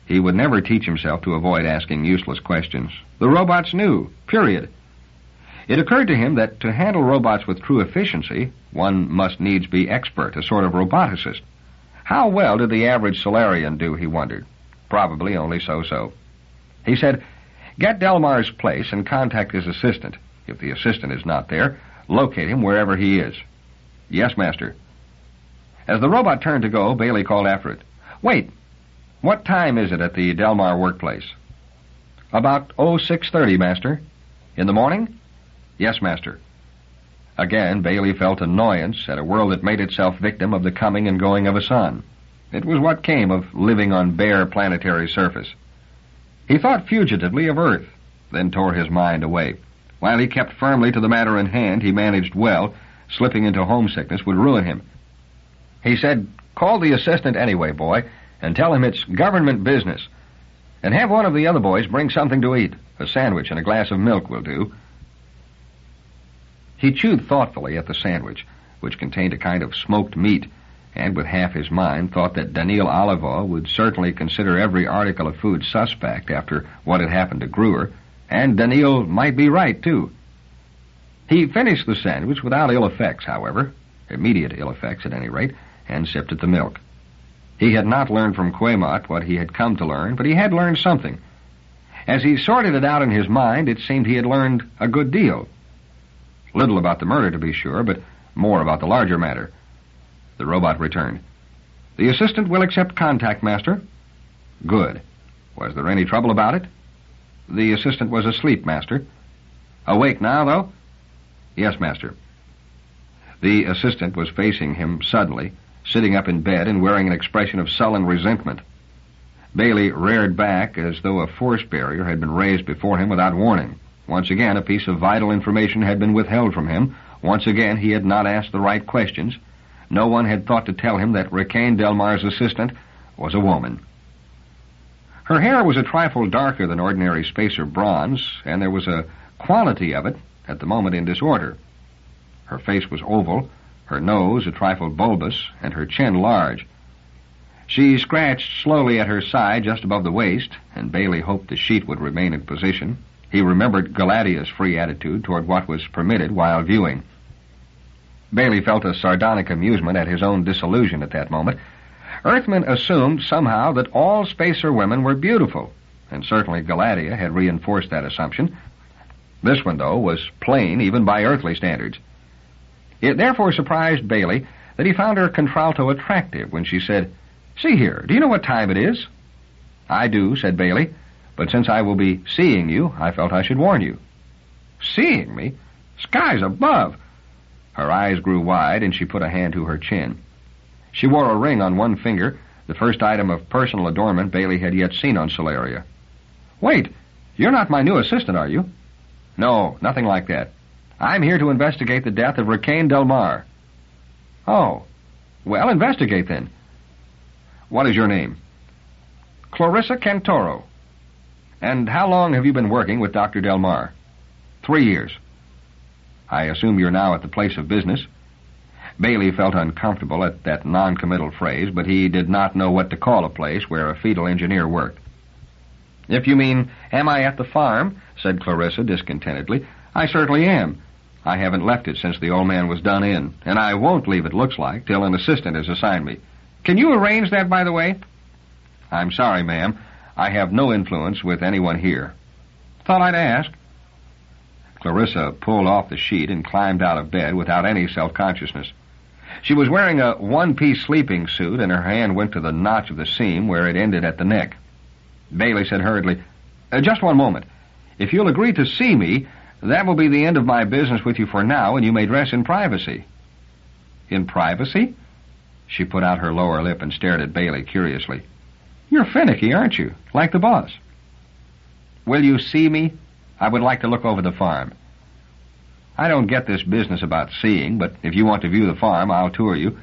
He would never teach himself to avoid asking useless questions. The robots knew, period. It occurred to him that to handle robots with true efficiency, one must needs be expert, a sort of roboticist. How well did the average Solarian do, he wondered. Probably only so-so. He said, get Delmarre's place and contact his assistant. If the assistant is not there, locate him wherever he is. Yes, Master. As the robot turned to go, Baley called after it. Wait, what time is it at the Delmarre workplace? About 06:30, Master. In the morning? Yes, Master. Again, Baley felt annoyance at a world that made itself victim of the coming and going of a sun. It was what came of living on bare planetary surface. He thought fugitively of Earth, then tore his mind away. While he kept firmly to the matter in hand, he managed well. Slipping into homesickness would ruin him. He said, call the assistant anyway, boy, and tell him it's government business. And have one of the other boys bring something to eat. A sandwich and a glass of milk will do. He chewed thoughtfully at the sandwich, which contained a kind of smoked meat, and with half his mind thought that Daneel Olivaw would certainly consider every article of food suspect after what had happened to Gruer, and Daneel might be right, too. He finished the sandwich without ill effects, however, immediate ill effects at any rate, and sipped at the milk. He had not learned from Quamott what he had come to learn, but he had learned something. As he sorted it out in his mind, it seemed he had learned a good deal. Little about the murder, to be sure, but more about the larger matter. The robot returned. The assistant will accept contact, Master. Good. Was there any trouble about it? The assistant was asleep, Master. Awake now, though? Yes, Master. The assistant was facing him suddenly, sitting up in bed and wearing an expression of sullen resentment. Baley reared back as though a force barrier had been raised before him without warning. Once again, a piece of vital information had been withheld from him. Once again, he had not asked the right questions. No one had thought to tell him that Rikaine Delmarre's assistant was a woman. Her hair was a trifle darker than ordinary spacer bronze, and there was a quality of it, at the moment, in disorder. Her face was oval, her nose a trifle bulbous, and her chin large. She scratched slowly at her side just above the waist, and Baley hoped the sheet would remain in position. He remembered Galadia's free attitude toward what was permitted while viewing. Baley felt a sardonic amusement at his own disillusion at that moment. Earthmen assumed somehow that all spacer women were beautiful, and certainly Galadia had reinforced that assumption. This one, though, was plain even by earthly standards. It therefore surprised Baley that he found her contralto attractive when she said, "See here, do you know what time it is?" "I do," said Baley, "but since I will be seeing you, I felt I should warn you." "Seeing me? Skies above!" Her eyes grew wide, and she put a hand to her chin. She wore a ring on one finger, the first item of personal adornment Baley had yet seen on Solaria. "Wait, you're not my new assistant, are you?" "No, nothing like that. I'm here to investigate the death of Rikaine Delmarre." "Oh, well, investigate then." "What is your name?" "Clarissa Cantoro." "And how long have you been working with Dr. Delmarre?" 3 years. "I assume you're now at the place of business?" Baley felt uncomfortable at that non-committal phrase, but he did not know what to call a place where a fetal engineer worked. "If you mean, am I at the farm?" said Clarissa discontentedly. "I certainly am. I haven't left it since the old man was done in, and I won't leave, it looks like, till an assistant is assigned me. Can you arrange that, by the way?" "I'm sorry, ma'am. I have no influence with anyone here." "Thought I'd ask." Clarissa pulled off the sheet and climbed out of bed without any self-consciousness. She was wearing a one-piece sleeping suit, and her hand went to the notch of the seam where it ended at the neck. Baley said hurriedly, "Just one moment. If you'll agree to see me, that will be the end of my business with you for now, and you may dress in privacy." "In privacy?" She put out her lower lip and stared at Baley curiously. "You're finicky, aren't you? Like the boss." "Will you see me? I would like to look over the farm." "I don't get this business about seeing, but if you want to view the farm, I'll tour you.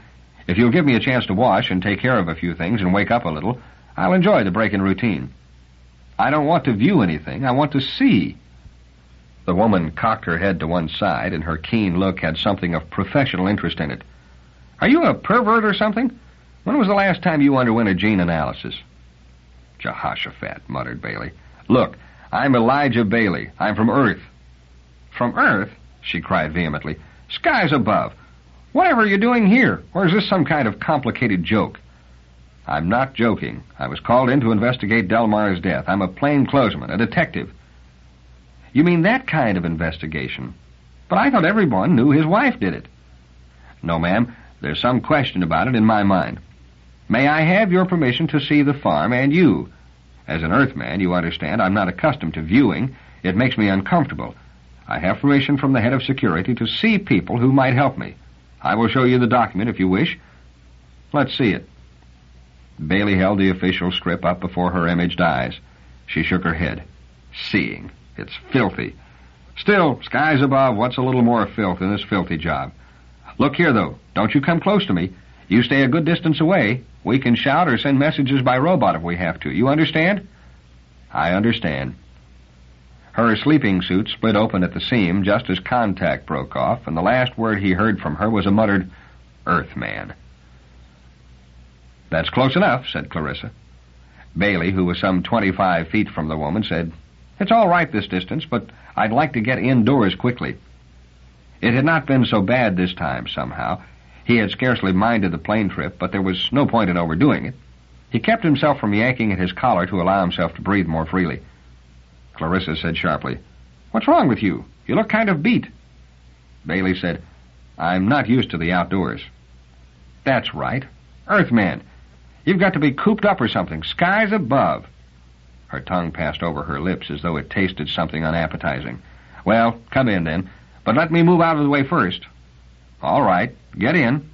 If you'll give me a chance to wash and take care of a few things and wake up a little, I'll enjoy the break in routine." "I don't want to view anything. I want to see." The woman cocked her head to one side, and her keen look had something of professional interest in it. "Are you a pervert or something? When was the last time you underwent a gene analysis?" "Jehoshaphat," muttered Baley. "Look, I'm Elijah Baley. I'm from Earth." "From Earth?" she cried vehemently. "Skies above! Whatever are you doing here? Or is this some kind of complicated joke?" "I'm not joking. I was called in to investigate Delmarre's death. I'm a plainclothesman, a detective." "You mean that kind of investigation? But I thought everyone knew his wife did it." "No, ma'am. There's some question about it in my mind. May I have your permission to see the farm and you? As an Earthman, you understand, I'm not accustomed to viewing. It makes me uncomfortable. I have permission from the head of security to see people who might help me. I will show you the document if you wish." "Let's see it." Baley held the official strip up before her imaged eyes. She shook her head. "Seeing. It's filthy. Still, skies above, what's a little more filth in this filthy job? Look here, though. Don't you come close to me. You stay a good distance away. We can shout or send messages by robot if we have to. You understand?" "I understand." Her sleeping suit split open at the seam just as contact broke off, and the last word he heard from her was a muttered, "Earthman." "That's close enough," said Clarissa. Baley, who was some 25 feet from the woman, said, "It's all right this distance, but I'd like to get indoors quickly." It had not been so bad this time, somehow. He had scarcely minded the plane trip, but there was no point in overdoing it. He kept himself from yanking at his collar to allow himself to breathe more freely. Clarissa said sharply, "What's wrong with you? You look kind of beat." Baley said, "I'm not used to the outdoors." "That's right. Earthman. You've got to be cooped up or something. Skies above." Her tongue passed over her lips as though it tasted something unappetizing. "Well, come in then, but let me move out of the way first." "All right, get in."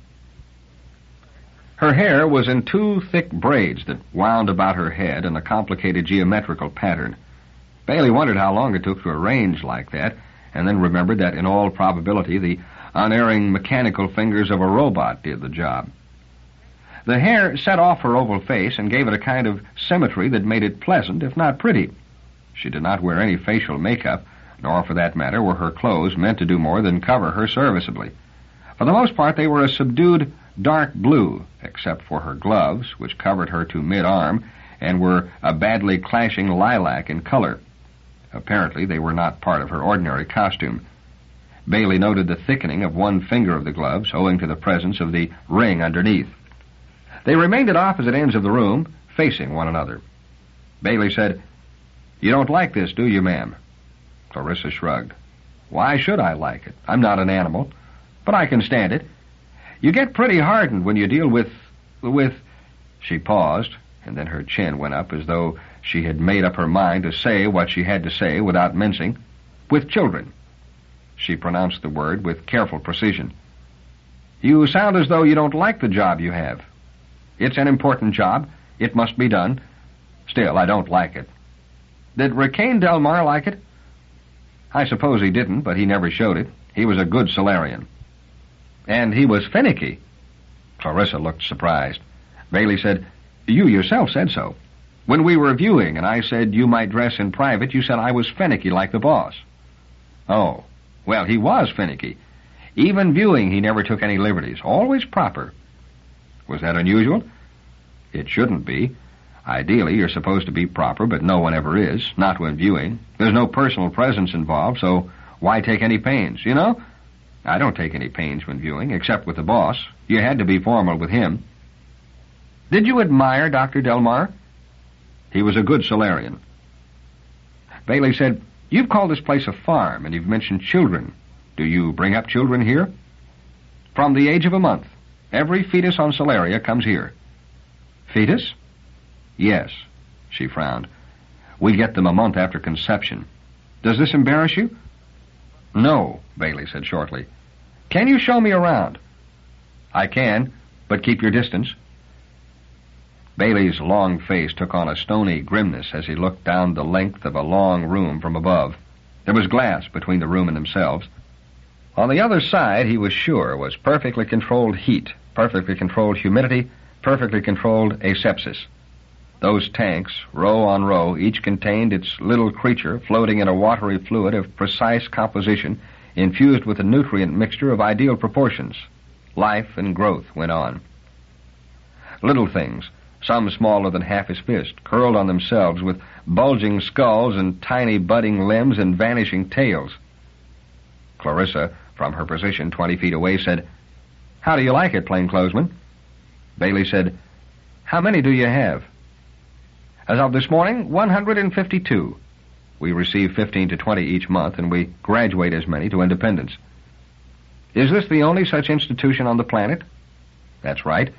Her hair was in 2 thick braids that wound about her head in a complicated geometrical pattern. Baley wondered how long it took to arrange like that, and then remembered that in all probability the unerring mechanical fingers of a robot did the job. The hair set off her oval face and gave it a kind of symmetry that made it pleasant, if not pretty. She did not wear any facial makeup, nor, for that matter, were her clothes meant to do more than cover her serviceably. For the most part, they were a subdued dark blue, except for her gloves, which covered her to mid-arm, and were a badly clashing lilac in color. Apparently, they were not part of her ordinary costume. Baley noted the thickening of one finger of the gloves, owing to the presence of the ring underneath. They remained at opposite ends of the room, facing one another. Baley said, "You don't like this, do you, ma'am?" Clarissa shrugged. "Why should I like it? I'm not an animal. But I can stand it. You get pretty hardened when you deal with... She paused, and then her chin went up as though she had made up her mind to say what she had to say without mincing. "With children." She pronounced the word with careful precision. "You sound as though you don't like the job you have." "It's an important job. It must be done. Still, I don't like it." "Did Rikaine Delmarre like it?" "I suppose he didn't, but he never showed it. He was a good Solarian." "And he was finicky." Clarissa looked surprised. Baley said, "You yourself said so. When we were viewing and I said you might dress in private, you said I was finicky like the boss." "Oh, well, he was finicky. Even viewing, he never took any liberties. Always proper." "Was that unusual?" "It shouldn't be. Ideally, you're supposed to be proper, but no one ever is, not when viewing. There's no personal presence involved, so why take any pains, you know? I don't take any pains when viewing, except with the boss. You had to be formal with him." "Did you admire Dr. Delmarre?" "He was a good Solarian." Baley said, "You've called this place a farm, and you've mentioned children. Do you bring up children here?" "From the age of a month. Every fetus on Solaria comes here." "Fetus?" "Yes." She frowned. "We get them a month after conception. Does this embarrass you?" "No," Baley said shortly. "Can you show me around?" "I can, but keep your distance." Baley's long face took on a stony grimness as he looked down the length of a long room from above. There was glass between the room and themselves. On the other side, he was sure, was perfectly controlled heat, perfectly controlled humidity, perfectly controlled asepsis. Those tanks, row on row, each contained its little creature floating in a watery fluid of precise composition, infused with a nutrient mixture of ideal proportions. Life and growth went on. Little things, some smaller than half his fist, curled on themselves with bulging skulls and tiny budding limbs and vanishing tails. Clarissa, from her position 20 feet away, said, "How do you like it, plainclothesman?" Baley said, "How many do you have?" "As of this morning, 152. We receive 15 to 20 each month, and we graduate as many to independence." "Is this the only such institution on the planet?" "That's right.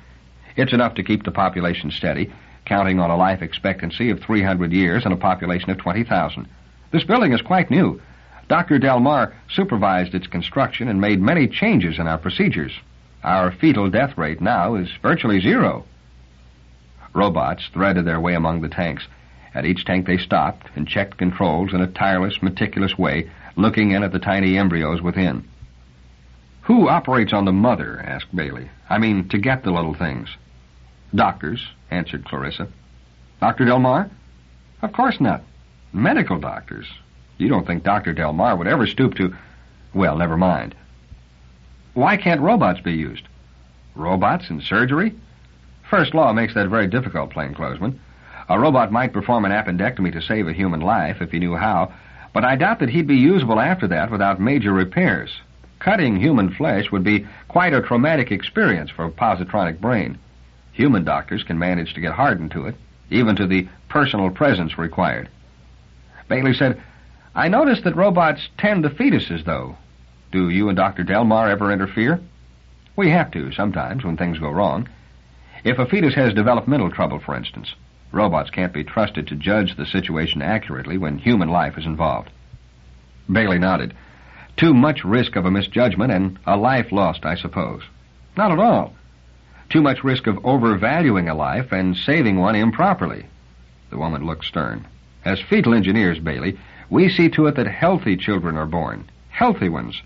It's enough to keep the population steady, counting on a life expectancy of 300 years and a population of 20,000. This building is quite new. Dr. Delmarre supervised its construction and made many changes in our procedures. Our fetal death rate now is virtually zero." Robots threaded their way among the tanks. At each tank they stopped and checked controls in a tireless, meticulous way, looking in at the tiny embryos within. "Who operates on the mother?" asked Baley. "I mean, to get the little things." "Doctors," answered Clarissa. "Dr. Delmarre?" "Of course not. Medical doctors. You don't think Dr. Delmarre would ever stoop to... Well, never mind." "Why can't robots be used?" "Robots in surgery? First law makes that very difficult, plainclothesman. A robot might perform an appendectomy to save a human life if he knew how, but I doubt that he'd be usable after that without major repairs. Cutting human flesh would be quite a traumatic experience for a positronic brain. Human doctors can manage to get hardened to it, even to the personal presence required." Baley said, "I noticed that robots tend to fetuses, though. Do you and Dr. Delmarre ever interfere?" "We have to, sometimes, when things go wrong. If a fetus has developmental trouble, for instance, robots can't be trusted to judge the situation accurately when human life is involved." Baley nodded. "Too much risk of a misjudgment and a life lost, I suppose." "Not at all. Too much risk of overvaluing a life and saving one improperly." The woman looked stern. "As fetal engineers, Baley, we see to it that healthy children are born. Healthy ones.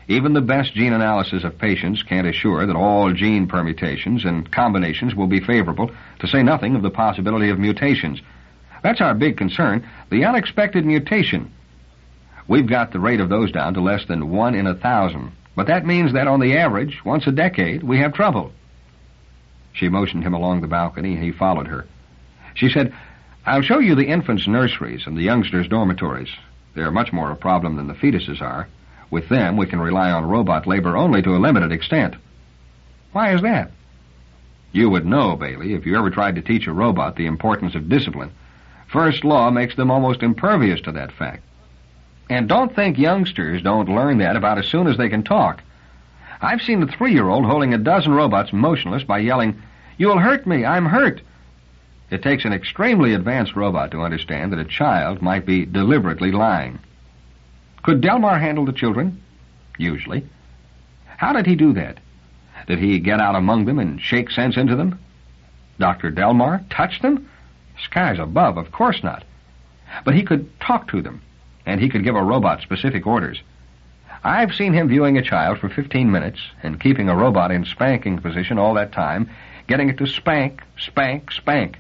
Even the best gene analysis of patients can't assure that all gene permutations and combinations will be favorable, to say nothing of the possibility of mutations. That's our big concern, the unexpected mutation. We've got the rate of those down to less than 1 in 1,000, but that means that on the average, once a decade, we have trouble. She motioned him along the balcony, and he followed her. She said, "I'll show you the infants' nurseries and the youngsters' dormitories. They're much more a problem than the fetuses are. With them, we can rely on robot labor only to a limited extent." "Why is that?" "You would know, Baley, if you ever tried to teach a robot the importance of discipline. First law makes them almost impervious to that fact. And don't think youngsters don't learn that about as soon as they can talk. I've seen a 3-year-old holding a dozen robots motionless by yelling, 'You'll hurt me, I'm hurt.' It takes an extremely advanced robot to understand that a child might be deliberately lying." "Could Delmarre handle the children?" "Usually." "How did he do that? Did he get out among them and shake sense into them?" "Dr. Delmarre? Touch them? Skies above, of course not. But he could talk to them, and he could give a robot specific orders. I've seen him viewing a child for 15 minutes and keeping a robot in spanking position all that time, getting it to spank, spank, spank.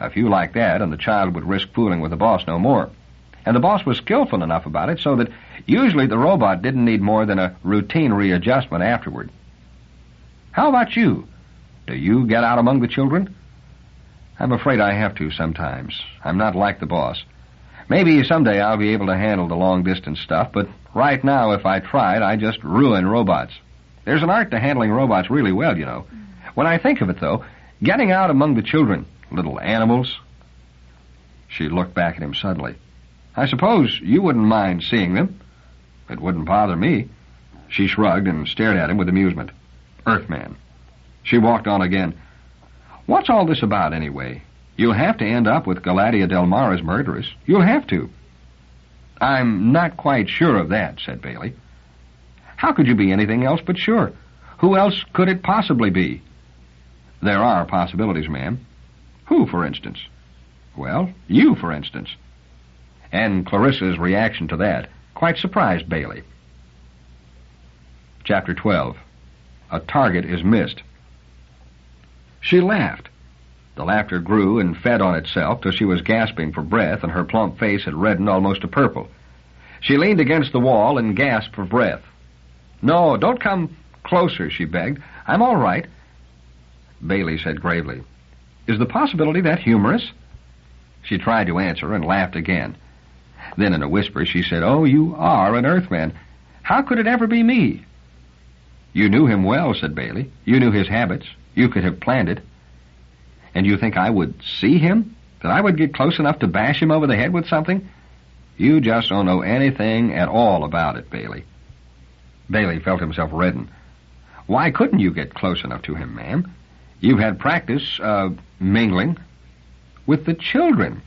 A few like that, and the child would risk fooling with the boss no more. And the boss was skillful enough about it so that usually the robot didn't need more than a routine readjustment afterward." "How about you? Do you get out among the children?" "I'm afraid I have to sometimes. I'm not like the boss. Maybe someday I'll be able to handle the long-distance stuff, but right now, if I tried, I'd just ruin robots. There's an art to handling robots really well, you know. When I think of it, though, getting out among the children, little animals..." She looked back at him suddenly. "I suppose you wouldn't mind seeing them?" "It wouldn't bother me." She shrugged and stared at him with amusement. Earthman. She walked on again. "What's all this about, anyway? You'll have to end up with Elijah Delmarre's murderess. You'll have to." "I'm not quite sure of that," said Baley. "How could you be anything else but sure? Who else could it possibly be?" "There are possibilities, ma'am." "Who, for instance?" "Well, you, for instance." And Clarissa's reaction to that quite surprised Baley. Chapter 12. A target is missed. She laughed. The laughter grew and fed on itself till she was gasping for breath and her plump face had reddened almost to purple. She leaned against the wall and gasped for breath. "No, don't come closer," she begged. "I'm all right." Baley said gravely, "Is the possibility that humorous?" She tried to answer and laughed again. Then in a whisper she said, "Oh, you are an Earthman. How could it ever be me?" "You knew him well," said Baley. "You knew his habits. You could have planned it." "And you think I would see him? That I would get close enough to bash him over the head with something?" "You just don't know anything at all about it, Baley." Baley felt himself redden. "Why couldn't you get close enough to him, ma'am? You've had practice, mingling with the children."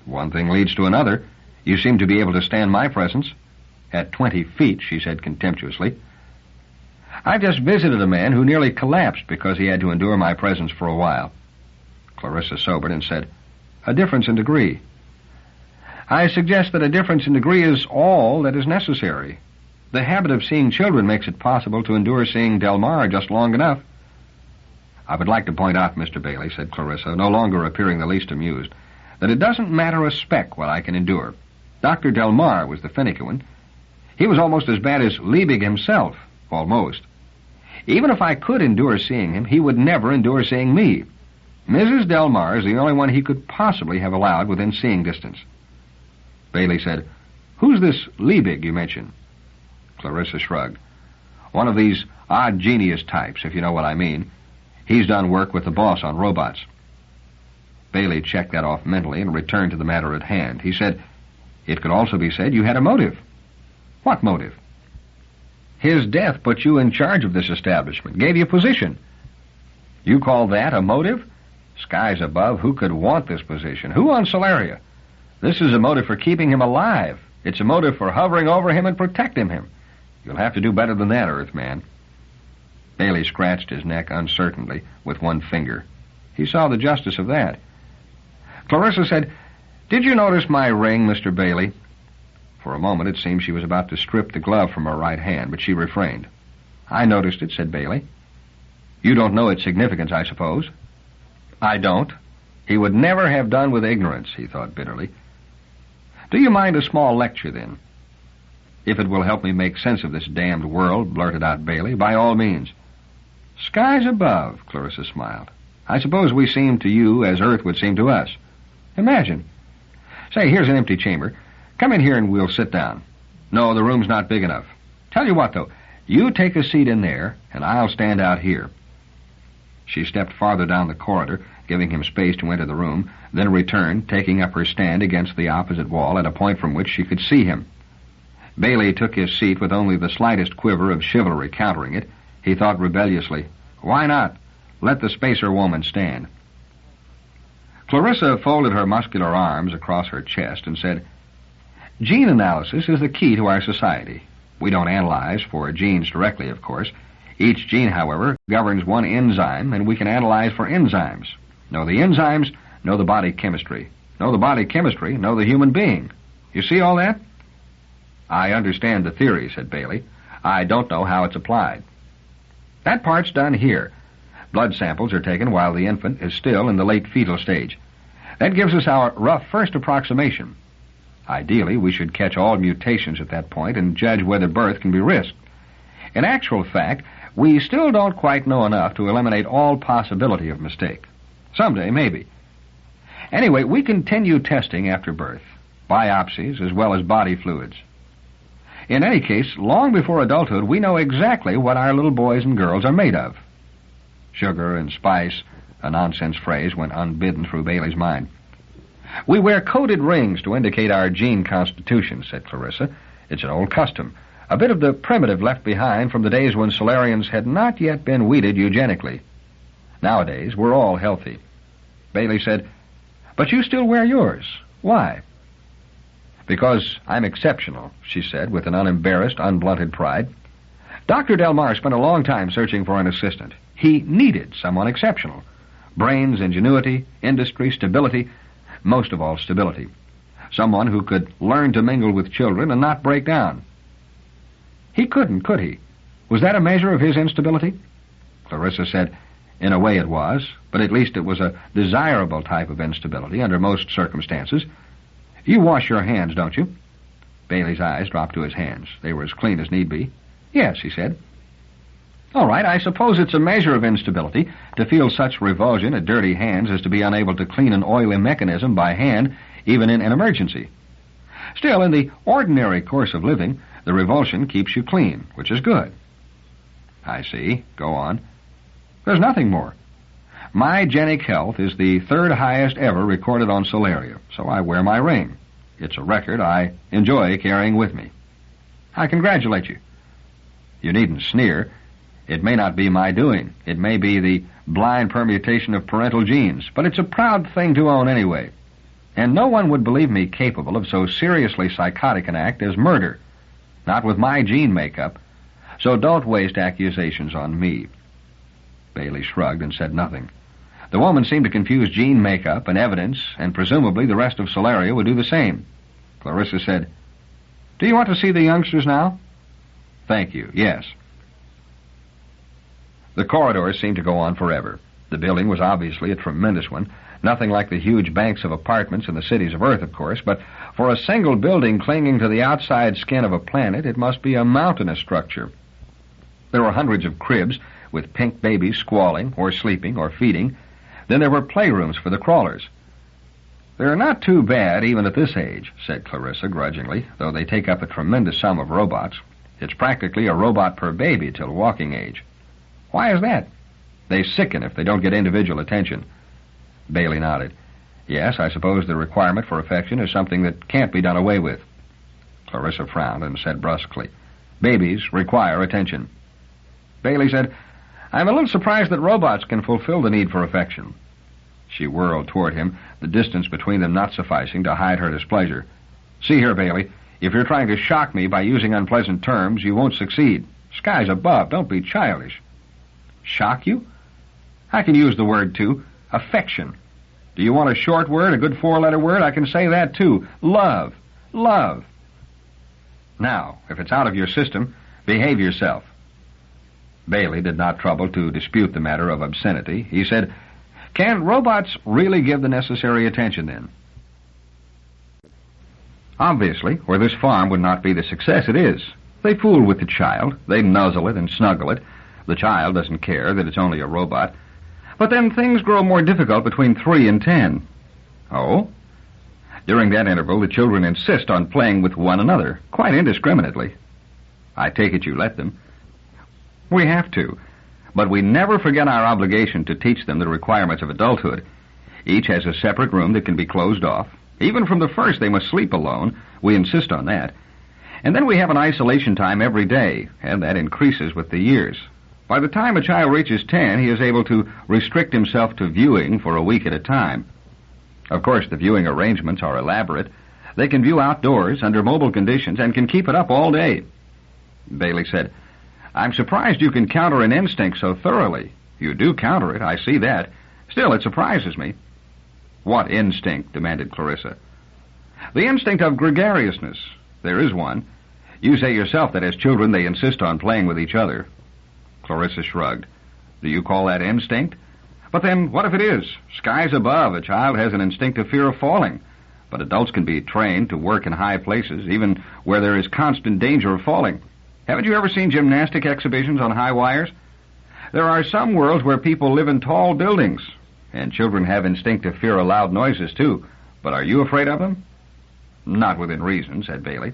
"One thing leads to another. You seem to be able to stand my presence." "At 20 feet, she said contemptuously. "I've just visited a man who nearly collapsed because he had to endure my presence for a while." Clarissa sobered and said, "A difference in degree." "I suggest that a difference in degree is all that is necessary. The habit of seeing children makes it possible to endure seeing Delmarre just long enough." "I would like to point out, Mr. Baley," said Clarissa, no longer appearing the least amused, "that it doesn't matter a speck what I can endure. Dr. Delmarre was the finicky one. He was almost as bad as Liebig himself, almost. Even if I could endure seeing him, he would never endure seeing me. Mrs. Delmarre is the only one he could possibly have allowed within seeing distance." Baley said, "Who's this Liebig you mentioned?" Clarissa shrugged. "One of these odd genius types, if you know what I mean. He's done work with the boss on robots." Baley checked that off mentally and returned to the matter at hand. He said, "It could also be said you had a motive." "What motive?" "His death put you in charge of this establishment, gave you position." "You call that a motive? Skies above, who could want this position? Who on Solaria? This is a motive for keeping him alive. It's a motive for hovering over him and protecting him. You'll have to do better than that, Earthman." Baley scratched his neck uncertainly with one finger. He saw the justice of that. Clarissa said, "Did you notice my ring, Mr. Baley?" For a moment it seemed she was about to strip the glove from her right hand, but she refrained. "I noticed it," said Baley. "You don't know its significance, I suppose?" "I don't." He would never have done with ignorance, he thought bitterly. "Do you mind a small lecture, then?" "If it will help me make sense of this damned world," blurted out Baley, "by all means." "Skies above," Clarissa smiled. "I suppose we seem to you as Earth would seem to us. Imagine. Say, here's an empty chamber. Come in here and we'll sit down." "No, the room's not big enough." "Tell you what, though. You take a seat in there, and I'll stand out here." She stepped farther down the corridor, giving him space to enter the room, then returned, taking up her stand against the opposite wall at a point from which she could see him. Baley took his seat with only the slightest quiver of chivalry countering it. He thought rebelliously, "Why not? Let the spacer woman stand." Clarissa folded her muscular arms across her chest and said, "Gene analysis is the key to our society. We don't analyze for genes directly, of course. Each gene, however, governs one enzyme, and we can analyze for enzymes. Know the enzymes, know the body chemistry. Know the body chemistry, know the human being. You see all that?" "I understand the theory," said Baley. "I don't know how it's applied." "That part's done here. Blood samples are taken while the infant is still in the late fetal stage. That gives us our rough first approximation. Ideally, we should catch all mutations at that point and judge whether birth can be risked. In actual fact, we still don't quite know enough to eliminate all possibility of mistake. Someday, maybe. Anyway, we continue testing after birth, biopsies as well as body fluids. In any case, long before adulthood, we know exactly what our little boys and girls are made of." Sugar and spice, a nonsense phrase, went unbidden through Baley's mind. "We wear coded rings to indicate our gene constitution," said Clarissa. "It's an old custom, a bit of the primitive left behind from the days when Solarians had not yet been weeded eugenically. Nowadays, we're all healthy." Baley said, "But you still wear yours. Why?" "Because I'm exceptional," she said with an unembarrassed, unblunted pride. Dr. Delmarre spent a long time searching for an assistant. He needed someone exceptional. Brains, ingenuity, industry, stability, most of all stability. Someone who could learn to mingle with children and not break down. He couldn't, could he? Was that a measure of his instability? Clarissa said, "In a way it was, but at least it was a desirable type of instability under most circumstances. You wash your hands, don't you?" Baley's eyes dropped to his hands. They were as clean as need be. "Yes," he said. "All right, I suppose it's a measure of instability to feel such revulsion at dirty hands as to be unable to clean an oily mechanism by hand, even in an emergency. Still, in the ordinary course of living, the revulsion keeps you clean, which is good." "I see. Go on." "There's nothing more. My genic health is the third highest ever recorded on Solaria, so I wear my ring. It's a record I enjoy carrying with me." "I congratulate you." "You needn't sneer. It may not be my doing. It may be the blind permutation of parental genes, but it's a proud thing to own anyway. And no one would believe me capable of so seriously psychotic an act as murder. Not with my gene makeup. So don't waste accusations on me." Baley shrugged and said nothing. The woman seemed to confuse gene makeup and evidence, and presumably the rest of Solaria would do the same. Clarissa said, "Do you want to see the youngsters now?" "Thank you, yes." The corridors seemed to go on forever. The building was obviously a tremendous one, nothing like the huge banks of apartments in the cities of Earth, of course, but for a single building clinging to the outside skin of a planet, it must be a mountainous structure. There were hundreds of cribs with pink babies squalling or sleeping or feeding. Then there were playrooms for the crawlers. "They're not too bad, even at this age," said Clarissa grudgingly, "though they take up a tremendous sum of robots. It's practically a robot per baby till walking age." "Why is that?" "They sicken if they don't get individual attention." Baley nodded. "Yes, I suppose the requirement for affection is something that can't be done away with." Clarissa frowned and said brusquely, "Babies require attention." Baley said, "I'm a little surprised that robots can fulfill the need for affection." She whirled toward him, the distance between them not sufficing to hide her displeasure. "See here, Baley, if you're trying to shock me by using unpleasant terms, you won't succeed. Skies above, don't be childish." "Shock you? I can use the word, too. Affection. Do you want a short word, a good four-letter word? I can say that, too. Love. Love." Now, if it's out of your system, behave yourself." Baley did not trouble to dispute the matter of obscenity. He said, "Can robots really give the necessary attention, then?" Obviously, or this farm would not be the success it is. They fool with the child. They nuzzle it and snuggle it. The child doesn't care that it's only a robot. But then things grow more difficult between 3 and 10. Oh? During that interval, the children insist on playing with one another, quite indiscriminately. I take it you let them. We have to. But we never forget our obligation to teach them the requirements of adulthood. Each has a separate room that can be closed off. Even from the first, they must sleep alone. We insist on that. And then we have an isolation time every day, and that increases with the years. By the time a child reaches 10, he is able to restrict himself to viewing for a week at a time. Of course, the viewing arrangements are elaborate. They can view outdoors under mobile conditions and can keep it up all day. Baley said, "I'm surprised you can counter an instinct so thoroughly. You do counter it, I see that. Still, it surprises me." "What instinct?" demanded Clarissa. "The instinct of gregariousness. There is one. You say yourself that as children they insist on playing with each other." Clarissa shrugged. "Do you call that instinct? But then, what if it is? Skies above, a child has an instinctive fear of falling. But adults can be trained to work in high places, even where there is constant danger of falling. Haven't you ever seen gymnastic exhibitions on high wires? There are some worlds where people live in tall buildings, and children have instinctive fear of loud noises, too. But are you afraid of them?" "Not within reason," said Baley.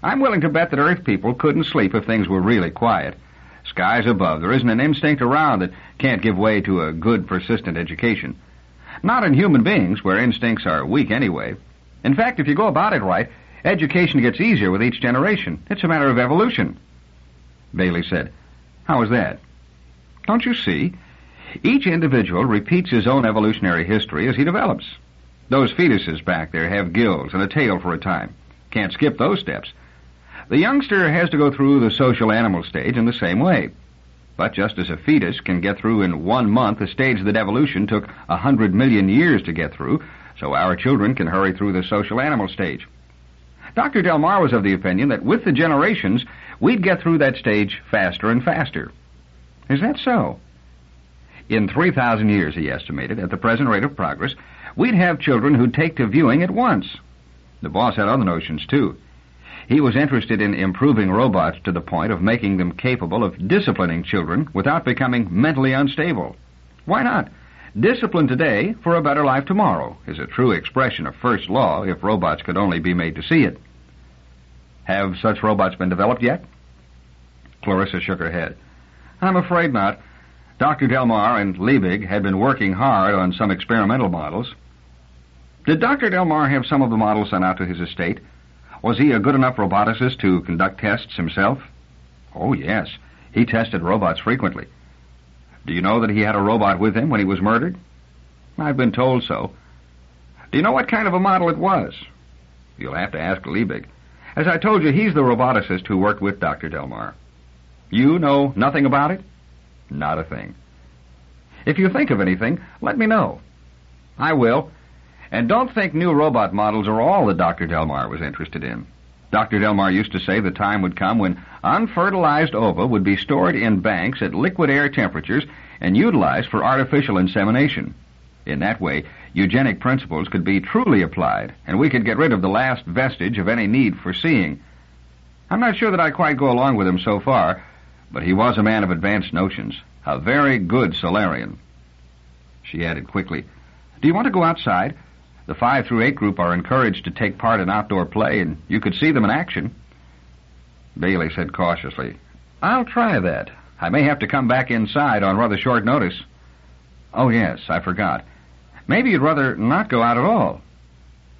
"I'm willing to bet that Earth people couldn't sleep if things were really quiet. Skies above, there isn't an instinct around that can't give way to a good, persistent education. Not in human beings, where instincts are weak anyway. In fact, if you go about it right, education gets easier with each generation. It's a matter of evolution." Baley said, "How is that?" "Don't you see? Each individual repeats his own evolutionary history as he develops. Those fetuses back there have gills and a tail for a time. Can't skip those steps. The youngster has to go through the social animal stage in the same way. But just as a fetus can get through in 1 month a stage that evolution took 100 million years to get through, so our children can hurry through the social animal stage. Dr. Delmarre was of the opinion that with the generations, we'd get through that stage faster and faster." "Is that so?" "In 3,000 years, he estimated, at the present rate of progress, we'd have children who'd take to viewing at once." The boss had other notions, too. He was interested in improving robots to the point of making them capable of disciplining children without becoming mentally unstable. Why not? Discipline today for a better life tomorrow is a true expression of first law if robots could only be made to see it. Have such robots been developed yet? Clarissa shook her head. I'm afraid not. Dr. Delmarre and Liebig had been working hard on some experimental models. Did Dr. Delmarre have some of the models sent out to his estate? Was he a good enough roboticist to conduct tests himself? Oh, yes. He tested robots frequently. Do you know that he had a robot with him when he was murdered? I've been told so. Do you know what kind of a model it was? You'll have to ask Liebig. As I told you, he's the roboticist who worked with Dr. Delmarre. You know nothing about it? Not a thing. If you think of anything, let me know. I will. And don't think new robot models are all that Dr. Delmarre was interested in. Dr. Delmarre used to say the time would come when unfertilized ova would be stored in banks at liquid air temperatures and utilized for artificial insemination. In that way, eugenic principles could be truly applied, and we could get rid of the last vestige of any need for seeing. I'm not sure that I quite go along with him so far, but he was a man of advanced notions, a very good Solarian. She added quickly, Do you want to go outside? The 5 through 8 group are encouraged to take part in outdoor play, and you could see them in action. Baley said cautiously, I'll try that. I may have to come back inside on rather short notice. Oh, yes, I forgot. Maybe you'd rather not go out at all.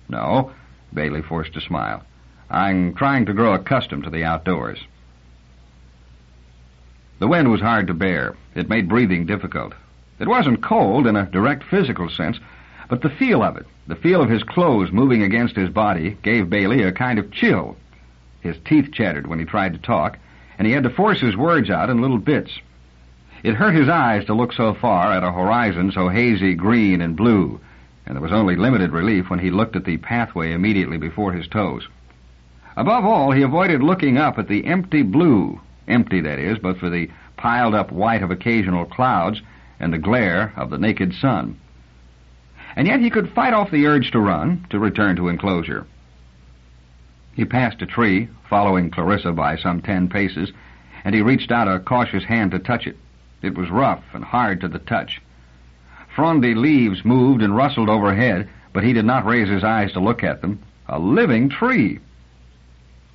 No, Baley forced a smile. I'm trying to grow accustomed to the outdoors. The wind was hard to bear. It made breathing difficult. It wasn't cold in a direct physical sense, but the feel of it, the feel of his clothes moving against his body, gave Baley a kind of chill. His teeth chattered when he tried to talk, and he had to force his words out in little bits. It hurt his eyes to look so far at a horizon so hazy green and blue, and there was only limited relief when he looked at the pathway immediately before his toes. Above all, he avoided looking up at the empty blue, empty, that is, but for the piled-up white of occasional clouds and the glare of the naked sun. And yet he could fight off the urge to run, to return to enclosure. He passed a tree, following Clarissa by some 10 paces, and he reached out a cautious hand to touch it. It was rough and hard to the touch. Frondy leaves moved and rustled overhead, but he did not raise his eyes to look at them. A living tree!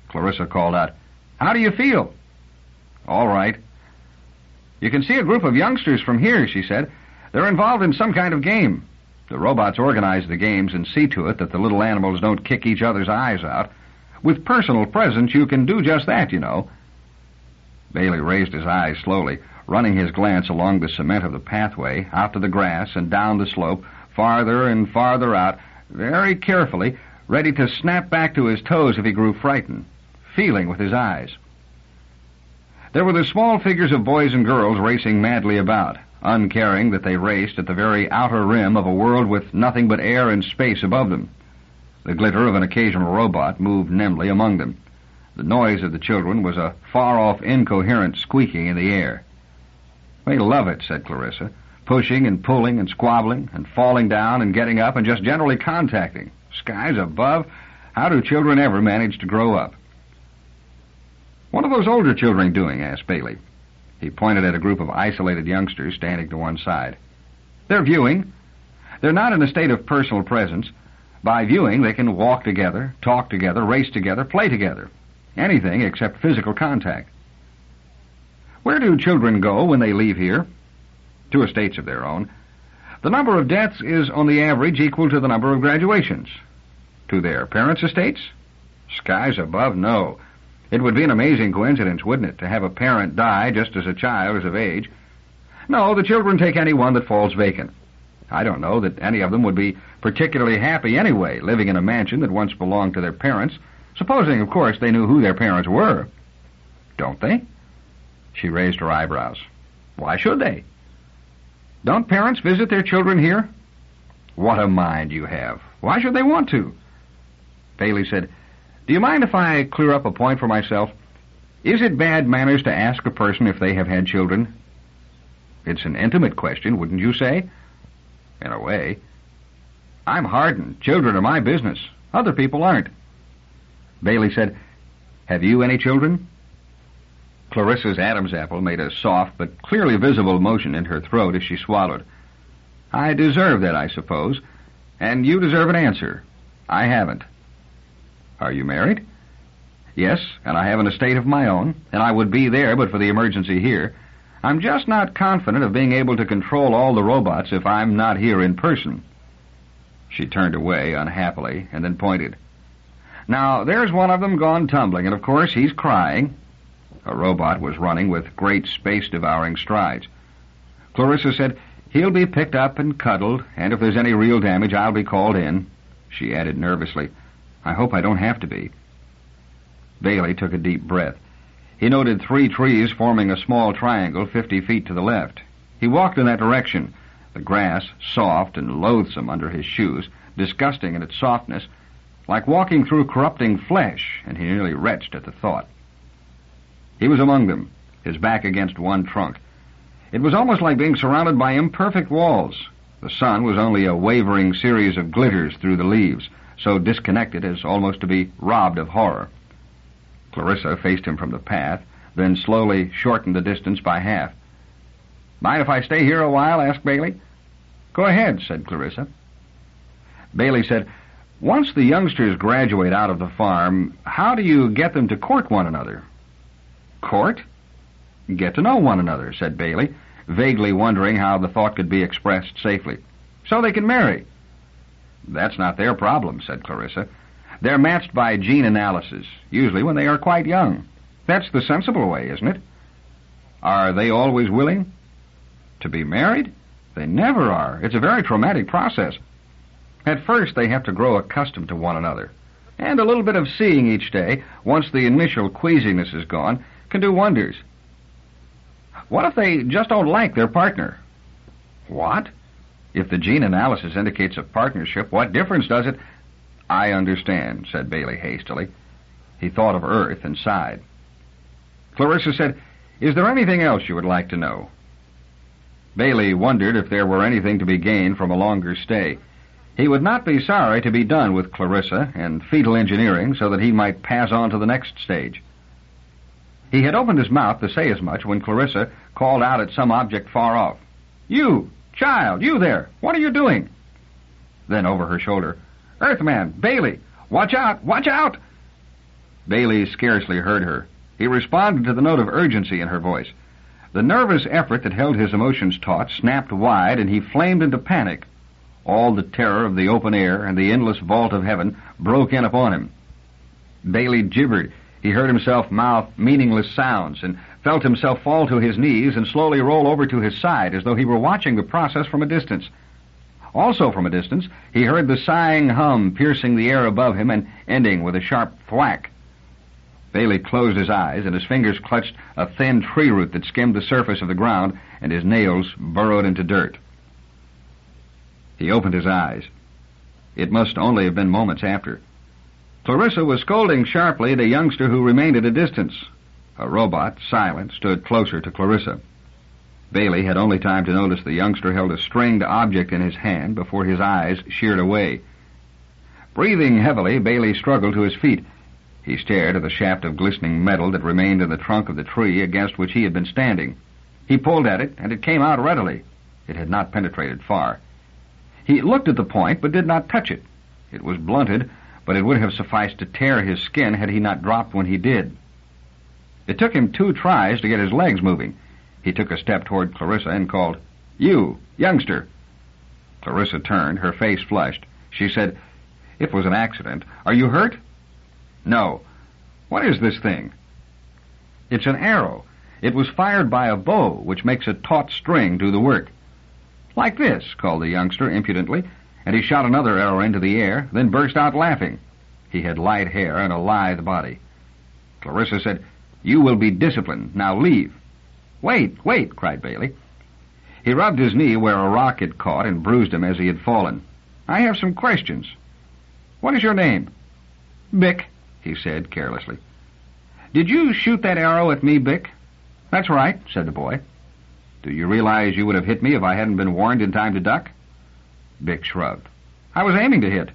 Clarissa called out, "How do you feel?" "All right." "You can see a group of youngsters from here," she said. "They're involved in some kind of game. The robots organize the games and see to it that the little animals don't kick each other's eyes out. With personal presence, you can do just that, you know." Baley raised his eyes slowly, running his glance along the cement of the pathway, out to the grass and down the slope, farther and farther out, very carefully, ready to snap back to his toes if he grew frightened, feeling with his eyes. There were the small figures of boys and girls racing madly about, uncaring that they raced at the very outer rim of a world with nothing but air and space above them. The glitter of an occasional robot moved nimbly among them. The noise of the children was a far-off, incoherent squeaking in the air. "We love it," said Clarissa, "pushing and pulling and squabbling and falling down and getting up and just generally contacting. Skies above, how do children ever manage to grow up?" "What are those older children doing?" asked Baley. He pointed at a group of isolated youngsters standing to one side. "They're viewing. They're not in a state of personal presence. By viewing, they can walk together, talk together, race together, play together. Anything except physical contact." "Where do children go when they leave here?" "To estates of their own. The number of deaths is, on the average, equal to the number of graduations." "To their parents' estates?" "Skies above, no. It would be an amazing coincidence, wouldn't it, to have a parent die just as a child is of age? No, the children take any one that falls vacant. I don't know that any of them would be particularly happy anyway, living in a mansion that once belonged to their parents, supposing, of course, they knew who their parents were." "Don't they?" She raised her eyebrows. "Why should they?" "Don't parents visit their children here?" "What a mind you have. Why should they want to?" Baley said, "Do you mind if I clear up a point for myself? Is it bad manners to ask a person if they have had children?" "It's an intimate question, wouldn't you say?" "In a way." "I'm hardened. Children are my business. Other people aren't." Baley said, "Have you any children?" Clarissa's Adam's apple made a soft but clearly visible motion in her throat as she swallowed. "I deserve that, I suppose. And you deserve an answer. I haven't." "Are you married?" "Yes, and I have an estate of my own, and I would be there but for the emergency here. I'm just not confident of being able to control all the robots if I'm not here in person." She turned away unhappily and then pointed. "Now, there's one of them gone tumbling, and of course he's crying." A robot was running with great space-devouring strides. Clarissa said, "He'll be picked up and cuddled, and if there's any real damage, I'll be called in." She added nervously, "I hope I don't have to be." Baley took a deep breath. He noted 3 trees forming a small triangle 50 feet to the left. He walked in that direction, the grass soft and loathsome under his shoes, disgusting in its softness, like walking through corrupting flesh, and he nearly retched at the thought. He was among them, his back against one trunk. It was almost like being surrounded by imperfect walls. The sun was only a wavering series of glitters through the leaves, so disconnected as almost to be robbed of horror. Clarissa faced him from the path, then slowly shortened the distance by half. "Mind if I stay here a while?" asked Baley. "Go ahead," said Clarissa. Baley said, "Once the youngsters graduate out of the farm, how do you get them to court one another?" "Court?" "Get to know one another," said Baley, vaguely wondering how the thought could be expressed safely. "So they can marry." "That's not their problem," said Clarissa. "They're matched by gene analysis, usually when they are quite young. That's the sensible way, isn't it?" "Are they always willing?" "To be married? They never are. It's a very traumatic process. At first they have to grow accustomed to one another. And a little bit of seeing each day, once the initial queasiness is gone, can do wonders." "What if they just don't like their partner?" "What? If the gene analysis indicates a partnership, what difference does it—" "I understand," said Baley hastily. He thought of Earth and sighed. Clarissa said, "Is there anything else you would like to know?" Baley wondered if there were anything to be gained from a longer stay. He would not be sorry to be done with Clarissa and fetal engineering so that he might pass on to the next stage. He had opened his mouth to say as much when Clarissa called out at some object far off. "You, child, you there, what are you doing?" Then over her shoulder, "Earthman, Baley, watch out, watch out!" Baley scarcely heard her. He responded to the note of urgency in her voice. The nervous effort that held his emotions taut snapped wide, and he flamed into panic. All the terror of the open air and the endless vault of heaven broke in upon him. Baley gibbered. He heard himself mouth meaningless sounds and felt himself fall to his knees and slowly roll over to his side as though he were watching the process from a distance. Also from a distance, he heard the sighing hum piercing the air above him and ending with a sharp thwack. Baley closed his eyes, and his fingers clutched a thin tree root that skimmed the surface of the ground, and his nails burrowed into dirt. He opened his eyes. It must only have been moments after. Clarissa was scolding sharply at a youngster who remained at a distance. A robot, silent, stood closer to Clarissa. Baley had only time to notice the youngster held a stringed object in his hand before his eyes sheared away. Breathing heavily, Baley struggled to his feet. He stared at the shaft of glistening metal that remained in the trunk of the tree against which he had been standing. He pulled at it, and it came out readily. It had not penetrated far. He looked at the point, but did not touch it. It was blunted, but it would have sufficed to tear his skin had he not dropped when he did. It took him 2 tries to get his legs moving. He took a step toward Clarissa and called, "You, youngster." Clarissa turned, her face flushed. She said, "It was an accident. Are you hurt?" "No." "What is this thing?" "It's an arrow. It was fired by a bow, which makes a taut string do the work." "Like this," called the youngster impudently, and he shot another arrow into the air, then burst out laughing. He had light hair and a lithe body. Clarissa said, "You will be disciplined. Now leave." "Wait, wait," cried Baley. He rubbed his knee where a rock had caught and bruised him as he had fallen. "I have some questions. What is your name?" "Bick," he said carelessly. "Did you shoot that arrow at me, Bick?" "That's right," said the boy. "Do you realize you would have hit me if I hadn't been warned in time to duck?" Bick shrugged. "I was aiming to hit."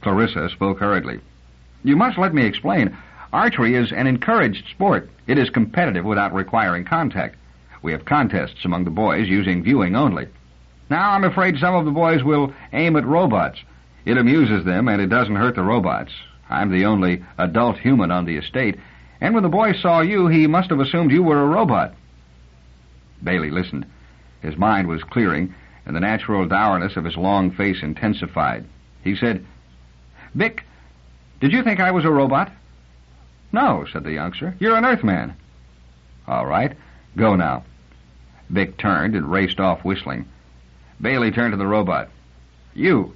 Clarissa spoke hurriedly. "You must let me explain. Archery is an encouraged sport. It is competitive without requiring contact. We have contests among the boys using viewing only. Now, I'm afraid some of the boys will aim at robots. It amuses them, and it doesn't hurt the robots. I'm the only adult human on the estate, and when the boy saw you, he must have assumed you were a robot." Baley listened. His mind was clearing, and the natural dourness of his long face intensified. He said, "Bick, did you think I was a robot?" "No," said the youngster. "You're an Earthman." "All right. Go now." Bick turned and raced off whistling. Baley turned to the robot. "You.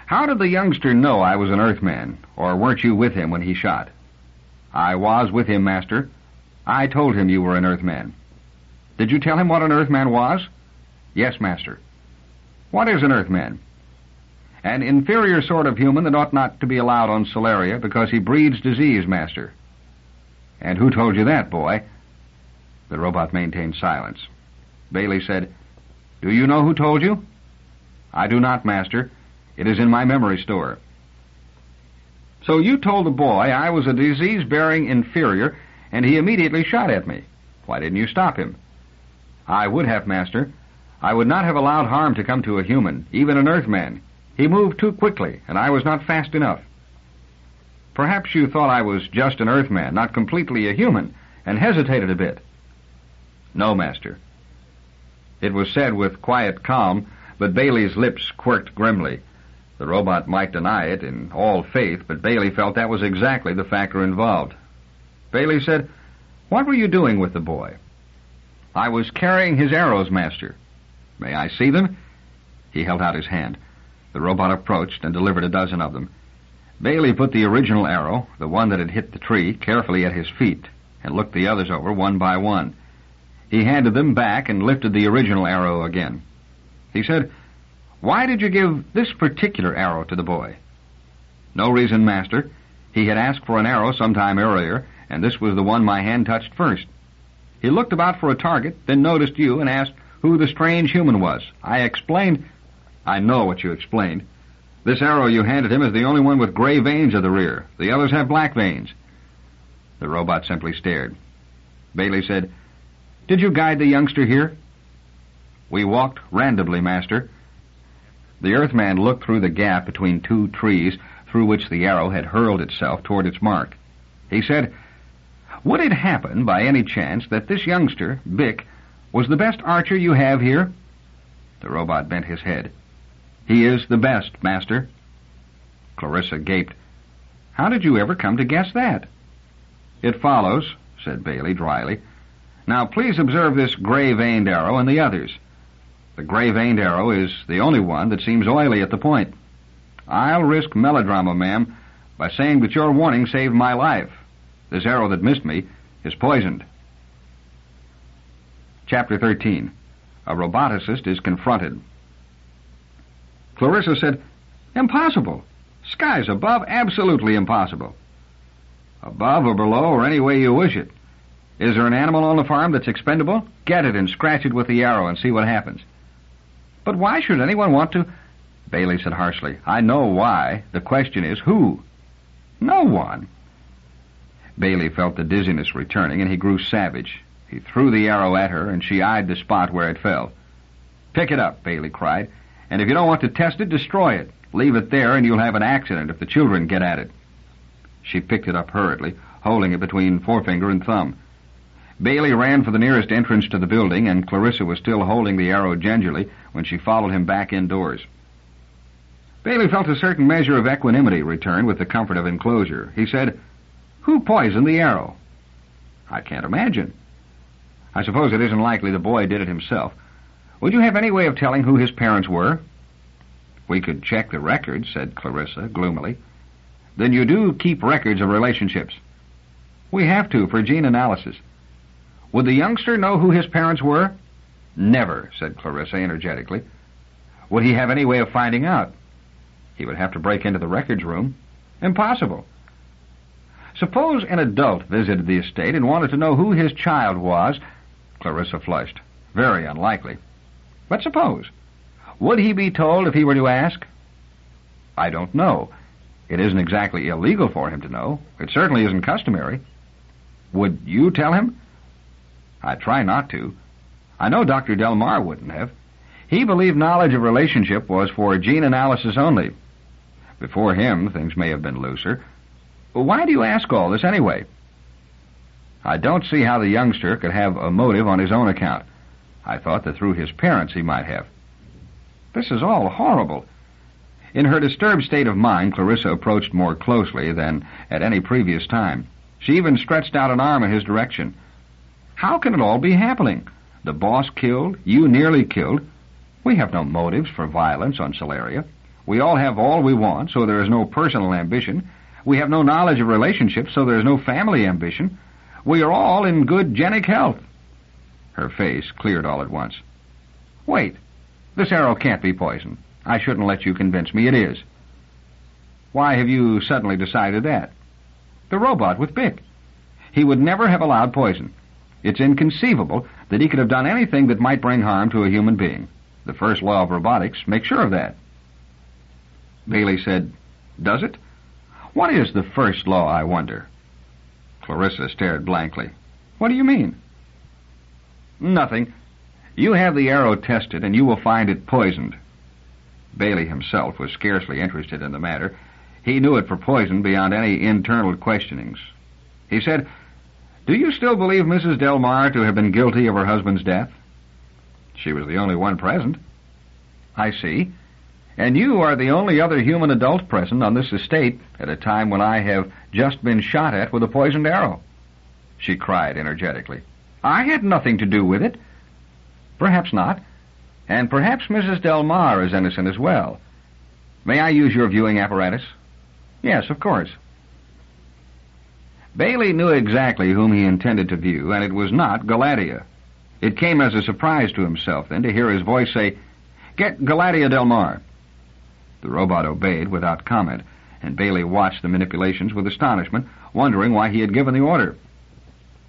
How did the youngster know I was an Earthman, or weren't you with him when he shot?" "I was with him, Master. I told him you were an Earthman." "Did you tell him what an Earthman was?" "Yes, Master." "What is an Earthman?" "An inferior sort of human that ought not to be allowed on Solaria because he breeds disease, Master." "And who told you that, boy?" The robot maintained silence. Baley said, "Do you know who told you?" "I do not, Master. It is in my memory store." "So you told the boy I was a disease-bearing inferior, and he immediately shot at me. Why didn't you stop him?" "I would have, Master. I would not have allowed harm to come to a human, even an Earthman. He moved too quickly, and I was not fast enough." "Perhaps you thought I was just an Earthman, not completely a human, and hesitated a bit." "No, Master." It was said with quiet calm, but Baley's lips quirked grimly. The robot might deny it in all faith, but Baley felt that was exactly the factor involved. Baley said, "What were you doing with the boy?" "I was carrying his arrows, Master." "May I see them?" He held out his hand. The robot approached and delivered a dozen of them. Baley put the original arrow, the one that had hit the tree, carefully at his feet, and looked the others over one by one. He handed them back and lifted the original arrow again. He said, "Why did you give this particular arrow to the boy?" "No reason, Master. He had asked for an arrow some time earlier, and this was the one my hand touched first. He looked about for a target, then noticed you and asked who the strange human was. I explained... I know what you explained. This arrow you handed him is the only one with gray veins at the rear. The others have black veins. The robot simply stared. Baley said, "Did you guide the youngster here?" "We walked randomly, Master." The Earthman looked through the gap between two trees through which the arrow had hurled itself toward its mark. He said, "Would it happen, by any chance, that this youngster, Bick, was the best archer you have here?" The robot bent his head. "He is the best, Master." Clarissa gaped. "How did you ever come to guess that?" "It follows," said Baley dryly. "Now please observe this gray-veined arrow and the others. The gray-veined arrow is the only one that seems oily at the point. I'll risk melodrama, ma'am, by saying that your warning saved my life. This arrow that missed me is poisoned." Chapter 13. A roboticist is confronted. Clarissa said, "Impossible. Skies above, absolutely impossible." "Above or below or any way you wish it. Is there an animal on the farm that's expendable? Get it and scratch it with the arrow and see what happens." "But why should anyone want to—" Baley said harshly, "I know why. The question is who?" "No one." Baley felt the dizziness returning, and he grew savage. He threw the arrow at her, and she eyed the spot where it fell. "Pick it up," Baley cried, "and if you don't want to test it, destroy it. Leave it there, and you'll have an accident if the children get at it." She picked it up hurriedly, holding it between forefinger and thumb. Baley ran for the nearest entrance to the building, and Clarissa was still holding the arrow gingerly when she followed him back indoors. Baley felt a certain measure of equanimity return with the comfort of enclosure. He said, "Who poisoned the arrow?" "I can't imagine." "I suppose it isn't likely the boy did it himself. Would you have any way of telling who his parents were?" "We could check the records," said Clarissa gloomily. "Then you do keep records of relationships?" "We have to, for gene analysis." "Would the youngster know who his parents were?" "Never," said Clarissa energetically. "Would he have any way of finding out?" "He would have to break into the records room." "Impossible." "Suppose an adult visited the estate and wanted to know who his child was—" Clarissa flushed. "Very unlikely." "But suppose. Would he be told if he were to ask?" "I don't know. It isn't exactly illegal for him to know. It certainly isn't customary." "Would you tell him?" "I try not to. I know Dr. Delmarre wouldn't have. He believed knowledge of relationship was for gene analysis only. Before him, things may have been looser. Why do you ask all this anyway?" "I don't see how the youngster could have a motive on his own account. I thought that through his parents he might have." "This is all horrible." In her disturbed state of mind, Clarissa approached more closely than at any previous time. She even stretched out an arm in his direction. "How can it all be happening? The boss killed, you nearly killed. We have no motives for violence on Solaria. We all have all we want, so there is no personal ambition. We have no knowledge of relationships, so there is no family ambition. We are all in good genic health." Her face cleared all at once. "Wait. This arrow can't be poison. I shouldn't let you convince me it is." "Why have you suddenly decided that?" "The robot with Bick. He would never have allowed poison. It's inconceivable that he could have done anything that might bring harm to a human being. The first law of robotics makes sure of that." Baley said, "Does it? What is the first law, I wonder?" Clarissa stared blankly. "What do you mean?" "Nothing. You have the arrow tested, and you will find it poisoned." Baley himself was scarcely interested in the matter. He knew it for poison beyond any internal questionings. He said, "Do you still believe Mrs. Delmarre to have been guilty of her husband's death?" "She was the only one present." "I see. And you are the only other human adult present on this estate at a time when I have just been shot at with a poisoned arrow." She cried energetically. "I had nothing to do with it." "Perhaps not. And perhaps Mrs. Delmarre is innocent as well. May I use your viewing apparatus?" "Yes, of course." Baley knew exactly whom he intended to view, and it was not Galatea. It came as a surprise to himself, then, to hear his voice say, "Get Galatea Delmarre." The robot obeyed without comment, and Baley watched the manipulations with astonishment, wondering why he had given the order.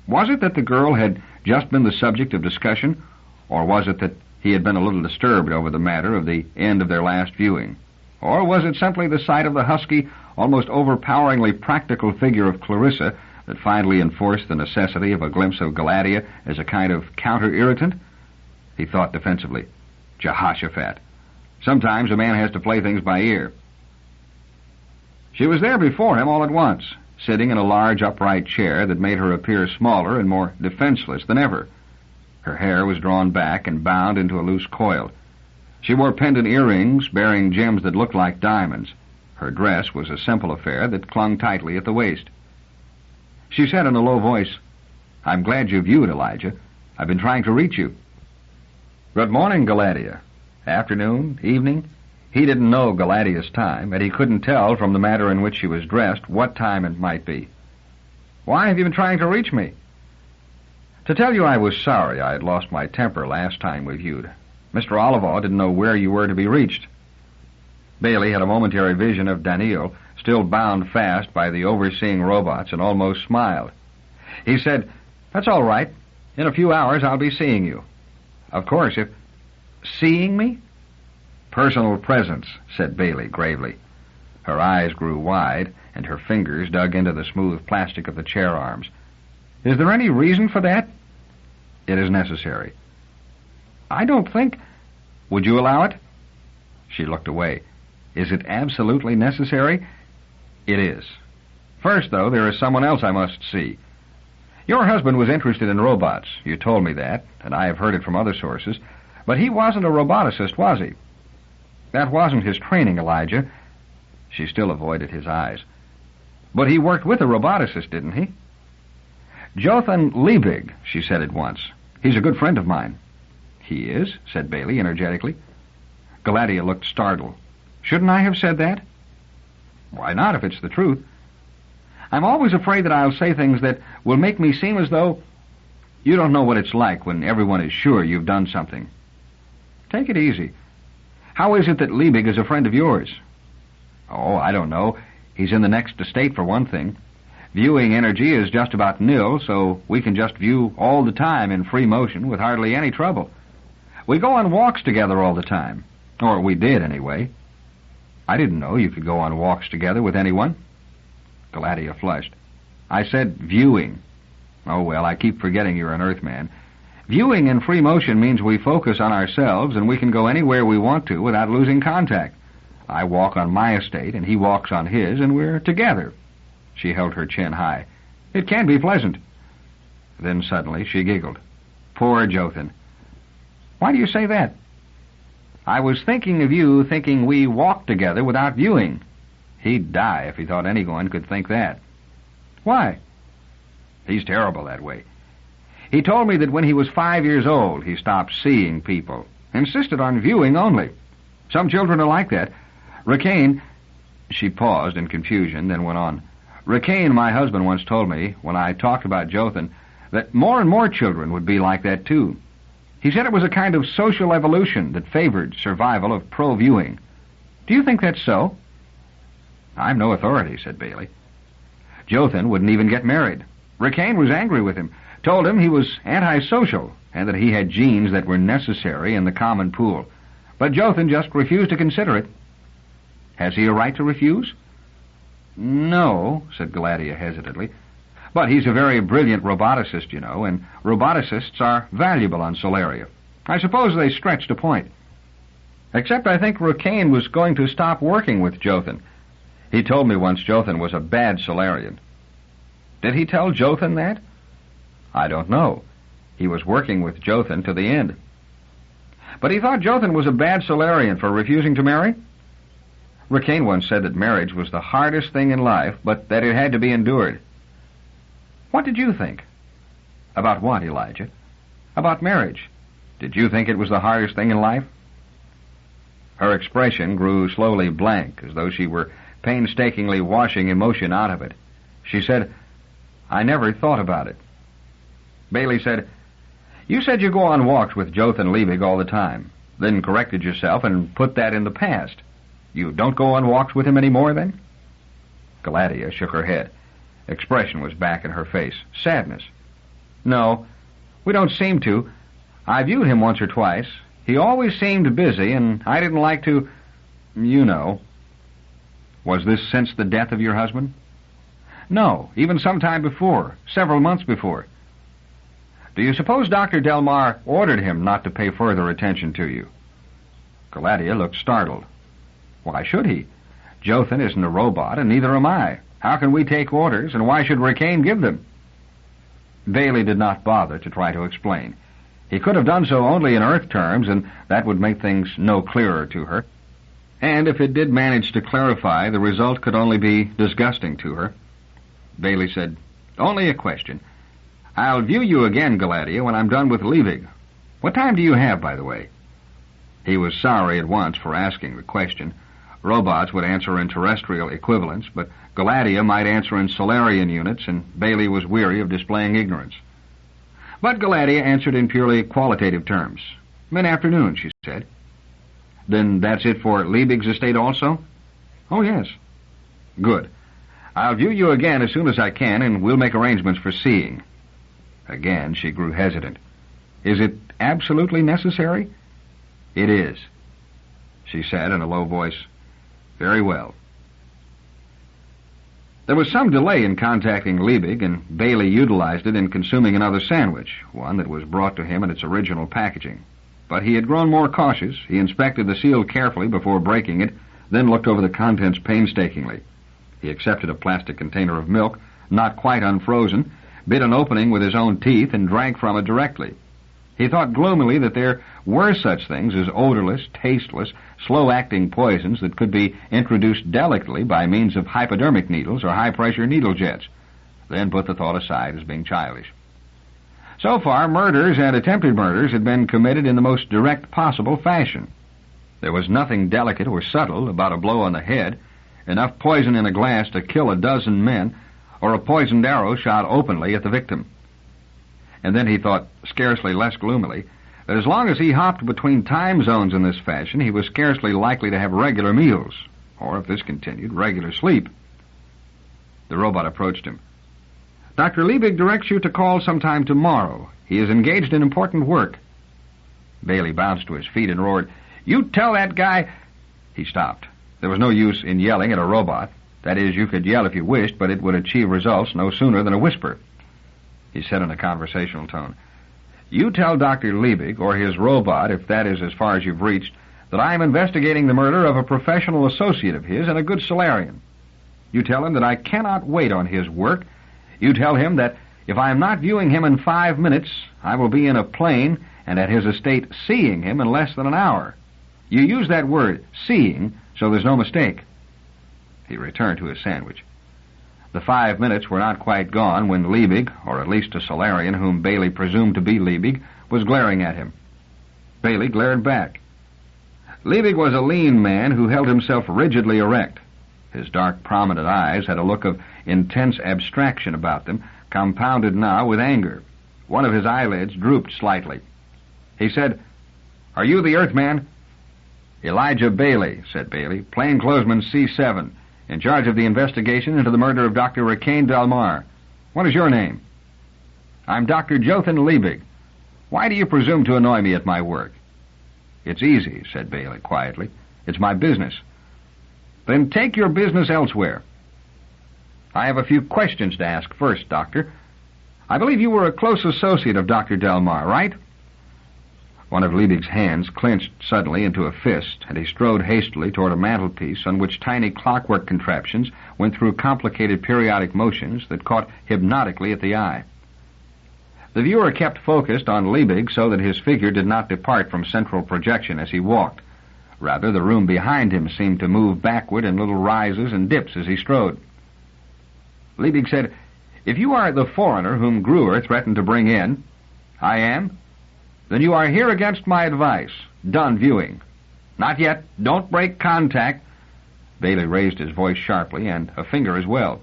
Was it that the girl had just been the subject of discussion, or was it that he had been a little disturbed over the matter of the end of their last viewing? Or was it simply the sight of the husky, almost overpoweringly practical figure of Clarissa that finally enforced the necessity of a glimpse of Galatea as a kind of counter-irritant? He thought defensively. Jehoshaphat. Sometimes a man has to play things by ear. She was there before him all at once, sitting in a large upright chair that made her appear smaller and more defenseless than ever. Her hair was drawn back and bound into a loose coil. She wore pendant earrings bearing gems that looked like diamonds. Her dress was a simple affair that clung tightly at the waist. She said in a low voice, "I'm glad you viewed, Elijah. I've been trying to reach you." "Good morning, Galatea." Afternoon, evening? He didn't know Galatea's time, and he couldn't tell from the manner in which she was dressed what time it might be. "Why have you been trying to reach me?" "To tell you I was sorry I had lost my temper last time we viewed. Mr. Olivaw didn't know where you were to be reached." Baley had a momentary vision of Daneel, still bound fast by the overseeing robots, and almost smiled. He said, "That's all right. In a few hours I'll be seeing you." "Of course, if—" "Seeing me?" "Personal presence," said Baley gravely. Her eyes grew wide, and her fingers dug into the smooth plastic of the chair arms. "Is there any reason for that?" "It is necessary." "I don't think—" "Would you allow it?" She looked away. "Is it absolutely necessary?" "It is. First, though, there is someone else I must see. Your husband was interested in robots. You told me that, and I have heard it from other sources. But he wasn't a roboticist, was he?" "That wasn't his training, Elijah." She still avoided his eyes. "But he worked with a roboticist, didn't he?" "Jotham Liebig," she said at once. "He's a good friend of mine." "He is?" said Baley energetically. Galatea looked startled. "Shouldn't I have said that?" "Why not, if it's the truth?" "I'm always afraid that I'll say things that will make me seem as though—" "You don't know what it's like when everyone is sure you've done something." "Take it easy. How is it that Liebig is a friend of yours?" "Oh, I don't know. He's in the next estate, for one thing. Viewing energy is just about nil, so we can just view all the time in free motion with hardly any trouble. We go on walks together all the time. Or we did, anyway." "I didn't know you could go on walks together with anyone." Galatea flushed. "I said viewing." "Oh, well, I keep forgetting you're an Earthman. Viewing in free motion means we focus on ourselves and we can go anywhere we want to without losing contact. I walk on my estate and he walks on his, and we're together." She held her chin high. "It can be pleasant." Then suddenly she giggled. "Poor Jotham." "Why do you say that?" "I was thinking of you thinking we walked together without viewing. He'd die if he thought anyone could think that." "Why?" "He's terrible that way. He told me that when he was 5 years old, he stopped seeing people, insisted on viewing only. Some children are like that. Rikaine—" She paused in confusion, then went on. "Rikaine, my husband, once told me, when I talked about Jotham, that more and more children would be like that, too. He said it was a kind of social evolution that favored survival of pro-viewing. Do you think that's so?" "I'm no authority," said Baley. "Jotham wouldn't even get married. Rikaine was angry with him, told him he was antisocial, and that he had genes that were necessary in the common pool. But Jotham just refused to consider it." "Has he a right to refuse?" "No," said Galatea hesitantly. "But he's a very brilliant roboticist, you know, and roboticists are valuable on Solaria. I suppose they stretched a point. Except I think Rikaine was going to stop working with Jotham. He told me once Jotham was a bad Solarian." "Did he tell Jotham that?" "I don't know. He was working with Jotham to the end." "But he thought Jotham was a bad Solarian for refusing to marry?" "Rikaine once said that marriage was the hardest thing in life, but that it had to be endured." "What did you think?" "About what, Elijah?" "About marriage. Did you think it was the hardest thing in life?" Her expression grew slowly blank, as though she were painstakingly washing emotion out of it. She said, "I never thought about it." Baley said, "You said you go on walks with Jotham Liebig all the time, then corrected yourself and put that in the past. You don't go on walks with him anymore, then?" Galatea shook her head. Expression was back in her face. Sadness. No, we don't seem to. I viewed him once or twice. He always seemed busy, and I didn't like to... You know. Was this since the death of your husband? No, even some time before, several months before. Do you suppose Dr. Delmarre ordered him not to pay further attention to you? Galatea looked startled. Why should he? Jothan isn't a robot, and neither am I. How can we take orders, and why should Rikaine give them? Baley did not bother to try to explain. He could have done so only in Earth terms, and that would make things no clearer to her. And if it did manage to clarify, the result could only be disgusting to her. Baley said, Only a question. I'll view you again, Galatea, when I'm done with Liebig. What time do you have, by the way? He was sorry at once for asking the question. Robots would answer in terrestrial equivalents, but Galatea might answer in Solarian units, and Baley was weary of displaying ignorance. But Galatea answered in purely qualitative terms. Mid-afternoon, she said. Then that's it for Liebig's estate also? Oh, yes. Good. I'll view you again as soon as I can, and we'll make arrangements for seeing. Again, she grew hesitant. Is it absolutely necessary? It is, she said in a low voice. Very well. There was some delay in contacting Liebig, and Baley utilized it in consuming another sandwich, one that was brought to him in its original packaging. But he had grown more cautious. He inspected the seal carefully before breaking it, then looked over the contents painstakingly. He accepted a plastic container of milk, not quite unfrozen, bit an opening with his own teeth, and drank from it directly. He thought gloomily that there were such things as odorless, tasteless, slow-acting poisons that could be introduced delicately by means of hypodermic needles or high-pressure needle jets, then put the thought aside as being childish. So far, murders and attempted murders had been committed in the most direct possible fashion. There was nothing delicate or subtle about a blow on the head, enough poison in a glass to kill a dozen men, or a poisoned arrow shot openly at the victim. And then he thought, scarcely less gloomily, that as long as he hopped between time zones in this fashion, he was scarcely likely to have regular meals, or, if this continued, regular sleep. The robot approached him. Dr. Liebig directs you to call sometime tomorrow. He is engaged in important work. Baley bounced to his feet and roared, You tell that guy... He stopped. There was no use in yelling at a robot. That is, you could yell if you wished, but it would achieve results no sooner than a whisper. He said in a conversational tone, You tell Dr. Liebig, or his robot, if that is as far as you've reached, that I am investigating the murder of a professional associate of his and a good Solarian. You tell him that I cannot wait on his work. You tell him that if I am not viewing him in 5 minutes, I will be in a plane and at his estate seeing him in less than an hour. You use that word, seeing, so there's no mistake. He returned to his sandwich. The 5 minutes were not quite gone when Liebig, or at least a Solarian whom Baley presumed to be Liebig, was glaring at him. Baley glared back. Liebig was a lean man who held himself rigidly erect. His dark, prominent eyes had a look of intense abstraction about them, compounded now with anger. One of his eyelids drooped slightly. He said, Are you the Earthman? Elijah Baley, said Baley, plainclothesman C7, in charge of the investigation into the murder of Dr. Rikaine Delmarre. What is your name? I'm Dr. Jothan Liebig. Why do you presume to annoy me at my work? It's easy, said Baley quietly. It's my business. Then take your business elsewhere. I have a few questions to ask first, Doctor. I believe you were a close associate of Dr. Delmarre, right? One of Liebig's hands clenched suddenly into a fist, and he strode hastily toward a mantelpiece on which tiny clockwork contraptions went through complicated periodic motions that caught hypnotically at the eye. The viewer kept focused on Liebig so that his figure did not depart from central projection as he walked. Rather, the room behind him seemed to move backward in little rises and dips as he strode. Liebig said, If you are the foreigner whom Gruer threatened to bring in... I am? Then you are here against my advice. Done viewing. Not yet. Don't break contact. Baley raised his voice sharply, and a finger as well.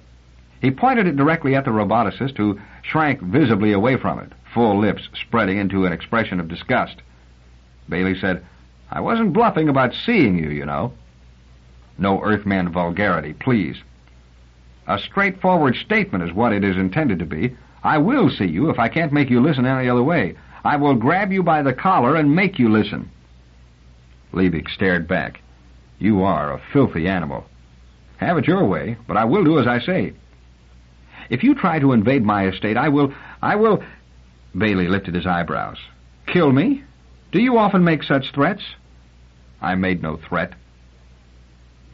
He pointed it directly at the roboticist, who shrank visibly away from it, full lips spreading into an expression of disgust. Baley said, I wasn't bluffing about seeing you, you know. No Earthman vulgarity, please. A straightforward statement is what it is intended to be. I will see you if I can't make you listen any other way. I will grab you by the collar and make you listen. Liebig stared back. You are a filthy animal. Have it your way, but I will do as I say. If you try to invade my estate, I will... Baley lifted his eyebrows. Kill me? Do you often make such threats? I made no threat.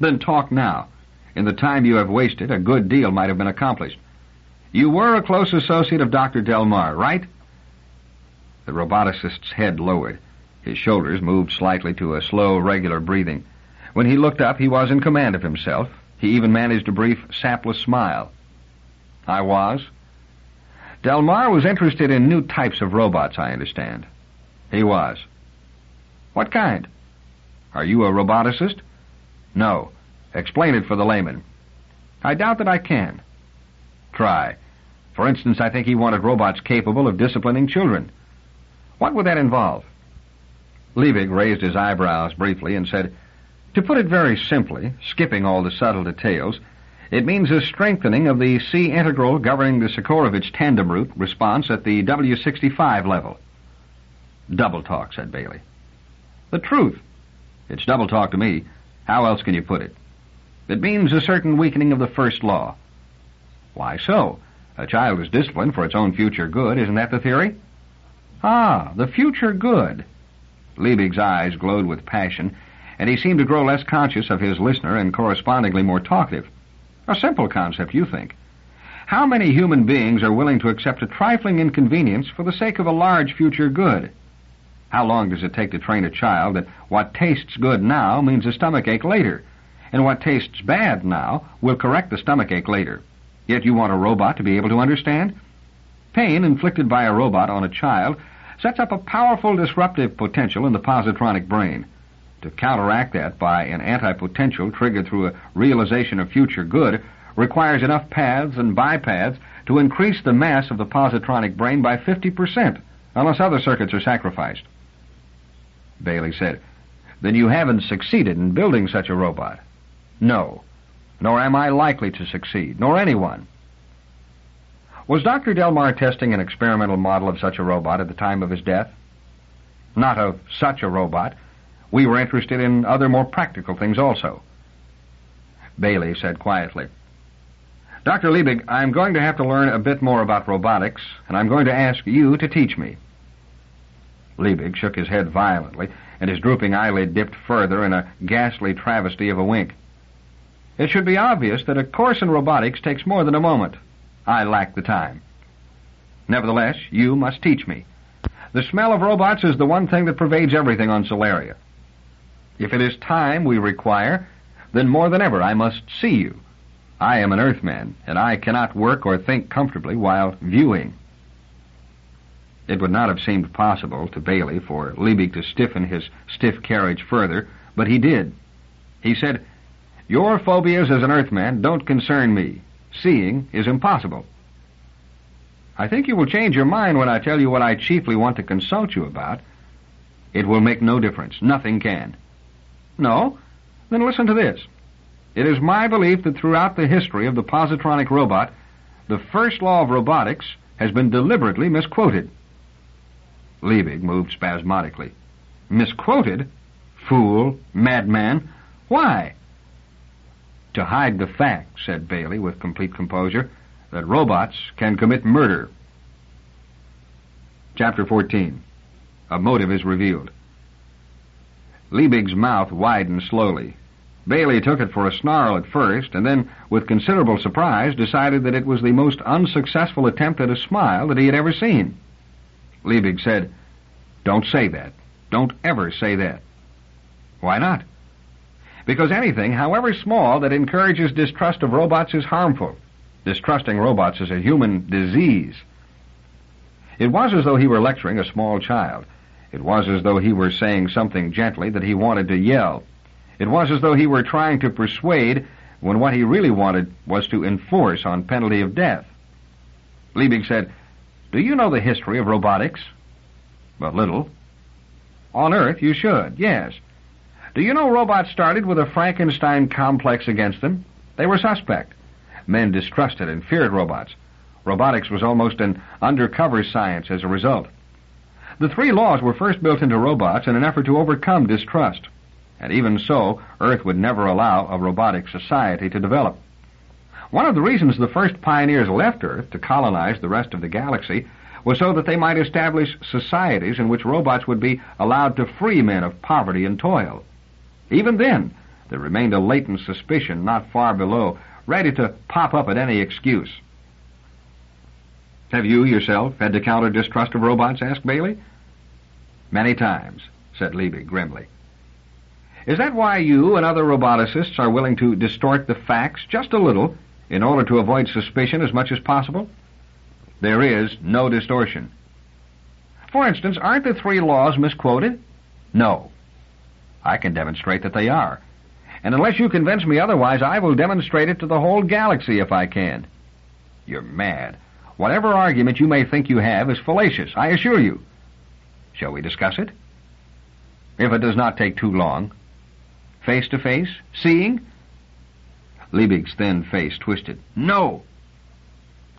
Then talk now. In the time you have wasted, a good deal might have been accomplished. You were a close associate of Dr. Delmarre, right? The roboticist's head lowered. His shoulders moved slightly to a slow, regular breathing. When he looked up, he was in command of himself. He even managed a brief, sapless smile. I was. Delmarre was interested in new types of robots, I understand. He was. What kind? Are you a roboticist? No. Explain it for the layman. I doubt that I can. Try. For instance, I think he wanted robots capable of disciplining children. What would that involve? Liebig raised his eyebrows briefly and said, to put it very simply, skipping all the subtle details, it means a strengthening of the C integral governing the Sikorovich tandem root response at the W65 level. Double talk, said Baley. The truth. It's double talk to me. How else can you put it? It means a certain weakening of the first law. Why so? A child is disciplined for its own future good. Isn't that the theory? Ah, the future good. Liebig's eyes glowed with passion, and he seemed to grow less conscious of his listener and correspondingly more talkative. A simple concept, you think. How many human beings are willing to accept a trifling inconvenience for the sake of a large future good? How long does it take to train a child that what tastes good now means a stomachache later, and what tastes bad now will correct the stomachache later? Yet you want a robot to be able to understand? Pain inflicted by a robot on a child sets up a powerful disruptive potential in the positronic brain. To counteract that by an antipotential triggered through a realization of future good requires enough paths and bipaths to increase the mass of the positronic brain by 50%, unless other circuits are sacrificed. Baley said, then you haven't succeeded in building such a robot. No, nor am I likely to succeed, nor anyone. Was Dr. Delmarre testing an experimental model of such a robot at the time of his death? Not of such a robot. We were interested in other more practical things also. Baley said quietly, Dr. Liebig, I'm going to have to learn a bit more about robotics, and I'm going to ask you to teach me. Liebig shook his head violently, and his drooping eyelid dipped further in a ghastly travesty of a wink. It should be obvious that a course in robotics takes more than a moment. I lack the time. Nevertheless, you must teach me. The smell of robots is the one thing that pervades everything on Solaria. If it is time we require, then more than ever I must see you. I am an Earthman, and I cannot work or think comfortably while viewing. It would not have seemed possible to Baley for Liebig to stiffen his stiff carriage further, but he did. He said, your phobias as an Earthman don't concern me. Seeing is impossible. I think you will change your mind when I tell you what I chiefly want to consult you about. It will make no difference. Nothing can. No? Then listen to this. It is my belief that throughout the history of the positronic robot, the first law of robotics has been deliberately misquoted. Liebig moved spasmodically. Misquoted? Fool, madman. Why? To hide the fact, said Baley with complete composure, that robots can commit murder. Chapter 14. A motive is revealed. Liebig's mouth widened slowly. Baley took it for a snarl at first, and then, with considerable surprise, decided that it was the most unsuccessful attempt at a smile that he had ever seen. Liebig said, don't say that. Don't ever say that. Why not? Because anything, however small, that encourages distrust of robots is harmful. Distrusting robots is a human disease. It was as though he were lecturing a small child. It was as though he were saying something gently that he wanted to yell. It was as though he were trying to persuade when what he really wanted was to enforce on penalty of death. Liebig said, do you know the history of robotics? But little. On Earth, you should, yes. Do you know robots started with a Frankenstein complex against them? They were suspect. Men distrusted and feared robots. Robotics was almost an undercover science as a result. The 3 laws were first built into robots in an effort to overcome distrust. And even so, Earth would never allow a robotic society to develop. One of the reasons the first pioneers left Earth to colonize the rest of the galaxy was so that they might establish societies in which robots would be allowed to free men of poverty and toil. Even then, there remained a latent suspicion not far below, ready to pop up at any excuse. "Have you yourself had to counter distrust of robots?" asked Baley. "Many times," said Liebig grimly. "Is that why you and other roboticists are willing to distort the facts just a little in order to avoid suspicion as much as possible?" "There is no distortion." "For instance, aren't the 3 laws misquoted?" "No." "I can demonstrate that they are. And unless you convince me otherwise, I will demonstrate it to the whole galaxy if I can." "You're mad. Whatever argument you may think you have is fallacious, I assure you." "Shall we discuss it?" "If it does not take too long." "Face to face? Seeing?" Liebig's thin face twisted. "No!"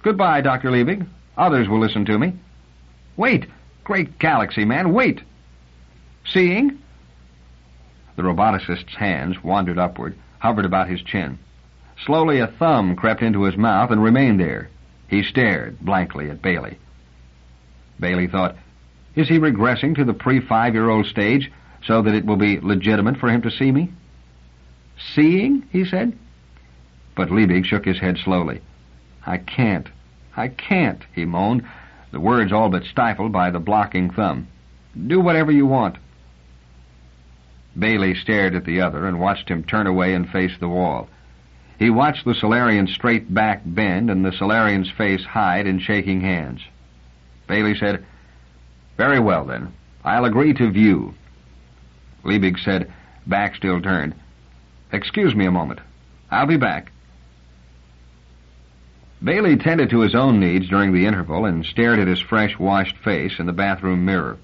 "Goodbye, Dr. Liebig. Others will listen to me." "Wait! Great galaxy, man, wait!" "Seeing?" The roboticist's hands wandered upward, hovered about his chin. Slowly a thumb crept into his mouth and remained there. He stared blankly at Baley. Baley thought, is he regressing to the pre-5-year-old stage so that it will be legitimate for him to see me? "Seeing?" he said. But Liebig shook his head slowly. I can't, he moaned, the words all but stifled by the blocking thumb. "Do whatever you want." Baley stared at the other and watched him turn away and face the wall. He watched the Solarian's straight back bend and the Solarian's face hide in shaking hands. Baley said, "Very well, then. I'll agree to view." Liebig said, back still turned, "Excuse me a moment. I'll be back." Baley tended to his own needs during the interval and stared at his fresh-washed face in the bathroom mirror.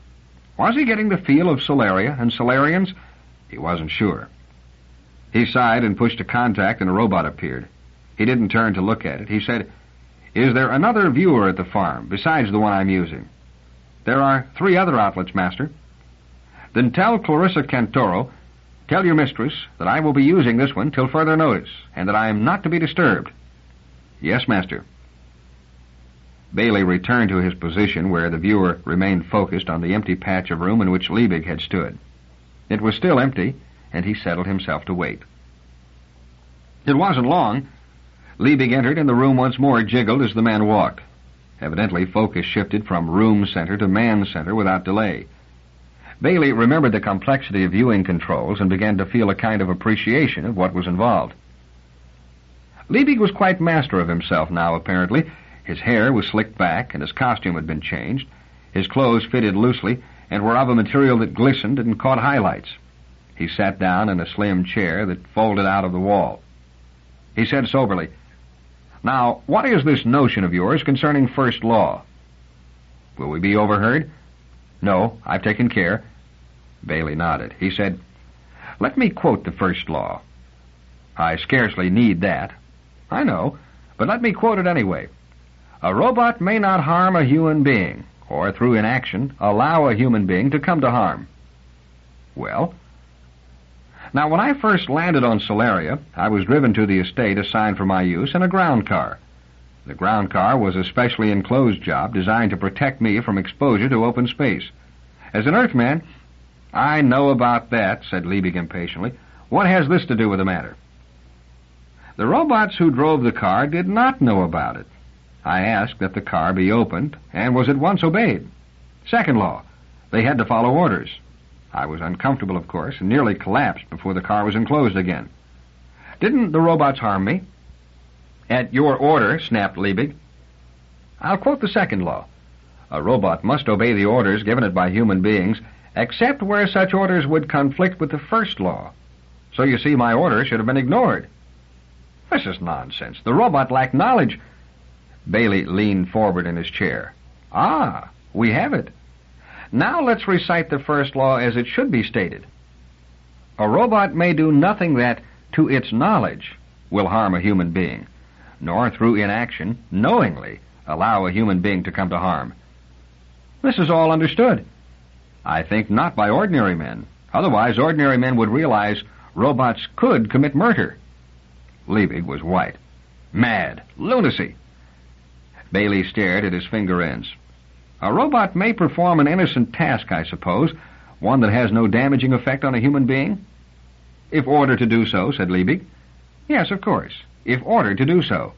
Was he getting the feel of Solaria and Solarians? He wasn't sure. He sighed and pushed a contact and a robot appeared. He didn't turn to look at it. He said, "Is there another viewer at the farm besides the one I'm using?" "There are 3 other outlets, Master." "Then tell Clarissa Cantoro, tell your mistress that I will be using this one till further notice, and that I am not to be disturbed." "Yes, Master." Baley returned to his position where the viewer remained focused on the empty patch of room in which Liebig had stood. It was still empty, and he settled himself to wait. It wasn't long. Liebig entered, and the room once more jiggled as the man walked. Evidently, focus shifted from room center to man center without delay. Baley remembered the complexity of viewing controls and began to feel a kind of appreciation of what was involved. Liebig was quite master of himself now, apparently. His hair was slicked back, and his costume had been changed. His clothes fitted loosely and were of a material that glistened and caught highlights. He sat down in a slim chair that folded out of the wall. He said soberly, "Now, what is this notion of yours concerning first law?" "Will we be overheard?" "No, I've taken care." Baley nodded. He said, "Let me quote the first law." "I scarcely need that." "I know, but let me quote it anyway. A robot may not harm a human being, or through inaction allow a human being to come to harm." "Well?" "Now, when I first landed on Solaria, I was driven to the estate assigned for my use in a ground car. The ground car was a specially enclosed job designed to protect me from exposure to open space. As an Earthman—" "I know about that," said Liebig impatiently. "What has this to do with the matter?" "The robots who drove the car did not know about it. I asked that the car be opened, and was at once obeyed. Second law, they had to follow orders. I was uncomfortable, of course, and nearly collapsed before the car was enclosed again. Didn't the robots harm me?" "At your order," snapped Liebig. "I'll quote the second law. A robot must obey the orders given it by human beings, except where such orders would conflict with the first law. So you see, my order should have been ignored." "This is nonsense. The robot lacked knowledge." Baley leaned forward in his chair. "Ah, we have it. Now let's recite the first law as it should be stated. A robot may do nothing that, to its knowledge, will harm a human being, nor through inaction, knowingly allow a human being to come to harm. This is all understood. I think not by ordinary men. Otherwise, ordinary men would realize robots could commit murder. Liebig was white. Mad. Lunacy. Baley stared at his finger ends. A robot may perform an innocent task, I suppose, one that has no damaging effect on a human being? If ordered to do so, said Liebig. Yes, of course, if ordered to do so.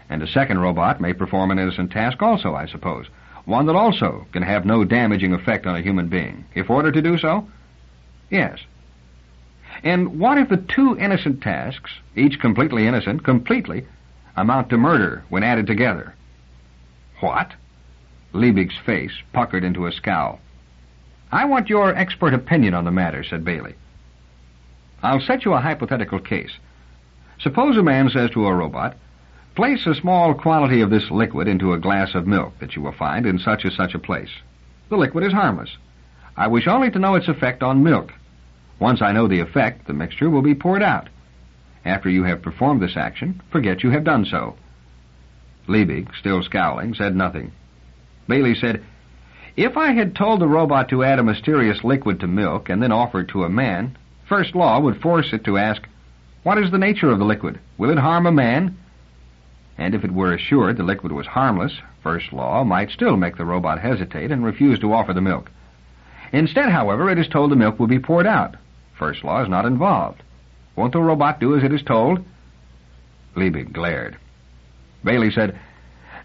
And a second robot may perform an innocent task also, I suppose, one that also can have no damaging effect on a human being, if ordered to do so? Yes. And what if the two innocent tasks, each completely innocent, completely, amount to murder when added together? What? Liebig's face puckered into a scowl. I want your expert opinion on the matter, said Baley. I'll set you a hypothetical case. Suppose a man says to a robot, place a small quantity of this liquid into a glass of milk that you will find in such and such a place. The liquid is harmless. I wish only to know its effect on milk. Once I know the effect, the mixture will be poured out. After you have performed this action, forget you have done so. Liebig, still scowling, said nothing. Baley said, if I had told the robot to add a mysterious liquid to milk and then offer it to a man, first law would force it to ask, what is the nature of the liquid? Will it harm a man? And if it were assured the liquid was harmless, first law might still make the robot hesitate and refuse to offer the milk. Instead, however, it is told the milk will be poured out. First law is not involved. Won't the robot do as it is told? Liebig glared. Baley said,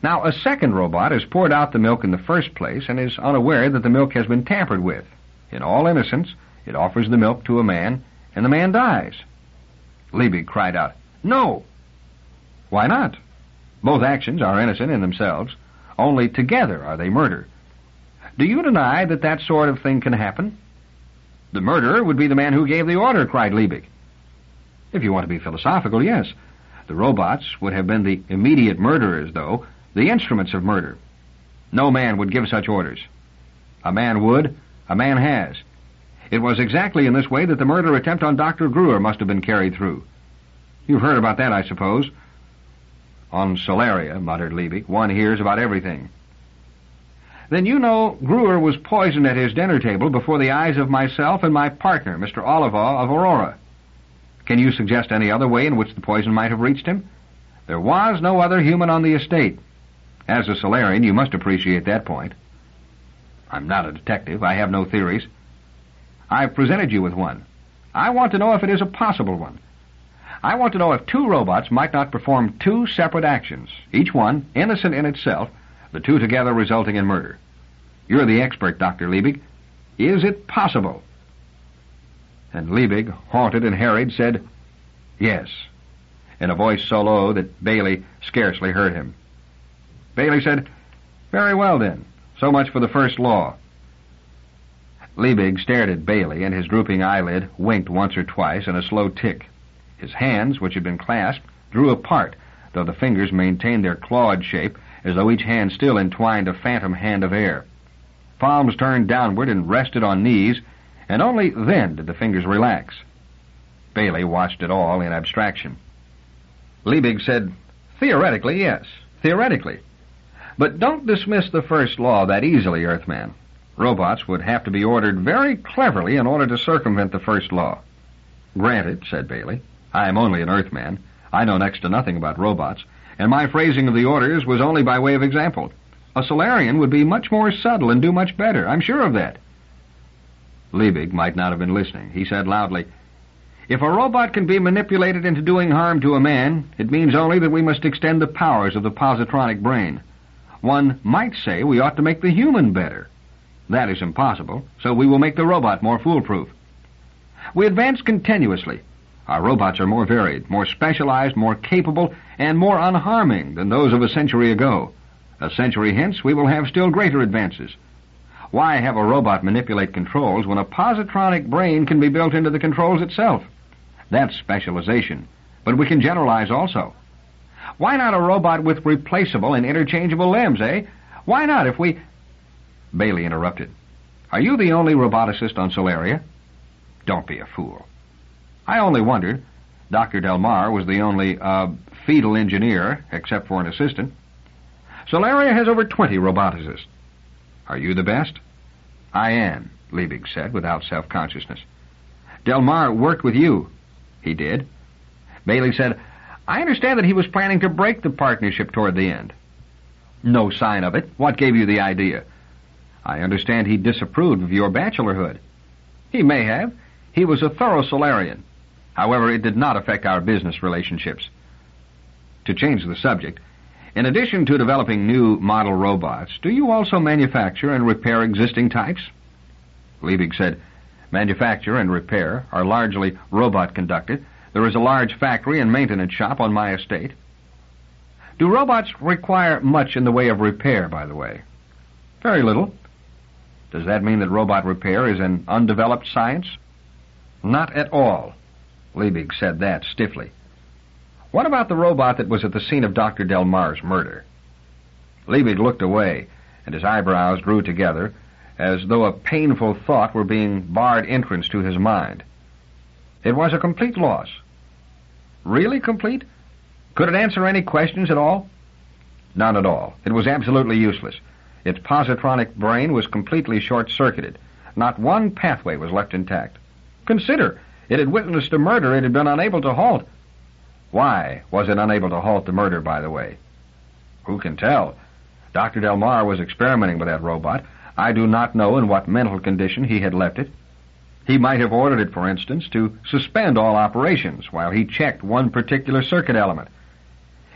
now, a second robot has poured out the milk in the first place and is unaware that the milk has been tampered with. In all innocence, it offers the milk to a man, and the man dies. Liebig cried out, no! Why not? Both actions are innocent in themselves. Only together are they murder. Do you deny that that sort of thing can happen? The murderer would be the man who gave the order, cried Liebig. If you want to be philosophical, yes. The robots would have been the immediate murderers, though, the instruments of murder. No man would give such orders. A man would, a man has. It was exactly in this way that the murder attempt on Dr. Gruer must have been carried through. You've heard about that, I suppose. On Solaria, muttered Liebig, one hears about everything. Then you know Gruer was poisoned at his dinner table before the eyes of myself and my partner, Mr. Olivaw of Aurora. Can you suggest any other way in which the poison might have reached him? There was no other human on the estate. As a Solarian, you must appreciate that point. I'm not a detective. I have no theories. I've presented you with one. I want to know if it is a possible one. I want to know if two robots might not perform two separate actions, each one innocent in itself, the two together resulting in murder. You're the expert, Dr. Liebig. Is it possible? And Liebig, haunted and harried, said, yes, in a voice so low that Baley scarcely heard him. Baley said, very well then, so much for the first law. Liebig stared at Baley, and his drooping eyelid winked once or twice in a slow tick. His hands, which had been clasped, drew apart, though the fingers maintained their clawed shape, as though each hand still entwined a phantom hand of air. Palms turned downward and rested on knees, and only then did the fingers relax. Baley watched it all in abstraction. Liebig said, theoretically, yes, theoretically. But don't dismiss the first law that easily, Earthman. Robots would have to be ordered very cleverly in order to circumvent the first law. Granted, said Baley. I am only an Earthman. I know next to nothing about robots, and my phrasing of the orders was only by way of example. A Solarian would be much more subtle and do much better. I'm sure of that. Liebig might not have been listening. He said loudly, if a robot can be manipulated into doing harm to a man, it means only that we must extend the powers of the positronic brain. One might say we ought to make the human better. That is impossible, so we will make the robot more foolproof. We advance continuously. Our robots are more varied, more specialized, more capable, and more unharming than those of a century ago. A century hence, we will have still greater advances. Why have a robot manipulate controls when a positronic brain can be built into the controls itself? That's specialization, but we can generalize also. Why not a robot with replaceable and interchangeable limbs, eh? Why not if we... Baley interrupted. Are you the only roboticist on Solaria? Don't be a fool. I only wondered, Dr. Delmarre was the only, fetal engineer, except for an assistant. Solaria has over 20 roboticists. Are you the best? I am, Liebig said, without self-consciousness. Delmarre worked with you. He did. Baley said, I understand that he was planning to break the partnership toward the end. No sign of it. What gave you the idea? I understand he disapproved of your bachelorhood. He may have. He was a thorough Solarian. However, it did not affect our business relationships. To change the subject, in addition to developing new model robots, do you also manufacture and repair existing types? Liebig said, manufacture and repair are largely robot-conducted. There is a large factory and maintenance shop on my estate. Do robots require much in the way of repair, by the way? Very little. Does that mean that robot repair is an undeveloped science? Not at all. Liebig said that stiffly. What about the robot that was at the scene of Dr. Delmarre's murder? Liebig looked away, and his eyebrows drew together, as though a painful thought were being barred entrance to his mind. It was a complete loss. Really complete? Could it answer any questions at all? None at all. It was absolutely useless. Its positronic brain was completely short-circuited. Not one pathway was left intact. Consider, it had witnessed a murder it had been unable to halt. Why was it unable to halt the murder, by the way? Who can tell? Dr. Delmarre was experimenting with that robot. I do not know in what mental condition he had left it. He might have ordered it, for instance, to suspend all operations while he checked one particular circuit element.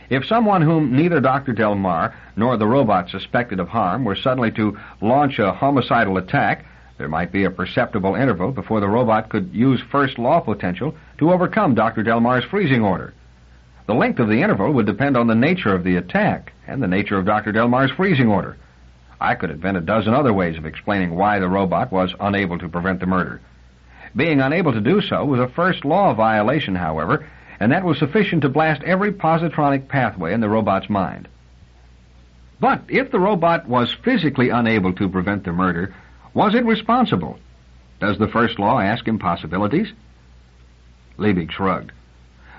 If someone whom neither Dr. Delmarre nor the robot suspected of harm were suddenly to launch a homicidal attack, there might be a perceptible interval before the robot could use first law potential to overcome Dr. Delmarre's freezing order. The length of the interval would depend on the nature of the attack and the nature of Dr. Delmarre's freezing order. I could invent a dozen other ways of explaining why the robot was unable to prevent the murder. Being unable to do so was a first law violation, however, and that was sufficient to blast every positronic pathway in the robot's mind. But if the robot was physically unable to prevent the murder, was it responsible? Does the first law ask impossibilities? Liebig shrugged.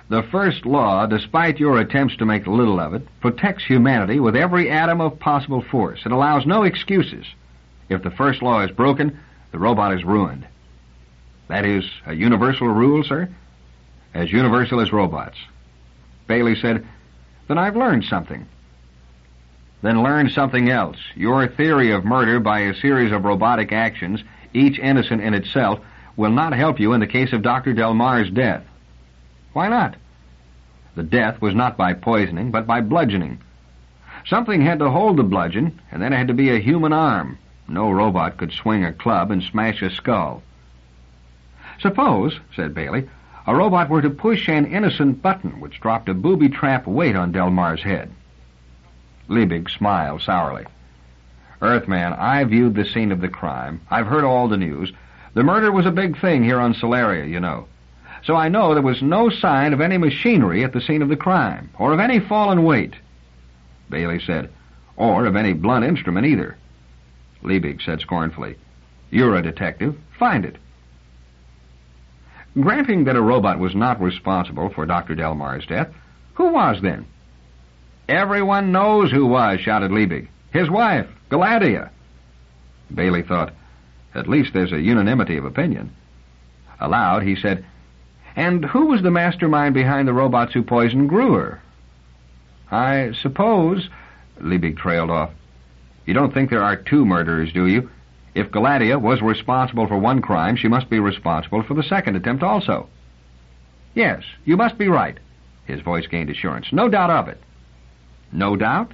The first law, despite your attempts to make little of it, protects humanity with every atom of possible force. It allows no excuses. If the first law is broken, the robot is ruined. That is a universal rule, sir? As universal as robots. Baley said, Then I've learned something. Then learn something else. Your theory of murder by a series of robotic actions, each innocent in itself, will not help you in the case of Dr. Delmarre's death. Why not? The death was not by poisoning, but by bludgeoning. Something had to hold the bludgeon, and then it had to be a human arm. No robot could swing a club and smash a skull. Suppose, said Baley, a robot were to push an innocent button which dropped a booby-trap weight on Delmarre's head. Liebig smiled sourly. Earthman, I viewed the scene of the crime. I've heard all the news. The murder was a big thing here on Solaria, you know. So I know there was no sign of any machinery at the scene of the crime, or of any fallen weight. Baley said, or of any blunt instrument either. Liebig said scornfully, You're a detective. Find it. Granting that a robot was not responsible for Dr. Delmarre's death, who was then? Everyone knows who was, shouted Liebig. His wife, Galatea. Baley thought, At least there's a unanimity of opinion. Aloud, he said, And who was the mastermind behind the robots who poisoned Gruer? I suppose, Liebig trailed off. You don't think there are two murderers, do you? If Galatea was responsible for one crime, she must be responsible for the second attempt also. Yes, you must be right. His voice gained assurance. No doubt of it. No doubt?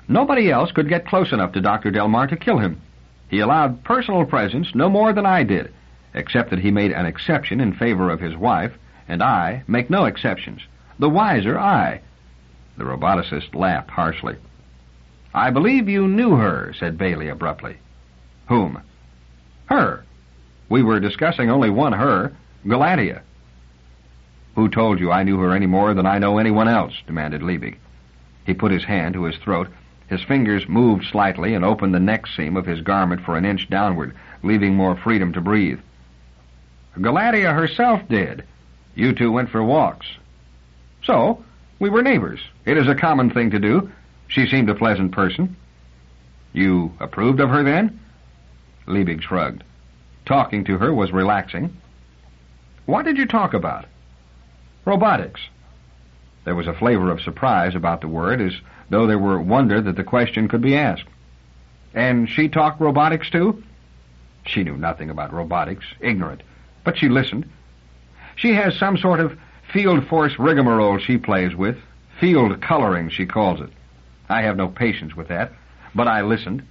Nobody else could get close enough to Dr. Delmarre to kill him. He allowed personal presence no more than I did, except that he made an exception in favor of his wife, and I make no exceptions. The wiser I. The roboticist laughed harshly. I believe you knew her, said Baley abruptly. Whom? Her. We were discussing only one her, Galatea. Who told you I knew her any more than I know anyone else? Demanded Liebig. He put his hand to his throat. His fingers moved slightly and opened the neck seam of his garment for an inch downward, leaving more freedom to breathe. Galatea herself did. You two went for walks. So, we were neighbors. It is a common thing to do. She seemed a pleasant person. You approved of her then? Liebig shrugged. Talking to her was relaxing. What did you talk about? Robotics. There was a flavor of surprise about the word, as though there were wonder that the question could be asked. And she talked robotics too? She knew nothing about robotics, ignorant, but she listened. She has some sort of field force rigmarole she plays with. Field coloring, she calls it. I have no patience with that, but I listened.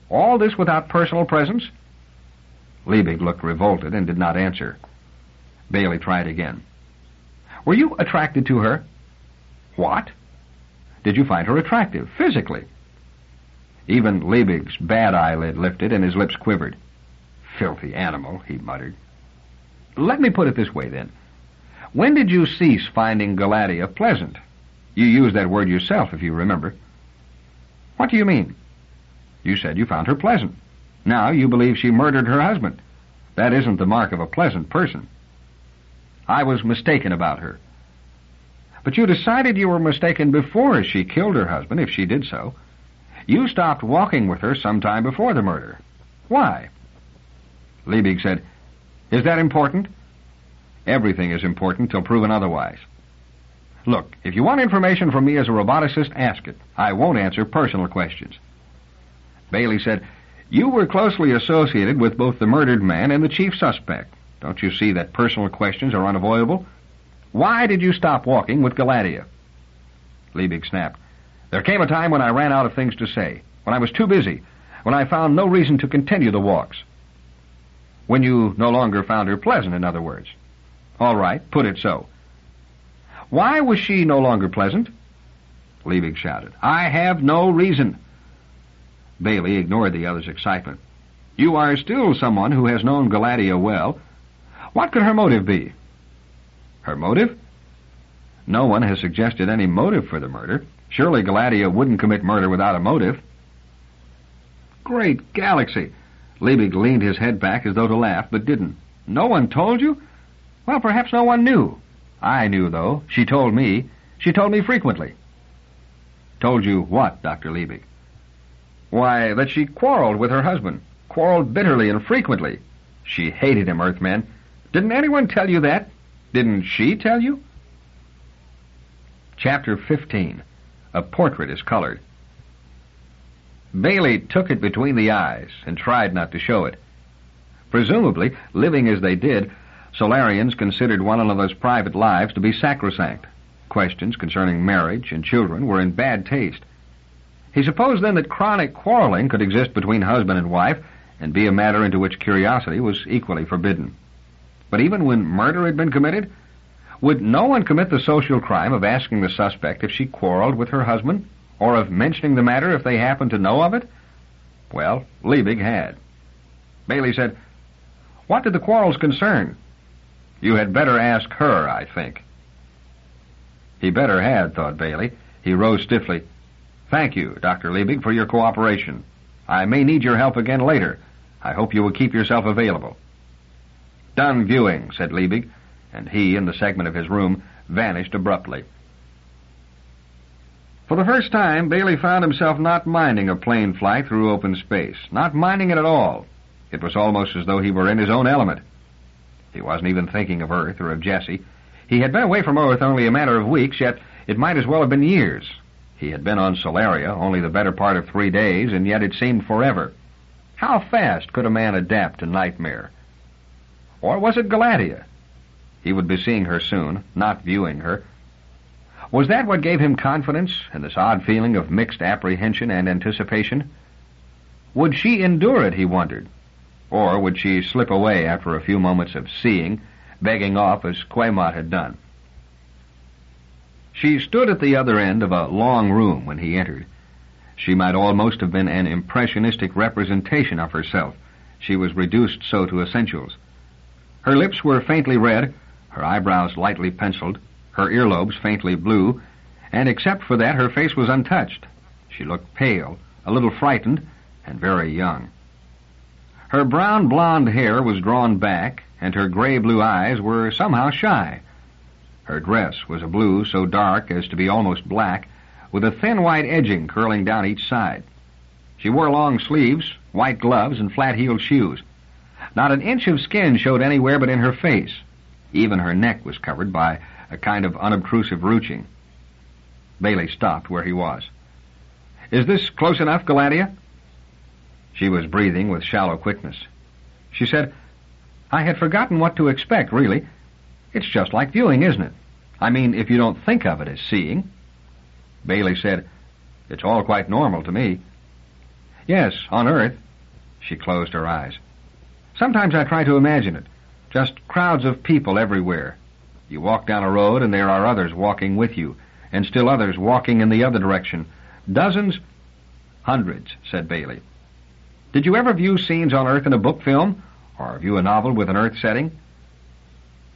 All this without personal presence? Liebig looked revolted and did not answer. Baley tried again. Were you attracted to her? What? Did you find her attractive, physically? Even Liebig's bad eyelid lifted and his lips quivered. Filthy animal, he muttered. Let me put it this way, then. When did you cease finding Galatea pleasant? You used that word yourself, if you remember. What do you mean? You said you found her pleasant. Now you believe she murdered her husband. That isn't the mark of a pleasant person. I was mistaken about her. But you decided you were mistaken before she killed her husband, if she did so. You stopped walking with her some time before the murder. Why? Liebig said, Is that important? Everything is important till proven otherwise. Look, if you want information from me as a roboticist, ask it. I won't answer personal questions. Baley said, You were closely associated with both the murdered man and the chief suspect. Don't you see that personal questions are unavoidable? Why did you stop walking with Galatea? Liebig snapped. There came a time when I ran out of things to say, when I was too busy, when I found no reason to continue the walks. When you no longer found her pleasant, in other words. All right, put it so. Why was she no longer pleasant? Liebig shouted. I have no reason. Baley ignored the other's excitement. You are still someone who has known Galatea well. What could her motive be? Her motive? No one has suggested any motive for the murder. Surely Galatea wouldn't commit murder without a motive. Great galaxy! Liebig leaned his head back as though to laugh, but didn't. No one told you? Well, perhaps no one knew. I knew, though. She told me. She told me frequently. Told you what, Dr. Liebig? Why, that she quarreled with her husband. Quarreled bitterly and frequently. She hated him, Earthman. Didn't anyone tell you that? Didn't she tell you? Chapter 15. A portrait is colored. Baley took it between the eyes and tried not to show it. Presumably, living as they did, Solarians considered one another's private lives to be sacrosanct. Questions concerning marriage and children were in bad taste. He supposed then that chronic quarreling could exist between husband and wife and be a matter into which curiosity was equally forbidden. But even when murder had been committed, would no one commit the social crime of asking the suspect if she quarreled with her husband, or of mentioning the matter if they happened to know of it? Well, Liebig had. Baley said, What did the quarrels concern? You had better ask her, I think. He better had, thought Baley. He rose stiffly. Thank you, Dr. Liebig, for your cooperation. I may need your help again later. I hope you will keep yourself available. Done viewing, said Liebig, and he, in the segment of his room, vanished abruptly. For the first time, Baley found himself not minding a plane flight through open space, not minding it at all. It was almost as though he were in his own element. He wasn't even thinking of Earth or of Jessie. He had been away from Earth only a matter of weeks, yet it might as well have been years. He had been on Solaria only the better part of 3 days, and yet it seemed forever. How fast could a man adapt to nightmare? Or was it Galatea? He would be seeing her soon, not viewing her. Was that what gave him confidence and this odd feeling of mixed apprehension and anticipation? Would she endure it, he wondered? Or would she slip away after a few moments of seeing, begging off as Quaymont had done? She stood at the other end of a long room when he entered. She might almost have been an impressionistic representation of herself. She was reduced so to essentials. Her lips were faintly red, her eyebrows lightly penciled, her earlobes faintly blue, and except for that her face was untouched. She looked pale, a little frightened, and very young. Her brown blonde hair was drawn back, and her gray-blue eyes were somehow shy. Her dress was a blue so dark as to be almost black, with a thin white edging curling down each side. She wore long sleeves, white gloves, and flat-heeled shoes. Not an inch of skin showed anywhere but in her face. Even her neck was covered by a kind of unobtrusive ruching. Baley stopped where he was. "Is this close enough, Galatea?" She was breathing with shallow quickness. She said, "I had forgotten what to expect, really. It's just like viewing, isn't it? I mean, if you don't think of it as seeing." Baley said, "It's all quite normal to me." "Yes, on Earth." She closed her eyes. "Sometimes I try to imagine it. Just crowds of people everywhere. You walk down a road and there are others walking with you, and still others walking in the other direction. Dozens—" "Hundreds," said Baley. "Did you ever view scenes on Earth in a book film, or view a novel with an Earth setting?"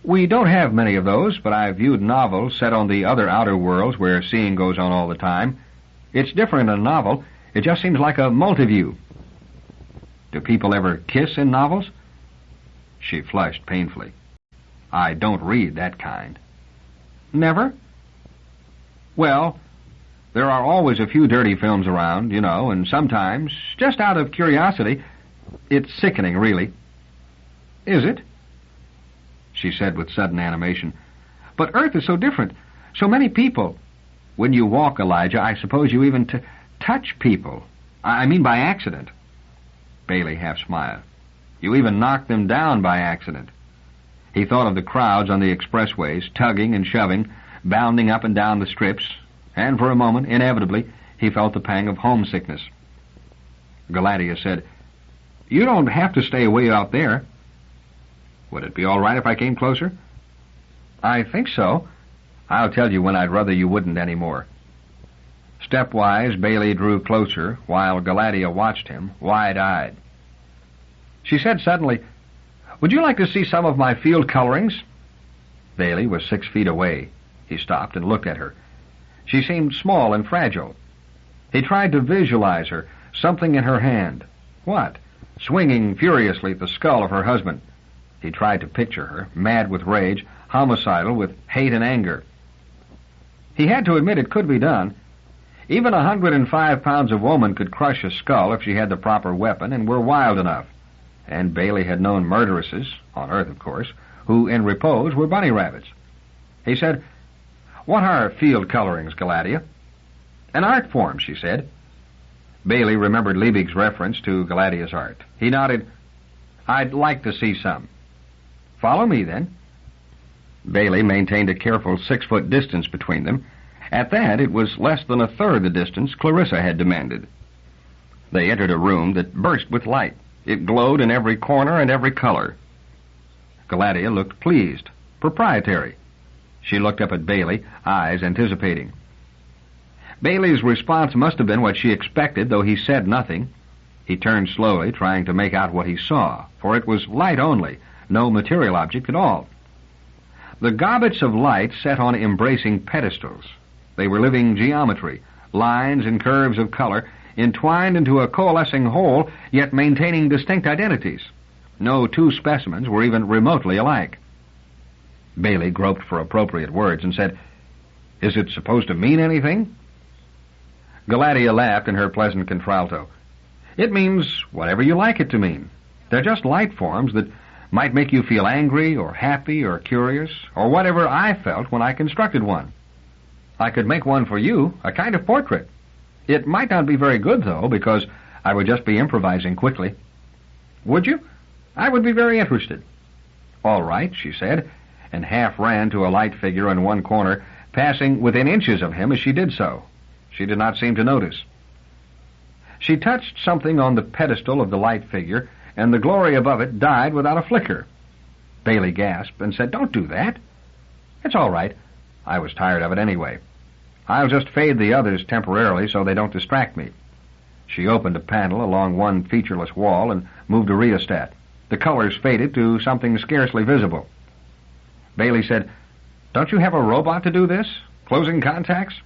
"We don't have many of those, but I've viewed novels set on the other outer worlds where seeing goes on all the time. It's different in a novel. It just seems like a multi-view." "Do people ever kiss in novels?" She flushed painfully. "I don't read that kind." "Never?" "Well, there are always a few dirty films around, you know, and sometimes, just out of curiosity, it's sickening, really." "Is it?" She said with sudden animation, "But Earth is so different. So many people. When you walk, Elijah, I suppose you even touch people. I mean by accident." Baley half smiled. "You even knock them down by accident." He thought of the crowds on the expressways, tugging and shoving, bounding up and down the strips, and for a moment, inevitably, he felt the pang of homesickness. Galatea said, "You don't have to stay way out there." "Would it be all right if I came closer?" "I think so. I'll tell you when I'd rather you wouldn't any more." Stepwise, Baley drew closer, while Galatea watched him, wide-eyed. She said suddenly, "Would you like to see some of my field colorings?" Baley was 6 feet away. He stopped and looked at her. She seemed small and fragile. He tried to visualize her, something in her hand. What? Swinging furiously at the skull of her husband. He tried to picture her, mad with rage, homicidal with hate and anger. He had to admit it could be done. Even 105 pounds of woman could crush a skull if she had the proper weapon and were wild enough. And Baley had known murderesses, on Earth of course, who in repose were bunny rabbits. He said, "What are field colorings, Galatea?" "An art form," she said. Baley remembered Liebig's reference to Galatea's art. He nodded. "I'd like to see some." "Follow me, then." Baley maintained a careful 6-foot distance between them. At that, it was less than a third the distance Clarissa had demanded. They entered a room that burst with light. It glowed in every corner and every color. Galatea looked pleased, proprietary. She looked up at Baley, eyes anticipating. Baley's response must have been what she expected, though he said nothing. He turned slowly, trying to make out what he saw, for it was light only, no material object at all. The gobbets of light sat on embracing pedestals. They were living geometry, lines and curves of color, entwined into a coalescing whole, yet maintaining distinct identities. No two specimens were even remotely alike. Baley groped for appropriate words and said, "Is it supposed to mean anything?" Galatea laughed in her pleasant contralto. "It means whatever you like it to mean. They're just light forms that might make you feel angry or happy or curious, or whatever I felt when I constructed one. I could make one for you, a kind of portrait. It might not be very good, though, because I would just be improvising quickly." "Would you? I would be very interested." "All right," she said, and half ran to a light figure in one corner, passing within inches of him as she did so. She did not seem to notice. She touched something on the pedestal of the light figure, and the glory above it died without a flicker. Baley gasped and said, "Don't do that." "It's all right. I was tired of it anyway. I'll just fade the others temporarily so they don't distract me." She opened a panel along one featureless wall and moved a rheostat. The colors faded to something scarcely visible. Baley said, "Don't you have a robot to do this? Closing contacts?"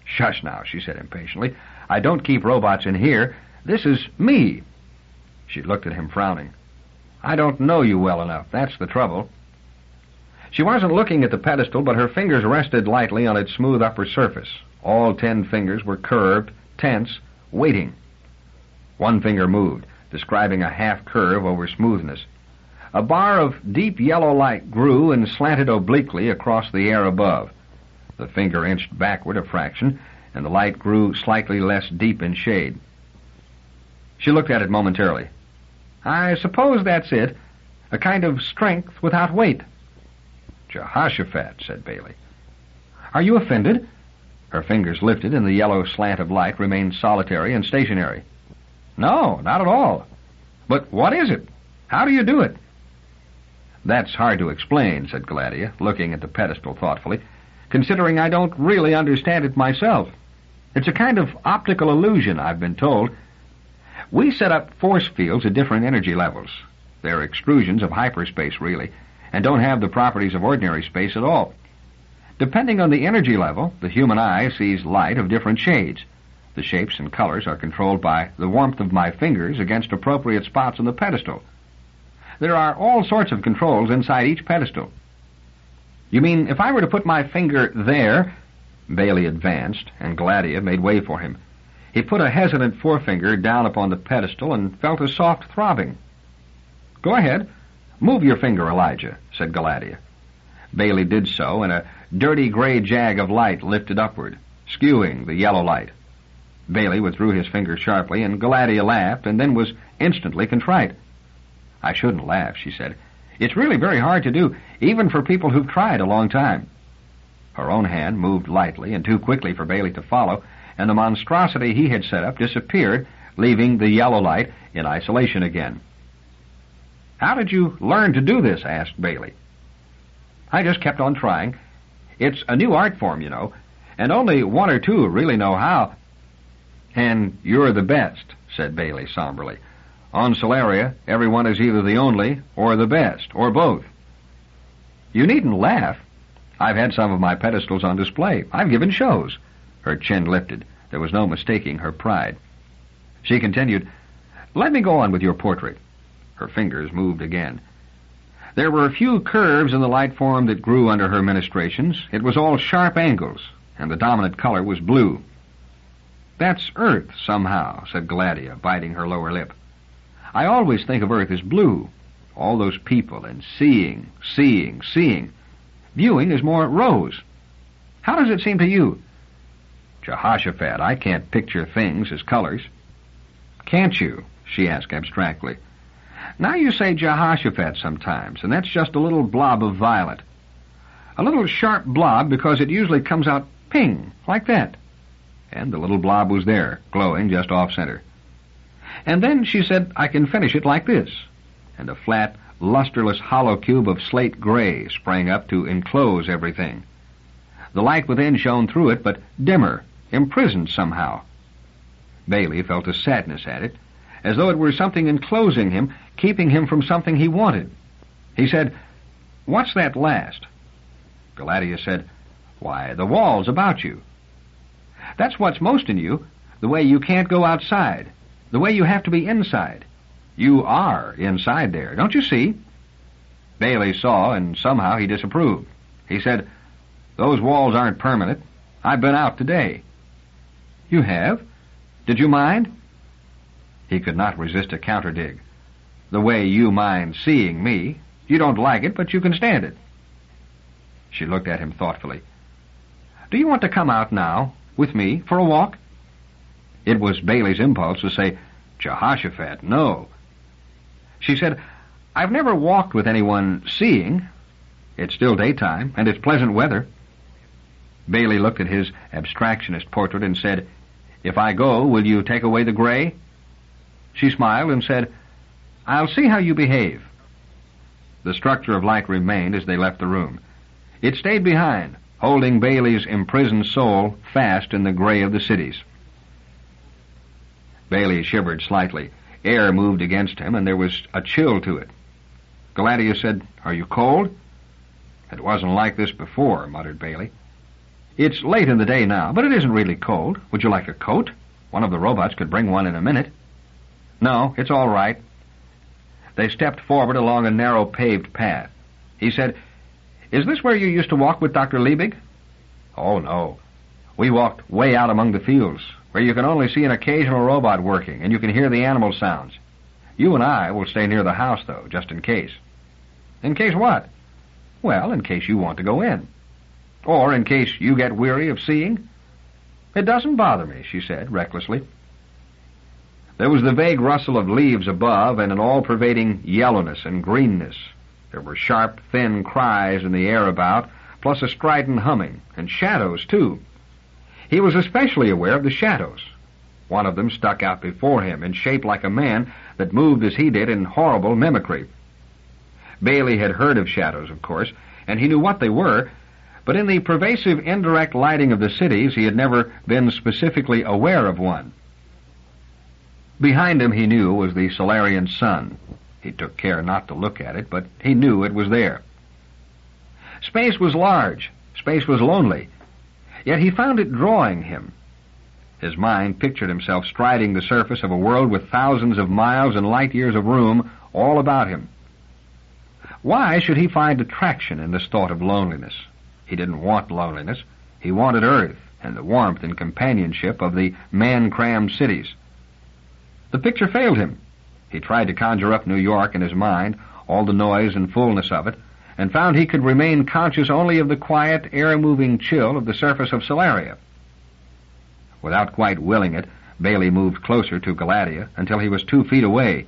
"Shush now," she said impatiently. "I don't keep robots in here. This is me." She looked at him frowning. I don't know you well enough. That's the trouble. She wasn't looking at the pedestal, but her fingers rested lightly on its smooth upper surface. All 10 fingers were curved, tense, waiting. One finger moved, describing a half curve over smoothness. A bar of deep yellow light grew and slanted obliquely across the air above. The finger inched backward a fraction, and the light grew slightly less deep in shade. She looked at it momentarily. I suppose that's it. A kind of strength without weight. Jehoshaphat, said Baley. Are you offended? Her fingers lifted, and the yellow slant of light remained solitary and stationary. No, not at all. But what is it? How do you do it? That's hard to explain, said Gladia, looking at the pedestal thoughtfully, considering I don't really understand it myself. It's a kind of optical illusion, I've been told. We set up force fields at different energy levels. They're extrusions of hyperspace, really, and don't have the properties of ordinary space at all. Depending on the energy level, the human eye sees light of different shades. The shapes and colors are controlled by the warmth of my fingers against appropriate spots on the pedestal. There are all sorts of controls inside each pedestal. You mean if I were to put my finger there? Baley advanced, and Gladia made way for him. He put a hesitant forefinger down upon the pedestal and felt a soft throbbing. Go ahead. Move your finger, Elijah, said Gladia. Baley did so, and a dirty gray jag of light lifted upward, skewing the yellow light. Baley withdrew his finger sharply, and Gladia laughed, and then was instantly contrite. I shouldn't laugh, she said. It's really very hard to do, even for people who've tried a long time. Her own hand moved lightly and too quickly for Baley to follow, and the monstrosity he had set up disappeared, leaving the yellow light in isolation again. How did you learn to do this? Asked Baley. I just kept on trying. It's a new art form, you know, and only 1 or 2 really know how. And you're the best, said Baley somberly. On Solaria, everyone is either the only or the best, or both. You needn't laugh. I've had some of my pedestals on display. I've given shows. Her chin lifted. There was no mistaking her pride. She continued, Let me go on with your portrait. Her fingers moved again. There were a few curves in the light form that grew under her ministrations. It was all sharp angles, and the dominant color was blue. That's Earth, somehow, said Gladia, biting her lower lip. I always think of Earth as blue. All those people and seeing. Viewing is more rose. How does it seem to you? Jehoshaphat, I can't picture things as colors. Can't you? She asked abstractly. Now you say Jehoshaphat sometimes, and that's just a little blob of violet. A little sharp blob because it usually comes out ping, like that. And the little blob was there, glowing just off-center. And then she said, I can finish it like this. And a flat, lusterless hollow cube of slate gray sprang up to enclose everything. The light within shone through it, but dimmer, imprisoned somehow. Baley felt a sadness at it, as though it were something enclosing him, keeping him from something he wanted. He said, What's that last? Gladia said, Why, the walls about you. That's what's most in you, the way you can't go outside, the way you have to be inside. You are inside there, don't you see? Baley saw, and somehow he disapproved. He said, Those walls aren't permanent. I've been out today. You have? Did you mind? He could not resist a counterdig. The way you mind seeing me. You don't like it, but you can stand it. She looked at him thoughtfully. Do you want to come out now, with me, for a walk? It was Baley's impulse to say, Jehoshaphat, no. She said, I've never walked with anyone seeing. It's still daytime, and it's pleasant weather. Baley looked at his abstractionist portrait and said, If I go, will you take away the gray? She smiled and said, I'll see how you behave. The structure of light remained as they left the room. It stayed behind, holding Baley's imprisoned soul fast in the gray of the cities. Baley shivered slightly. Air moved against him, and there was a chill to it. Gladia said, Are you cold? It wasn't like this before, muttered Baley. It's late in the day now, but it isn't really cold. Would you like a coat? One of the robots could bring one in a minute. No, it's all right. They stepped forward along a narrow paved path. He said, "Is this where you used to walk with Dr. Liebig?" "Oh, no. We walked way out among the fields, where you can only see an occasional robot working, and you can hear the animal sounds. You and I will stay near the house, though, just in case." "In case what?" "Well, in case you want to go in. Or in case you get weary of seeing." "It doesn't bother me," she said, recklessly. There was the vague rustle of leaves above and an all-pervading yellowness and greenness. There were sharp, thin cries in the air about, plus a strident humming, and shadows, too. He was especially aware of the shadows. One of them stuck out before him in shape like a man that moved as he did in horrible mimicry. Baley had heard of shadows, of course, and he knew what they were, but in the pervasive indirect lighting of the cities he had never been specifically aware of one. Behind him, he knew, was the Solarian sun. He took care not to look at it, but he knew it was there. Space was large. Space was lonely. Yet he found it drawing him. His mind pictured himself striding the surface of a world with thousands of miles and light years of room all about him. Why should he find attraction in this thought of loneliness? He didn't want loneliness. He wanted Earth and the warmth and companionship of the man-crammed cities. The picture failed him. He tried to conjure up New York in his mind, all the noise and fullness of it, and found he could remain conscious only of the quiet, air-moving chill of the surface of Solaria. Without quite willing it, Baley moved closer to Galatea until he was 2 feet away,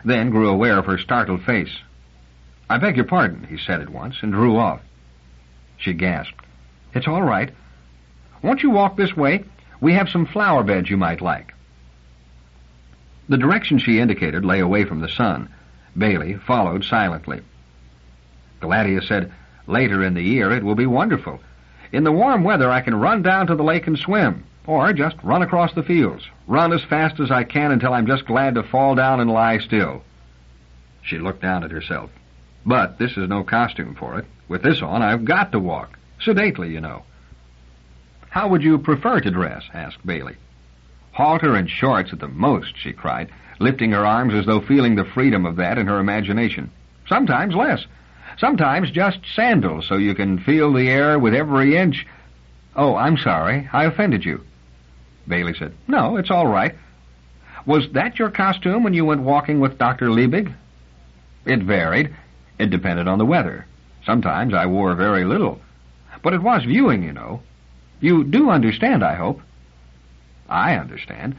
then grew aware of her startled face. "I beg your pardon," he said at once, and drew off. She gasped. "It's all right. Won't you walk this way? We have some flower beds you might like." The direction she indicated lay away from the sun. Baley followed silently. Galatea said, "Later in the year it will be wonderful. In the warm weather I can run down to the lake and swim, or just run across the fields, run as fast as I can until I'm just glad to fall down and lie still." She looked down at herself. "But this is no costume for it. With this on, I've got to walk. Sedately, you know." "How would you prefer to dress?" asked Baley. "Halter and shorts at the most," she cried, lifting her arms as though feeling the freedom of that in her imagination. "Sometimes less. Sometimes just sandals, so you can feel the air with every inch—" "Oh, I'm sorry. I offended you." Baley said, "No, it's all right. Was that your costume when you went walking with Dr. Liebig?" "It varied. It depended on the weather. Sometimes I wore very little. But it was viewing, you know. You do understand, I hope?" "I understand.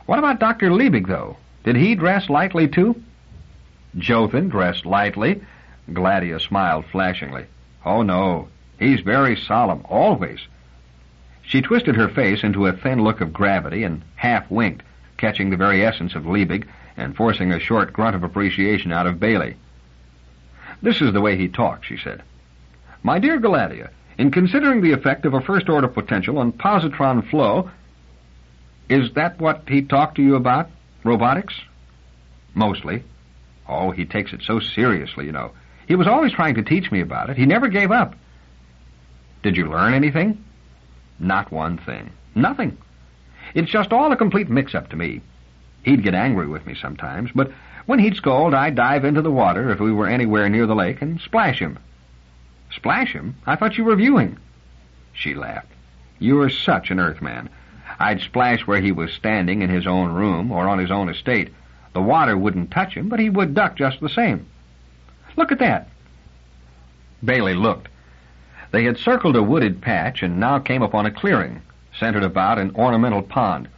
What about Dr. Liebig, though? Did he dress lightly, too?" "Jothan dressed lightly." Galatea smiled flashingly. "Oh, no. He's very solemn, always." She twisted her face into a thin look of gravity and half-winked, catching the very essence of Liebig and forcing a short grunt of appreciation out of Baley. "This is the way he talked," she said. "My dear Galatea, in considering the effect of a first-order potential on positron flow—" "Is that what he talked to you about? Robotics?" "Mostly." "Oh, he takes it so seriously, you know. He was always trying to teach me about it. He never gave up." "Did you learn anything?" "Not one thing. Nothing. It's just all a complete mix-up to me. He'd get angry with me sometimes, but when he'd scold, I'd dive into the water if we were anywhere near the lake and splash him." "Splash him? I thought you were viewing." She laughed. "You are such an Earthman. I'd splash where he was standing in his own room or on his own estate. The water wouldn't touch him, but he would duck just the same. Look at that." Baley looked. They had circled a wooded patch and now came upon a clearing, centered about an ornamental pond.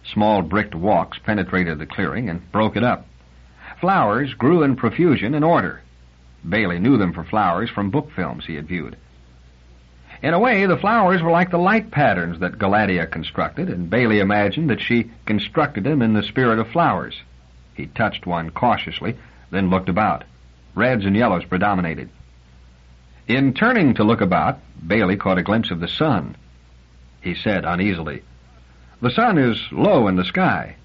Small bricked walks penetrated the clearing and broke it up. Flowers grew in profusion and order. Baley knew them for flowers from book films he had viewed. In a way, the flowers were like the light patterns that Galatea constructed, and Baley imagined that she constructed them in the spirit of flowers. He touched one cautiously, then looked about. Reds and yellows predominated. In turning to look about, Baley caught a glimpse of the sun. He said uneasily, "The sun is low in the sky."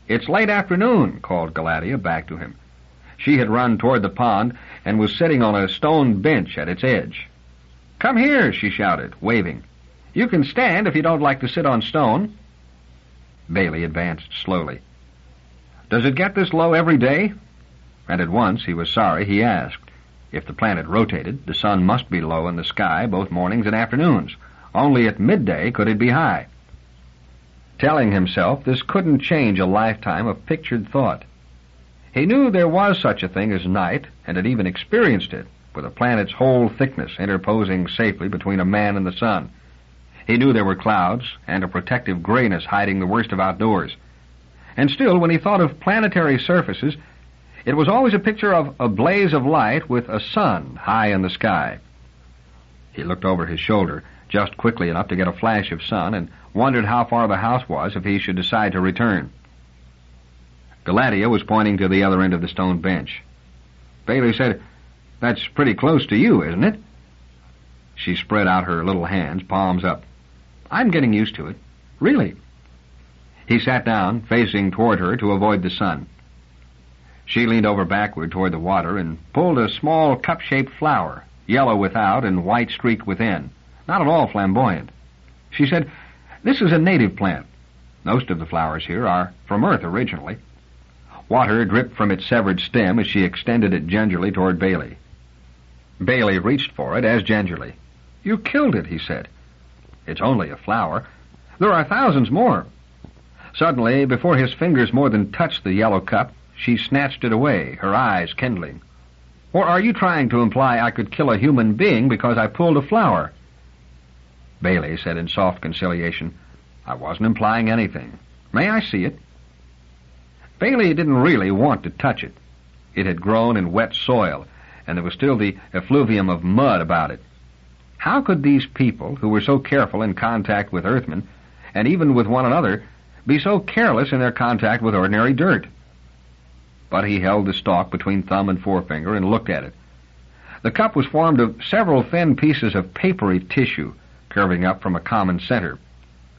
"It's late afternoon," called Galatea back to him. She had run toward the pond and was sitting on a stone bench at its edge. "Come here," she shouted, waving. "You can stand if you don't like to sit on stone." Baley advanced slowly. "Does it get this low every day?" and at once he was sorry he asked. If the planet rotated, the sun must be low in the sky both mornings and afternoons. Only at midday could it be high. Telling himself this couldn't change a lifetime of pictured thought. He knew there was such a thing as night, and had even experienced it, with a planet's whole thickness interposing safely between a man and the sun. He knew there were clouds, and a protective grayness hiding the worst of outdoors. And still, when he thought of planetary surfaces, it was always a picture of a blaze of light with a sun high in the sky. He looked over his shoulder, just quickly enough to get a flash of sun, and wondered how far the house was if he should decide to return. Galatea was pointing to the other end of the stone bench. Baley said, "That's pretty close to you, isn't it?" She spread out her little hands, palms up. "I'm getting used to it. Really." He sat down, facing toward her to avoid the sun. She leaned over backward toward the water and pulled a small cup-shaped flower, yellow without and white streaked within, not at all flamboyant. She said, "This is a native plant. Most of the flowers here are from Earth originally." Water dripped from its severed stem as she extended it gingerly toward Baley. Baley reached for it as gingerly. "You killed it," he said. "It's only a flower. There are thousands more." Suddenly, before his fingers more than touched the yellow cup, she snatched it away, her eyes kindling. "Or are you trying to imply I could kill a human being because I pulled a flower?" Baley said in soft conciliation, "I wasn't implying anything. May I see it?" Baley didn't really want to touch it. It had grown in wet soil, and there was still the effluvium of mud about it. How could these people, who were so careful in contact with Earthmen, and even with one another, be so careless in their contact with ordinary dirt? But he held the stalk between thumb and forefinger and looked at it. The cup was formed of several thin pieces of papery tissue, curving up from a common center.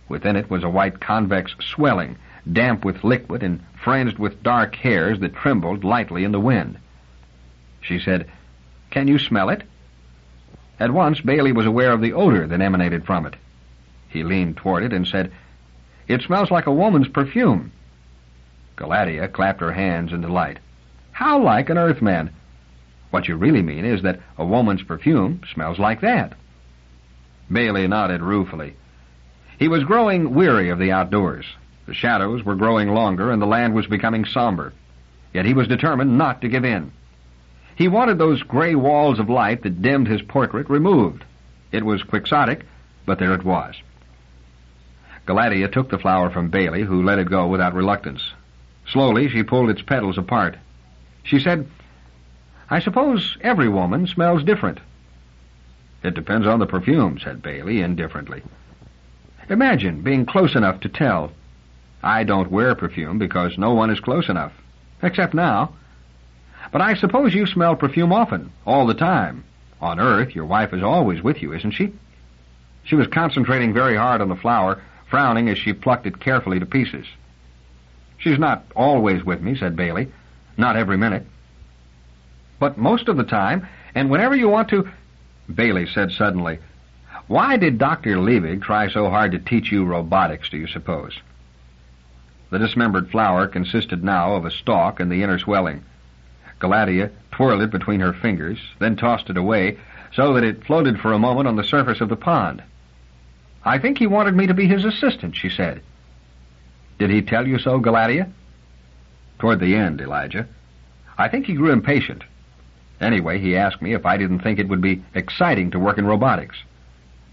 Within it was a white convex swelling, damp with liquid and fringed with dark hairs that trembled lightly in the wind. She said, "Can you smell it?" At once Baley was aware of the odor that emanated from it. He leaned toward it and said, "It smells like a woman's perfume." Galatea clapped her hands in delight. "How like an Earthman! What you really mean is that a woman's perfume smells like that." Baley nodded ruefully. He was growing weary of the outdoors. The shadows were growing longer, and the land was becoming somber. Yet he was determined not to give in. He wanted those gray walls of light that dimmed his portrait removed. It was quixotic, but there it was. Galatea took the flower from Baley, who let it go without reluctance. Slowly she pulled its petals apart. She said, "I suppose every woman smells different." "It depends on the perfume," said Baley indifferently. "Imagine being close enough to tell. I don't wear perfume because no one is close enough, except now. But I suppose you smell perfume often, all the time. On Earth, your wife is always with you, isn't she?" She was concentrating very hard on the flower, frowning as she plucked it carefully to pieces. "She's not always with me," said Baley. "Not every minute." "But most of the time, and whenever you want to—" Baley said suddenly, "Why did Dr. Liebig try so hard to teach you robotics, do you suppose?" The dismembered flower consisted now of a stalk and the inner swelling. Galatea twirled it between her fingers, then tossed it away, so that it floated for a moment on the surface of the pond. "I think he wanted me to be his assistant," she said. "Did he tell you so, Galatea?" "Toward the end, Elijah. I think he grew impatient. Anyway, he asked me if I didn't think it would be exciting to work in robotics.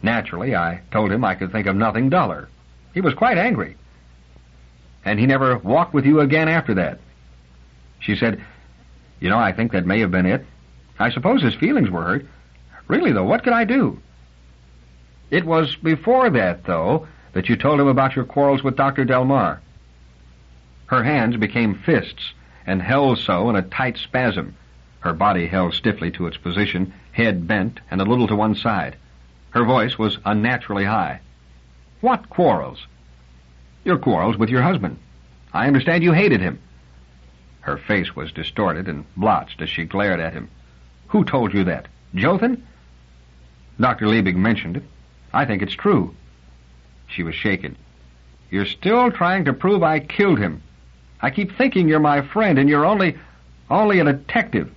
Naturally, I told him I could think of nothing duller. He was quite angry." "And he never walked with you again after that?" She said, "You know, I think that may have been it. I suppose his feelings were hurt. Really, though, what could I do?" "It was before that, though, that you told him about your quarrels with Dr. Delmarre." Her hands became fists, and held so in a tight spasm. Her body held stiffly to its position, head bent and a little to one side. Her voice was unnaturally high. "What quarrels?" "Your quarrels with your husband. I understand you hated him." Her face was distorted and blotched as she glared at him. "Who told you that? Jothan?" "Dr. Liebig mentioned it. I think it's true." She was shaken. "You're still trying to prove I killed him. I keep thinking you're my friend, and you're only—" Only a detective."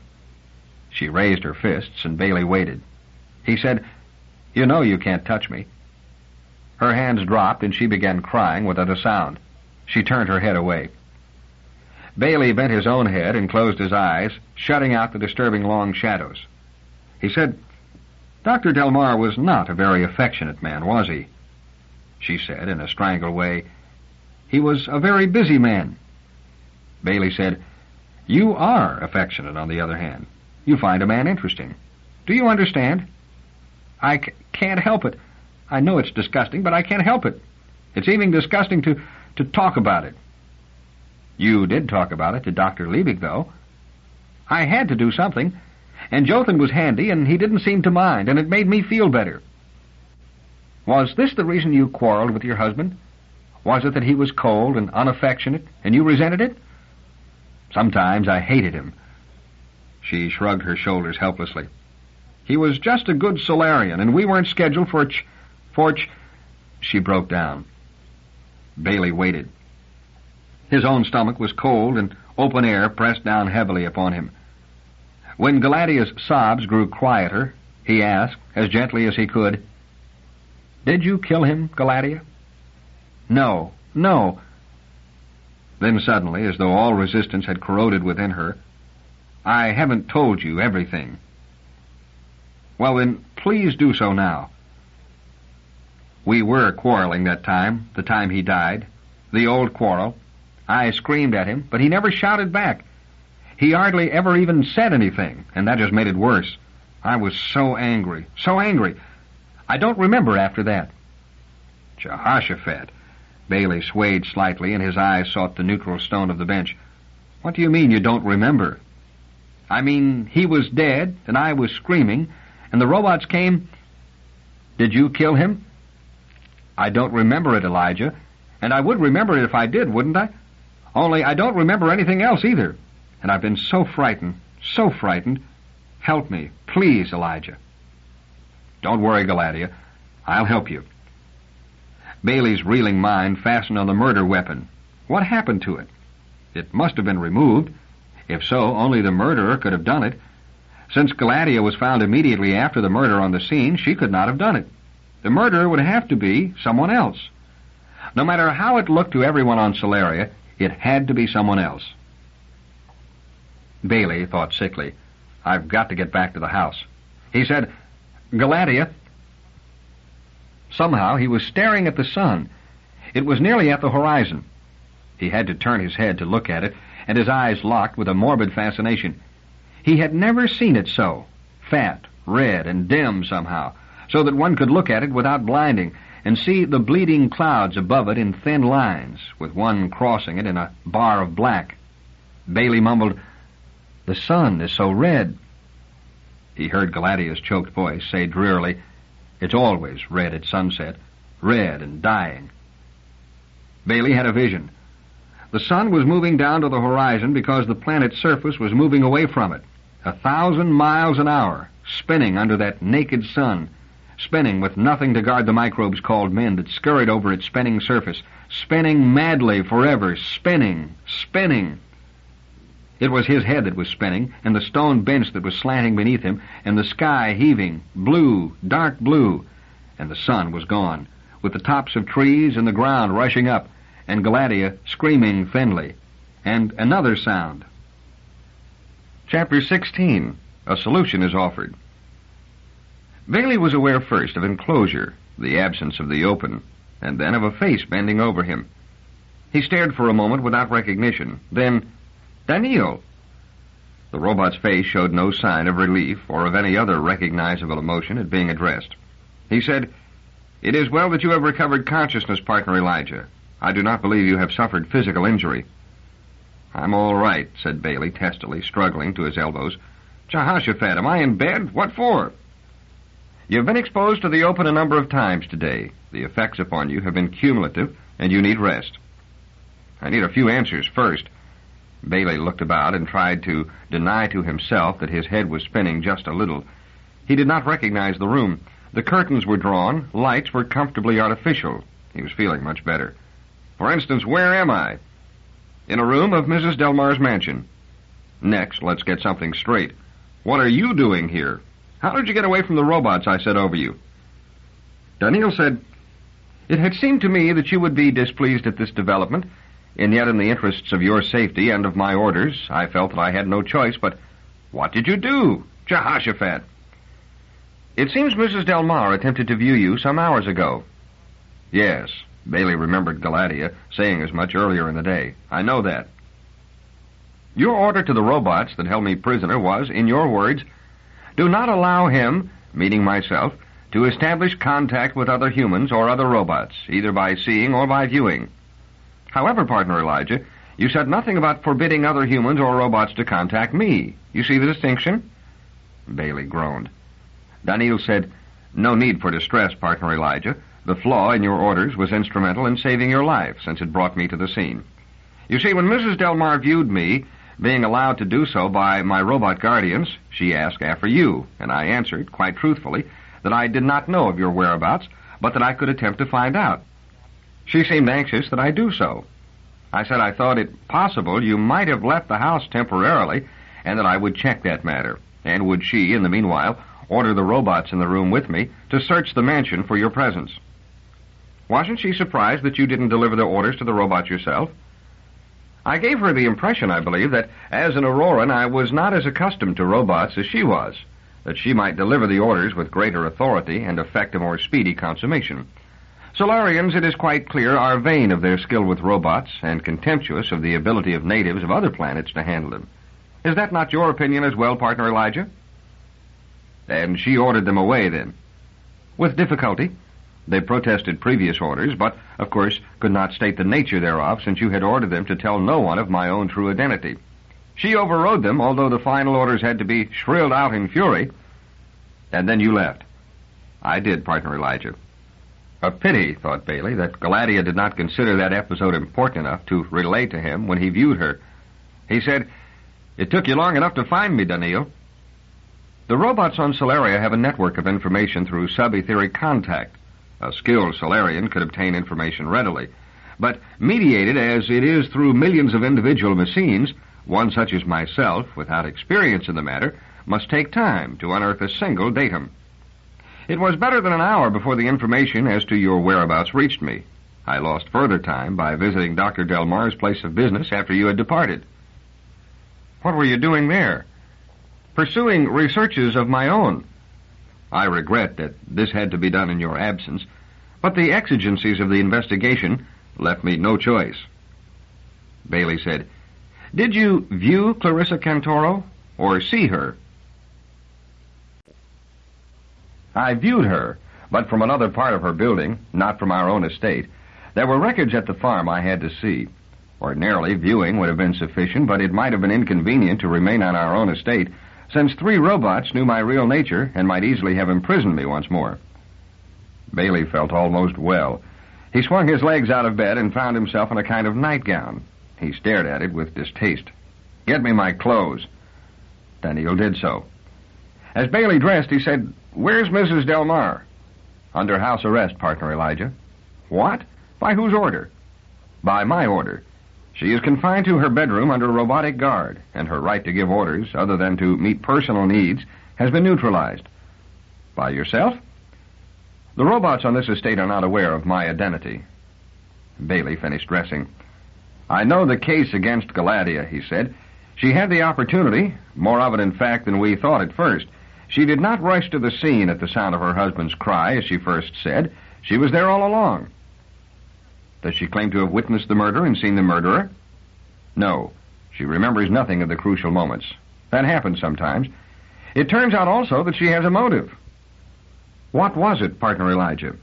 She raised her fists, and Baley waited. He said, "You know you can't touch me." Her hands dropped, and she began crying without a sound. She turned her head away. Baley bent his own head and closed his eyes, shutting out the disturbing long shadows. He said, "Dr. Delmarre was not a very affectionate man, was he?" She said in a strangled way, "He was a very busy man." Baley said, "You are affectionate, on the other hand. You find a man interesting. Do you understand?" "I can't help it. I know it's disgusting, but I can't help it. It's even disgusting to talk about it." "You did talk about it to Dr. Liebig, though." "I had to do something, and Jothan was handy, and he didn't seem to mind, and it made me feel better." "Was this the reason you quarreled with your husband? Was it that he was cold and unaffectionate, and you resented it?" "Sometimes I hated him." She shrugged her shoulders helplessly. "He was just a good Solarian, and we weren't scheduled for She broke down. Baley waited. His own stomach was cold, and open air pressed down heavily upon him. When Galadia's sobs grew quieter, he asked, as gently as he could, "Did you kill him, Galadia?" "No, no." Then suddenly, as though all resistance had corroded within her, "I haven't told you everything." "Well, then, please do so now." "We were quarreling that time, the time he died. The old quarrel. I screamed at him, but he never shouted back. He hardly ever even said anything, and that just made it worse. I was so angry, so angry. I don't remember after that." "Jehoshaphat." Baley swayed slightly, and his eyes sought the neutral stone of the bench. "What do you mean you don't remember?" "I mean, he was dead, and I was screaming, and the robots came." "Did you kill him?" "I don't remember it, Elijah, and I would remember it if I did, wouldn't I? Only I don't remember anything else either, and I've been so frightened, so frightened. Help me, please, Elijah." "Don't worry, Galadia. I'll help you." Baley's reeling mind fastened on the murder weapon. What happened to it? It must have been removed. If so, only the murderer could have done it. Since Galadia was found immediately after the murder on the scene, she could not have done it. The murderer would have to be someone else. No matter how it looked to everyone on Solaria, it had to be someone else. Baley thought sickly. "I've got to get back to the house." He said, "Galadia." Somehow he was staring at the sun. It was nearly at the horizon. He had to turn his head to look at it, and his eyes locked with a morbid fascination. He had never seen it so, fat, red, and dim somehow, so that one could look at it without blinding and see the bleeding clouds above it in thin lines, with one crossing it in a bar of black. Baley mumbled, "The sun is so red." He heard Galadia's choked voice say drearily, "It's always red at sunset, red and dying." Baley had a vision. The sun was moving down to the horizon because the planet's surface was moving away from it, 1,000 miles an hour, spinning under that naked sun, spinning with nothing to guard the microbes called men that scurried over its spinning surface, spinning madly forever, spinning, spinning. It was his head that was spinning, and the stone bench that was slanting beneath him, and the sky heaving, blue, dark blue, and the sun was gone, with the tops of trees and the ground rushing up, and Galadia screaming thinly, and another sound. Chapter 16. A solution is offered. Baley was aware first of enclosure, the absence of the open, and then of a face bending over him. He stared for a moment without recognition. Then, "Daneel!" The robot's face showed no sign of relief or of any other recognizable emotion at being addressed. He said, "It is well that you have recovered consciousness, partner Elijah. I do not believe you have suffered physical injury." "I'm all right," said Baley testily, struggling to his elbows. "Jehoshaphat, am I in bed? What for?" "You've been exposed to the open a number of times today. The effects upon you have been cumulative, and you need rest." "I need a few answers first." Baley looked about and tried to deny to himself that his head was spinning just a little. He did not recognize the room. The curtains were drawn, lights were comfortably artificial. He was feeling much better. "For instance, where am I?" "In a room of Mrs. Delmarre's mansion." Next, let's get something straight. What are you doing here? How did you get away from the robots I set over you?" Daneel said, "It had seemed to me that you would be displeased at this development, and yet in the interests of your safety and of my orders, I felt that I had no choice, but what did you do? Jehoshaphat!" "It seems Mrs. Delmarre attempted to view you some hours ago." "Yes." Baley remembered Galatea saying as much earlier in the day. "I know that." "Your order to the robots that held me prisoner was, in your words, 'Do not allow him,' meaning myself, 'to establish contact with other humans or other robots, either by seeing or by viewing.' However, partner Elijah, you said nothing about forbidding other humans or robots to contact me. You see the distinction?" Baley groaned. Daneel said, "No need for distress, partner Elijah. The flaw in your orders was instrumental in saving your life, since it brought me to the scene. You see, when Mrs. Delmarre viewed me, being allowed to do so by my robot guardians, she asked after you, and I answered, quite truthfully, that I did not know of your whereabouts, but that I could attempt to find out. She seemed anxious that I do so. I said I thought it possible you might have left the house temporarily, and that I would check that matter, and would she, in the meanwhile, order the robots in the room with me to search the mansion for your presence. Wasn't she surprised that you didn't deliver the orders to the robots yourself? I gave her the impression, I believe, that as an Auroran I was not as accustomed to robots as she was, that she might deliver the orders with greater authority and effect a more speedy consummation. Solarians, it is quite clear, are vain of their skill with robots and contemptuous of the ability of natives of other planets to handle them. Is that not your opinion as well, partner Elijah?" "And she ordered them away, then?" "With difficulty. They protested previous orders, but, of course, could not state the nature thereof, since you had ordered them to tell no one of my own true identity. She overrode them, although the final orders had to be shrilled out in fury." "And then you left?" "I did, partner Elijah." A pity, thought Baley, that Galatea did not consider that episode important enough to relate to him when he viewed her. He said, "It took you long enough to find me, Daneel." "The robots on Solaria have a network of information through sub-etheric contact. A skilled Solarian could obtain information readily. But mediated as it is through millions of individual machines, one such as myself, without experience in the matter, must take time to unearth a single datum. It was better than an hour before the information as to your whereabouts reached me. I lost further time by visiting Dr. Delmarre's place of business after you had departed." "What were you doing there?" "Pursuing researches of my own. I regret that this had to be done in your absence, but the exigencies of the investigation left me no choice." Baley said, "Did you view Clarissa Cantoro, or see her?" "I viewed her, but from another part of her building, not from our own estate. There were records at the farm I had to see. Ordinarily, viewing would have been sufficient, but it might have been inconvenient to remain on our own estate, since 3 robots knew my real nature and might easily have imprisoned me once more." Baley felt almost well. He swung his legs out of bed and found himself in a kind of nightgown. He stared at it with distaste. "Get me my clothes." Daneel did so. As Baley dressed, he said, "Where's Mrs. Delmarre?" "Under house arrest, partner Elijah." "What? By whose order?" "By my order. She is confined to her bedroom under robotic guard, and her right to give orders, other than to meet personal needs, has been neutralized." "By yourself?" "The robots on this estate are not aware of my identity." Baley finished dressing. "I know the case against Galatea," he said. "She had the opportunity, more of it in fact than we thought at first. She did not rush to the scene at the sound of her husband's cry, as she first said. She was there all along." "Does she claim to have witnessed the murder and seen the murderer?" "No. She remembers nothing of the crucial moments. That happens sometimes. It turns out also that she has a motive." "What was it, partner Elijah?"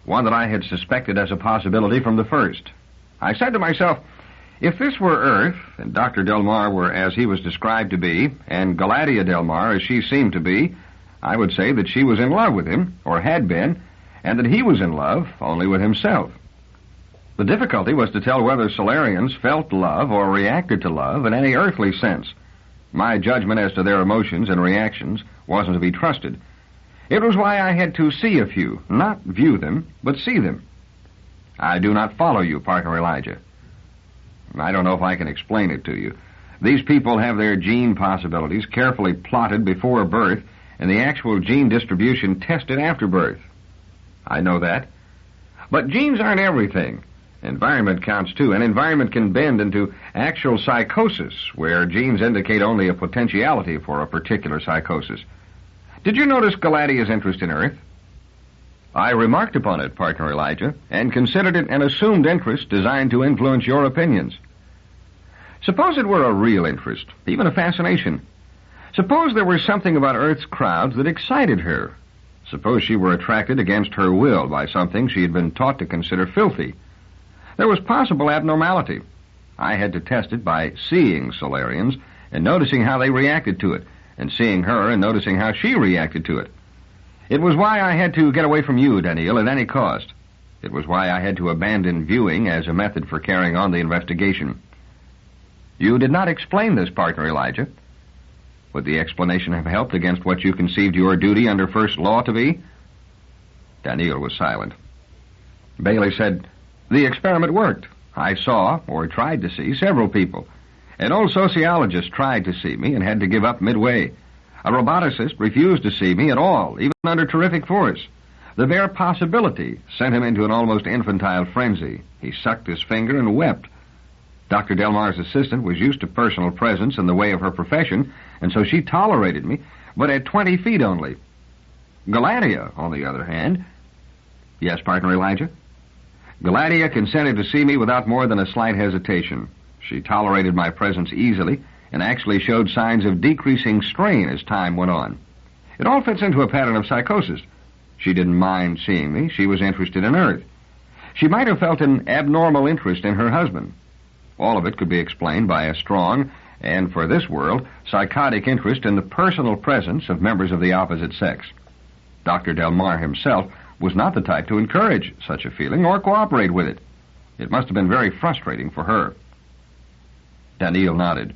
"One that I had suspected as a possibility from the first. I said to myself, if this were Earth, and Dr. Delmarre were as he was described to be, and Galatea Delmarre as she seemed to be, I would say that she was in love with him, or had been, and that he was in love only with himself. The difficulty was to tell whether Solarians felt love or reacted to love in any earthly sense. My judgment as to their emotions and reactions wasn't to be trusted. It was why I had to see a few, not view them, but see them. I do not follow you, partner Elijah. I don't know if I can explain it to you. These people have their gene possibilities carefully plotted before birth and the actual gene distribution tested after birth. I know that. But genes aren't everything. Environment counts too, and environment can bend into actual psychosis, where genes indicate only a potentiality for a particular psychosis. Did you notice Galadia's interest in Earth? I remarked upon it, partner Elijah, and considered it an assumed interest designed to influence your opinions. Suppose it were a real interest, even a fascination. Suppose there were something about Earth's crowds that excited her. Suppose she were attracted against her will by something she had been taught to consider filthy. There was possible abnormality. I had to test it by seeing Solarians and noticing how they reacted to it, and seeing her and noticing how she reacted to it. It was why I had to get away from you, Daneel, at any cost. It was why I had to abandon viewing as a method for carrying on the investigation. You did not explain this, partner Elijah. Would the explanation have helped against what you conceived your duty under first law to be? Daneel was silent. Baley said, "The experiment worked. I saw, or tried to see, several people. An old sociologist tried to see me and had to give up midway. A roboticist refused to see me at all, even under terrific force. The bare possibility sent him into an almost infantile frenzy. He sucked his finger and wept. Dr. Delmarre's assistant was used to personal presence in the way of her profession, and so she tolerated me, but at 20 feet only. Galadia, on the other hand..." "Yes, partner Elijah?" "Galadia consented to see me without more than a slight hesitation. She tolerated my presence easily and actually showed signs of decreasing strain as time went on. It all fits into a pattern of psychosis. She didn't mind seeing me. She was interested in Earth. She might have felt an abnormal interest in her husband. All of it could be explained by a strong, and for this world, psychotic interest in the personal presence of members of the opposite sex. Dr. Delmarre himself was not the type to encourage such a feeling or cooperate with it. It must have been very frustrating for her." Daneel nodded.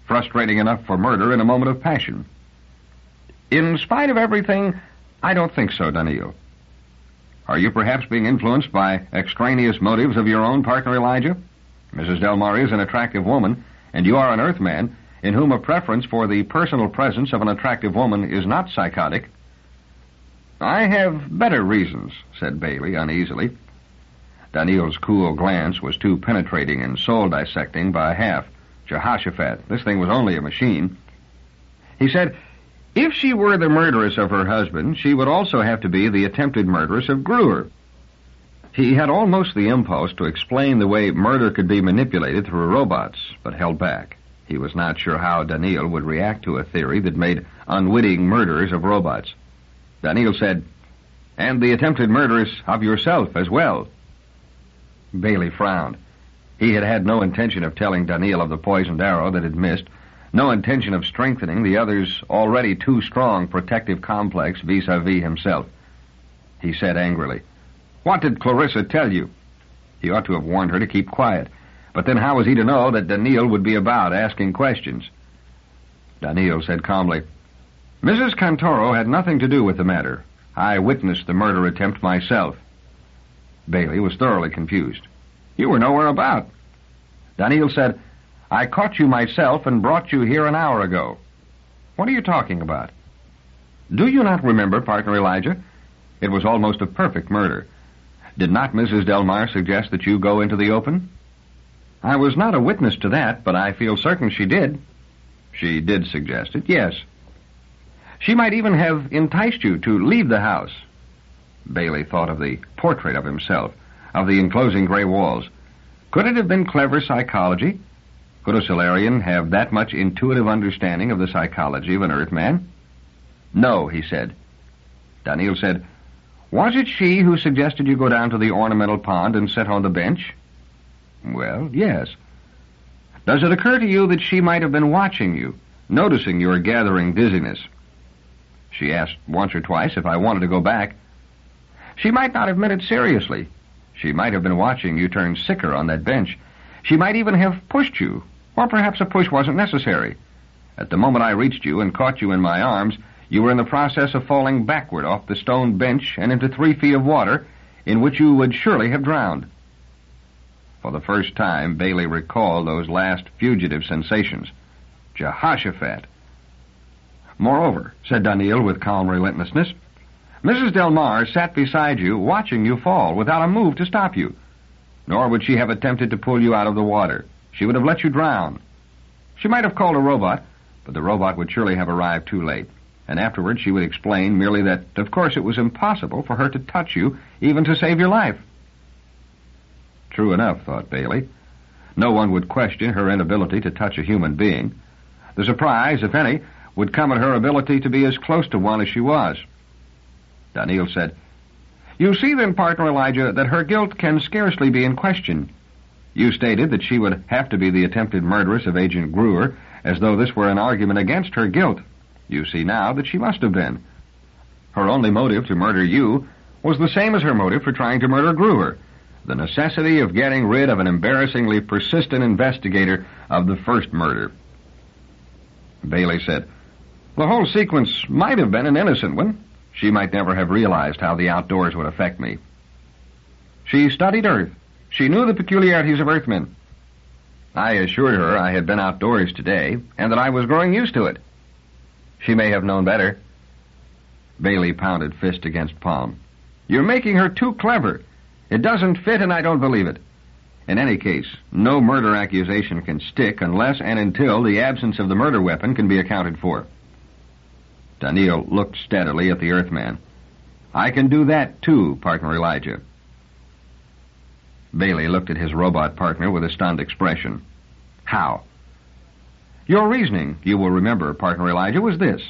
"Frustrating enough for murder in a moment of passion." "In spite of everything, I don't think so, Daneel." "Are you perhaps being influenced by extraneous motives of your own, partner Elijah? Mrs. Delmarre is an attractive woman, and you are an Earthman in whom a preference for the personal presence of an attractive woman is not psychotic." "I have better reasons," said Baley uneasily. Daneel's cool glance was too penetrating and soul-dissecting by half. Jehoshaphat, this thing was only a machine. He said, "If she were the murderess of her husband, she would also have to be the attempted murderess of Gruer." He had almost the impulse to explain the way murder could be manipulated through robots, but held back. He was not sure how Daneel would react to a theory that made unwitting murderers of robots. Daneel said, "And the attempted murderess of yourself as well." Baley frowned. He had had no intention of telling Daneel of the poisoned arrow that had missed, no intention of strengthening the other's already too strong protective complex vis-a-vis himself. He said angrily, "What did Clarissa tell you?" He ought to have warned her to keep quiet, but then how was he to know that Daneel would be about asking questions? Daneel said calmly, "Mrs. Cantoro had nothing to do with the matter. I witnessed the murder attempt myself." Baley was thoroughly confused. "You were nowhere about." Daneel said, "I caught you myself and brought you here an hour ago." "What are you talking about?" "Do you not remember, partner Elijah? It was almost a perfect murder. Did not Mrs. Delmarre suggest that you go into the open?" "I was not a witness to that, but I feel certain she did." "She did suggest it, yes." "She might even have enticed you to leave the house." Baley thought of the portrait of himself, of the enclosing gray walls. Could it have been clever psychology? Could a Solarian have that much intuitive understanding of the psychology of an Earthman? "No," he said. Daneel said, "Was it she who suggested you go down to the ornamental pond and sit on the bench?" "Well, yes." "Does it occur to you that she might have been watching you, noticing your gathering dizziness?" "She asked once or twice if I wanted to go back." "She might not have meant it seriously. She might have been watching you turn sicker on that bench. She might even have pushed you, or perhaps a push wasn't necessary. At the moment I reached you and caught you in my arms, you were in the process of falling backward off the stone bench and into 3 feet of water, in which you would surely have drowned." For the first time, Baley recalled those last fugitive sensations. Jehoshaphat. Moreover, said Daneel with calm relentlessness, Mrs. Delmarre sat beside you, watching you fall, without a move to stop you. Nor would she have attempted to pull you out of the water. She would have let you drown. She might have called a robot, but the robot would surely have arrived too late. And afterwards she would explain merely that, of course, it was impossible for her to touch you, even to save your life. True enough, thought Baley. No one would question her inability to touch a human being. The surprise, if any, would come at her ability to be as close to one as she was. Daneel said, You see then, partner Elijah, that her guilt can scarcely be in question. You stated that she would have to be the attempted murderess of Agent Gruer, as though this were an argument against her guilt. You see now that she must have been. Her only motive to murder you was the same as her motive for trying to murder Gruer, the necessity of getting rid of an embarrassingly persistent investigator of the first murder. Baley said, The whole sequence might have been an innocent one. She might never have realized how the outdoors would affect me. She studied Earth. She knew the peculiarities of Earthmen. I assured her I had been outdoors today, and that I was growing used to it. She may have known better. Baley pounded fist against palm. You're making her too clever. It doesn't fit, and I don't believe it. In any case, no murder accusation can stick unless and until the absence of the murder weapon can be accounted for. Daneel looked steadily at the Earthman. I can do that, too, partner Elijah. Baley looked at his robot partner with a stunned expression. How? Your reasoning, you will remember, partner Elijah, was this.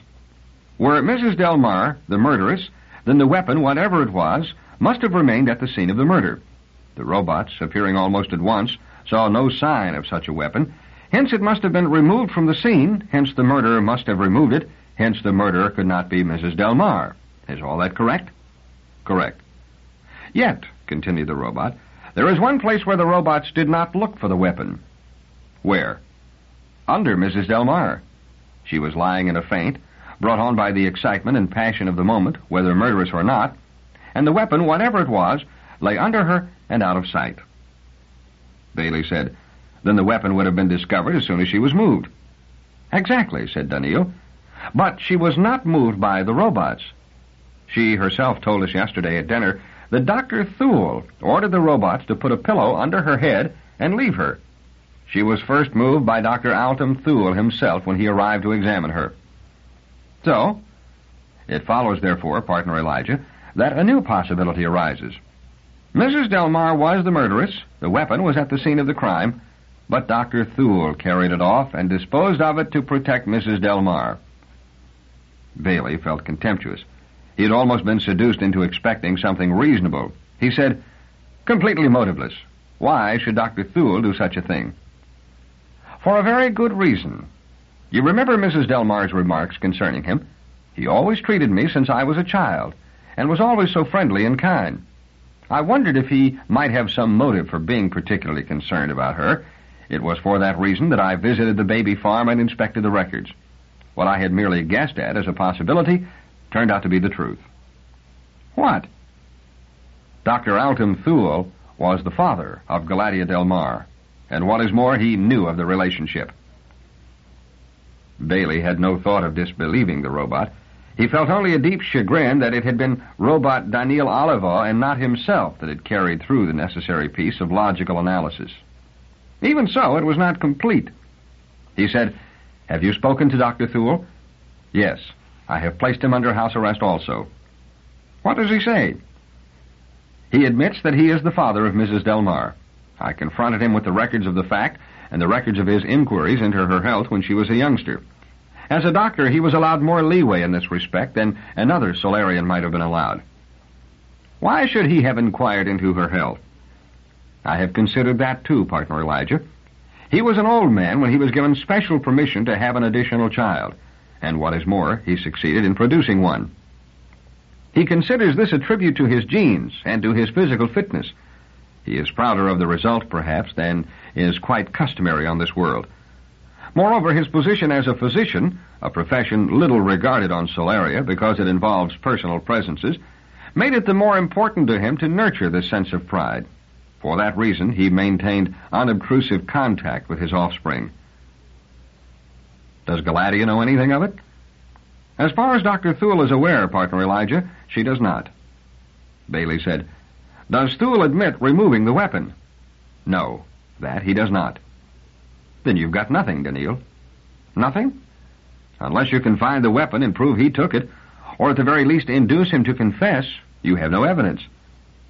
Were Mrs. Delmarre the murderess, then the weapon, whatever it was, must have remained at the scene of the murder. The robots, appearing almost at once, saw no sign of such a weapon. Hence it must have been removed from the scene. Hence the murderer must have removed it. Hence the murderer could not be Mrs. Delmarre. Is all that correct? Correct. Yet, continued the robot, there is one place where the robots did not look for the weapon. Where? Under Mrs. Delmarre. She was lying in a faint, brought on by the excitement and passion of the moment, whether murderous or not, and the weapon, whatever it was, lay under her and out of sight. Baley said, Then the weapon would have been discovered as soon as she was moved. Exactly, said Daneel. But she was not moved by the robots. She herself told us yesterday at dinner that Dr. Thule ordered the robots to put a pillow under her head and leave her. She was first moved by Dr. Alton Thule himself when he arrived to examine her. So, it follows, therefore, partner Elijah, that a new possibility arises. Mrs. Delmarre was the murderess, the weapon was at the scene of the crime, but Dr. Thule carried it off and disposed of it to protect Mrs. Delmarre. Baley felt contemptuous. He had almost been seduced into expecting something reasonable. He said, Completely motiveless. Why should Dr. Thule do such a thing? For a very good reason. You remember Mrs. Delmarre's remarks concerning him? He always treated me since I was a child, and was always so friendly and kind. I wondered if he might have some motive for being particularly concerned about her. It was for that reason that I visited the baby farm and inspected the records. What I had merely guessed at as a possibility turned out to be the truth. What? Dr. Alton Thule was the father of Galatea Delmarre, and what is more, he knew of the relationship. Baley had no thought of disbelieving the robot. He felt only a deep chagrin that it had been robot Daneel Olivaw and not himself that had carried through the necessary piece of logical analysis. Even so, it was not complete. He said, Have you spoken to Dr. Thule? Yes. I have placed him under house arrest also. What does he say? He admits that he is the father of Mrs. Delmarre. I confronted him with the records of the fact and the records of his inquiries into her health when she was a youngster. As a doctor, he was allowed more leeway in this respect than another Solarian might have been allowed. Why should he have inquired into her health? I have considered that too, partner Elijah. He was an old man when he was given special permission to have an additional child, and what is more, he succeeded in producing one. He considers this a tribute to his genes and to his physical fitness. He is prouder of the result, perhaps, than is quite customary on this world. Moreover, his position as a physician, a profession little regarded on Solaria because it involves personal presences, made it the more important to him to nurture this sense of pride. For that reason, he maintained unobtrusive contact with his offspring. Does Galatea know anything of it? As far as Dr. Thule is aware, Partner Elijah, she does not. Baley said, Does Thule admit removing the weapon? No, that he does not. Then you've got nothing, Daneel. Nothing? Unless you can find the weapon and prove he took it, or at the very least induce him to confess, you have no evidence.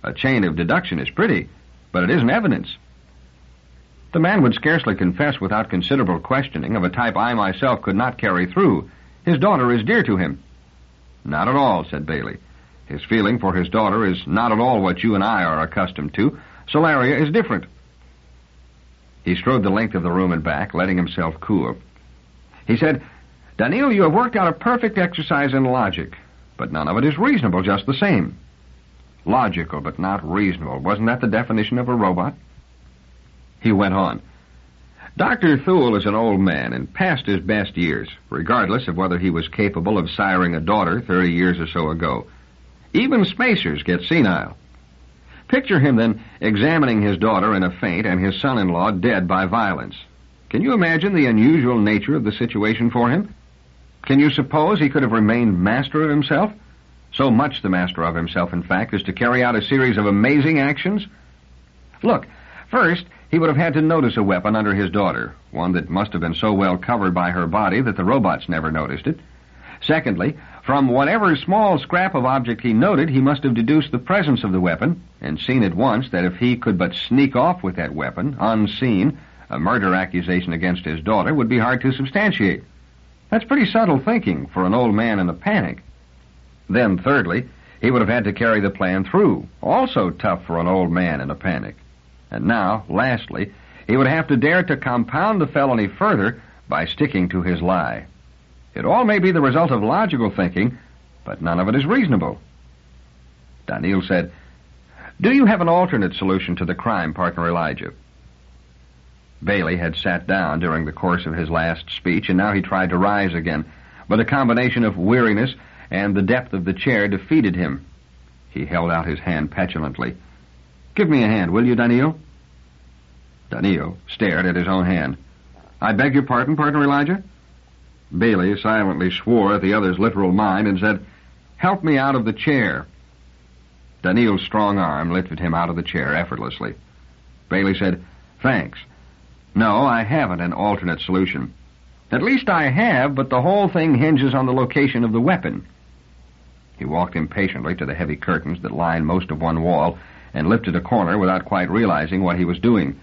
A chain of deduction is pretty, but it isn't evidence. The man would scarcely confess without considerable questioning, of a type I myself could not carry through. His daughter is dear to him. Not at all, said Baley. His feeling for his daughter is not at all what you and I are accustomed to. Solaria is different. He strode the length of the room and back, letting himself cool. He said, Daneel, you have worked out a perfect exercise in logic, but none of it is reasonable just the same. Logical, but not reasonable. Wasn't that the definition of a robot? He went on. Dr. Thule is an old man and past his best years, regardless of whether he was capable of siring a daughter 30 years or so ago. Even spacers get senile. Picture him, then, examining his daughter in a faint and his son-in-law dead by violence. Can you imagine the unusual nature of the situation for him? Can you suppose he could have remained master of himself? So much the master of himself, in fact, as to carry out a series of amazing actions? Look, first, he would have had to notice a weapon under his daughter, one that must have been so well covered by her body that the robots never noticed it. Secondly, from whatever small scrap of object he noted, he must have deduced the presence of the weapon, and seen at once that if he could but sneak off with that weapon, unseen, a murder accusation against his daughter would be hard to substantiate. That's pretty subtle thinking for an old man in a panic. Then, thirdly, he would have had to carry the plan through, also tough for an old man in a panic. And now, lastly, he would have to dare to compound the felony further by sticking to his lie. It all may be the result of logical thinking, but none of it is reasonable. Daneel said, Do you have an alternate solution to the crime, Partner Elijah? Baley had sat down during the course of his last speech, and now he tried to rise again, but a combination of weariness and the depth of the chair defeated him. He held out his hand petulantly. Give me a hand, will you, Daneel? Daneel stared at his own hand. I beg your pardon, Partner Elijah? Baley silently swore at the other's literal mind and said, Help me out of the chair. Daneel's strong arm lifted him out of the chair effortlessly. Baley said, Thanks. No, I haven't an alternate solution. At least I have, but the whole thing hinges on the location of the weapon. He walked impatiently to the heavy curtains that lined most of one wall and lifted a corner without quite realizing what he was doing.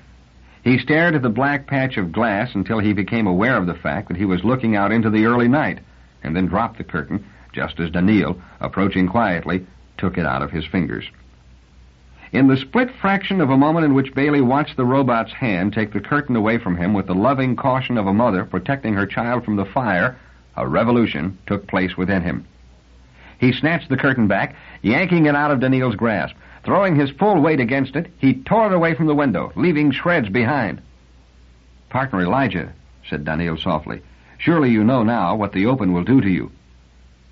He stared at the black patch of glass until he became aware of the fact that he was looking out into the early night, and then dropped the curtain, just as Daneel, approaching quietly, took it out of his fingers. In the split fraction of a moment in which Baley watched the robot's hand take the curtain away from him with the loving caution of a mother protecting her child from the fire, a revolution took place within him. He snatched the curtain back, yanking it out of Daneel's grasp. Throwing his full weight against it, he tore it away from the window, leaving shreds behind. Partner Elijah, said Daneel softly, surely you know now what the open will do to you.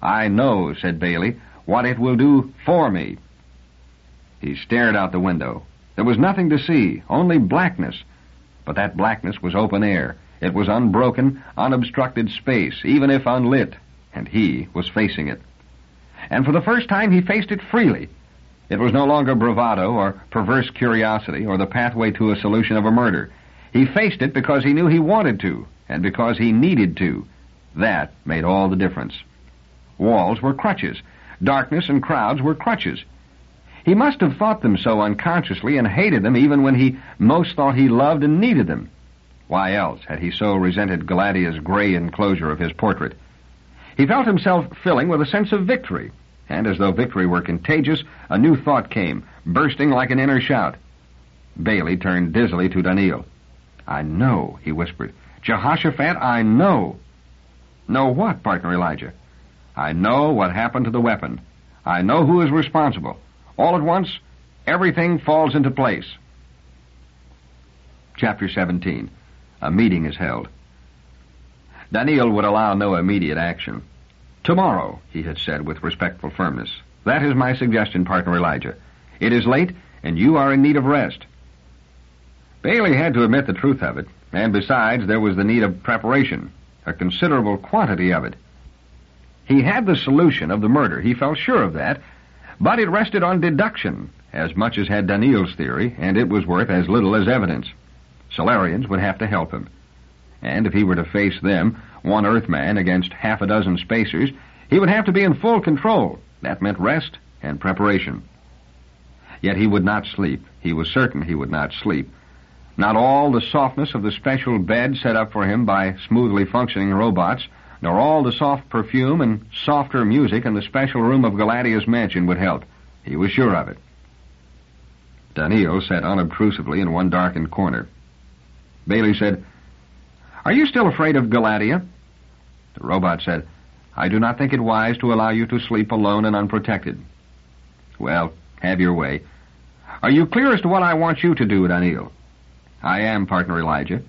I know, said Baley, what it will do for me. He stared out the window. There was nothing to see, only blackness. But that blackness was open air. It was unbroken, unobstructed space, even if unlit, and he was facing it. And for the first time he faced it freely. It was no longer bravado or perverse curiosity or the pathway to a solution of a murder. He faced it because he knew he wanted to, and because he needed to. That made all the difference. Walls were crutches. Darkness and crowds were crutches. He must have thought them so unconsciously and hated them even when he most thought he loved and needed them. Why else had he so resented Galatea's gray enclosure of his portrait? He felt himself filling with a sense of victory, and as though victory were contagious, a new thought came, bursting like an inner shout. Baley turned dizzily to Daneel. I know, he whispered. Jehoshaphat, I know. Know what, Partner Elijah? I know what happened to the weapon. I know who is responsible. All at once, everything falls into place. Chapter 17. A meeting is held. Daneel would allow no immediate action. Tomorrow, he had said with respectful firmness. That is my suggestion, Partner Elijah. It is late, and you are in need of rest. Baley had to admit the truth of it, and besides, there was the need of preparation. a considerable quantity of it. He had the solution of the murder, he felt sure of that, but it rested on deduction, as much as had Daneel's theory, and it was worth as little as evidence. Solarians would have to help him. And if he were to face them, one Earthman against half a dozen spacers, he would have to be in full control. That meant rest and preparation. Yet he would not sleep. He was certain he would not sleep. Not all the softness of the special bed set up for him by smoothly functioning robots, nor all the soft perfume and softer music in the special room of Galadia's mansion would help. He was sure of it. Daneel sat unobtrusively in one darkened corner. Baley said, "Are you still afraid of Galadia?" The robot said, "I do not think it wise to allow you to sleep alone and unprotected." "Well, have your way. Are you clear as to what I want you to do, Daneel?" "I am, partner Elijah."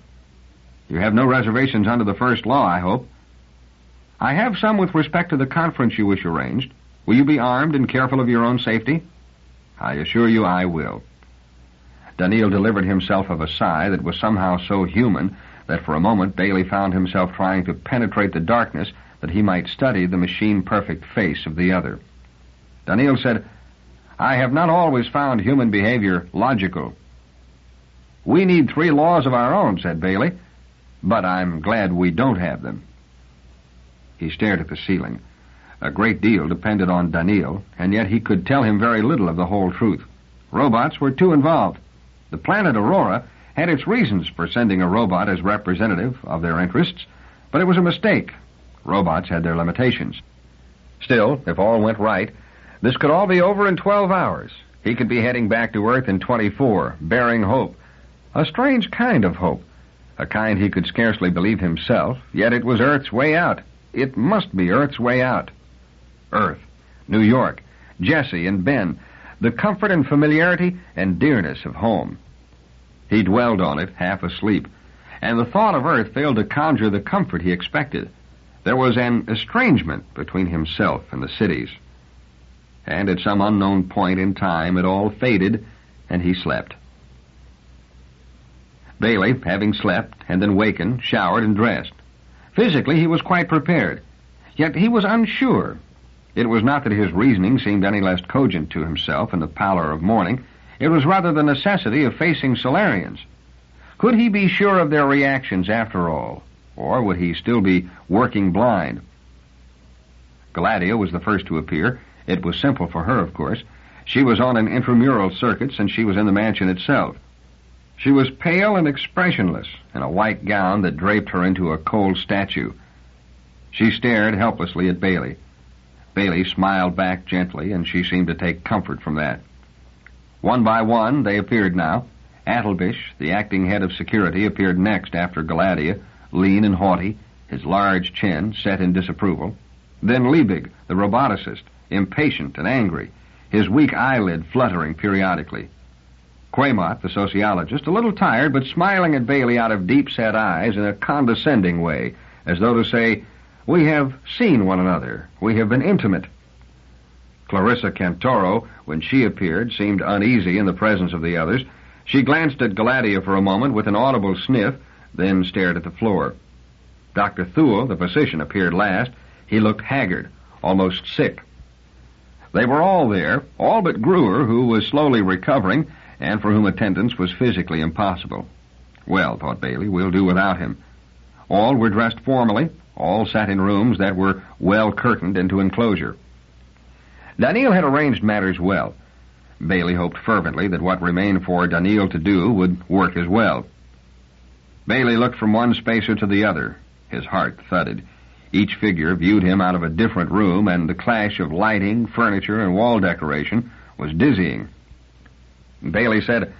"You have no reservations under the first law, I hope?" "I have some with respect to the conference you wish arranged. Will you be armed and careful of your own safety?" "I assure you I will." Daneel delivered himself of a sigh that was somehow so human that for a moment Baley found himself trying to penetrate the darkness that he might study the machine-perfect face of the other. Daneel said, "I have not always found human behavior logical." "We need 3 laws of our own," said Baley, "but I'm glad we don't have them." He stared at the ceiling. A great deal depended on Daneel, and yet he could tell him very little of the whole truth. Robots were too involved. The planet Aurora had its reasons for sending a robot as representative of their interests, but it was a mistake. Robots had their limitations. Still, if all went right, this could all be over in 12 hours. He could be heading back to Earth in 24, bearing hope. A strange kind of hope. A kind he could scarcely believe himself, yet it was Earth's way out. It must be Earth's way out. Earth, New York, Jesse and Ben, the comfort and familiarity and dearness of home. He dwelled on it, half asleep, and the thought of Earth failed to conjure the comfort he expected. There was an estrangement between himself and the cities. And at some unknown point in time it all faded, and he slept. Baley, having slept and then wakened, showered and dressed. Physically he was quite prepared, yet he was unsure. It was not that his reasoning seemed any less cogent to himself in the pallor of morning. It was rather the necessity of facing Solarians. Could he be sure of their reactions after all, or would he still be working blind? Galadia was the first to appear. It was simple for her, of course. She was on an intramural circuit since she was in the mansion itself. She was pale and expressionless, in a white gown that draped her into a cold statue. She stared helplessly at Baley. Baley smiled back gently, and she seemed to take comfort from that. One by one, they appeared now. Attelbish, the acting head of security, appeared next after Galadia, lean and haughty, his large chin set in disapproval. Then Liebig, the roboticist, impatient and angry, his weak eyelid fluttering periodically. Quamot, the sociologist, a little tired, but smiling at Baley out of deep-set eyes in a condescending way, as though to say, "We have seen one another. We have been intimate." Clarissa Cantoro, when she appeared, seemed uneasy in the presence of the others. She glanced at Galadia for a moment with an audible sniff, then stared at the floor. Dr. Thule, the physician, appeared last. He looked haggard, almost sick. They were all there, all but Gruer, who was slowly recovering, and for whom attendance was physically impossible. Well, thought Baley, we'll do without him. All were dressed formally. All sat in rooms that were well curtained into enclosure. Daneel had arranged matters well. Baley hoped fervently that what remained for Daneel to do would work as well. Baley looked from one spacer to the other. His heart thudded. Each figure viewed him out of a different room, and the clash of lighting, furniture, and wall decoration was dizzying. Baley said,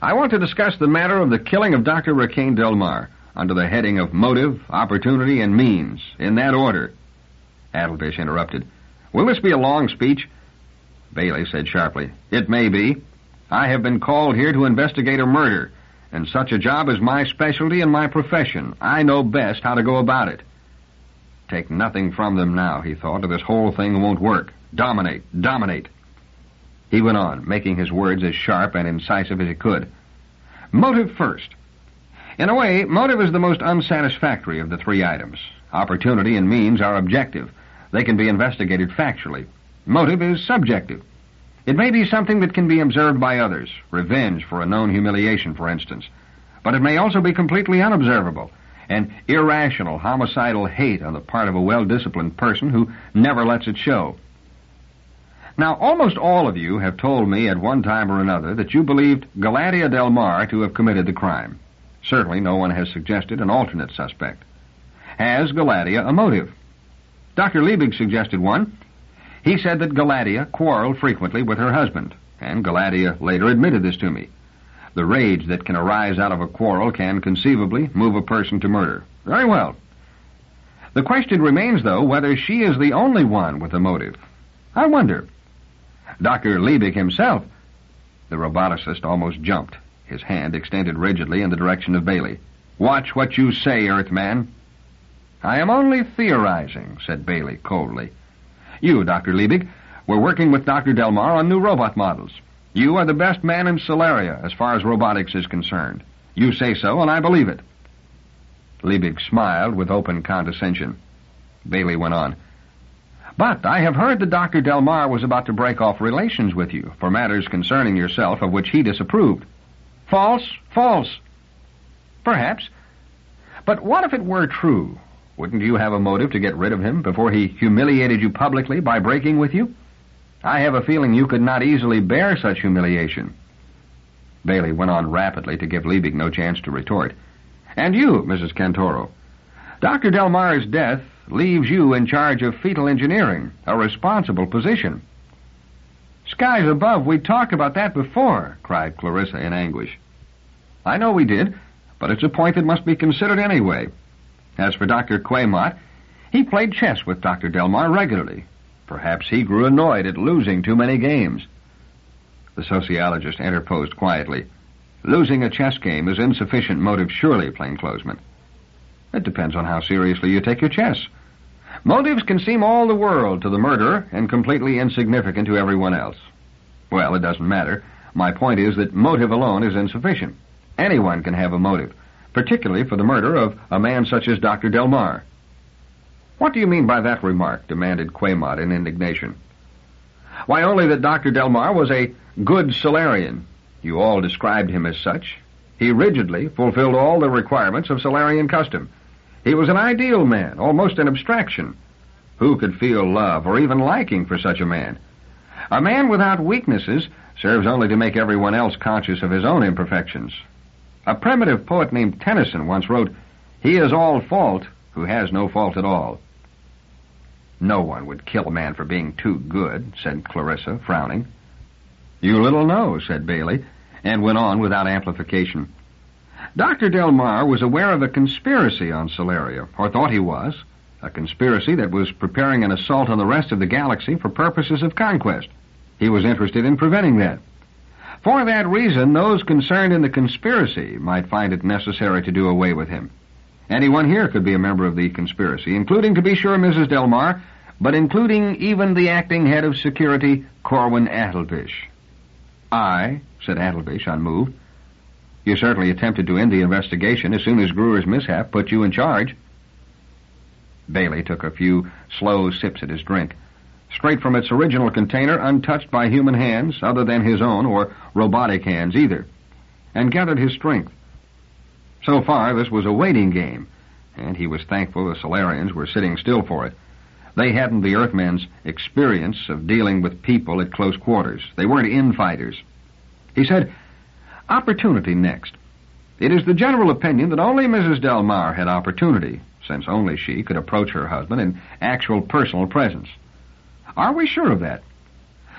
"I want to discuss the matter of the killing of Dr. Rikaine Delmarre, under the heading of motive, opportunity, and means, in that order." Attelbish interrupted. "Will this be a long speech?" Baley said sharply, "It may be. I have been called here to investigate a murder, and such a job is my specialty and my profession. I know best how to go about it." Take nothing from them now, he thought, or this whole thing won't work. Dominate, dominate. He went on, making his words as sharp and incisive as he could. "Motive first. In a way, motive is the most unsatisfactory of the three items. Opportunity and means are objective. They can be investigated factually. Motive is subjective. It may be something that can be observed by others, revenge for a known humiliation, for instance. But it may also be completely unobservable, an irrational, homicidal hate on the part of a well-disciplined person who never lets it show. Now, almost all of you have told me at one time or another that you believed Elijah Delmarre to have committed the crime. Certainly no one has suggested an alternate suspect. Has Elijah a motive? Dr. Liebig suggested one. He said that Elijah quarreled frequently with her husband, and Elijah later admitted this to me. The rage that can arise out of a quarrel can conceivably move a person to murder. Very well. The question remains, though, whether she is the only one with a motive. I wonder. Dr. Liebig himself. The roboticist almost jumped, his hand extended rigidly in the direction of Baley. Watch what you say, Earthman. I am only theorizing, said Baley coldly. You, Dr. Liebig, were working with Dr. Delmarre on new robot models. You are the best man in Solaria as far as robotics is concerned. You say so, and I believe it. Liebig smiled with open condescension. Baley went on. But I have heard that Dr. Delmarre was about to break off relations with you for matters concerning yourself of which he disapproved. False, false. Perhaps. But what if it were true? Wouldn't you have a motive to get rid of him before he humiliated you publicly by breaking with you? I have a feeling you could not easily bear such humiliation. Baley went on rapidly to give Liebig no chance to retort. And you, Mrs. Cantoro. Dr. Delmarre's death leaves you in charge of fetal engineering, a responsible position. Skies above, we talked about that before, cried Clarissa in anguish. I know we did, but it's a point that must be considered anyway. As for Dr. Quaymott, he played chess with Dr. Delmarre regularly. Perhaps he grew annoyed at losing too many games. The sociologist interposed quietly. Losing a chess game is insufficient motive, surely, plainclothesman. It depends on how seriously you take your chess. Motives can seem all the world to the murderer and completely insignificant to everyone else. Well, it doesn't matter. My point is that motive alone is insufficient. Anyone can have a motive, particularly for the murder of a man such as Dr. Delmarre. What do you mean by that remark? Demanded Quaymott in indignation. Why, only that Dr. Delmarre was a good Solarian. You all described him as such. He rigidly fulfilled all the requirements of Solarian custom. He was an ideal man, almost an abstraction. Who could feel love or even liking for such a man? A man without weaknesses serves only to make everyone else conscious of his own imperfections. A primitive poet named Tennyson once wrote, "He is all fault who has no fault at all." No one would kill a man for being too good, said Clarissa, frowning. You little know, said Baley, and went on without amplification. Dr. Delmarre was aware of a conspiracy on Solaria, or thought he was, a conspiracy that was preparing an assault on the rest of the galaxy for purposes of conquest. He was interested in preventing that. For that reason, those concerned in the conspiracy might find it necessary to do away with him. Anyone here could be a member of the conspiracy, including, to be sure, Mrs. Delmarre, but including even the acting head of security, Corwin Attelbish. I, said Attelbish, unmoved. You certainly attempted to end the investigation as soon as Gruer's mishap put you in charge. Baley took a few slow sips at his drink, straight from its original container, untouched by human hands, other than his own, or robotic hands either, and gathered his strength. So far, this was a waiting game, and he was thankful the Solarians were sitting still for it. They hadn't the Earthmen's experience of dealing with people at close quarters. They weren't infighters. He said, opportunity next. It is the general opinion that only Mrs. Delmarre had opportunity, since only she could approach her husband in actual personal presence. Are we sure of that?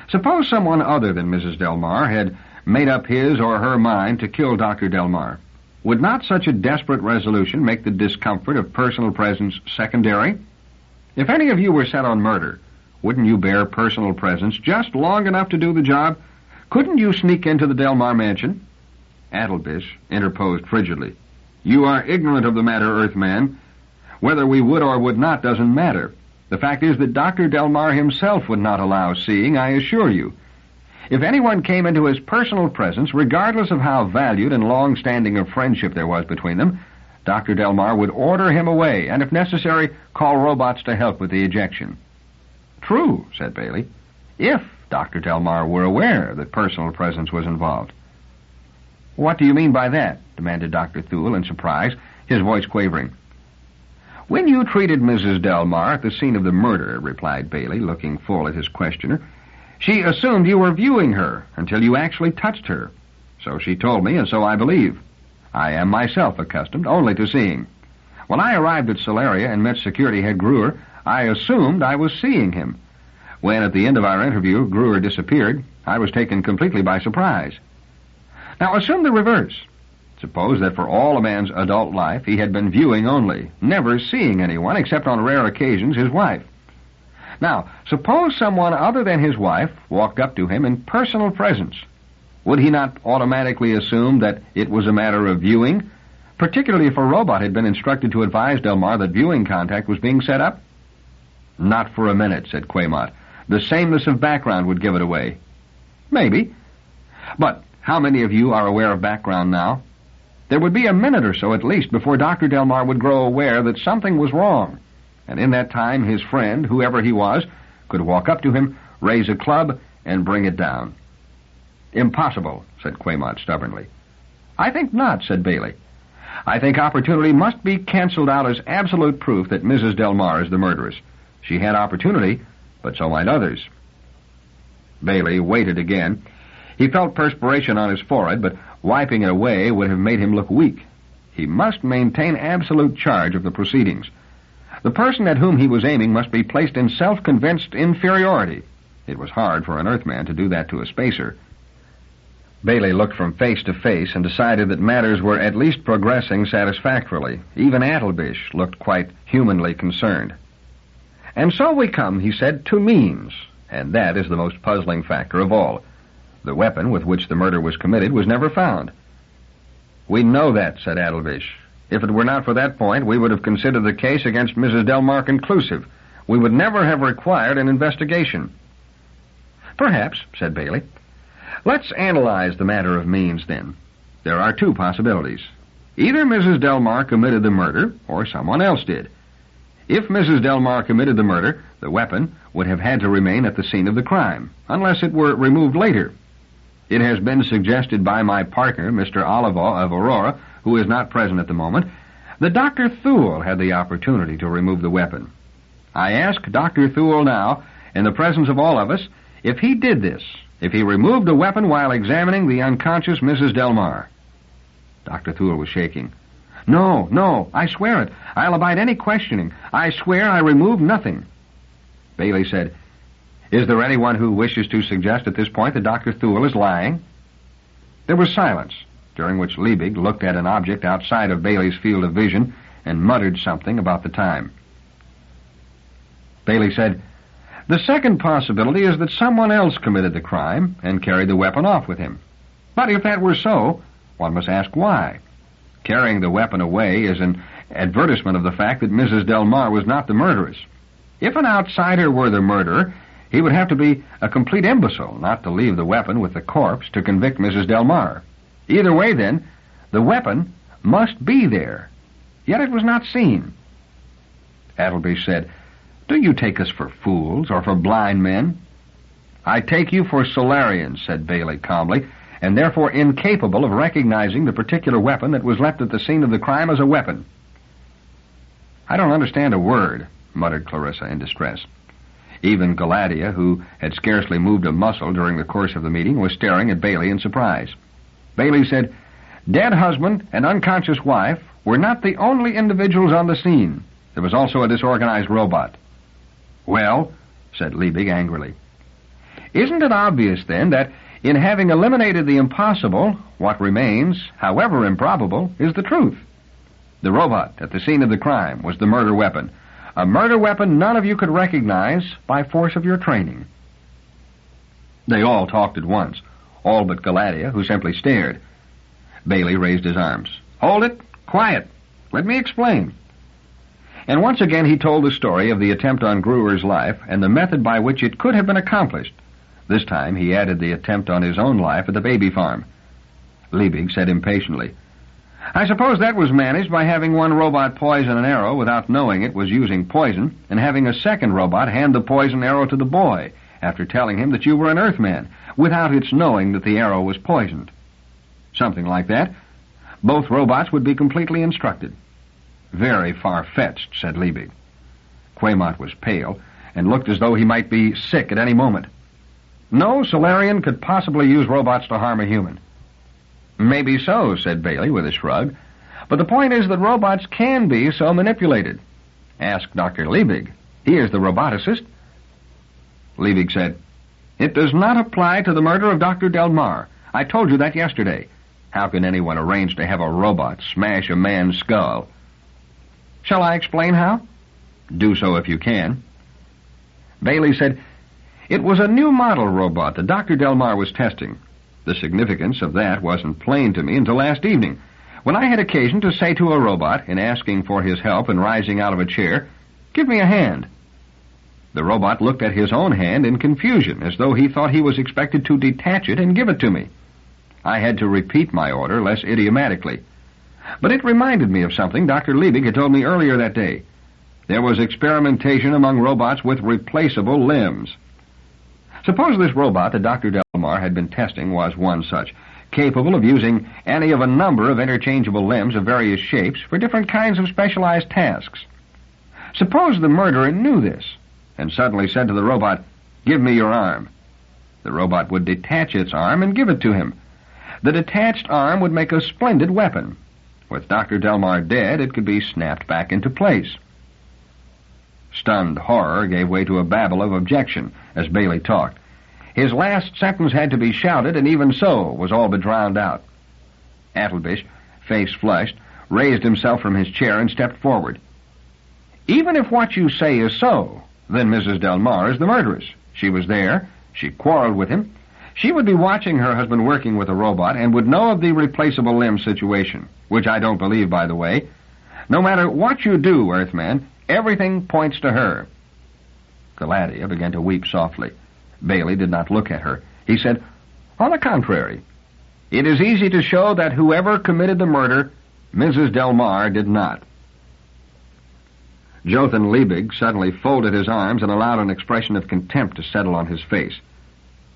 Suppose someone other than Mrs. Delmarre had made up his or her mind to kill Dr. Delmarre. Would not such a desperate resolution make the discomfort of personal presence secondary? If any of you were set on murder, wouldn't you bear personal presence just long enough to do the job? Couldn't you sneak into the Delmarre mansion? Attelbish interposed frigidly. You are ignorant of the matter, Earthman. Whether we would or would not doesn't matter. The fact is that Dr. Delmarre himself would not allow seeing, I assure you. If anyone came into his personal presence, regardless of how valued and long-standing a friendship there was between them, Dr. Delmarre would order him away, and if necessary, call robots to help with the ejection. True, said Baley, if Dr. Delmarre were aware that personal presence was involved. What do you mean by that? Demanded Dr. Thule in surprise, his voice quavering. When you treated Mrs. Delmarre at the scene of the murder, replied Baley, looking full at his questioner, she assumed you were viewing her until you actually touched her. So she told me, and so I believe. I am myself accustomed only to seeing. When I arrived at Solaria and met security head Gruer, I assumed I was seeing him. When, at the end of our interview, Gruer disappeared, I was taken completely by surprise. Now, assume the reverse. Suppose that for all a man's adult life he had been viewing only, never seeing anyone except on rare occasions his wife. Now, suppose someone other than his wife walked up to him in personal presence. Would he not automatically assume that it was a matter of viewing, particularly if a robot had been instructed to advise Delmarre that viewing contact was being set up? Not for a minute, said Quaymont. The sameness of background would give it away. Maybe. But how many of you are aware of background now? There would be a minute or so at least before Dr. Delmarre would grow aware that something was wrong. And in that time, his friend, whoever he was, could walk up to him, raise a club, and bring it down. Impossible, said Quaymont stubbornly. I think not, said Baley. I think opportunity must be canceled out as absolute proof that Mrs. Delmarre is the murderess. She had opportunity, but so might others. Baley waited again. He felt perspiration on his forehead, but wiping it away would have made him look weak. He must maintain absolute charge of the proceedings. The person at whom he was aiming must be placed in self-convinced inferiority. It was hard for an Earthman to do that to a spacer. Baley looked from face to face and decided that matters were at least progressing satisfactorily. Even Attelbish looked quite humanly concerned. And so we come, he said, to means, and that is the most puzzling factor of all. The weapon with which the murder was committed was never found. We know that, said Attelbish. If it were not for that point, we would have considered the case against Mrs. Delmarre conclusive. We would never have required an investigation. Perhaps, said Baley. Let's analyze the matter of means, then. There are two possibilities. Either Mrs. Delmarre committed the murder, or someone else did. If Mrs. Delmarre committed the murder, the weapon would have had to remain at the scene of the crime, unless it were removed later. It has been suggested by my partner, Mr. Olivaw of Aurora, who is not present at the moment, that Dr. Thule had the opportunity to remove the weapon. I ask Dr. Thule now, in the presence of all of us, if he did this, if he removed the weapon while examining the unconscious Mrs. Delmarre. Dr. Thule was shaking. No, I swear it. I'll abide any questioning. I swear I removed nothing. Baley said, Is there anyone who wishes to suggest at this point that Dr. Thule is lying? There was silence, during which Liebig looked at an object outside of Baley's field of vision and muttered something about the time. Baley said, The second possibility is that someone else committed the crime and carried the weapon off with him. But if that were so, one must ask why. Carrying the weapon away is an advertisement of the fact that Mrs. Delmarre was not the murderess. If an outsider were the murderer, he would have to be a complete imbecile not to leave the weapon with the corpse to convict Mrs. Delmarre. Either way, then, the weapon must be there. Yet it was not seen. Attelby said, Do you take us for fools or for blind men? I take you for Solarians, said Baley calmly, and therefore incapable of recognizing the particular weapon that was left at the scene of the crime as a weapon. I don't understand a word, muttered Clarissa in distress. Even Galatea, who had scarcely moved a muscle during the course of the meeting, was staring at Baley in surprise. Baley said, Dead husband and unconscious wife were not the only individuals on the scene. There was also a disorganized robot. Well, said Liebig angrily. Isn't it obvious, then, that in having eliminated the impossible, what remains, however improbable, is the truth? The robot at the scene of the crime was the murder weapon, a murder weapon none of you could recognize by force of your training. They all talked at once, all but Galatea, who simply stared. Baley raised his arms. Hold it! Quiet! Let me explain. And once again he told the story of the attempt on Gruer's life and the method by which it could have been accomplished. This time he added the attempt on his own life at the baby farm. Liebig said impatiently, "I suppose that was managed by having one robot poison an arrow without knowing it was using poison, and having a second robot hand the poison arrow to the boy after telling him that you were an Earthman, without its knowing that the arrow was poisoned. Something like that. Both robots would be completely instructed." "Very far-fetched," said Liebig. Quamont was pale and looked as though he might be sick at any moment. "No Solarian could possibly use robots to harm a human." "Maybe so," said Baley with a shrug. "But the point is that robots can be so manipulated. Ask Dr. Liebig. He is the roboticist." Liebig said, "It does not apply to the murder of Dr. Delmarre. I told you that yesterday. How can anyone arrange to have a robot smash a man's skull?" "Shall I explain how?" "Do so if you can." Baley said, "It was a new model robot that Dr. Delmarre was testing. The significance of that wasn't plain to me until last evening, when I had occasion to say to a robot, in asking for his help in rising out of a chair, 'Give me a hand.' The robot looked at his own hand in confusion, as though he thought he was expected to detach it and give it to me. I had to repeat my order less idiomatically. But it reminded me of something Dr. Liebig had told me earlier that day. There was experimentation among robots with replaceable limbs. Suppose this robot that Dr. Delmarre had been testing was one such, capable of using any of a number of interchangeable limbs of various shapes for different kinds of specialized tasks. Suppose the murderer knew this, and suddenly said to the robot, 'Give me your arm.' The robot would detach its arm and give it to him. The detached arm would make a splendid weapon. With Dr. Delmarre dead, it could be snapped back into place." Stunned horror gave way to a babble of objection as Baley talked. His last sentence had to be shouted, and even so was all but drowned out. Attelbish, face flushed, raised himself from his chair and stepped forward. "Even if what you say is so, then Mrs. Delmarre is the murderess. She was there. She quarreled with him. She would be watching her husband working with a robot and would know of the replaceable limb situation, which I don't believe, by the way. No matter what you do, Earthman, everything points to her." Galatea began to weep softly. Baley did not look at her. He said, "On the contrary, it is easy to show that whoever committed the murder, Mrs. Delmarre did not." Jotham Liebig suddenly folded his arms and allowed an expression of contempt to settle on his face.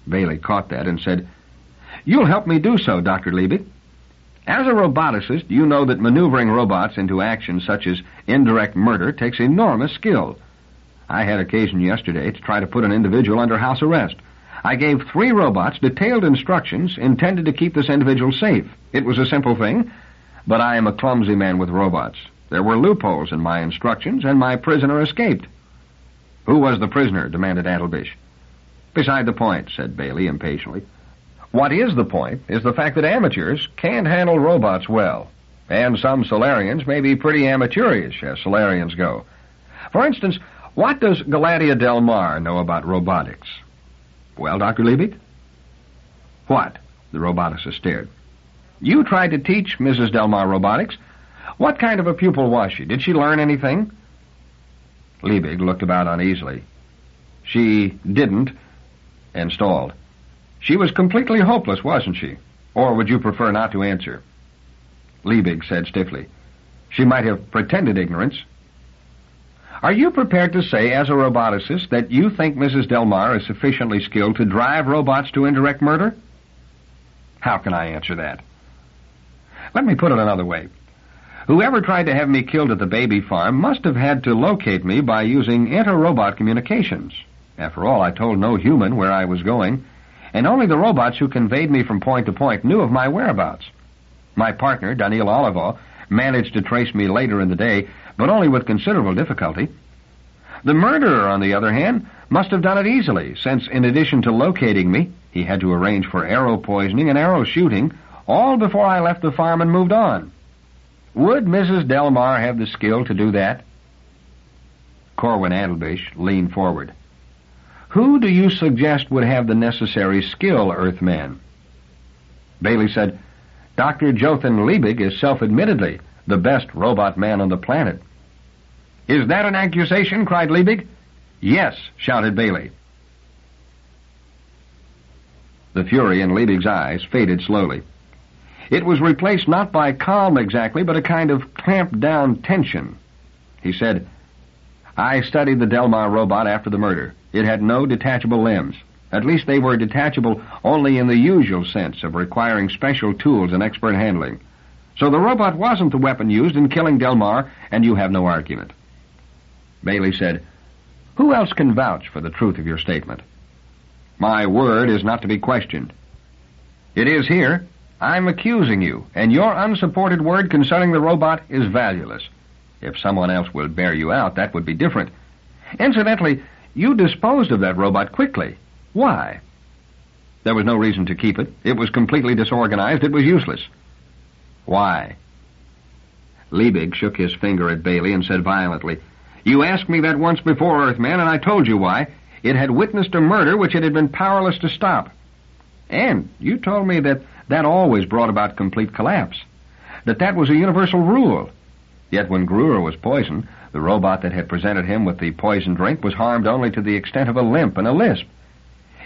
Baley caught that and said, "You'll help me do so, Dr. Liebig. As a roboticist, you know that maneuvering robots into action such as indirect murder takes enormous skill. I had occasion yesterday to try to put an individual under house arrest. I gave 3 robots detailed instructions intended to keep this individual safe. It was a simple thing, but I am a clumsy man with robots. There were loopholes in my instructions, and my prisoner escaped." "Who was the prisoner?" demanded Attelbish. "Beside the point," said Baley impatiently. "What is the point is the fact that amateurs can't handle robots well, and some Solarians may be pretty amateurish as Solarians go. For instance, what does Galatea Delmarre know about robotics?" "Well, Dr. Liebig?" "What?" The roboticist stared. "You tried to teach Mrs. Delmarre robotics. What kind of a pupil was she? Did she learn anything?" Liebig looked about uneasily. "She didn't," and stalled. "She was completely hopeless, wasn't she? Or would you prefer not to answer?" Liebig said stiffly, "She might have pretended ignorance." "Are you prepared to say, as a roboticist, that you think Mrs. Delmarre is sufficiently skilled to drive robots to indirect murder?" "How can I answer that?" "Let me put it another way. Whoever tried to have me killed at the baby farm must have had to locate me by using inter-robot communications. After all, I told no human where I was going, and only the robots who conveyed me from point to point knew of my whereabouts. My partner, Daneel Olivaw, managed to trace me later in the day, but only with considerable difficulty. The murderer, on the other hand, must have done it easily, since in addition to locating me, he had to arrange for arrow poisoning and arrow shooting, all before I left the farm and moved on. Would Mrs. Delmarre have the skill to do that?" Corwin Attelbish leaned forward. "Who do you suggest would have the necessary skill, Earthman?" Baley said, "Dr. Jotham Liebig is self-admittedly the best robot man on the planet." "Is that an accusation?" cried Liebig. "Yes," shouted Baley. The fury in Liebig's eyes faded slowly. It was replaced not by calm exactly, but a kind of clamped-down tension. He said, "I studied the Delmarre robot after the murder. It had no detachable limbs. At least they were detachable only in the usual sense of requiring special tools and expert handling. So the robot wasn't the weapon used in killing Delmarre, and you have no argument." Baley said, "Who else can vouch for the truth of your statement?" "My word is not to be questioned." "It is here. I'm accusing you, and your unsupported word concerning the robot is valueless. If someone else will bear you out, that would be different. Incidentally, you disposed of that robot quickly. Why?" "There was no reason to keep it. It was completely disorganized. It was useless." "Why?" Liebig shook his finger at Baley and said violently, "You asked me that once before, Earthman, and I told you why. It had witnessed a murder which it had been powerless to stop. And you told me that always brought about complete collapse, that was a universal rule. Yet when Gruer was poisoned, the robot that had presented him with the poison drink was harmed only to the extent of a limp and a lisp.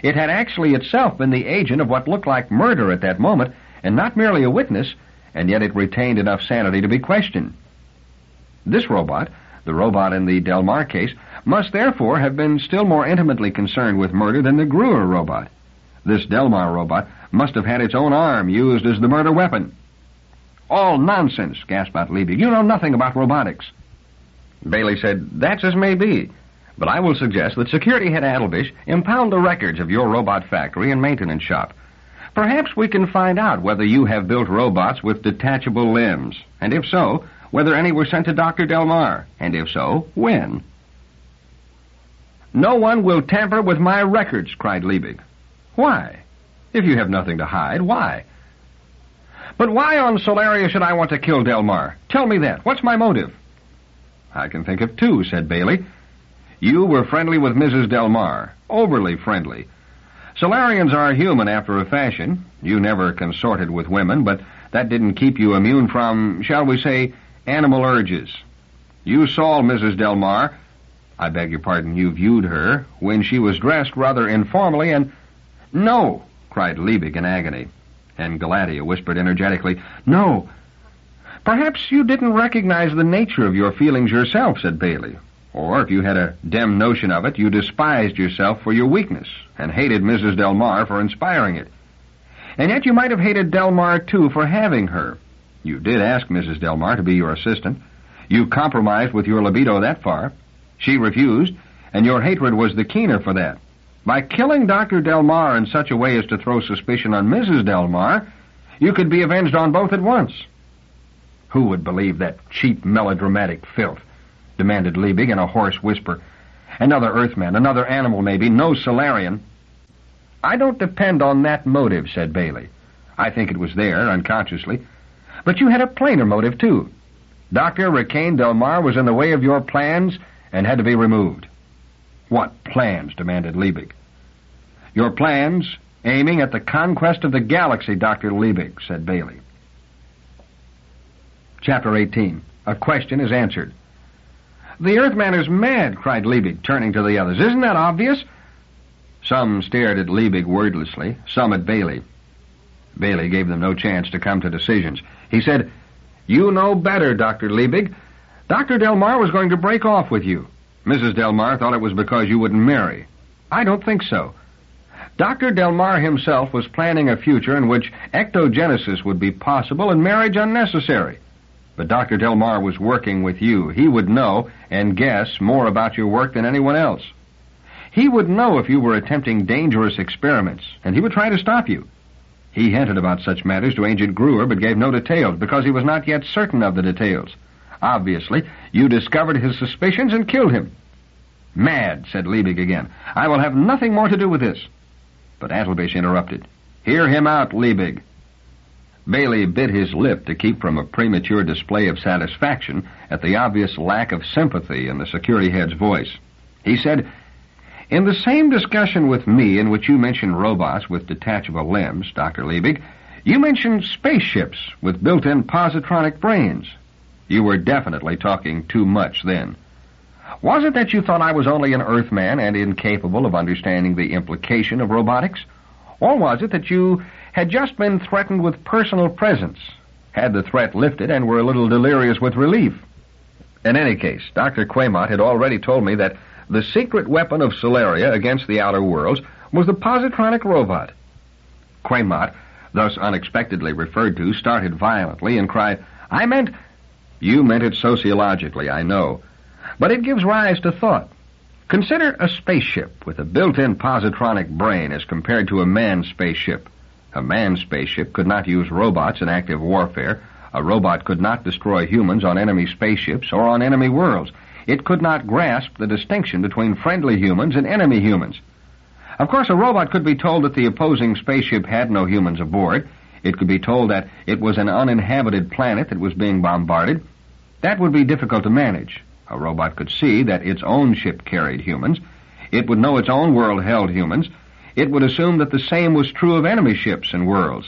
It had actually itself been the agent of what looked like murder at that moment, and not merely a witness, and yet it retained enough sanity to be questioned. This robot, the robot in the Delmarre case, must therefore have been still more intimately concerned with murder than the Gruer robot. This Delmarre robot must have had its own arm used as the murder weapon." "All nonsense," gasped out Liebig. "You know nothing about robotics." Baley said, "That's as may be, but I will suggest that security head Adelbish impound the records of your robot factory and maintenance shop. Perhaps we can find out whether you have built robots with detachable limbs, and if so, whether any were sent to Dr. Delmarre, and if so, when." "No one will tamper with my records," cried Liebig. "Why? If you have nothing to hide, why?" "But why on Solaria should I want to kill Delmarre? Tell me that. What's my motive?" "I can think of two," said Baley. "You were friendly with Mrs. Delmarre, overly friendly. Solarians are human after a fashion. You never consorted with women, but that didn't keep you immune from, shall we say, animal urges. You saw Mrs. Delmarre, I beg your pardon, you viewed her, when she was dressed rather informally and—" "No!" cried Liebig in agony. And Galatea whispered energetically, "No!" "Perhaps you didn't recognize the nature of your feelings yourself," said Baley. "Or, if you had a dim notion of it, you despised yourself for your weakness, and hated Mrs. Delmarre for inspiring it. And yet you might have hated Delmarre, too, for having her. You did ask Mrs. Delmarre to be your assistant. You compromised with your libido that far. She refused, and your hatred was the keener for that. By killing Dr. Delmarre in such a way as to throw suspicion on Mrs. Delmarre, you could be avenged on both at once." "Who would believe that cheap melodramatic filth?" demanded Liebig in a hoarse whisper. "Another Earthman, another animal maybe, no Solarian." "I don't depend on that motive," said Baley. "I think it was there, unconsciously. But you had a plainer motive, too. Dr. Rikaine Delmarre was in the way of your plans and had to be removed." "What plans?" demanded Liebig. "Your plans aiming at the conquest of the galaxy, Dr. Liebig," said Baley. Chapter 18. A Question is Answered. "The Earthman is mad," cried Liebig, turning to the others. "Isn't that obvious?" Some stared at Liebig wordlessly, some at Baley. Baley gave them no chance to come to decisions. He said, "You know better, Dr. Liebig. Dr. Delmarre was going to break off with you. Mrs. Delmarre thought it was because you wouldn't marry. I don't think so. Dr. Delmarre himself was planning a future in which ectogenesis would be possible and marriage unnecessary. But Dr. Delmarre was working with you. He would know and guess more about your work than anyone else. He would know if you were attempting dangerous experiments, and he would try to stop you. He hinted about such matters to Agent Gruer, but gave no details, because he was not yet certain of the details. Obviously, you discovered his suspicions and killed him." "Mad," said Liebig again. "I will have nothing more to do with this." But Adelbish interrupted. "Hear him out, Liebig." Baley bit his lip to keep from a premature display of satisfaction at the obvious lack of sympathy in the security head's voice. He said, "In the same discussion with me in which you mentioned robots with detachable limbs, Dr. Liebig, you mentioned spaceships with built-in positronic brains. You were definitely talking too much then. Was it that you thought I was only an Earthman and incapable of understanding the implication of robotics? Or was it that you had just been threatened with personal presence, had the threat lifted, and were a little delirious with relief? In any case, Dr. Quamont had already told me that the secret weapon of Solaria against the outer worlds was the positronic robot. Quamont, thus unexpectedly referred to, started violently and cried, "I meant—" "You meant it sociologically, I know. But it gives rise to thought. Consider a spaceship with a built-in positronic brain as compared to a manned spaceship. A manned spaceship could not use robots in active warfare. A robot could not destroy humans on enemy spaceships or on enemy worlds. It could not grasp the distinction between friendly humans and enemy humans. Of course, a robot could be told that the opposing spaceship had no humans aboard. It could be told that it was an uninhabited planet that was being bombarded. That would be difficult to manage. A robot could see that its own ship carried humans. It would know its own world held humans. It would assume that the same was true of enemy ships and worlds.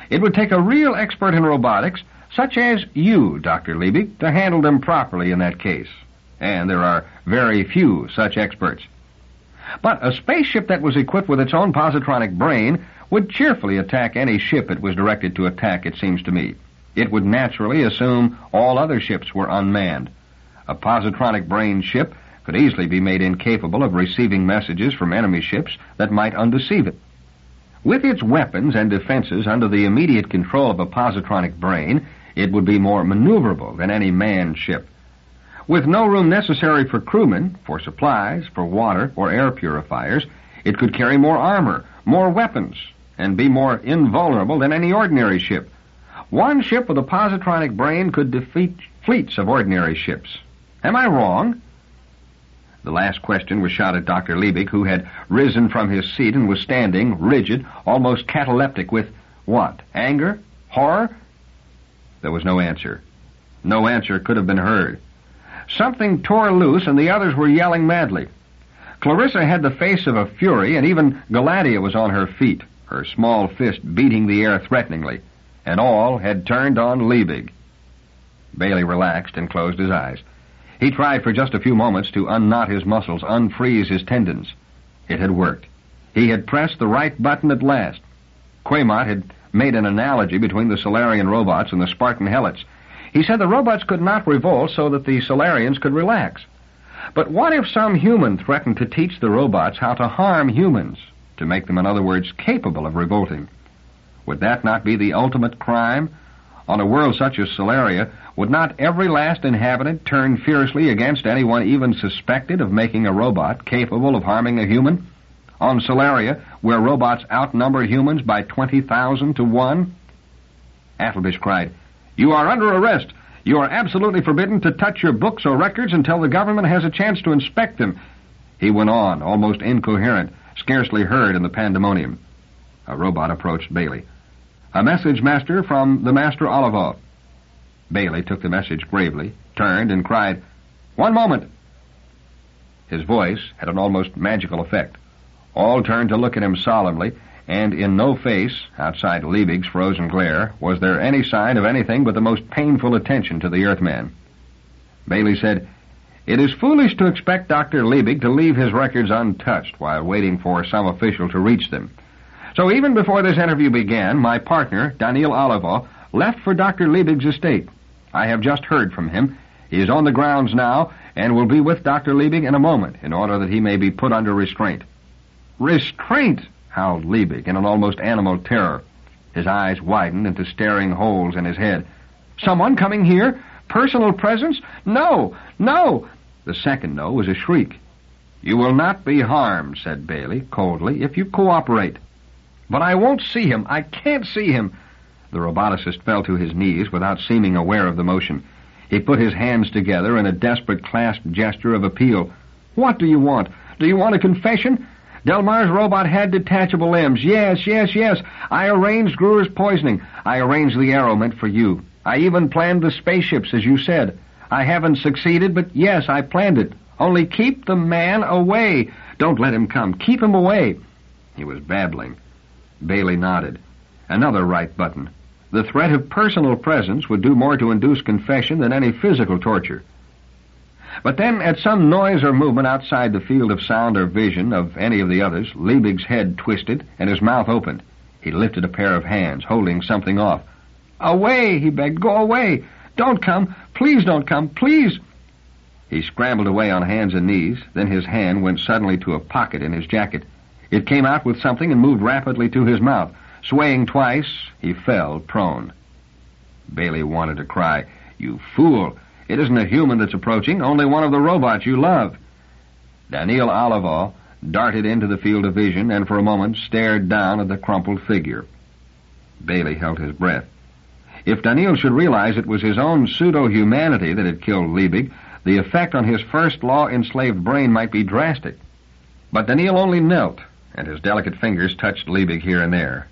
It would take a real expert in robotics, such as you, Dr. Liebig, to handle them properly in that case. And there are very few such experts. But a spaceship that was equipped with its own positronic brain would cheerfully attack any ship it was directed to attack, it seems to me. It would naturally assume all other ships were unmanned. A positronic brain ship could easily be made incapable of receiving messages from enemy ships that might undeceive it. With its weapons and defenses under the immediate control of a positronic brain, it would be more maneuverable than any manned ship. With no room necessary for crewmen, for supplies, for water, or air purifiers, it could carry more armor, more weapons, and be more invulnerable than any ordinary ship. One ship with a positronic brain could defeat fleets of ordinary ships. Am I wrong? The last question was shot at Dr. Liebig, who had risen from his seat and was standing, rigid, almost cataleptic with what? Anger? Horror? There was no answer. No answer could have been heard. Something tore loose, and the others were yelling madly. Clarissa had the face of a fury, and even Galatea was on her feet, her small fist beating the air threateningly, and all had turned on Liebig. Baley relaxed and closed his eyes. He tried for just a few moments to unknot his muscles, unfreeze his tendons. It had worked. He had pressed the right button at last. Quamont had made an analogy between the Solarian robots and the Spartan helots. He said the robots could not revolt so that the Solarians could relax. But what if some human threatened to teach the robots how to harm humans, to make them, in other words, capable of revolting? Would that not be the ultimate crime? On a world such as Solaria, would not every last inhabitant turn fiercely against anyone even suspected of making a robot capable of harming a human? On Solaria, where robots outnumber humans by 20,000 to 1? Athelbish cried, "You are under arrest. You are absolutely forbidden to touch your books or records until the government has a chance to inspect them." He went on, almost incoherent, scarcely heard in the pandemonium. A robot approached Baley. "A message, Master, from the Master Olivaw." Baley took the message gravely, turned, and cried, "One moment." His voice had an almost magical effect. All turned to look at him solemnly, and in no face, outside Liebig's frozen glare, was there any sign of anything but the most painful attention to the Earthman. Baley said, "It is foolish to expect Dr. Liebig to leave his records untouched while waiting for some official to reach them. So even before this interview began, my partner, Daneel Olivaw, left for Dr. Liebig's estate. I have just heard from him. He is on the grounds now and will be with Dr. Liebig in a moment in order that he may be put under restraint." "Restraint!" howled Liebig in an almost animal terror. His eyes widened into staring holes in his head. "Someone coming here? Personal presence? No! No!" The second no was a shriek. "You will not be harmed," said Baley coldly, "if you cooperate." "But I won't see him. I can't see him." The roboticist fell to his knees without seeming aware of the motion. He put his hands together in a desperate clasped gesture of appeal. "What do you want? Do you want a confession? Delmarre's robot had detachable limbs. Yes. I arranged Gruer's poisoning. I arranged the arrow meant for you. I even planned the spaceships, as you said. I haven't succeeded, but yes, I planned it. Only keep the man away. Don't let him come. Keep him away." He was babbling. Baley nodded. Another right button. The threat of personal presence would do more to induce confession than any physical torture. But then, at some noise or movement outside the field of sound or vision of any of the others, Liebig's head twisted and his mouth opened. He lifted a pair of hands, holding something off. "Away!" he begged. "Go away! Don't come! Please don't come! Please!" He scrambled away on hands and knees. Then his hand went suddenly to a pocket in his jacket. It came out with something and moved rapidly to his mouth. Swaying twice, he fell prone. Baley wanted to cry, "You fool! It isn't a human that's approaching, only one of the robots you love." Daneel Olivaw darted into the field of vision and for a moment stared down at the crumpled figure. Baley held his breath. If Daneel should realize it was his own pseudo-humanity that had killed Liebig, the effect on his first law-enslaved brain might be drastic. But Daneel only knelt, and his delicate fingers touched Liebig here and there.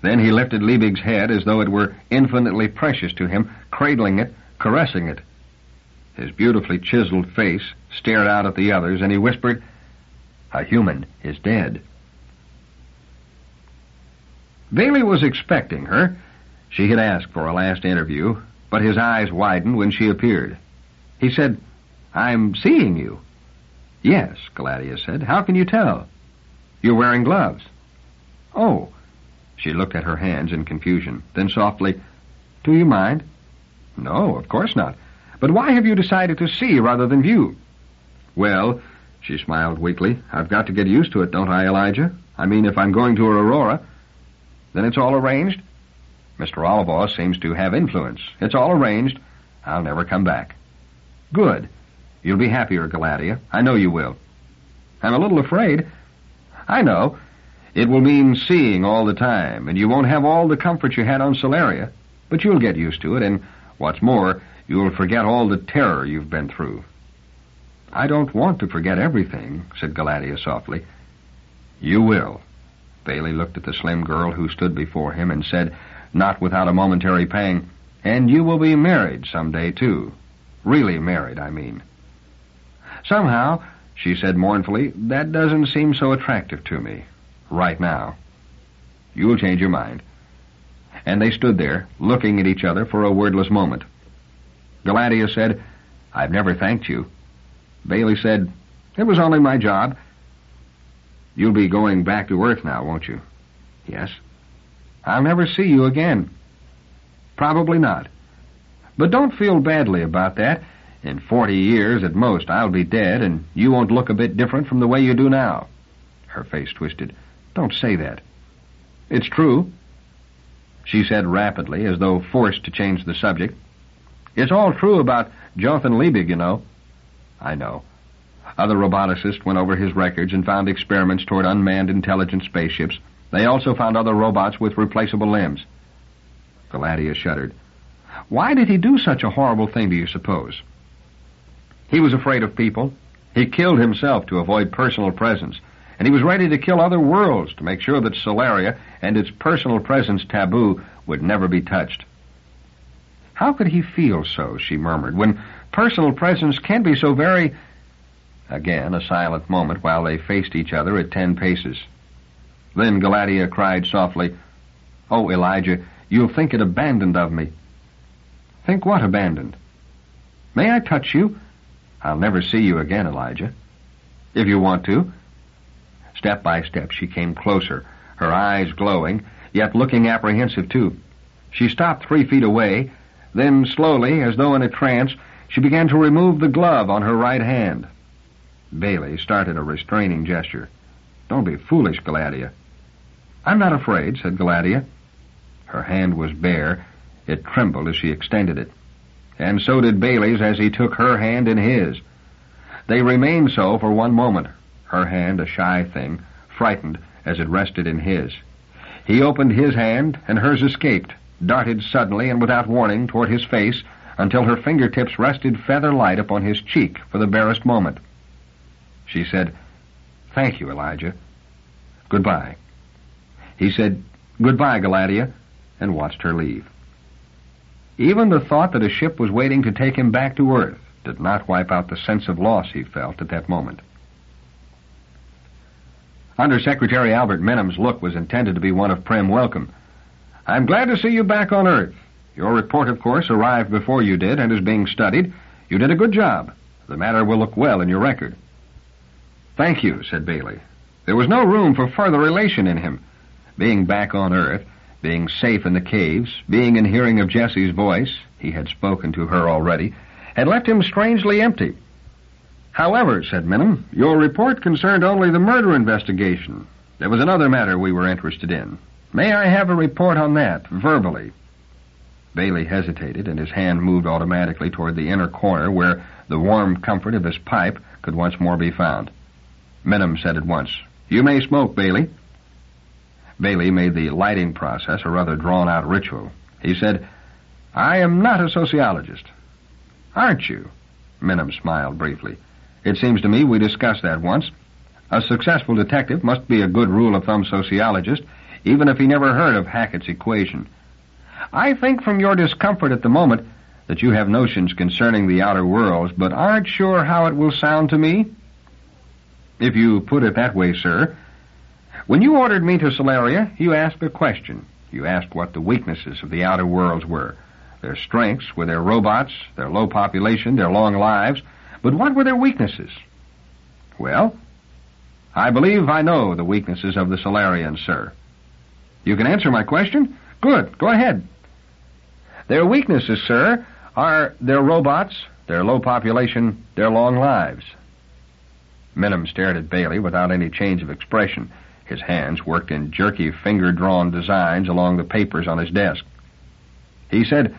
Then he lifted Liebig's head as though it were infinitely precious to him, cradling it, caressing it. His beautifully chiseled face stared out at the others, and he whispered, "A human is dead." Baley was expecting her. She had asked for a last interview, but his eyes widened when she appeared. He said, "I'm seeing you." "Yes," Galatea said. "How can you tell?" "You're wearing gloves." "Oh." She looked at her hands in confusion. Then softly, "Do you mind?" "No, of course not. But why have you decided to see rather than view?" "Well," she smiled weakly, "I've got to get used to it, don't I, Elijah? I mean, if I'm going to Aurora." "Then it's all arranged?" "Mr. Olivaw seems to have influence. It's all arranged. I'll never come back." "Good. You'll be happier, Galatea. I know you will." "I'm a little afraid." "I know. It will mean seeing all the time, and you won't have all the comfort you had on Solaria. But you'll get used to it, and what's more, you'll forget all the terror you've been through." "I don't want to forget everything," said Galatea softly. "You will." Baley looked at the slim girl who stood before him and said, not without a momentary pang, "And you will be married someday, too. Really married, I mean." "Somehow," she said mournfully, "that doesn't seem so attractive to me. Right now." "You'll change your mind." And they stood there, looking at each other for a wordless moment. Galatea said, "I've never thanked you." Baley said, "It was only my job." "You'll be going back to Earth now, won't you?" "Yes." "I'll never see you again." "Probably not. But don't feel badly about that. In 40 years at most I'll be dead, and you won't look a bit different from the way you do now." Her face twisted. "Don't say that." "It's true," she said rapidly, as though forced to change the subject. "It's all true about Jotham Liebig, you know." "I know." Other roboticists went over his records and found experiments toward unmanned intelligent spaceships. They also found other robots with replaceable limbs. Galatea shuddered. "Why did he do such a horrible thing, do you suppose?" "He was afraid of people. He killed himself to avoid personal presence, and he was ready to kill other worlds to make sure that Solaria and its personal presence taboo would never be touched." "How could he feel so," she murmured, "when personal presence can be so very—" Again a silent moment while they faced each other at 10 paces. Then Galatea cried softly, "Oh, Elijah, you'll think it abandoned of me." "Think what abandoned?" "May I touch you?" "I'll never see you again, Elijah." "If you want to." Step by step she came closer, her eyes glowing, yet looking apprehensive too. She stopped 3 feet away, then slowly, as though in a trance, she began to remove the glove on her right hand. Baley started a restraining gesture. "Don't be foolish, Galatea." "I'm not afraid," said Galatea. Her hand was bare. It trembled as she extended it. And so did Baley's as he took her hand in his. They remained so for one moment, her hand a shy thing, frightened as it rested in his. He opened his hand, and hers escaped, darted suddenly and without warning toward his face until her fingertips rested feather-light upon his cheek for the barest moment. She said, "Thank you, Elijah. Goodbye." He said, "Goodbye, Galatea," and watched her leave. Even the thought that a ship was waiting to take him back to Earth did not wipe out the sense of loss he felt at that moment. Under-Secretary Albert Menham's look was intended to be one of prim welcome. "I'm glad to see you back on Earth. Your report, of course, arrived before you did and is being studied. You did a good job. The matter will look well in your record." "Thank you," said Baley. There was no room for further elation in him. Being back on Earth, being safe in the caves, being in hearing of Jessie's voice, he had spoken to her already, had left him strangely empty. "However," said Minim, "your report concerned only the murder investigation. There was another matter we were interested in. May I have a report on that, verbally?" Baley hesitated, and his hand moved automatically toward the inner corner where the warm comfort of his pipe could once more be found. Minim said at once, "You may smoke, Baley." Baley made the lighting process a rather drawn-out ritual. He said, "I am not a sociologist." "Aren't you?" Minim smiled briefly. "It seems to me we discussed that once. A successful detective must be a good rule-of-thumb sociologist, even if he never heard of Hackett's equation. I think from your discomfort at the moment that you have notions concerning the outer worlds, but aren't sure how it will sound to me." "If you put it that way, sir. When you ordered me to Solaria, you asked a question. You asked what the weaknesses of the outer worlds were. Their strengths were their robots, their low population, their long lives, but what were their weaknesses? Well, I believe I know the weaknesses of the Solarians, sir." "You can answer my question? Good, go ahead." "Their weaknesses, sir, are their robots, their low population, their long lives." Minim stared at Baley without any change of expression. His hands worked in jerky, finger-drawn designs along the papers on his desk. He said,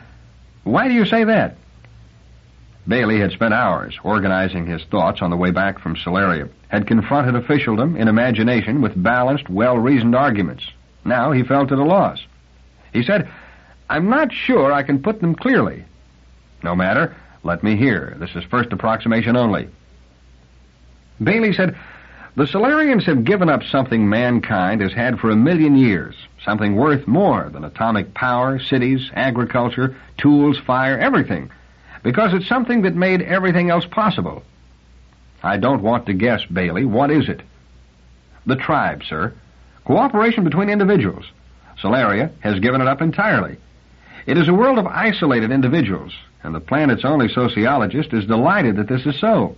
"Why do you say that?" Baley had spent hours organizing his thoughts on the way back from Solaria, had confronted officialdom in imagination with balanced, well-reasoned arguments. Now he felt at a loss. He said, "I'm not sure I can put them clearly." "No matter. Let me hear. This is first approximation only." Baley said, "The Solarians have given up something mankind has had for 1,000,000 years, something worth more than atomic power, cities, agriculture, tools, fire, everything, because it's something that made everything else possible." "I don't want to guess, Baley. What is it?" "The tribe, sir. Cooperation between individuals. Solaria has given it up entirely. It is a world of isolated individuals, and the planet's only sociologist is delighted that this is so.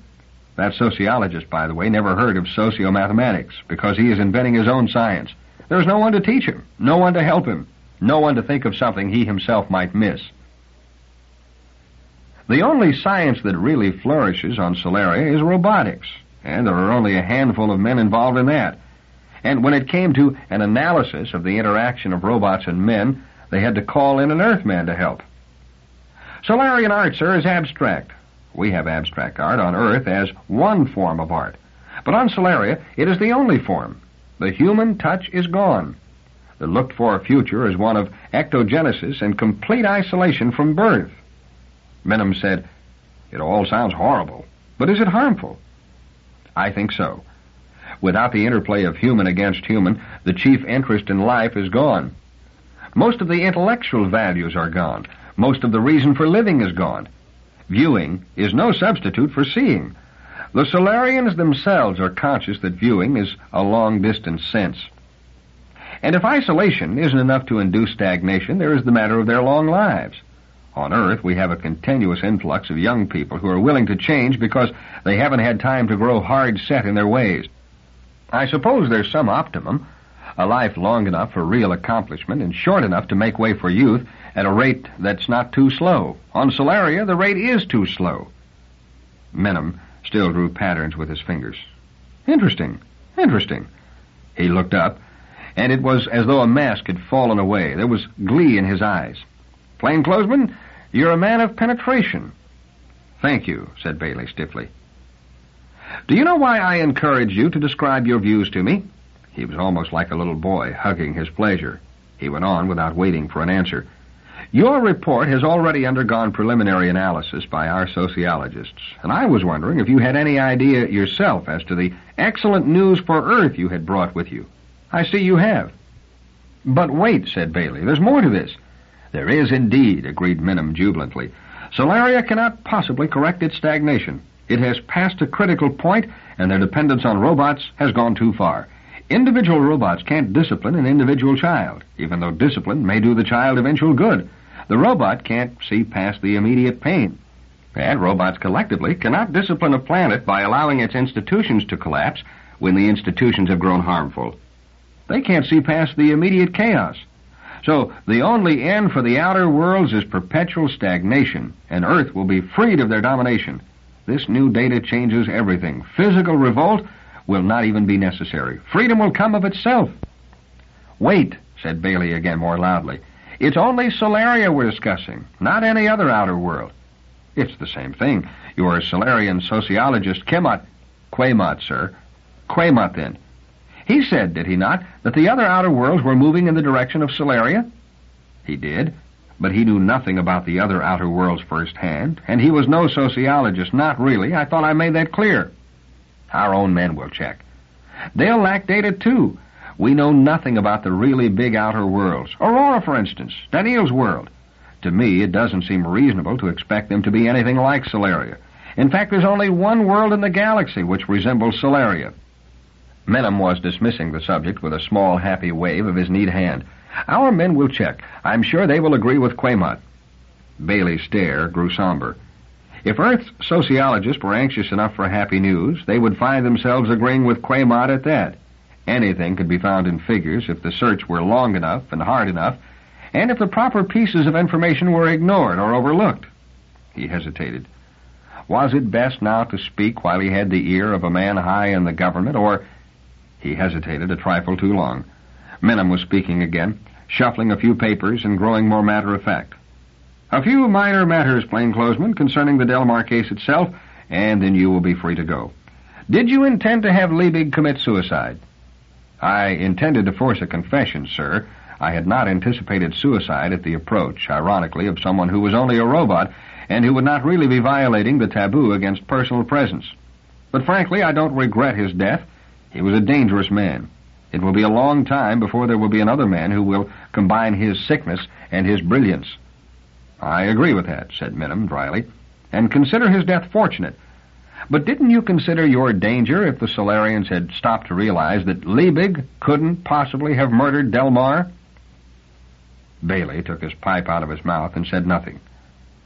That sociologist, by the way, never heard of socio-mathematics, because he is inventing his own science. There's no one to teach him, no one to help him, no one to think of something he himself might miss. The only science that really flourishes on Solaria is robotics, and there are only a handful of men involved in that. And when it came to an analysis of the interaction of robots and men, they had to call in an Earthman to help. Solarian art, sir, is abstract. We have abstract art on Earth as one form of art. But on Solaria, it is the only form. The human touch is gone. The looked-for future is one of ectogenesis and complete isolation from birth." Minim said, "It all sounds horrible, but is it harmful?" "I think so. Without the interplay of human against human, the chief interest in life is gone. Most of the intellectual values are gone. Most of the reason for living is gone. Viewing is no substitute for seeing. The Solarians themselves are conscious that viewing is a long-distance sense. And if isolation isn't enough to induce stagnation, there is the matter of their long lives. On Earth, we have a continuous influx of young people who are willing to change because they haven't had time to grow hard-set in their ways. I suppose there's some optimum, a life long enough for real accomplishment and short enough to make way for youth at a rate that's not too slow. On Solaria, the rate is too slow." Minim still drew patterns with his fingers. Interesting. He looked up, and it was as though a mask had fallen away. There was glee in his eyes. "Plainclothesman, you're a man of penetration." "Thank you," said Baley stiffly. "Do you know why I encouraged you to describe your views to me?" He was almost like a little boy hugging his pleasure. He went on without waiting for an answer. "Your report has already undergone preliminary analysis by our sociologists, and I was wondering if you had any idea yourself as to the excellent news for Earth you had brought with you. I see you have." "But wait," said Baley, "there's more to this." "There is indeed," agreed Minim jubilantly. "Solaria cannot possibly correct its stagnation. It has passed a critical point, and their dependence on robots has gone too far. Individual robots can't discipline an individual child, even though discipline may do the child eventual good. The robot can't see past the immediate pain. And robots collectively cannot discipline a planet by allowing its institutions to collapse when the institutions have grown harmful. They can't see past the immediate chaos. So the only end for the outer worlds is perpetual stagnation, and Earth will be freed of their domination. This new data changes everything. Physical revolt will not even be necessary. Freedom will come of itself. Wait, said Baley again more loudly. It's only Solaria we're discussing, not any other outer world. It's the same thing. Your Solarian sociologist Quamot, sir. Quamot, then. He said, did he not, that the other outer worlds were moving in the direction of Solaria? He did, but he knew nothing about the other outer worlds firsthand, and he was no sociologist, not really. I thought I made that clear. Our own men will check. They'll lack data, too. We know nothing about the really big outer worlds. Aurora, for instance, Daneel's world. To me, it doesn't seem reasonable to expect them to be anything like Solaria. In fact, there's only one world in the galaxy which resembles Solaria. Menem was dismissing the subject with a small, happy wave of his neat hand. Our men will check. I'm sure they will agree with Quamot. Baley's stare grew somber. If Earth's sociologists were anxious enough for happy news, they would find themselves agreeing with Quamot at that. Anything could be found in figures if the search were long enough and hard enough, and if the proper pieces of information were ignored or overlooked. He hesitated. Was it best now to speak while he had the ear of a man high in the government, or... He hesitated a trifle too long. Menem was speaking again, shuffling a few papers and growing more matter-of-fact. A few minor matters, plainclothesman, concerning the Delmarre case itself, and then you will be free to go. Did you intend to have Liebig commit suicide? I intended to force a confession, sir. I had not anticipated suicide at the approach, ironically, of someone who was only a robot and who would not really be violating the taboo against personal presence. But frankly, I don't regret his death. He was a dangerous man. It will be a long time before there will be another man who will combine his sickness and his brilliance. I agree with that, said Menem dryly, and consider his death fortunate. But didn't you consider your danger if the Solarians had stopped to realize that Liebig couldn't possibly have murdered Delmarre? Baley took his pipe out of his mouth and said nothing.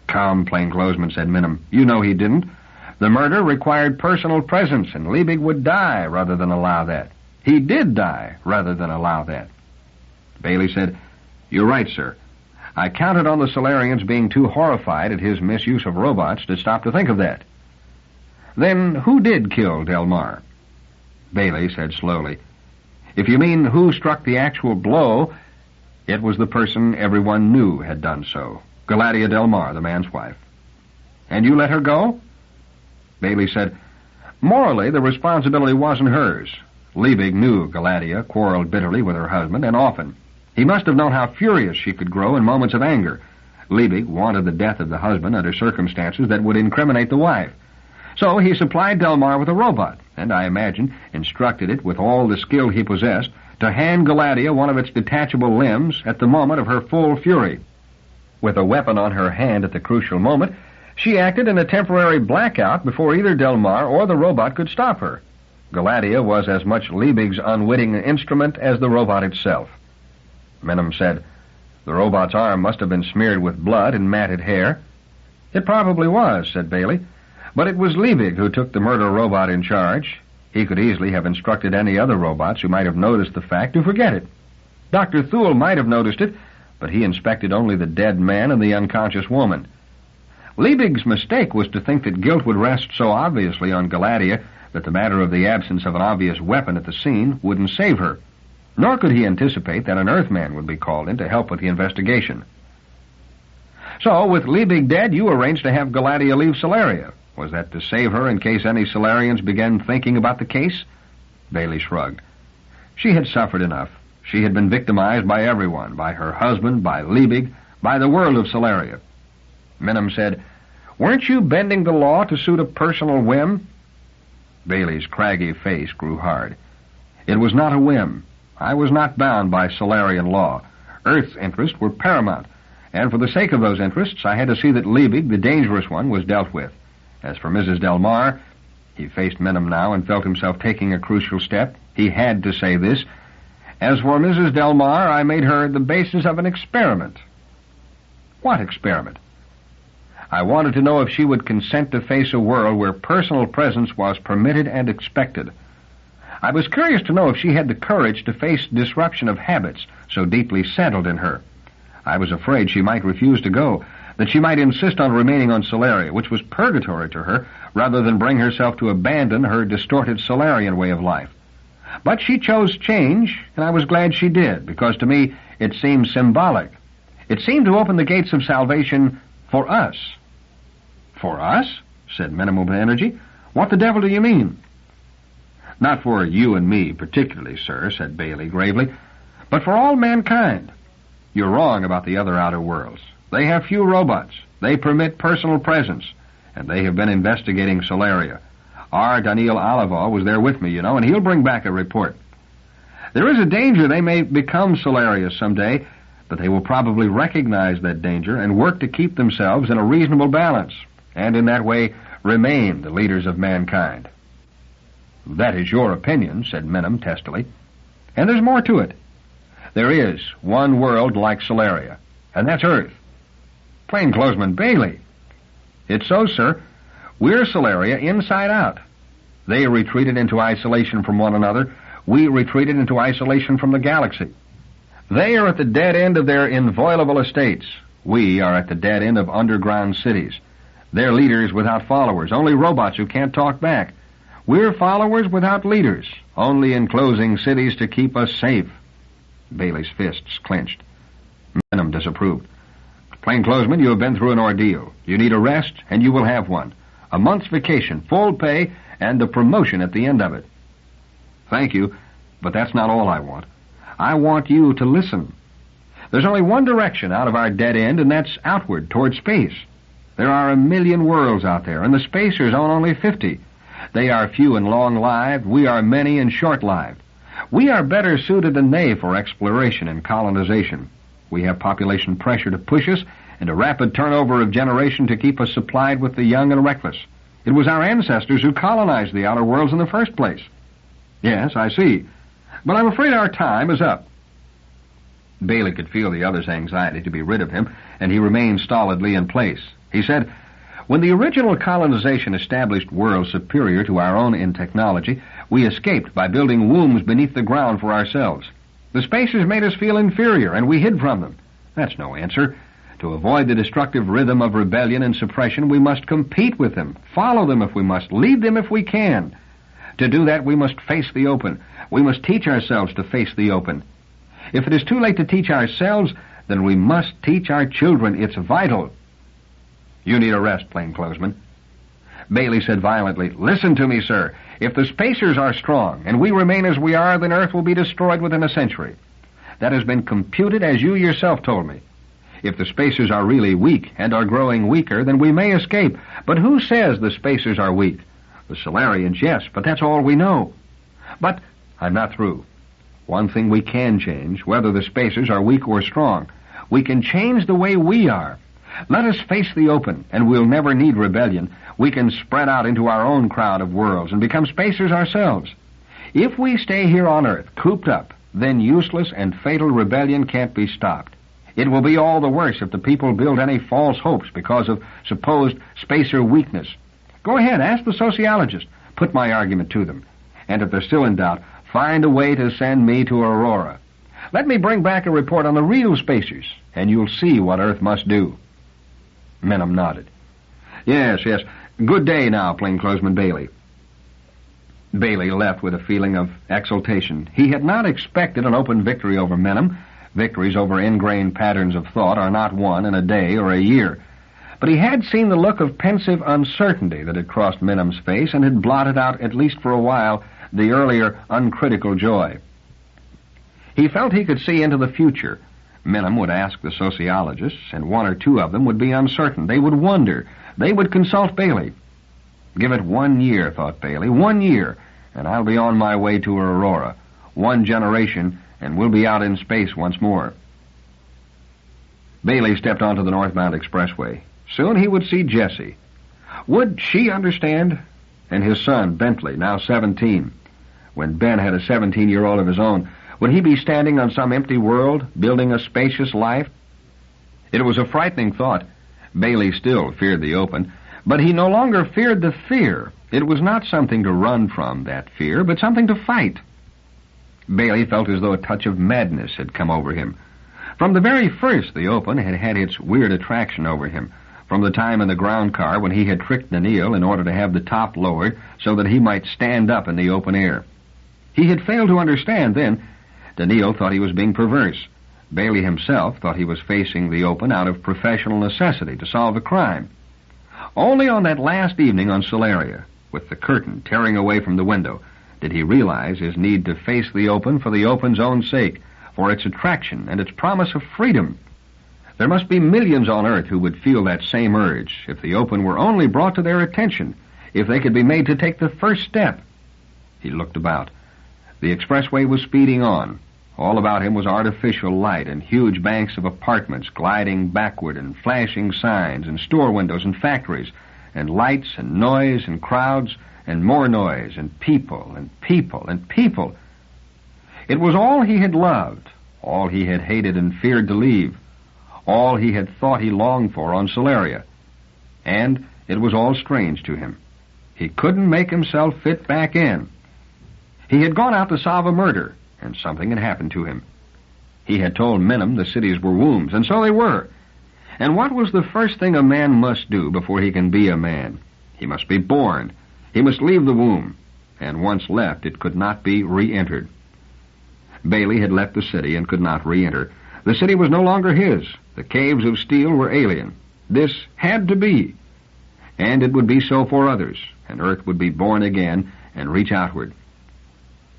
Come, plainclothesman, said Menem. You know he didn't. The murder required personal presence, and Liebig would die rather than allow that. He did die rather than allow that. Baley said, You're right, sir. I counted on the Solarians being too horrified at his misuse of robots to stop to think of that. Then who did kill Delmarre? Baley said slowly, If you mean who struck the actual blow, it was the person everyone knew had done so. Galatea Delmarre, the man's wife. And you let her go? Baley said, Morally, the responsibility wasn't hers. Liebig knew Galatea quarreled bitterly with her husband, and often. He must have known how furious she could grow in moments of anger. Liebig wanted the death of the husband under circumstances that would incriminate the wife. So he supplied Delmarre with a robot, and I imagine instructed it with all the skill he possessed to hand Galatea one of its detachable limbs at the moment of her full fury. With a weapon on her hand at the crucial moment, she acted in a temporary blackout before either Delmarre or the robot could stop her. Galatea was as much Liebig's unwitting instrument as the robot itself. Menem said, The robot's arm must have been smeared with blood and matted hair. It probably was, said Baley, but it was Liebig who took the murder robot in charge. He could easily have instructed any other robots who might have noticed the fact to forget it. Dr. Thule might have noticed it, but he inspected only the dead man and the unconscious woman. Liebig's mistake was to think that guilt would rest so obviously on Galatea that the matter of the absence of an obvious weapon at the scene wouldn't save her. Nor could he anticipate that an Earthman would be called in to help with the investigation. So, with Liebig dead, you arranged to have Galatea leave Solaria. Was that to save her in case any Solarians began thinking about the case? Baley shrugged. She had suffered enough. She had been victimized by everyone, by her husband, by Liebig, by the world of Solaria. Menem said, Weren't you bending the law to suit a personal whim? Baley's craggy face grew hard. It was not a whim. I was not bound by Solarian law. Earth's interests were paramount, and for the sake of those interests, I had to see that Liebig, the dangerous one, was dealt with. As for Mrs. Delmarre, he faced Menem now and felt himself taking a crucial step. He had to say this. As for Mrs. Delmarre, I made her the basis of an experiment. What experiment? I wanted to know if she would consent to face a world where personal presence was permitted and expected. I was curious to know if she had the courage to face disruption of habits so deeply settled in her. I was afraid she might refuse to go, that she might insist on remaining on Solaria, which was purgatory to her, rather than bring herself to abandon her distorted Solarian way of life. But she chose change, and I was glad she did, because to me it seemed symbolic. It seemed to open the gates of salvation for us. For us? Said Menem with energy. What the devil do you mean? Not for you and me particularly, sir, said Baley gravely, but for all mankind. You're wrong about the other outer worlds. They have few robots. They permit personal presence, and they have been investigating Solaria. Our Daneel Olivaw was there with me, you know, and he'll bring back a report. There is a danger they may become Solaria someday, but they will probably recognize that danger and work to keep themselves in a reasonable balance, and in that way remain the leaders of mankind. That is your opinion, said Menem testily. And there's more to it. There is one world like Solaria, and that's Earth. Plainclothesman Baley. It's so, sir. We're Solaria inside out. They retreated into isolation from one another. We retreated into isolation from the galaxy. They are at the dead end of their inviolable estates. We are at the dead end of underground cities. They're leaders without followers, only robots who can't talk back. We're followers without leaders, only enclosing cities to keep us safe. Baley's fists clenched. Menem disapproved. Plainclothesman, you have been through an ordeal. You need a rest, and you will have one. A month's vacation, full pay, and a promotion at the end of it. Thank you, but that's not all I want. I want you to listen. There's only one direction out of our dead end, and that's outward, toward space. There are 1 million worlds out there, and the spacers own only 50. They are few and long-lived. We are many and short-lived. We are better suited than they for exploration and colonization. We have population pressure to push us, and a rapid turnover of generation to keep us supplied with the young and reckless. It was our ancestors who colonized the outer worlds in the first place. Yes, I see. But I'm afraid our time is up. Baley could feel the other's anxiety to be rid of him, and he remained stolidly in place. He said, when the original colonization established worlds superior to our own in technology, we escaped by building wombs beneath the ground for ourselves. The spacers made us feel inferior, and we hid from them. That's no answer. To avoid the destructive rhythm of rebellion and suppression, we must compete with them, follow them if we must, lead them if we can. To do that, we must face the open. We must teach ourselves to face the open. If it is too late to teach ourselves, then we must teach our children. It's vital. You need a rest, Plainclothesman. Baley said violently, listen to me, sir. If the spacers are strong, and we remain as we are, then Earth will be destroyed within a century. That has been computed as you yourself told me. If the spacers are really weak and are growing weaker, then we may escape. But who says the spacers are weak? The Solarians, yes, but that's all we know. But I'm not through. One thing we can change, whether the spacers are weak or strong. We can change the way we are. Let us face the open, and we'll never need rebellion. We can spread out into our own crowd of worlds and become spacers ourselves. If we stay here on Earth, cooped up, then useless and fatal rebellion can't be stopped. It will be all the worse if the people build any false hopes because of supposed spacer weakness. Go ahead, ask the sociologist. Put my argument to them. And if they're still in doubt, find a way to send me to Aurora. Let me bring back a report on the real spacers, and you'll see what Earth must do. Menem nodded. Yes. Good day now, Plainclothesman Baley. Baley left with a feeling of exultation. He had not expected an open victory over Menem. Victories over ingrained patterns of thought are not won in a day or a year. But he had seen the look of pensive uncertainty that had crossed Menem's face and had blotted out, at least for a while, the earlier uncritical joy. He felt he could see into the future. Menem would ask the sociologists, and one or two of them would be uncertain. They would wonder. They would consult Baley. Give it 1 year, thought Baley, 1 year, and I'll be on my way to Aurora. 1 generation, and we'll be out in space once more. Baley stepped onto the northbound expressway. Soon he would see Jessie. Would she understand? And his son, Bentley, now 17. When Ben had a 17-year-old of his own, would he be standing on some empty world, building a spacious life? It was a frightening thought. Baley still feared the open, but he no longer feared the fear. It was not something to run from, that fear, but something to fight. Baley felt as though a touch of madness had come over him. From the very first, the open had had its weird attraction over him. From the time in the ground car when he had tricked Daneel in order to have the top lowered so that he might stand up in the open air. He had failed to understand then. Daneel thought he was being perverse. Baley himself thought he was facing the open out of professional necessity to solve a crime. Only on that last evening on Solaria, with the curtain tearing away from the window, did he realize his need to face the open for the open's own sake, for its attraction and its promise of freedom. There must be millions on Earth who would feel that same urge if the open were only brought to their attention, if they could be made to take the first step. He looked about. The expressway was speeding on. All about him was artificial light and huge banks of apartments gliding backward and flashing signs and store windows and factories and lights and noise and crowds and more noise and people and people and people. It was all he had loved, all he had hated and feared to leave, all he had thought he longed for on Solaria. And it was all strange to him. He couldn't make himself fit back in. He had gone out to solve a murder, and something had happened to him. He had told Minim the cities were wombs, and so they were. And what was the first thing a man must do before he can be a man? He must be born. He must leave the womb, and once left, it could not be re-entered. Baley had left the city and could not re-enter. The city was no longer his. The caves of steel were alien. This had to be. And it would be so for others, and Earth would be born again and reach outward.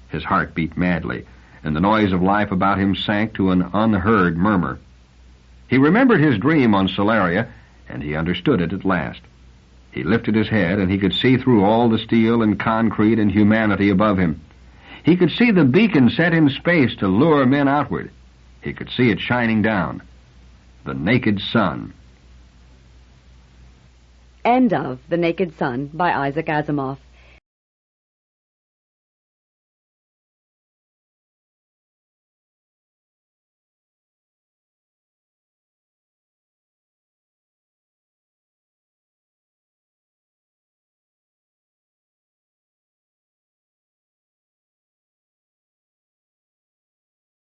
His heart beat madly, and the noise of life about him sank to an unheard murmur. He remembered his dream on Solaria, and he understood it at last. He lifted his head, and he could see through all the steel and concrete and humanity above him. He could see the beacon set in space to lure men outward. He could see it shining down. The Naked Sun. End of The Naked Sun by Isaac Asimov.